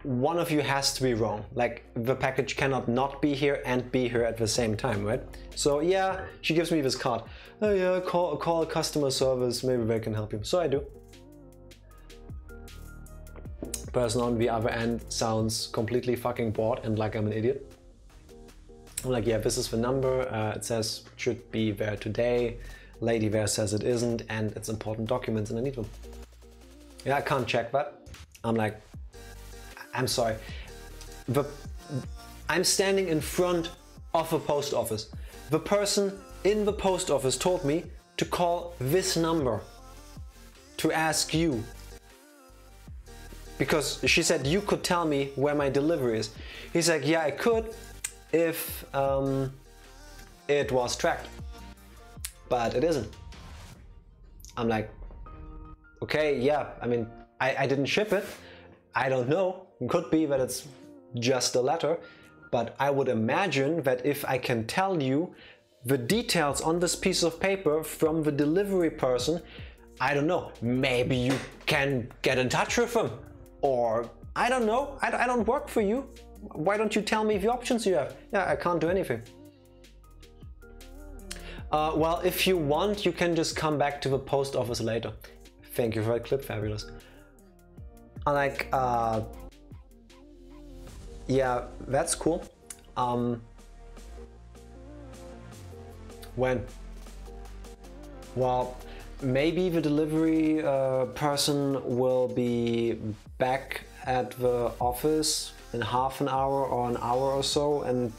one of you has to be wrong. Like, the package cannot not be here and be here at the same time, right? So yeah, she gives me this card. Oh yeah, call customer service, maybe they can help you. So I do. Person on the other end sounds completely fucking bored and like I'm an idiot. I'm like, yeah, this is the number, it says it should be there today, lady there says it isn't, and it's important documents and I need them. Yeah, I can't check that. I'm like, I'm sorry. I'm standing in front of a post office. The person in the post office told me to call this number to ask you. Because she said you could tell me where my delivery is. He's like, yeah, I could if it was tracked, but it isn't. I'm like, okay, yeah, I mean, I didn't ship it. I don't know. It could be that it's just a letter, but I would imagine that if I can tell you the details on this piece of paper from the delivery person, I don't know, maybe you can get in touch with them. Or, I don't know, I don't work for you. Why don't you tell me the options you have? Yeah, I can't do anything. Well, if you want, you can just come back to the post office later. Thank you for that clip, fabulous. I'm like, yeah, that's cool. When? Well, maybe the delivery person will be back at the office in half an hour or an hour or so, and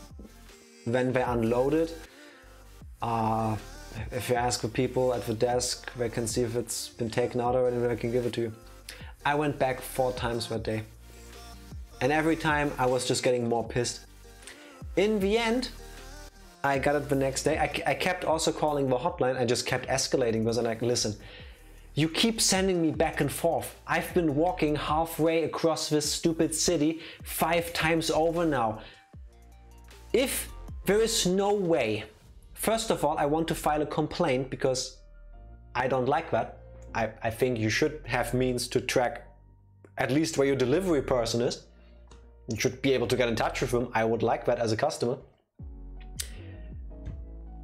when they unload it, if you ask the people at the desk, they can see if it's been taken out already and they can give it to you. I went back 4 times that day, and every time I was just getting more pissed. In the end, I got it the next day. I kept also calling the hotline. I just kept escalating because I'm like, listen, you keep sending me back and forth. I've been walking halfway across this stupid city 5 times over now. If there is no way, first of all, I want to file a complaint because I don't like that. I think you should have means to track at least where your delivery person is. You should be able to get in touch with them. I would like that as a customer.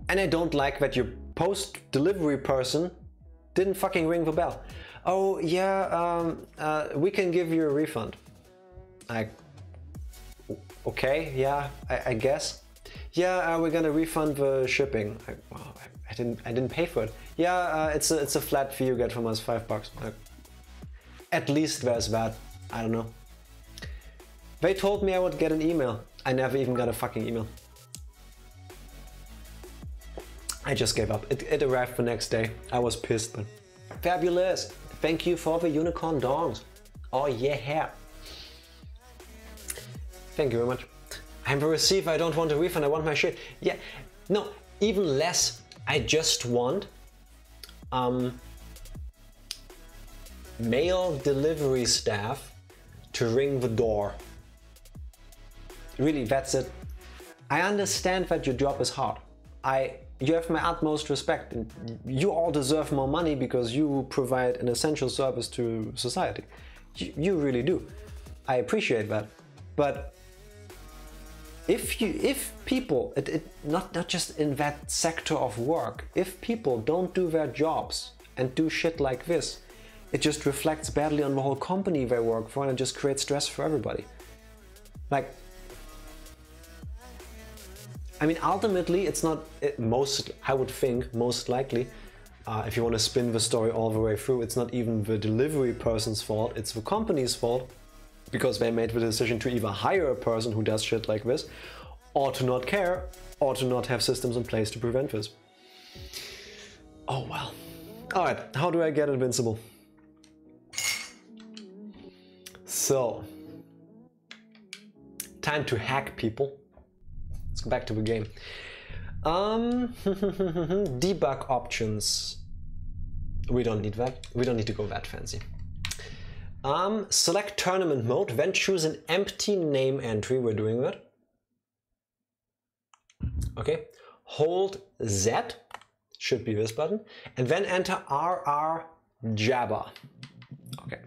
And I don't like that your post-delivery person didn't fucking ring the bell. Oh yeah, we can give you a refund. Like, okay, yeah, I guess. Yeah, we're gonna refund the shipping. Like, wow, I didn't pay for it. Yeah, it's a flat fee you get from us, $5. Like, at least there's that. I don't know. They told me I would get an email. I never even got a fucking email. I just gave up. It arrived the next day. I was pissed, but fabulous. Thank you for the unicorn dongs. Oh yeah. Thank you very much. I'm the receiver. I don't want a refund. I want my shit. Yeah. No, even less. I just want mail delivery staff to ring the door. Really, that's it. I understand that your job is hard. You have my utmost respect, and you all deserve more money because you provide an essential service to society. You really do. I appreciate that. But if people, not just in that sector of work, if people don't do their jobs and do shit like this, it just reflects badly on the whole company they work for, and it just creates stress for everybody. Like, I mean, ultimately, it's not I would think, most likely, if you want to spin the story all the way through, it's not even the delivery person's fault, it's the company's fault, because they made the decision to either hire a person who does shit like this, or to not care, or to not have systems in place to prevent this. Oh well. Alright, how do I get invincible? So, time to hack people. Let's go back to the game. Debug options. We don't need that. We don't need to go that fancy. Select tournament mode, then choose an empty name entry. We're doing that. Okay. Hold Z, should be this button, and then enter RR Jabba. Okay.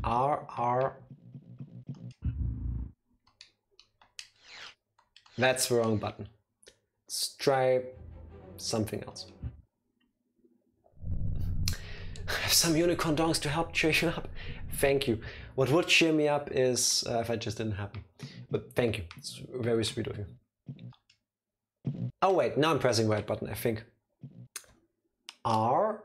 RR. That's the wrong button. Let's try something else. I have some unicorn dongs to help cheer you up. Thank you. What would cheer me up is if I just didn't happen. But thank you. It's very sweet of you. Oh wait, now I'm pressing the right button, I think. R.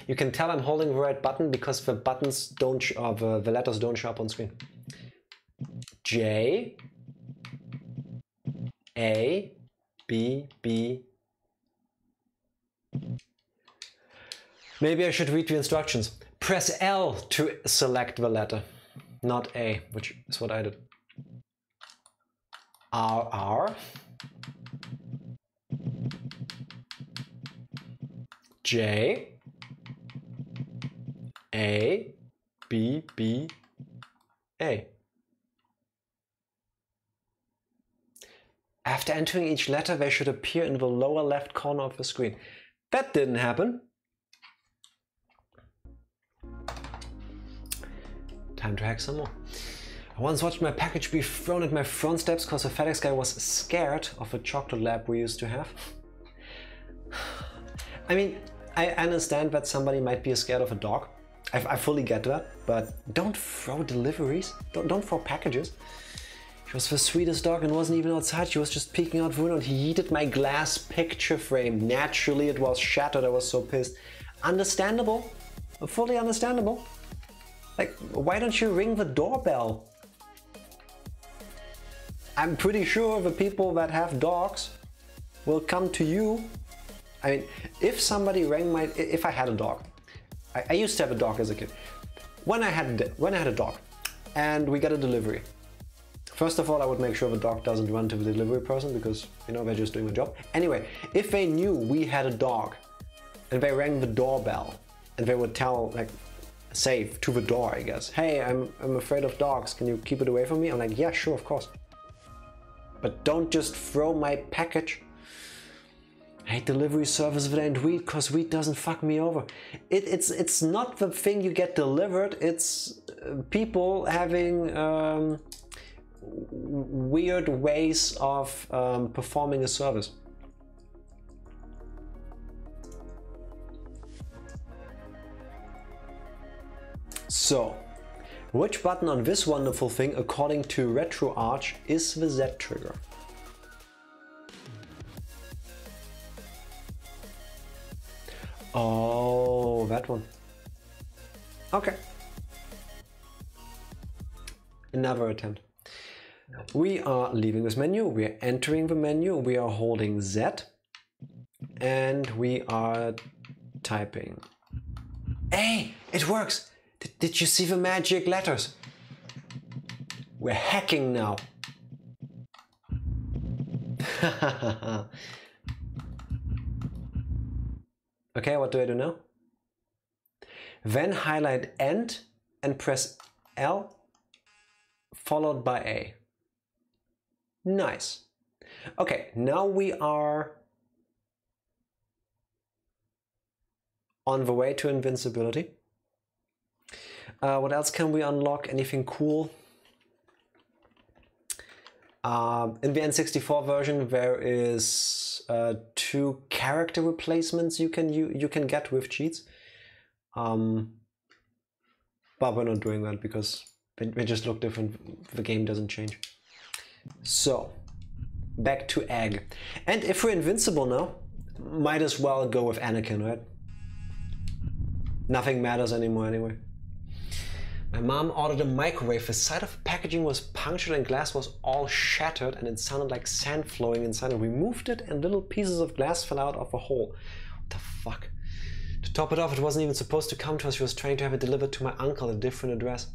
You can tell I'm holding the right button because the buttons don't, the letters don't show up on screen. J. A. B. B. Maybe I should read the instructions. Press L to select the letter, not A, which is what I did. R. J. A. B. B. A. After entering each letter, they should appear in the lower left corner of the screen. That didn't happen. Time to hack some more. I once watched my package be thrown at my front steps because the FedEx guy was scared of a chocolate lab we used to have. I mean, I understand that somebody might be scared of a dog. I fully get that, but don't throw deliveries. Don't throw packages. She was the sweetest dog and wasn't even outside. She was just peeking out the window and he yeeted my glass picture frame. Naturally, it was shattered. I was so pissed. Understandable. Fully understandable. Like, why don't you ring the doorbell? I'm pretty sure the people that have dogs will come to you. I mean, if somebody rang my... If I had a dog. I used to have a dog as a kid. When I had a dog and we got a delivery. First of all, I would make sure the dog doesn't run to the delivery person because, you know, they're just doing the job. Anyway, if they knew we had a dog and they rang the doorbell and they would tell, like, say to the door, I guess, hey, I'm afraid of dogs. Can you keep it away from me? I'm like, yeah, sure, of course. But don't just throw my package. I hate delivery service that ain't wheat because wheat doesn't fuck me over. It's not the thing you get delivered. It's people having weird ways of performing a service. So, which button on this wonderful thing, according to RetroArch, is the Z trigger? Oh, that one. Okay. Another attempt. We are leaving this menu, we are entering the menu, we are holding Z, and we are typing. Hey, it works! Did you see the magic letters? We're hacking now. Okay, what do I do now? Then highlight End and press L followed by A. Nice. Okay, now we are on the way to Invincibility. What else can we unlock? Anything cool? In the N64 version, there is 2 character replacements you can get with cheats. But we're not doing that because they just look different. The game doesn't change. So, back to Egg. And if we're invincible now, might as well go with Anakin, right? Nothing matters anymore anyway. My mom ordered a microwave. The side of the packaging was punctured and glass was all shattered and it sounded like sand flowing inside. And we moved it and little pieces of glass fell out of a hole. What the fuck? To top it off, it wasn't even supposed to come to us. She was trying to have it delivered to my uncle at a different address.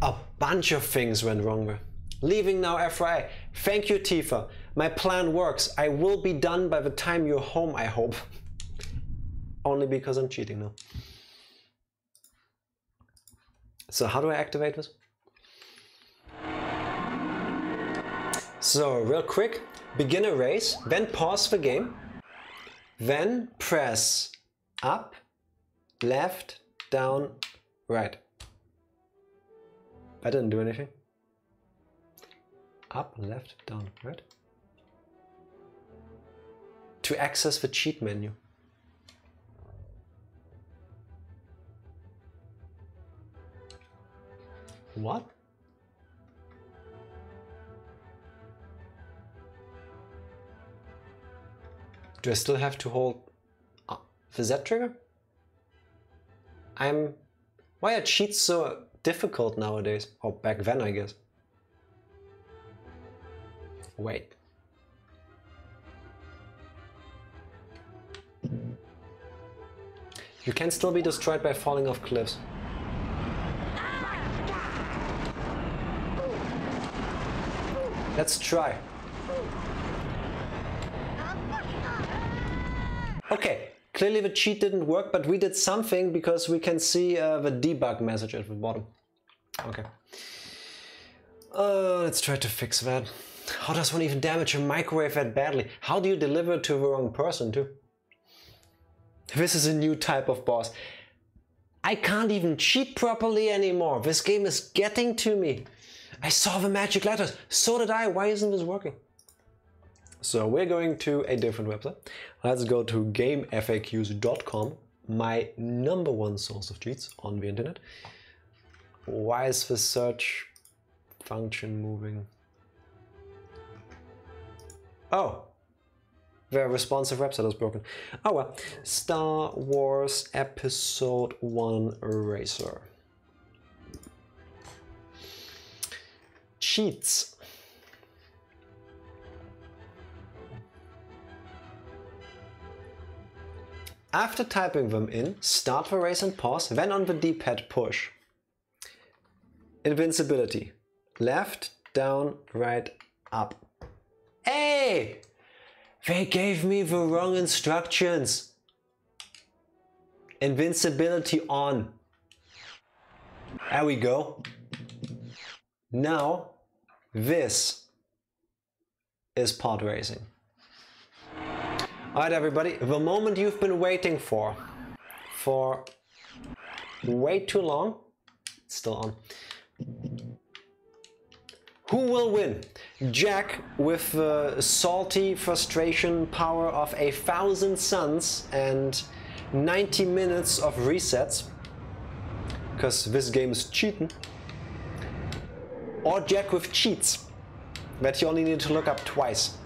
A bunch of things went wrong there. Leaving now, FYI. Thank you, Tifa. My plan works. I will be done by the time you're home, I hope. Only because I'm cheating now. So how do I activate this? So real quick, begin a race, then pause the game, then press up, left, down, right. I didn't do anything. Up, left, down, right. To access the cheat menu. What? Do I still have to hold the Z trigger? Why are cheats so difficult nowadays? Or back then, I guess. Wait. You can still be destroyed by falling off cliffs. Let's try. Okay, clearly the cheat didn't work, but we did something because we can see the debug message at the bottom. Okay. Let's try to fix that. How does one even damage a microwave that badly? How do you deliver it to the wrong person too? This is a new type of boss. I can't even cheat properly anymore. This game is getting to me. I saw the magic letters. So did I. Why isn't this working? So we're going to a different website. Let's go to gamefaqs.com, my #1 source of cheats on the internet. Why is the search function moving? Oh, the responsive website is broken. Oh well. Star Wars Episode 1 Eraser. Cheats. After typing them in, start the race and pause, then on the D-pad push. Invincibility. Left, down, right, up. Hey! They gave me the wrong instructions. Invincibility on. There we go. Now, this is Podracing. Alright everybody, the moment you've been waiting for way too long. It's still on. Who will win? Jack with the salty frustration power of 1,000 suns and 90 minutes of resets, because this game is cheating. Or Jack with cheats that you only need to look up twice.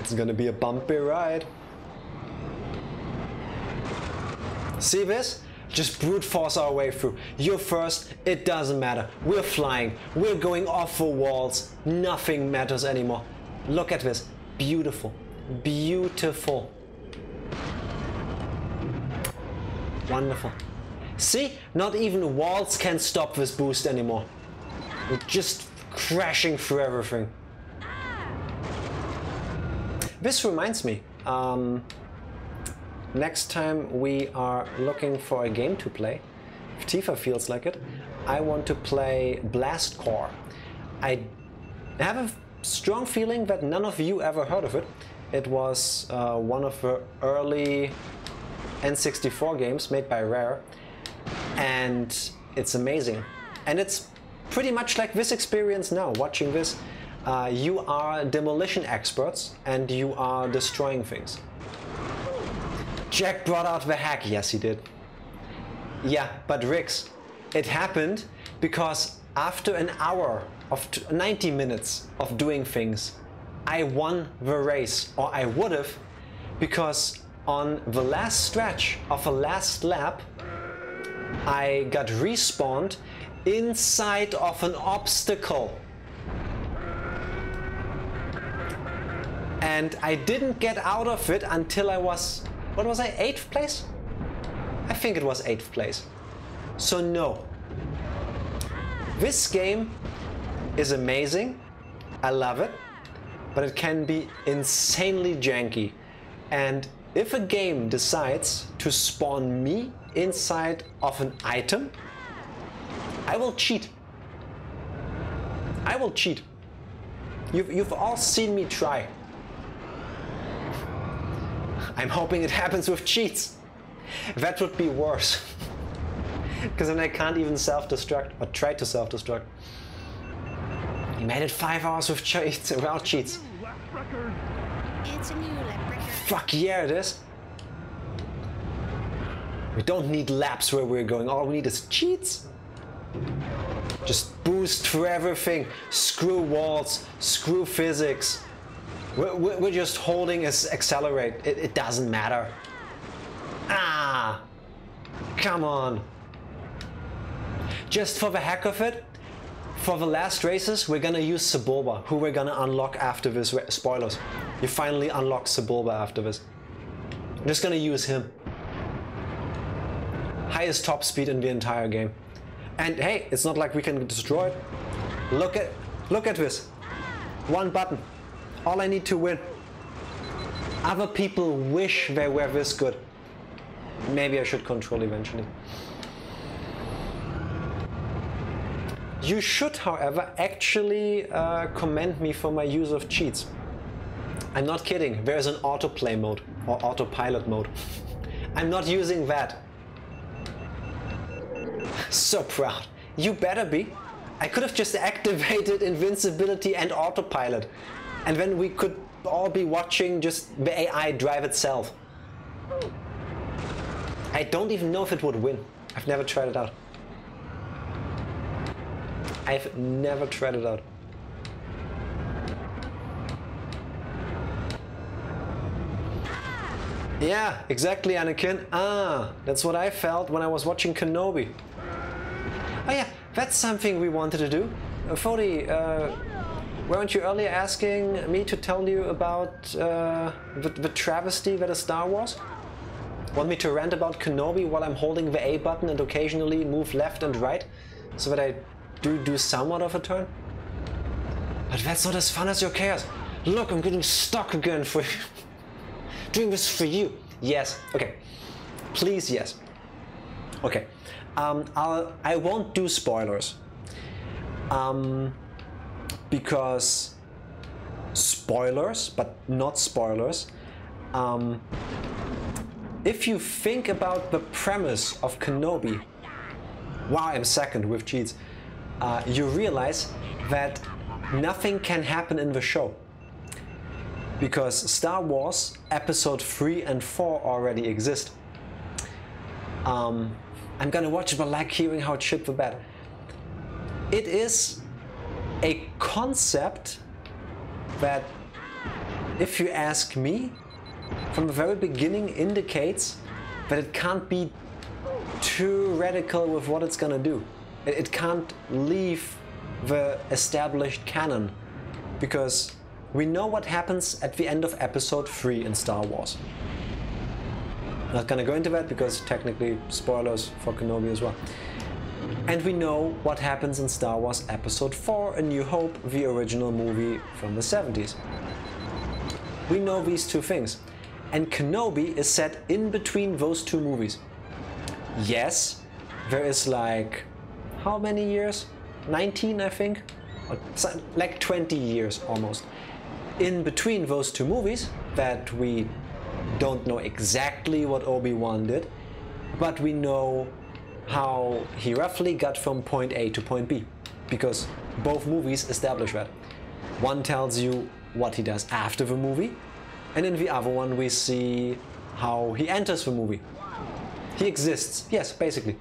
It's gonna be a bumpy ride. See this? Just brute force our way through. You're first, it doesn't matter. We're flying, we're going off the walls. Nothing matters anymore. Look at this. Beautiful. Beautiful. Wonderful. See? Not even walls can stop this boost anymore. We're just crashing through everything. This reminds me, next time we are looking for a game to play, if Tifa feels like it, I want to play Blast Corps. I have a strong feeling that none of you ever heard of it. It was one of the early N64 games made by Rare, and it's amazing. And it's pretty much like this experience now, watching this. You are demolition experts and you are destroying things. Jack brought out the hack. Yes, he did. Yeah, but Rix, it happened because after an hour of 90 minutes of doing things, I won the race, or I would have, because on the last stretch of the last lap, I got respawned inside of an obstacle. And I didn't get out of it until I was, what was I, 8th place? I think it was 8th place. So no. This game is amazing. I love it. But it can be insanely janky. And if a game decides to spawn me inside of an item, I will cheat. I will cheat. You've all seen me try. I'm hoping it happens with cheats. That would be worse. Because then I can't even self-destruct, or try to self-destruct. You made it 5 hours with cheats, without cheats.
It's a new lap record.
Fuck yeah, it is. We don't need laps where we're going. All we need is cheats. Just boost through everything. Screw walls. Screw physics. We're just holding as accelerate. It doesn't matter. Ah! Come on. Just for the heck of it, for the last races, we're gonna use Sebulba, who we're gonna unlock after this. Spoilers. You finally unlock Sebulba after this. I'm just gonna use him. Highest top speed in the entire game. And hey, it's not like we can destroy it. Look at this. One button. All I need to win. Other people wish they were this good. Maybe I should control eventually. You should, however, actually commend me for my use of cheats. I'm not kidding. There's an autoplay mode or autopilot mode. I'm not using that. So proud. You better be. I could have just activated Invincibility and autopilot, and then we could all be watching just the AI drive itself. I don't even know if it would win. I've never tried it out. I've never tried it out. Yeah, exactly, Anakin. Ah, that's what I felt when I was watching Kenobi. Oh yeah, that's something we wanted to do. Fody, weren't you earlier asking me to tell you about the travesty that is Star Wars? Want me to rant about Kenobi while I'm holding the A button and occasionally move left and right so that I do somewhat of a turn? But that's not as fun as your chaos. Look, I'm getting stuck again for doing this for you. Yes, okay. Please, yes. Okay. I won't do spoilers. Because spoilers, but not spoilers. If you think about the premise of Kenobi, wow, I'm second with cheats, you realize that nothing can happen in the show. Because Star Wars Episode 3 and 4 already exist. I'm gonna watch it, but like hearing how it shit the bed. It is a concept that, if you ask me, from the very beginning indicates that it can't be too radical with what it's gonna do. It can't leave the established canon, because we know what happens at the end of Episode 3 in Star Wars. Not gonna go into that because technically spoilers for Kenobi as well. And we know what happens in Star Wars Episode 4, A New Hope, the original movie from the 70s. We know these two things. And Kenobi is set in between those two movies. Yes, there is like, how many years? 19, I think? Or like 20 years almost. In between those two movies that we don't know exactly what Obi-Wan did, but we know how he roughly got from point A to point B, because both movies establish that. One tells you what he does after the movie, and in the other one we see how he enters the movie. He exists, yes, basically.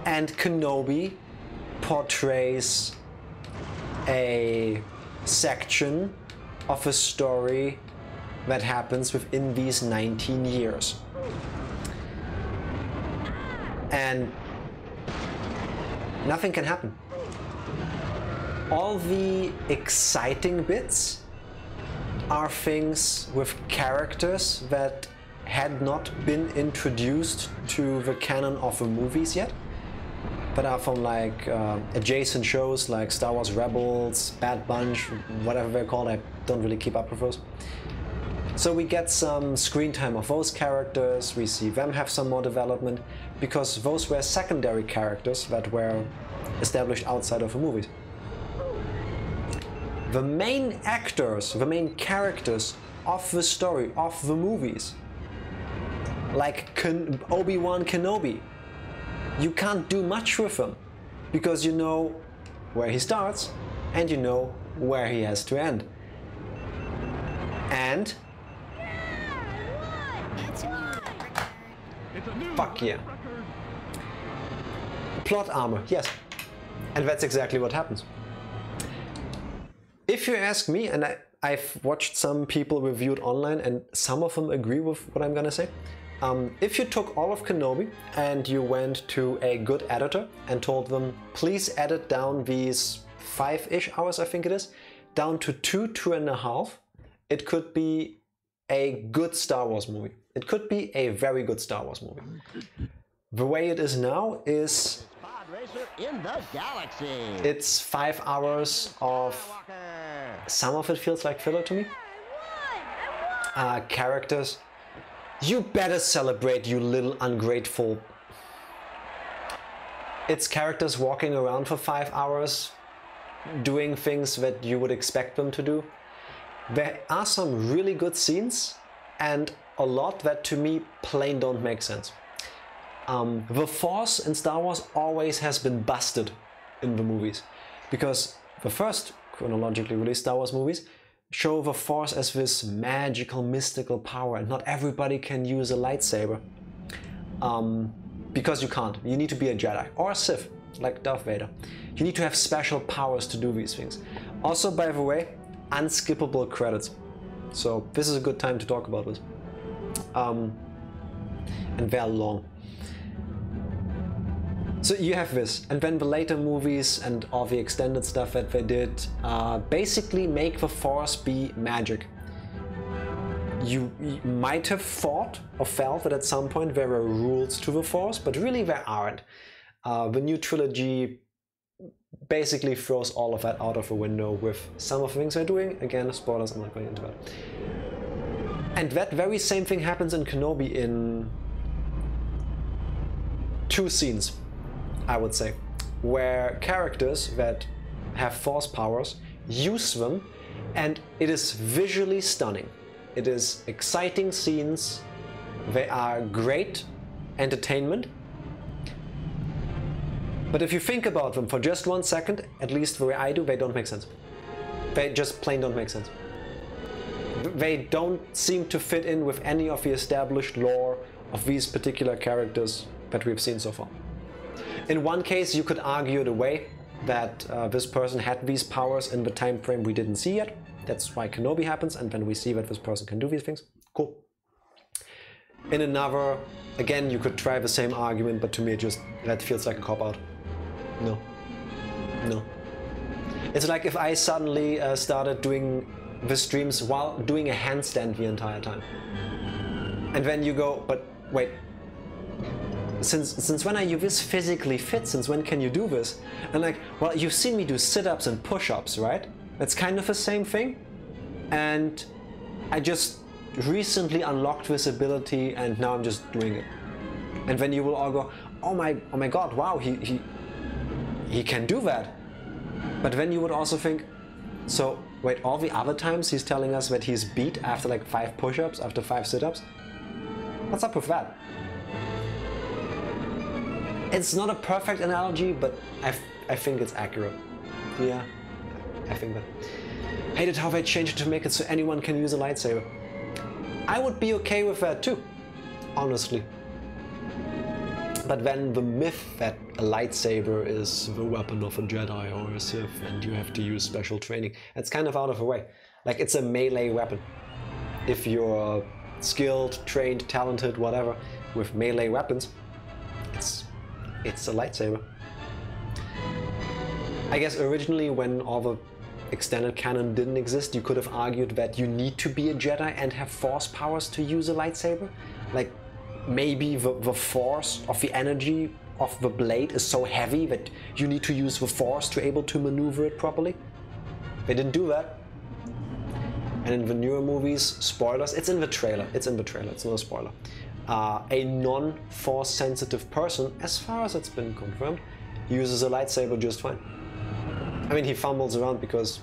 And Kenobi portrays a section of a story that happens within these 19 years. And nothing can happen. All the exciting bits are things with characters that had not been introduced to the canon of the movies yet, that are from like adjacent shows like Star Wars Rebels, Bad Bunch, whatever they're called. I don't really keep up with those. So we get some screen time of those characters, we see them have some more development, because those were secondary characters that were established outside of the movies. The main actors, the main characters of the story, of the movies, like Obi-Wan Kenobi, you can't do much with them, because you know where he starts and you know where he has to end. And Fuck yeah. Plot armor, yes. And that's exactly what happens. If you ask me, and I've watched some people reviewed online and some of them agree with what I'm gonna say. If you took all of Kenobi and you went to a good editor and told them, please edit down these 5-ish hours, I think it is, down to 2.5, it could be a good Star Wars movie. It could be a very good Star Wars movie. The way it is now is
in the galaxy.
It's 5 hours of, some of it feels like filler to me. Characters. You better celebrate, you little ungrateful. It's characters walking around for 5 hours, doing things that you would expect them to do. There are some really good scenes, and a lot that to me plain don't make sense. The Force in Star Wars always has been busted in the movies, because the first chronologically released Star Wars movies show the Force as this magical, mystical power, and not everybody can use a lightsaber. Because you can't. You need to be a Jedi, or a Sith, like Darth Vader. You need to have special powers to do these things. Also, by the way, unskippable credits. So this is a good time to talk about this. And they're long. So you have this, and then the later movies and all the extended stuff that they did basically make the Force be magic. You might have thought or felt that at some point there were rules to the Force, but really there aren't. The new trilogy basically throws all of that out of the window with some of the things they're doing. Again, spoilers, I'm not going into that. And that very same thing happens in Kenobi in 2 scenes, I would say, where characters that have Force powers use them, and it is visually stunning. It is exciting scenes, they are great entertainment, but if you think about them for just 1 second, at least the way I do, they don't make sense. They just plain don't make sense. They don't seem to fit in with any of the established lore of these particular characters that we've seen so far. In one case, you could argue it away that this person had these powers in the time frame we didn't see yet. That's why Kenobi happens, and then we see that this person can do these things. Cool. In another, again, you could try the same argument, but to me that feels like a cop-out. No. No. It's like if I suddenly started doing the streams while doing a handstand the entire time. And then you go, but wait, since when are you this physically fit? Since when can you do this? And like, well, you've seen me do sit-ups and push-ups, right? That's kind of the same thing. And I just recently unlocked this ability and now I'm just doing it. And then you will all go, oh my god, wow, he can do that. But then you would also think, so wait, all the other times he's telling us that he's beat after like 5 push-ups, after 5 sit-ups? What's up with that? It's not a perfect analogy, but I think it's accurate. Yeah, I think that. Hated how they changed it to make it so anyone can use a lightsaber. I would be okay with that too, honestly. But then the myth that a lightsaber is the weapon of a Jedi or a Sith and you have to use special training, that's kind of out of the way. Like, it's a melee weapon. If you're skilled, trained, talented, whatever, with melee weapons, it's a lightsaber. I guess originally when all the extended canon didn't exist, you could have argued that you need to be a Jedi and have Force powers to use a lightsaber. Like, maybe the force of the energy of the blade is so heavy that you need to use the Force to able to maneuver it properly. They didn't do that. And in the newer movies, spoilers, it's in the trailer, it's not a spoiler. A non-Force sensitive person, as far as it's been confirmed, uses a lightsaber just fine. I mean, he fumbles around because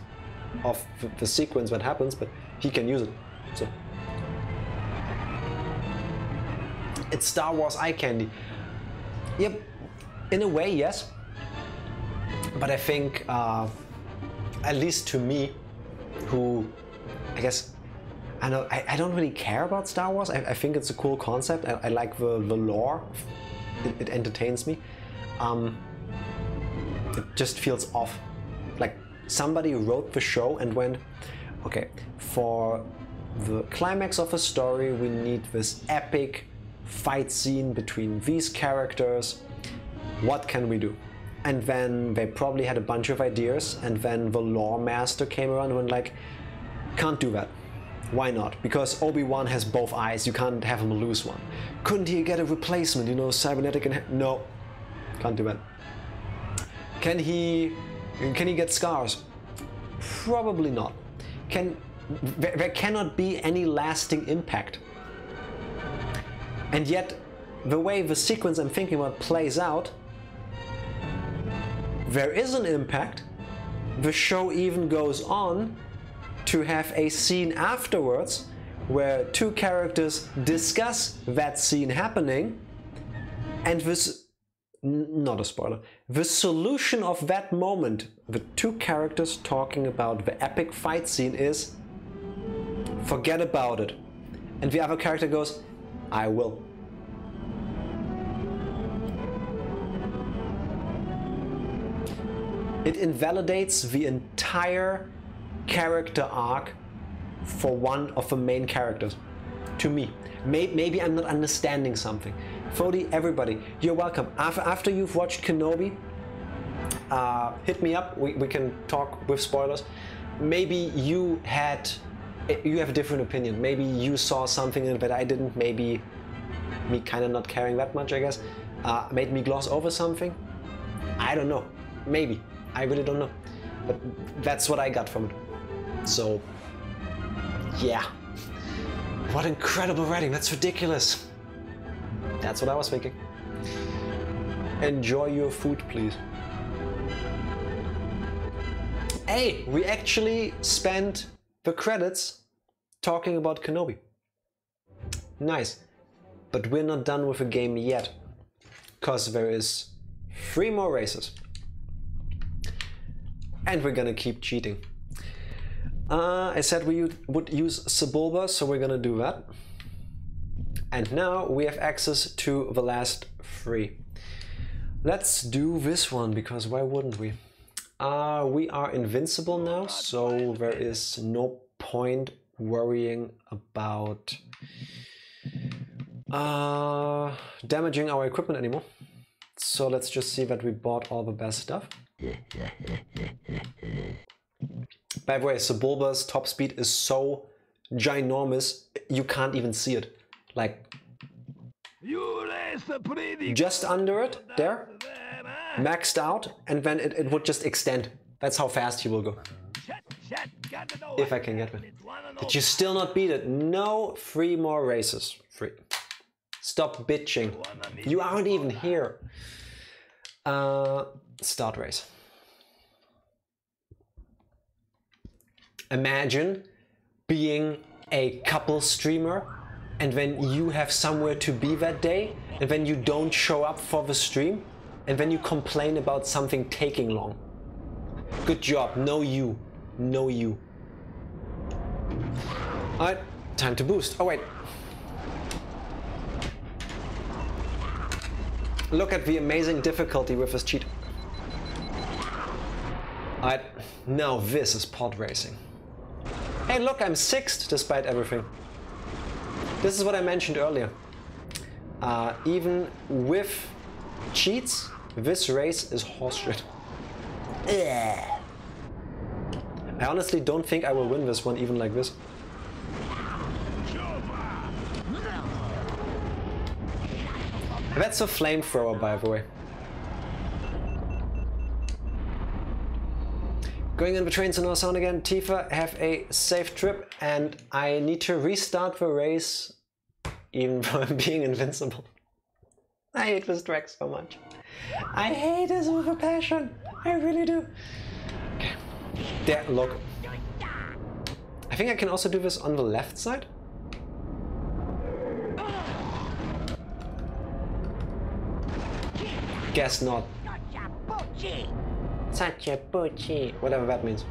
of the sequence that happens, but he can use it. So it's Star Wars eye candy. Yep, in a way, yes. But I think, at least to me, who, I guess, I don't really care about Star Wars. I think it's a cool concept. I like the lore. It entertains me. It just feels off. Like somebody wrote the show and went, okay, for the climax of a story we need this epic fight scene between these characters. What can we do? And then they probably had a bunch of ideas, and then the lore master came around and went like, can't do that. Why not? Because Obi-Wan has both eyes, you can't have him lose one. Couldn't he get a replacement, you know, cybernetic and... No, can't do that. Can he get scars? Probably not. There cannot be any lasting impact. And yet, the way the sequence I'm thinking about plays out, there is an impact. The show even goes on to have a scene afterwards where two characters discuss that scene happening, and this, not a spoiler, the solution of that moment, the two characters talking about the epic fight scene is, forget about it. And the other character goes, I will. It invalidates the entire character arc for one of the main characters, to me. Maybe I'm not understanding something. Fody, everybody, you're welcome. After you've watched Kenobi, hit me up, we can talk with spoilers. Maybe you have a different opinion. Maybe you saw something in it that I didn't. Maybe me kind of not caring that much, I guess, made me gloss over something. I don't know. Maybe. I really don't know. But that's what I got from it. So, yeah. What incredible writing. That's ridiculous. That's what I was thinking. Enjoy your food, please. Hey, we actually spent the credits talking about Kenobi. Nice. But we're not done with the game yet, because there is 3 more races. And we're gonna keep cheating. I said we would use Sebulba, so we're gonna do that. And now we have access to the last 3. Let's do this one, because why wouldn't we? We are invincible now, so there is no point worrying about damaging our equipment anymore. So let's just see that we bought all the best stuff. By the way, Sebulba's top speed is so ginormous, you can't even see it. Like, just under it, there, maxed out, and then it would just extend. That's how fast he will go. If I can get it. Did you still not beat it? No, 3 more races. 3. Stop bitching. You aren't even here. Start race. Imagine being a couple streamer and then you have somewhere to be that day and then you don't show up for the stream and then you complain about something taking long. Good job. No you. No you. Alright, time to boost. Oh wait. Look at the amazing difficulty with this cheat. Alright, now this is pod racing. Hey look, I'm 6th despite everything. This is what I mentioned earlier. Even with cheats, this race is horseshit. I honestly don't think I will win this one even like this. That's a flamethrower, by the way. Going in the trains in our sound again. Tifa, have a safe trip, and I need to restart the race even though I'm being invincible. I hate this track so much. I hate this with a passion. I really do. Okay. There, look. I think I can also do this on the left side. Guess not. Such a butchie. Whatever that means.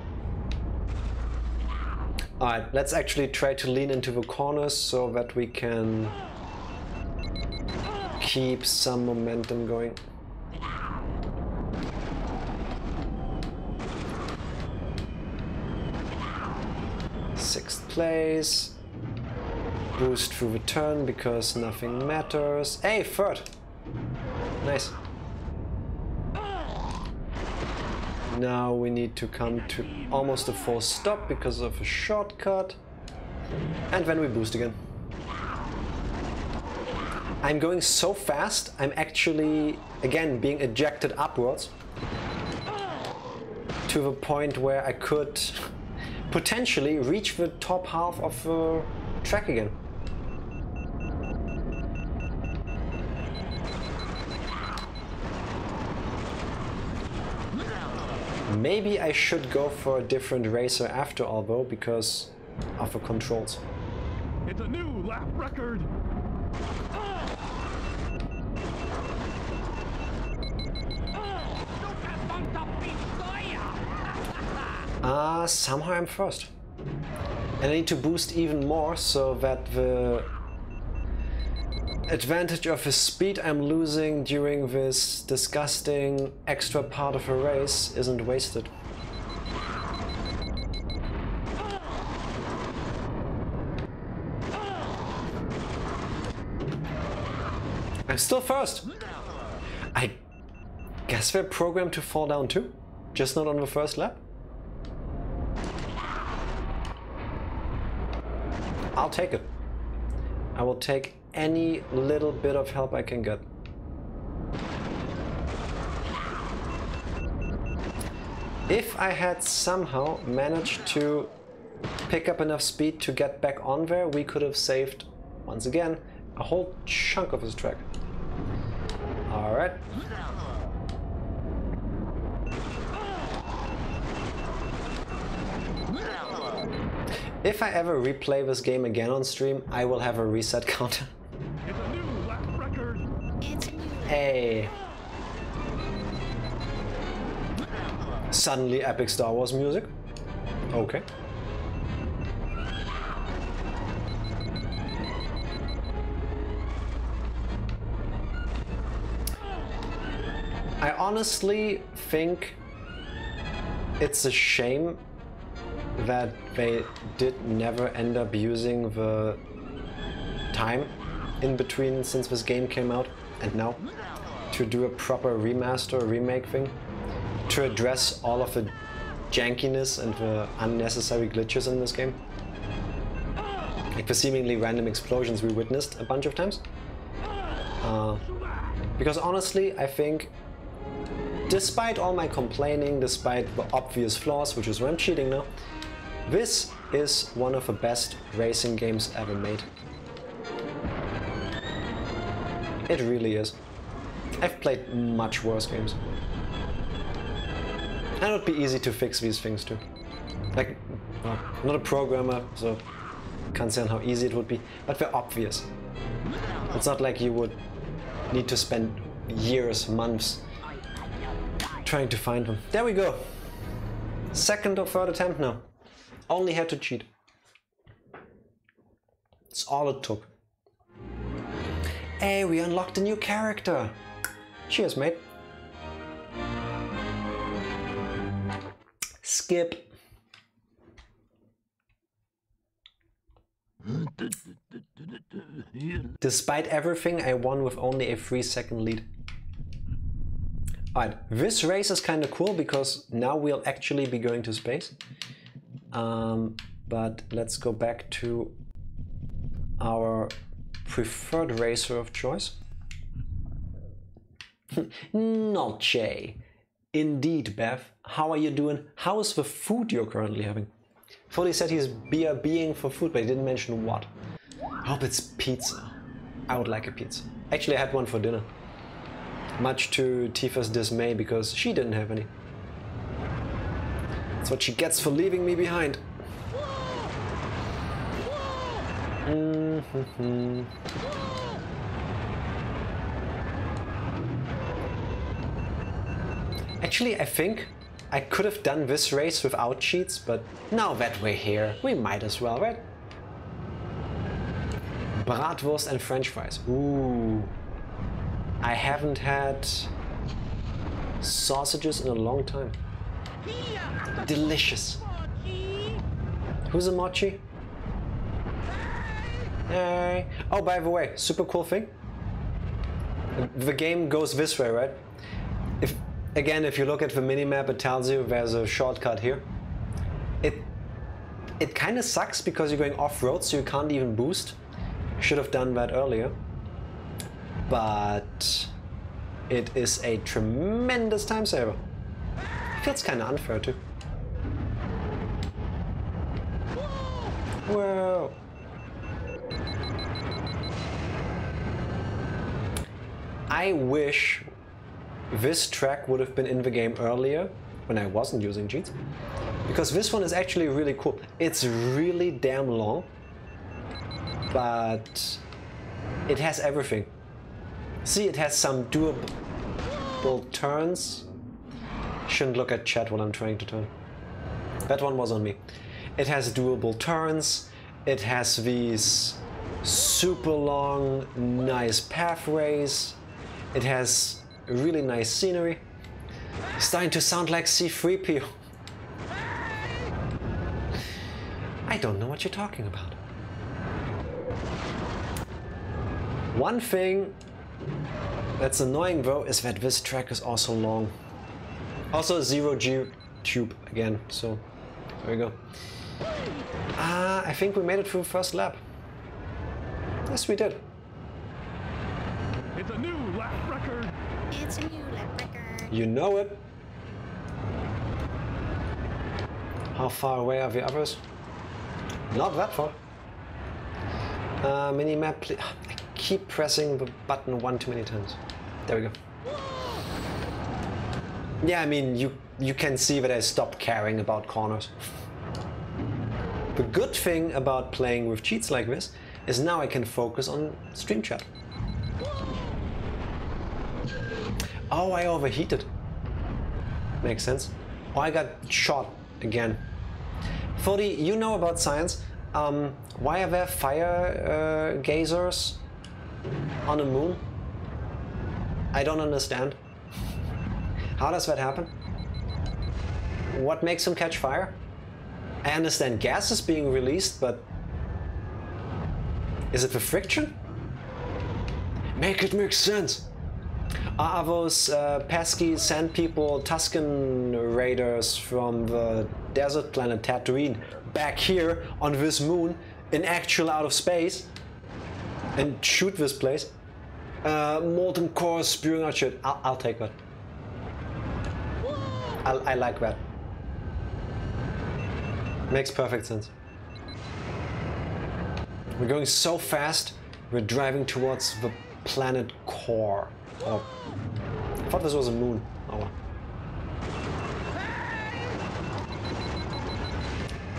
Alright, let's actually try to lean into the corners so that we can keep some momentum going. Sixth place. Boost through the turn because nothing matters. Hey, third! Nice. Now we need to come to almost a full stop because of a shortcut. And then we boost again. I'm going so fast, I'm actually, again, being ejected upwards. To the point where I could potentially reach the top half of the track again. Maybe I should go for a different racer after all though, because of the controls.
It's a new lap record.
Somehow I'm first. And I need to boost even more so that the advantage of the speed I'm losing during this disgusting extra part of a race isn't wasted. I'm still first! I guess they're programmed to fall down too, just not on the first lap. I'll take it. I will take any little bit of help I can get. If I had somehow managed to pick up enough speed to get back on there, we could have saved, once again, a whole chunk of this track. Alright. If I ever replay this game again on stream, I will have a reset counter.
It's a new lap record.
Hey. Suddenly epic Star Wars music. Okay. I honestly think it's a shame that they did never end up using the time in between since this game came out and now to do a proper remaster, remake thing, to address all of the jankiness and the unnecessary glitches in this game. Like the seemingly random explosions we witnessed a bunch of times. Because honestly, I think, despite all my complaining, despite the obvious flaws, which is why I'm cheating now, this is one of the best racing games ever made. It really is. I've played much worse games. And it would be easy to fix these things too. Like, well, I'm not a programmer, so can't say on how easy it would be, but they're obvious. It's not like you would need to spend years, months trying to find them. There we go. Second or third attempt now. Only had to cheat. It's all it took. Hey, we unlocked a new character. Cheers, mate. Skip. Despite everything, I won with only a 3-second lead. Alright, this race is kind of cool because now we'll actually be going to space. But let's go back to our preferred racer of choice. Noche. Indeed, Bev. How are you doing? How is the food you're currently having? Foley said he's BRBing for food, but he didn't mention what. I hope it's pizza. I would like a pizza. Actually, I had one for dinner. Much to Tifa's dismay because she didn't have any. That's what she gets for leaving me behind. Actually, I think I could have done this race without cheats, but now that we're here, we might as well, right? Bratwurst and French fries. Ooh. I haven't had sausages in a long time. Delicious. Who's a mochi? Hey. Oh, by the way, super cool thing. The game goes this way, right? If you look at the minimap, it tells you there's a shortcut here. It kind of sucks because you're going off-road, so you can't even boost. Should have done that earlier. But it is a tremendous time saver. Feels kind of unfair too. Whoa! I wish this track would have been in the game earlier when I wasn't using cheats, because this one is actually really cool. It's really damn long, but it has everything. See, it has some doable turns. Shouldn't look at chat while I'm trying to turn. That one was on me. It has doable turns. It has these super long, nice pathways. It has really nice scenery. It's starting to sound like C-3PO. I don't know what you're talking about. One thing that's annoying though is that this track is also long. Also 0G tube again, so there we go. I think we made it through first lap. Yes, we did.
It's a new lap record.
It's a new lap record.
You know it. How far away are the others? Not that far. Minimap, please. I keep pressing the button one too many times. There we go. Yeah, I mean, you can see that I stopped caring about corners. The good thing about playing with cheats like this is now I can focus on stream chat. Oh, I overheated. Makes sense. Oh, I got shot again. 40, you know about science. Why are there fire gazers on the moon? I don't understand. How does that happen? What makes them catch fire? I understand gas is being released, but is it the friction? Make it make sense. Are those pesky sand people, Tuscan raiders from the desert planet Tatooine back here on this moon in actual out of space and shoot this place? Molten core spewing out shit. I'll take that. I like that. Makes perfect sense. We're going so fast, we're driving towards the planet core. Oh. I thought this was a moon. Oh well.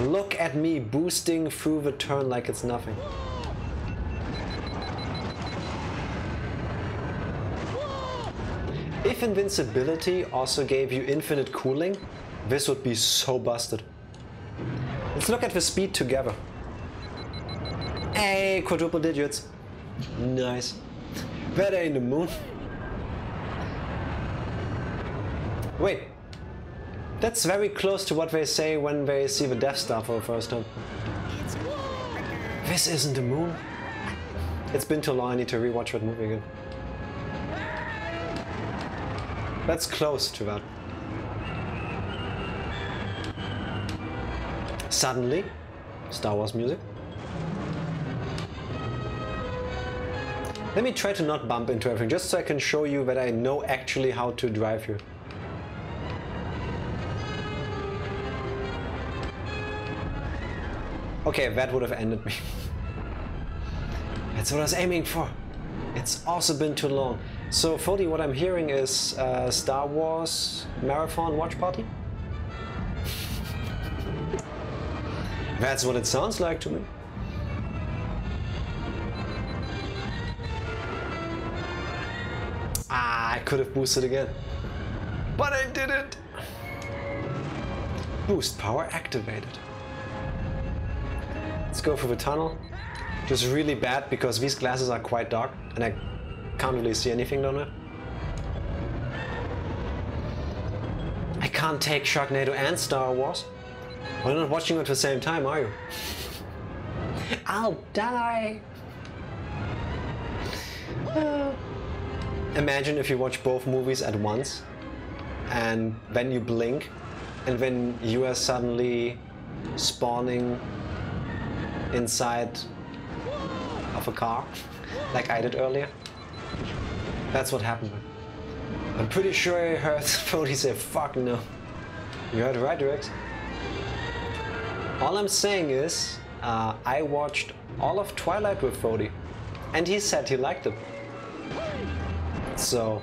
Look at me boosting through the turn like it's nothing. If Invincibility also gave you infinite cooling, this would be so busted. Let's look at the speed together. Hey, quadruple digits. Nice. Better in the moon. Wait. That's very close to what they say when they see the Death Star for the first time. This isn't the moon. It's been too long, I need to rewatch that movie again. That's close to that. Suddenly, Star Wars music. Let me try to not bump into everything, just so I can show you that I know actually how to drive here. Okay, that would have ended me. That's what I was aiming for. It's also been too long. So 40, what I'm hearing is Star Wars Marathon Watch Party? That's what it sounds like to me. Ah, I could have boosted again. But I didn't! Boost power activated. Let's go through the tunnel. Just really bad because these glasses are quite dark and I can't really see anything down there. I can't take Sharknado and Star Wars. We're not watching at the same time, are you? I'll die! Imagine if you watch both movies at once and then you blink and then you are suddenly spawning inside of a car like I did earlier. That's what happened. I'm pretty sure I heard Fody say fuck no. You heard it right, Rex? All I'm saying is I watched all of Twilight with Fody and he said he liked it. So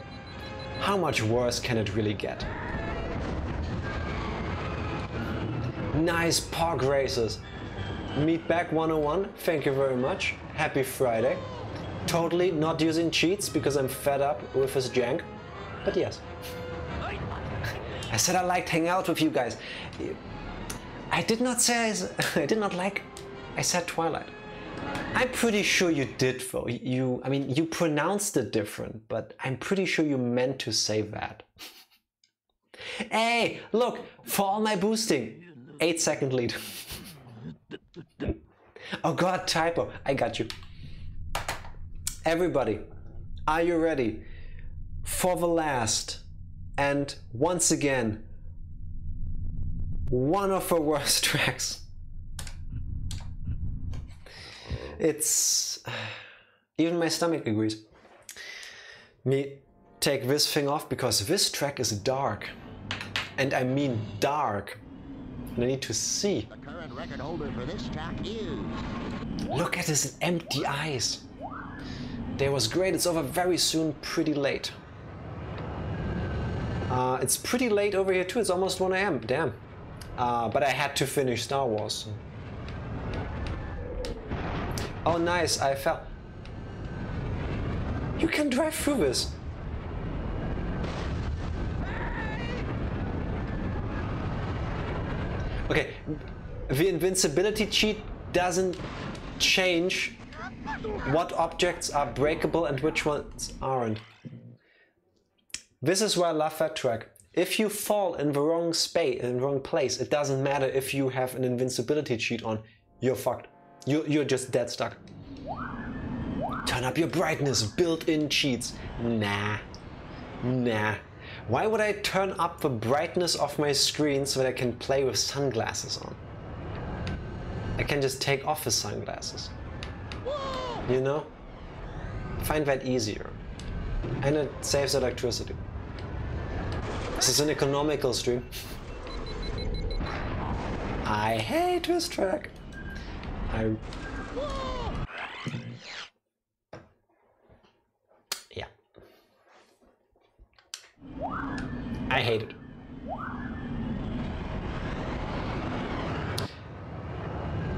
how much worse can it really get? Nice pog races. Meatbag 101, thank you very much. Happy Friday. Totally not using cheats because I'm fed up with this jank. But yes. I said I liked hanging out with you guys. I did not say I did not like. I said Twilight. I'm pretty sure you did though. I mean, you pronounced it different, but I'm pretty sure you meant to say that. Hey, look, for all my boosting, 8-second lead. Oh god, typo. I got you. Everybody, are you ready for the last and once again one of the worst tracks? It's... even my stomach agrees. Me take this thing off because this track is dark. And I mean dark. And I need to see.
The current record holder for this track is...
Look at his empty eyes. Day was great, it's over very soon, pretty late. It's pretty late over here too, it's almost 1 AM, damn. But I had to finish Star Wars. Oh nice, I fell. You can drive through this. Okay, the invincibility cheat doesn't change what objects are breakable and which ones aren't. This is why I love that track. If you fall in the wrong space, in the wrong place, it doesn't matter if you have an invincibility cheat on, you're fucked. You're just dead stuck. Turn up your brightness, built-in cheats. Nah. Nah. Why would I turn up the brightness of my screen so that I can play with sunglasses on? I can just take off the sunglasses. You know? Find that easier. And it saves electricity. This is an economical stream. I hate this track. Yeah. I hate it.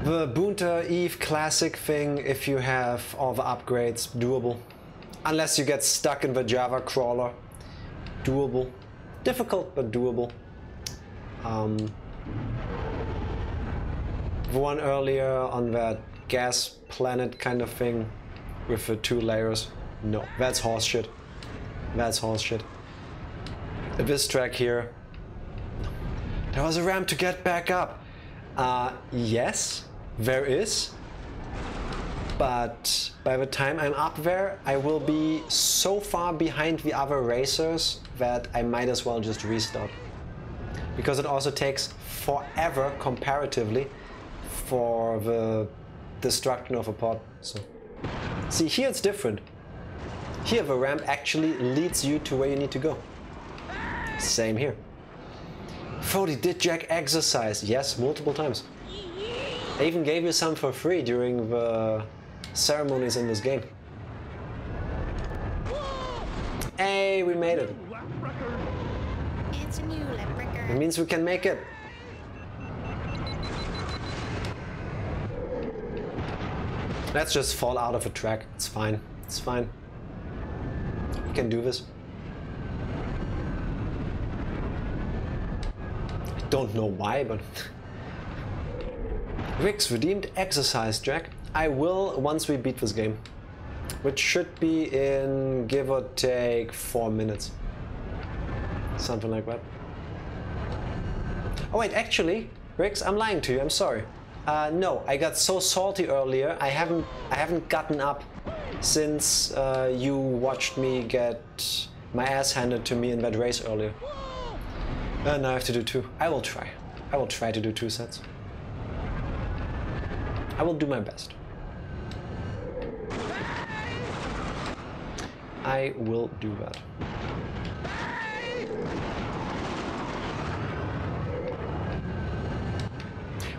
The Boonta Eve Classic thing, if you have all the upgrades, doable. Unless you get stuck in the Java crawler, doable. Difficult, but doable. The one earlier on that gas planet kind of thing with the 2 layers, no, that's horseshit. That's horseshit. This track here, there was a ramp to get back up. Yes, there is. But by the time I'm up there, I will be so far behind the other racers that I might as well just restart. Because it also takes forever, comparatively, for the destruction of a pod. So, see, here it's different. Here the ramp actually leads you to where you need to go. Same here. Fody, did Jack exercise? Yes, multiple times. I even gave you some for free during the ceremonies in this game. Hey, we made it.
It's a new lap breaker.
It means we can make it. Let's just fall out of a track. It's fine. It's fine. We can do this. I Don't know why, but... Rick's redeemed exercise jack. I will once we beat this game. Which should be in, give or take, 4 minutes. Something like that. Oh wait, actually, Rix, I'm lying to you, I'm sorry. No, I got so salty earlier, I haven't gotten up since you watched me get my ass handed to me in that race earlier. And now I have to do 2. I will try. I will try to do 2 sets. I will do my best. I will do that.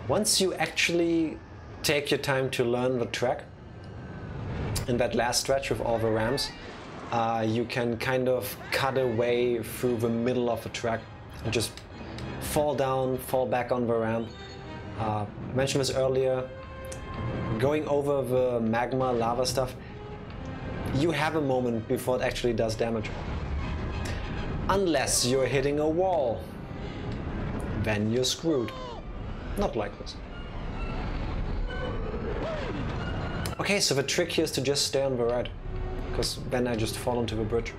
Once you actually take your time to learn the track, in that last stretch with all the ramps, you can kind of cut away through the middle of the track and just fall down, fall back on the ramp. I mentioned this earlier, going over the magma, lava stuff, you have a moment before it actually does damage. Unless you're hitting a wall, then you're screwed. Not like this. Okay, so the trick here is to just stay on the right, because then I just fall onto the bridge.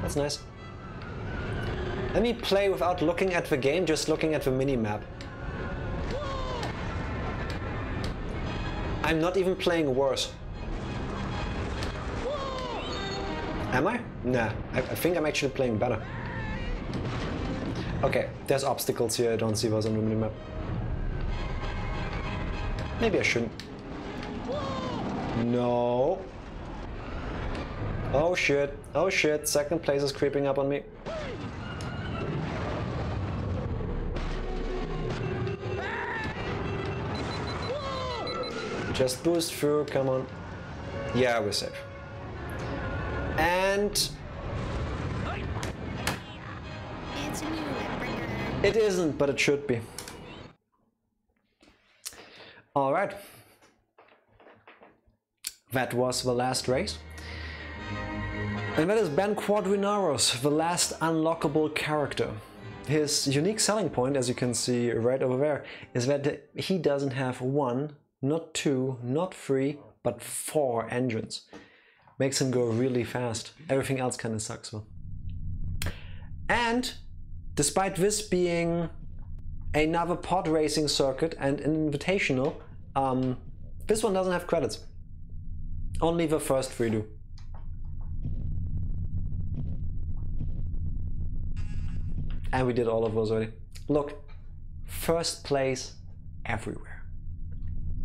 That's nice. Let me play without looking at the game, just looking at the mini-map. I'm not even playing worse. Am I? Nah, I think I'm actually playing better. Okay, there's obstacles here, I don't see those on the minimap. Maybe I shouldn't. No. Oh shit, second place is creeping up on me. Just boost through, come on. Yeah, we're safe. And...
It's a new leprechaun.
It isn't, but it should be. Alright. That was the last race. And that is Ben Quadrinaros, the last unlockable character. His unique selling point, as you can see right over there, is that he doesn't have 1, not 2, not 3, but 4 engines. Makes him go really fast. Everything else kind of sucks though. And despite this being another pod racing circuit and an invitational, this one doesn't have credits. Only the first 3 do. And we did all of those already. Look, first place everywhere.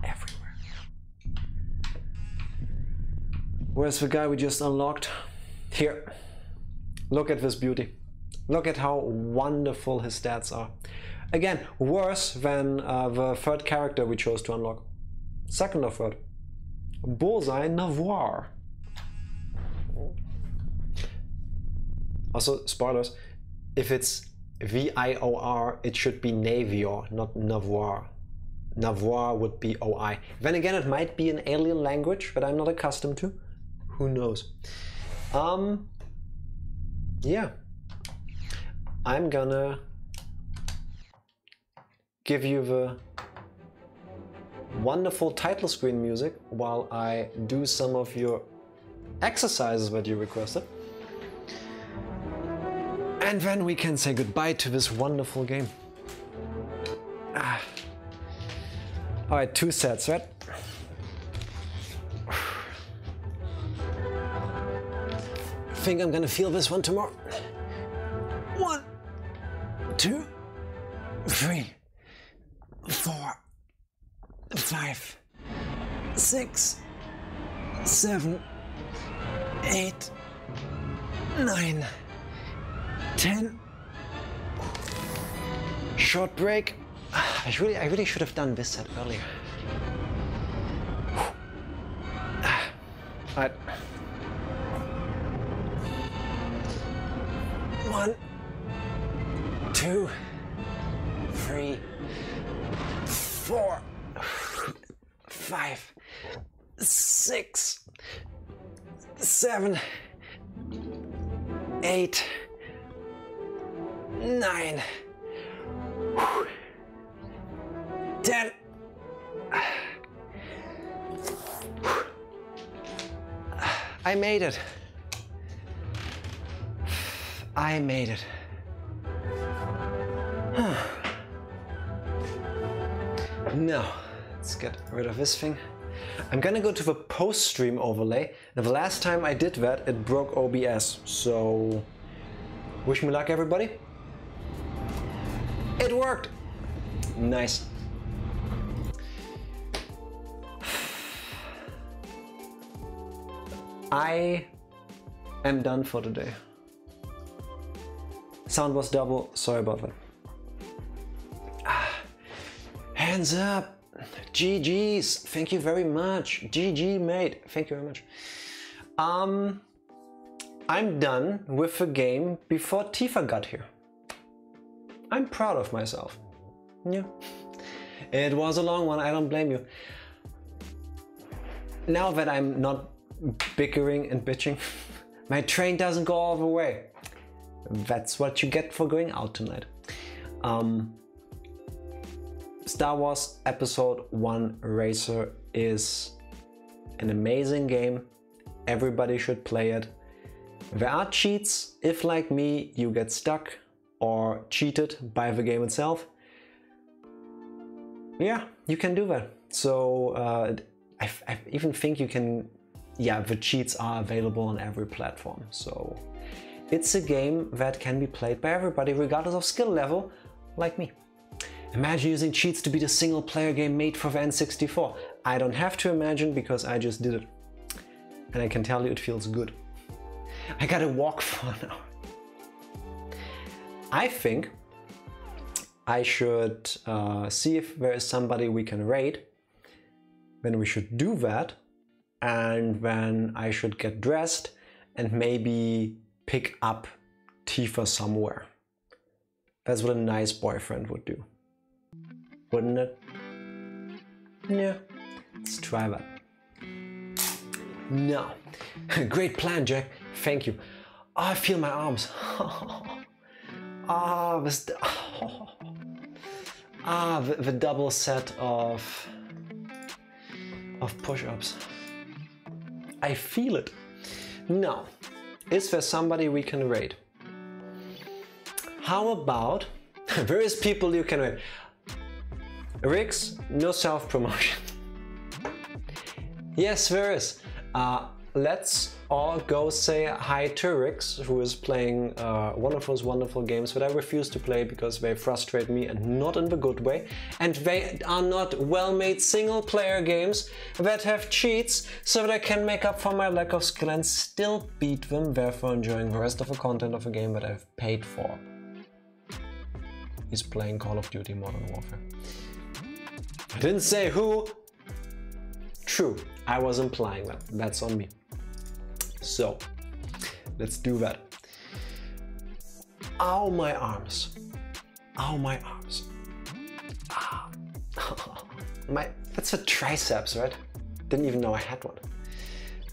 Everywhere. Where's the guy we just unlocked? Here. Look at this beauty. Look at how wonderful his stats are. Again, worse than the third character we chose to unlock. Second or third. Bullseye Navoir. Also, spoilers. If it's V-I-O-R, it should be Navior, not Navoir. Navoir would be O-I. Then again, it might be an alien language that I'm not accustomed to. Who knows? Yeah. I'm gonna give you the wonderful title screen music while I do some of your exercises that you requested. And then we can say goodbye to this wonderful game. Alright, 2 sets, right? I think I'm gonna feel this one tomorrow. 1, 2, 3, 4, 5, 6, 7, 8, 9, 10. Short break. I really should have done this set earlier. Alright. 1, 2, 3, 4, 5, 6, 7, 8, 9, 10. I made it. I made it. Now, let's get rid of this thing. I'm gonna go to the post-stream overlay. And the last time I did that, it broke OBS. So, wish me luck, everybody. It worked. Nice. I am done for today. Sound was double, sorry about that. Hands up! GG's, thank you very much. GG mate, thank you very much. I'm done with the game before Tifa got here. I'm proud of myself. Yeah. It was a long one, I don't blame you. Now that I'm not bickering and bitching, my train doesn't go all the way. That's what you get for going out tonight. Star Wars Episode 1 Racer is an amazing game. Everybody should play it. There are cheats if, like me, you get stuck or cheated by the game itself. Yeah, you can do that. So I even think you can, yeah, the cheats are available on every platform. So it's a game that can be played by everybody regardless of skill level, like me. Imagine using cheats to beat a single player game made for the N64. I don't have to imagine because I just did it. And I can tell you it feels good. I gotta walk for now. I think I should see if there is somebody we can raid. Then we should do that. And then I should get dressed and maybe pick up Tifa somewhere. That's what a nice boyfriend would do. Wouldn't it? Yeah, let's try that. No. Great plan, Jack. Thank you. Oh, I feel my arms. The double set of push-ups. I feel it. Now, is there somebody we can raid? How about various people you can raid? Rix, no self-promotion. Yes, there is. Let's all go say hi to Rix, who is playing one of those wonderful games that I refuse to play because they frustrate me and not in the good way. And they are not well-made single-player games that have cheats so that I can make up for my lack of skill and still beat them, therefore enjoying the rest of the content of a game that I've paid for. He's playing Call of Duty Modern Warfare. I didn't say who. True, I was implying that. That's on me. So, let's do that. Ow, my arms. Ow, my arms. Ah. That's a triceps, right? Didn't even know I had one.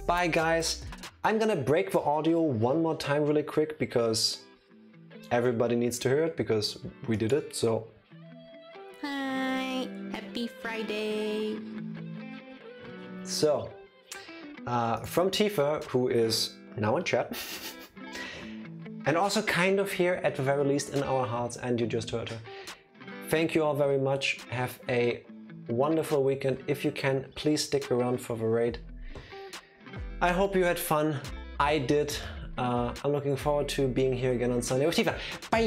Bye, guys. I'm gonna break the audio one more time really quick because everybody needs to hear it because we did it, so.
Hi, happy Friday.
So, from Tifa, who is now in chat, and also kind of here at the very least in our hearts, and you just heard her. Thank you all very much. Have a wonderful weekend. If you can, please stick around for the raid. I hope you had fun. I did. I'm looking forward to being here again on Sunday with Tifa. Bye!